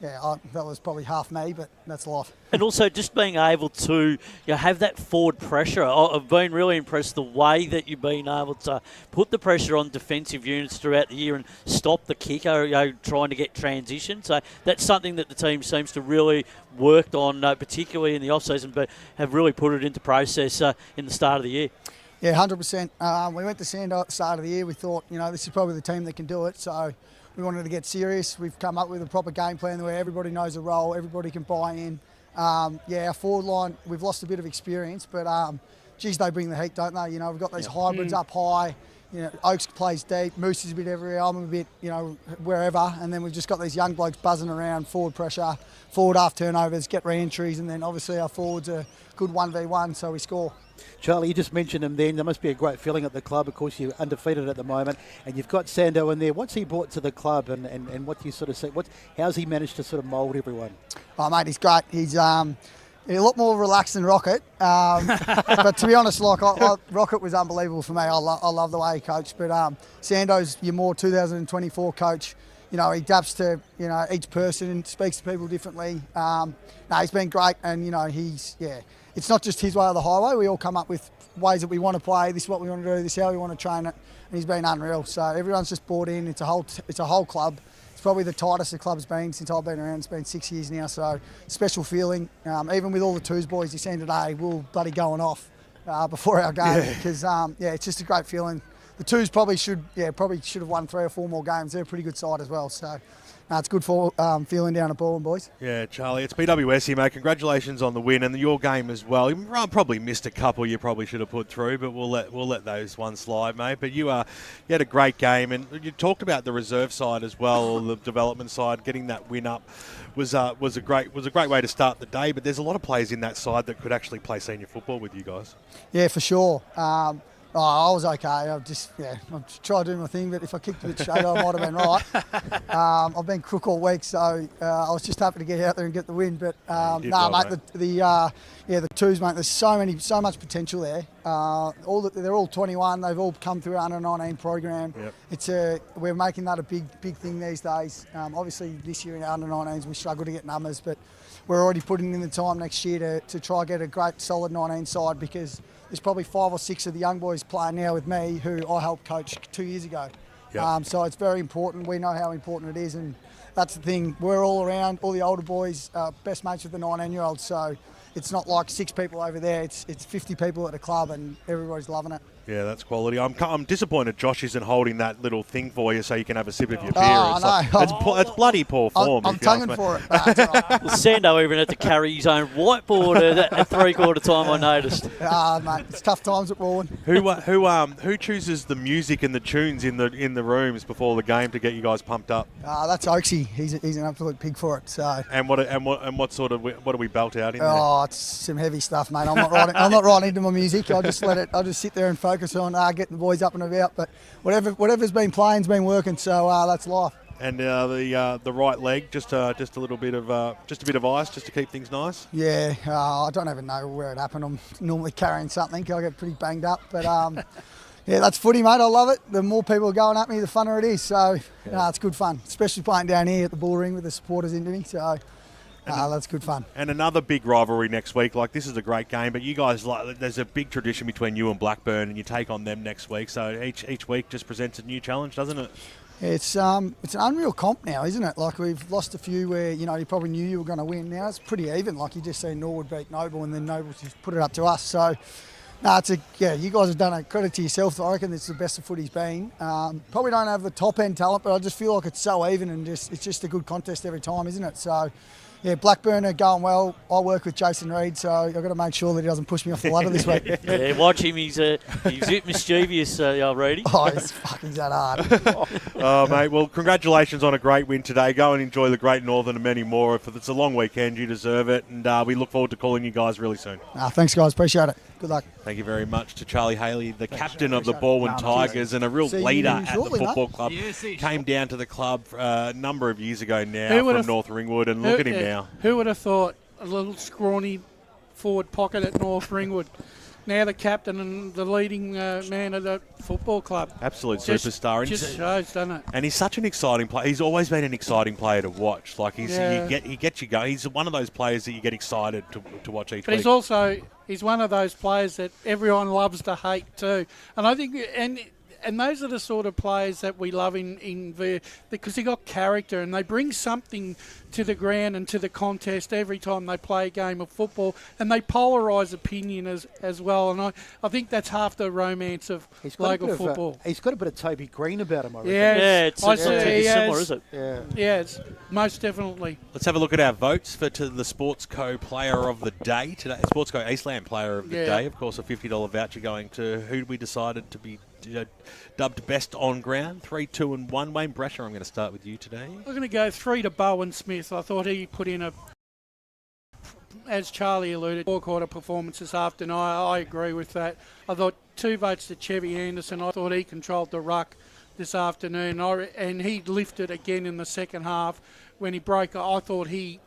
that was probably half me, but that's life. And also just being able to have that forward pressure. I've been really impressed the way that you've been able to put the pressure on defensive units throughout the year and stop the kicker trying to get transition. So that's something that the team seems to really worked on, particularly in the off-season, but have really put it into process in the start of the year. Yeah, 100%. We went to Sando at the start of the year. We thought, this is probably the team that can do it. So we wanted to get serious. We've come up with a proper game plan where everybody knows a role, everybody can buy in. Our forward line, we've lost a bit of experience, but they bring the heat, don't they? We've got these hybrids up high. Oaks plays deep, Moose is a bit everywhere, I'm a bit, wherever. And then we've just got these young blokes buzzing around, forward pressure, forward half turnovers, get re-entries, and then obviously our forwards are good 1v1, so we score. Charlie, you just mentioned him then. There must be a great feeling at the club. Of course, you're undefeated at the moment, and you've got Sando in there. What's he brought to the club, and what do you sort of see? How's he managed to sort of mould everyone? Oh, mate, he's great. He's a lot more relaxed than Rocket. But to be honest, Rocket was unbelievable for me. I love the way he coached. But Sando's your more 2024 coach. He adapts to each person and speaks to people differently. He's been great, and it's not just his way or the highway. We all come up with ways that we want to play. This is what we want to do. This is how we want to train it. And he's been unreal. So everyone's just bought in. It's a whole club. It's probably the tightest the club's been since I've been around. It's been 6 years now. So special feeling. Even with all the twos boys you've seen today, we're bloody going off before our game because it's just a great feeling. The twos probably should have won 3 or 4 more games. They're a pretty good side as well. So it's good for feeling down at Balwyn, boys. Yeah, Charlie, it's BWS here, mate. Congratulations on the win and your game as well. You probably missed a couple you probably should have put through, but we'll let those ones slide, mate. But you had a great game, and you talked about the reserve side as well, or the development side. Getting that win up was a great way to start the day. But there's a lot of players in that side that could actually play senior football with you guys. Yeah, for sure. I was okay. I tried doing my thing, but if I kicked a bit straight, I might have been right. I've been crook all week, so I was just happy to get out there and get the win. But mate, the twos, mate. There's so much potential there. They're all 21. They've all come through our under-19 program. Yep. We're making that a big thing these days. Obviously, this year in our under-19s, we struggle to get numbers, but we're already putting in the time next year to try and get a great solid 19 side because there's probably 5 or 6 of the young boys playing now with me who I helped coach 2 years ago. Yep. So it's very important. We know how important it is, and that's the thing. We're all around, all the older boys, best mates with the 19-year-olds. So it's not like 6 people over there. It's 50 people at a club, and everybody's loving it. Yeah, that's quality. I'm disappointed Josh isn't holding that little thing for you so you can have a sip of your beer. I know. It's bloody poor form. I'm tonguing for it. That's all right. Sando even had to carry his own whiteboard at 3/4 time, I noticed. Mate, it's tough times at Balwyn. Who chooses the music and the tunes in the rooms before the game to get you guys pumped up? That's Oaksy. He's an absolute pig for it. So. And what do we belt out in there? Oh, it's some heavy stuff, mate. I'm not writing into my music. I'll just sit there and focus on getting the boys up and about. But whatever's been playing's been working. So that's life. And the right leg, just a little bit of ice, just to keep things nice. Yeah, I don't even know where it happened. I'm normally carrying something. I get pretty banged up, but yeah, that's footy, mate. I love it. The more people are going at me, the funner it is. So it's good fun, especially playing down here at the Bull Ring with the supporters into me. So. That's good fun. And another big rivalry next week. Like, this is a great game, but you guys, there's a big tradition between you and Blackburn, and you take on them next week. So each week just presents a new challenge, doesn't it? It's an unreal comp now, isn't it? Like, we've lost a few where you probably knew you were going to win. Now it's pretty even. Like, you just seen Norwood beat Noble, and then Noble just put it up to us. So. You guys have done a credit to yourself. I reckon it's the best the footy's been. Probably don't have the top end talent, but I just feel like it's so even and it's just a good contest every time, isn't it? So, yeah, Blackburn are going well. I work with Jason Reid, so I've got to make sure that he doesn't push me off the ladder this week. Yeah, watch him. He's a bit mischievous, old Reedy. Oh, he's that hard. Oh, mate. Well, congratulations on a great win today. Go and enjoy the Great Northern and many more. If it's a long weekend, you deserve it, and we look forward to calling you guys really soon. Thanks, guys. Appreciate it. Good luck. Thank you very much to Charlie Haley, the captain of the Balwyn Tigers and a real leader at the football club. Came down to the club a number of years ago now from North Ringwood, and look at him now. Who would have thought a little scrawny forward pocket at North Ringwood? Now the captain and the leading man of the football club. Absolute superstar. Just shows, doesn't it? And he's such an exciting player. He's always been an exciting player to watch. Like he gets you going. He's one of those players that you get excited to watch each week. But he's one of those players that everyone loves to hate too. And I think and those are the sort of players that we love because they got character and they bring something to the ground and to the contest every time they play a game of football, and they polarise opinion as well. And I think that's half the romance of local football. He's got a bit of Toby Green about him, I reckon. It's not too similar, is it? Yeah, it's most definitely. Let's have a look at our votes to the Sportsco Player of the Day today. Sportsco Eastland Player of the Day, of course, a $50 voucher going to who we decided to be dubbed best on ground. 3, 2 and 1. Wayne Brasher, I'm going to start with you today. I'm going to go 3 to Bowen Smith. I thought he put in as Charlie alluded, 4-quarter performance this afternoon. I agree with that. I thought 2 votes to Chevy Anderson. I thought he controlled the ruck this afternoon, and he lifted again in the second half when he broke. I thought he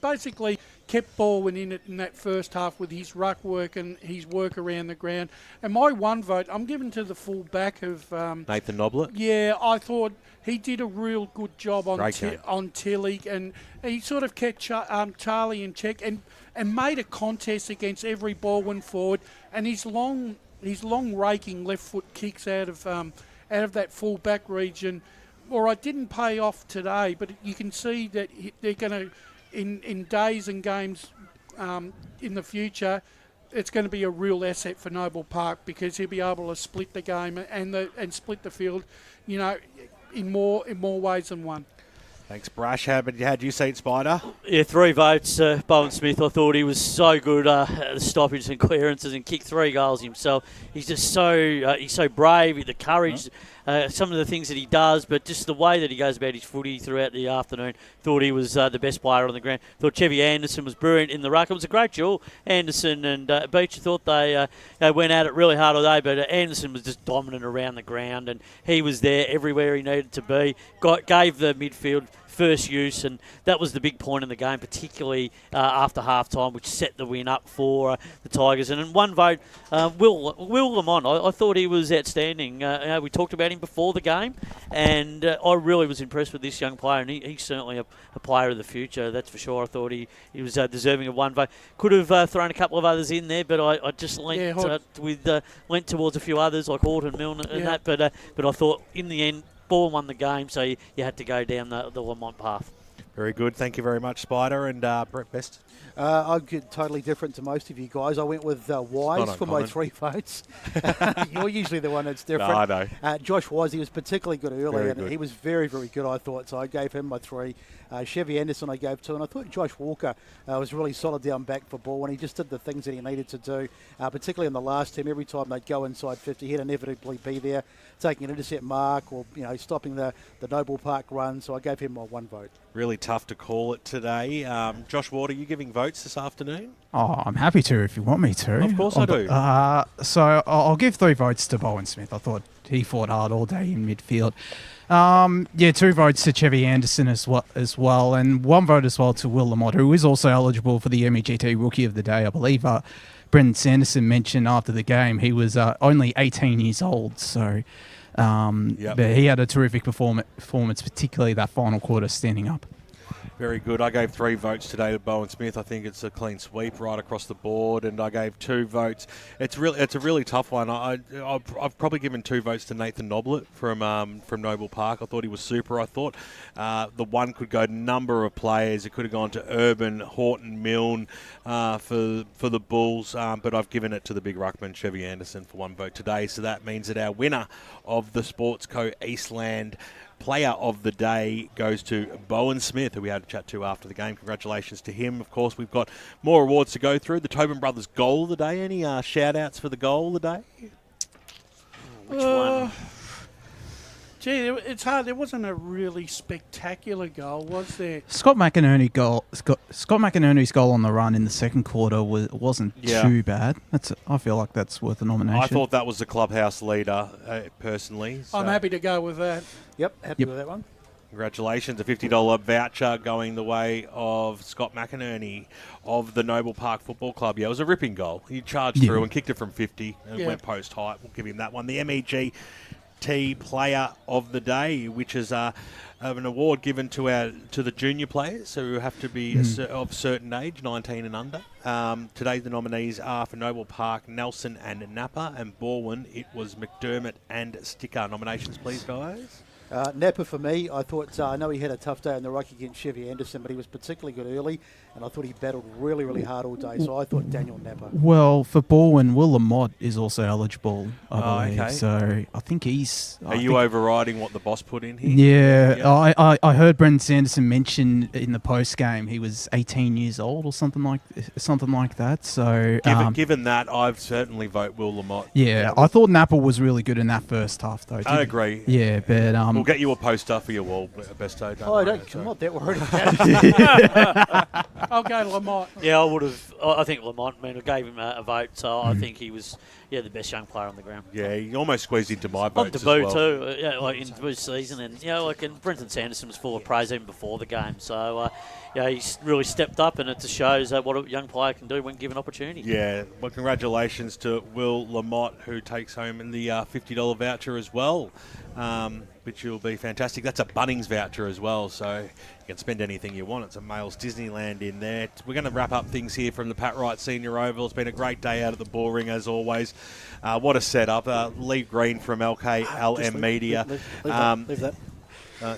basically kept Balwyn in it in that first half with his ruck work and his work around the ground. And my one vote, I'm giving to the full back of... Nathan Noblet? Yeah, I thought he did a real good job on Great game. on Tilly, and he sort of kept Charlie in check and made a contest against every Balwyn forward, and his long raking left foot kicks out of that full back region. All right, didn't pay off today, but you can see that they're going to, in days and games in the future, it's going to be a real asset for Noble Park because he'll be able to split the game and split the field, in more ways than one. Thanks, Brash. How do you see it, Spider? Yeah, 3 votes. Bowen Smith, I thought he was so good at the stoppages and clearances and kicked 3 goals himself. He's just he's so brave, the courage, some of the things that he does, but just the way that he goes about his footy throughout the afternoon. Thought he was the best player on the ground. Thought Chevy Anderson was brilliant in the ruck. It was a great duel. Anderson and Beach, I thought they went at it really hard all day, but Anderson was just dominant around the ground, and he was there everywhere he needed to be. Gave the midfield first use, and that was the big point in the game, particularly after half-time, which set the win up for the Tigers. And in one vote, Will Lamont, I thought he was outstanding. We talked about him before the game, and I really was impressed with this young player, and he's certainly a player of the future, that's for sure. I thought he was deserving of one vote. Could have thrown a couple of others in there, but I just leant towards a few others, like Horton, Milne, and that, but I thought in the end, Ball won the game, so you had to go down the Lamont path. Very good. Thank you very much, Spider. And Brett Best? I'm totally different to most of you guys. I went with Wise for my 3 votes. You're usually the one that's different. No, I know. Josh Wise, he was particularly good early, Very and good. he was very, very good, I thought. So I gave him my 3. Chevy Anderson I gave 2, and I thought Josh Walker was really solid down back for ball, and he just did the things that he needed to do, particularly in the last team. Every time they'd go inside 50, he'd inevitably be there, taking an intercept mark or stopping the Noble Park run. So I gave him my 1 vote. Really tough to call it today. Josh Ward, are you giving votes this afternoon? Oh, I'm happy to if you want me to. Of course I do. So I'll give 3 votes to Bowen Smith. I thought he fought hard all day in midfield. 2 votes to Chevy Anderson as well, and 1 vote as well to Will Lamont, who is also eligible for the MEGT Rookie of the Day. I believe Brendan Sanderson mentioned after the game he was only 18 years old, so but he had a terrific performance, particularly that final quarter standing up. Very good. I gave 3 votes today to Bowen Smith. I think it's a clean sweep right across the board, and I gave 2 votes. It's a really tough one. I've probably given 2 votes to Nathan Noblet from Noble Park. I thought he was super. I thought the one could go to a number of players. It could have gone to Urban, Horton, Milne for the Bulls, but I've given it to the big ruckman Chevy Anderson for 1 vote today. So that means that our winner of the Sportsco Eastland Player of the Day goes to Bowen Smith, who we had a chat to after the game. Congratulations to him. Of course, we've got more awards to go through. The Tobin Brothers Goal of the Day. Any shout-outs for the Goal of the Day? Which one? Gee, it's hard. There wasn't a really spectacular goal, was there? Scott McInerney's goal on the run in the second quarter wasn't too bad. I feel like that's worth a nomination. I thought that was the clubhouse leader, personally. So. I'm happy to go with that. Yep, happy with that one. Congratulations. A $50 voucher going the way of Scott McInerney of the Noble Park Football Club. Yeah, it was a ripping goal. He charged through and kicked it from 50 and went post height. We'll give him that one. The MEG Player of the Day, which is an award given to the junior players who have to be of certain age, 19 and under. Today the nominees are for Noble Park, Nelson and Napa, and Balwyn it was McDermott and Sticker. Nominations please, guys. Napa for me, I thought, I know he had a tough day on the ruck against Chevy Anderson, but he was particularly good early, and I thought he battled really, really hard all day, so I thought Daniel Napa. Well, for Balwyn, Will Lamont is also eligible, I believe, okay. So I think he's... Are you overriding what the boss put in here? Yeah. I heard Brendan Sanderson mention in the post-game he was 18 years old or something like that, so... Given that, I'd certainly vote Will Lamont. Yeah, I thought Napa was really good in that first half, though. I agree. Yeah, but... we'll get you a poster for your wall, Besto. I'm not that worried about it. I'll go to Lamont. Yeah, I would have. I think Lamont. I mean, I gave him a vote, so I think he was the best young player on the ground. Yeah, he almost squeezed into my On votes debut as well. too, like in debut season, and and Brenton Sanderson was full of praise even before the game. So he's really stepped up, and it just shows what a young player can do when given opportunity. Yeah, well, congratulations to Will Lamotte, who takes home the $50 voucher as well, which will be fantastic. That's a Bunnings voucher as well, so you can spend anything you want. It's a Males Disneyland in there. We're going to wrap up things here from the Pat Wright Senior Oval. It's been a great day out at the Bull Ring as always. What a setup. Lee Green from LKLM Media. Leave that.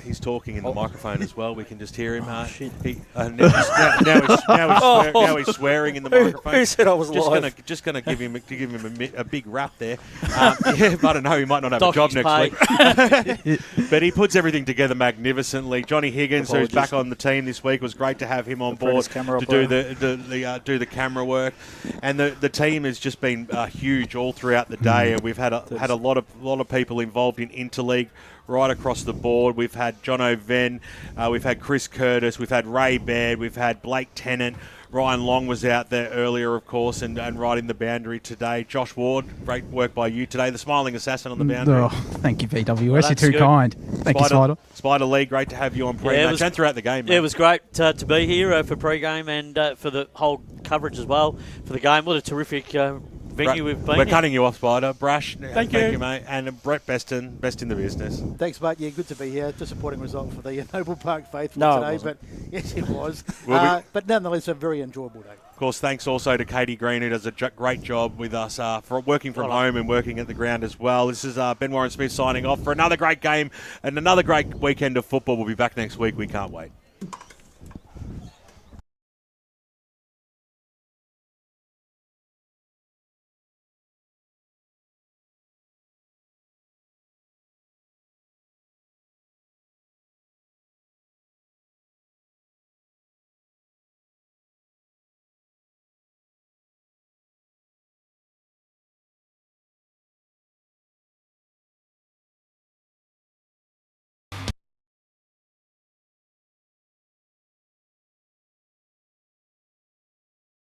He's talking in the microphone as well. We can just hear him. Oh, shit. Now he's swearing in the microphone. Who said I was live? Just gonna give him a big rap there. I don't know. He might not have a job next week. But he puts everything together magnificently. Johnny Higgins, who's back on the team this week, was great to have him on board to do the camera work. And the team has just been huge all throughout the day. And we've had a lot of people involved in interleague right across the board. We've had John O'Ven, we've had Chris Curtis, we've had Ray Baird, we've had Blake Tennant. Ryan Long was out there earlier, of course, and riding the boundary today. Josh Ward, great work by you today. The smiling assassin on the boundary. Oh, thank you, VWS. You're too kind. Thank you, Spider. Spider Lee, great to have you on pre-match and throughout the game, mate. Yeah, it was great to be here for pre-game and for the whole coverage as well for the game. What a terrific venue we've been We're in. cutting you off, Spider. Brash, thank you, mate. And Brett Beston, best in the business. Thanks, mate. Yeah, good to be here. Disappointing result for the Noble Park faithful No, it today, wasn't. but yes, it was. But nonetheless, a very enjoyable day. Of course, thanks also to Katie Green, who does a great job with us for working from home and working at the ground as well. This is Ben Warren Smith signing off for another great game and another great weekend of football. We'll be back next week. We can't wait.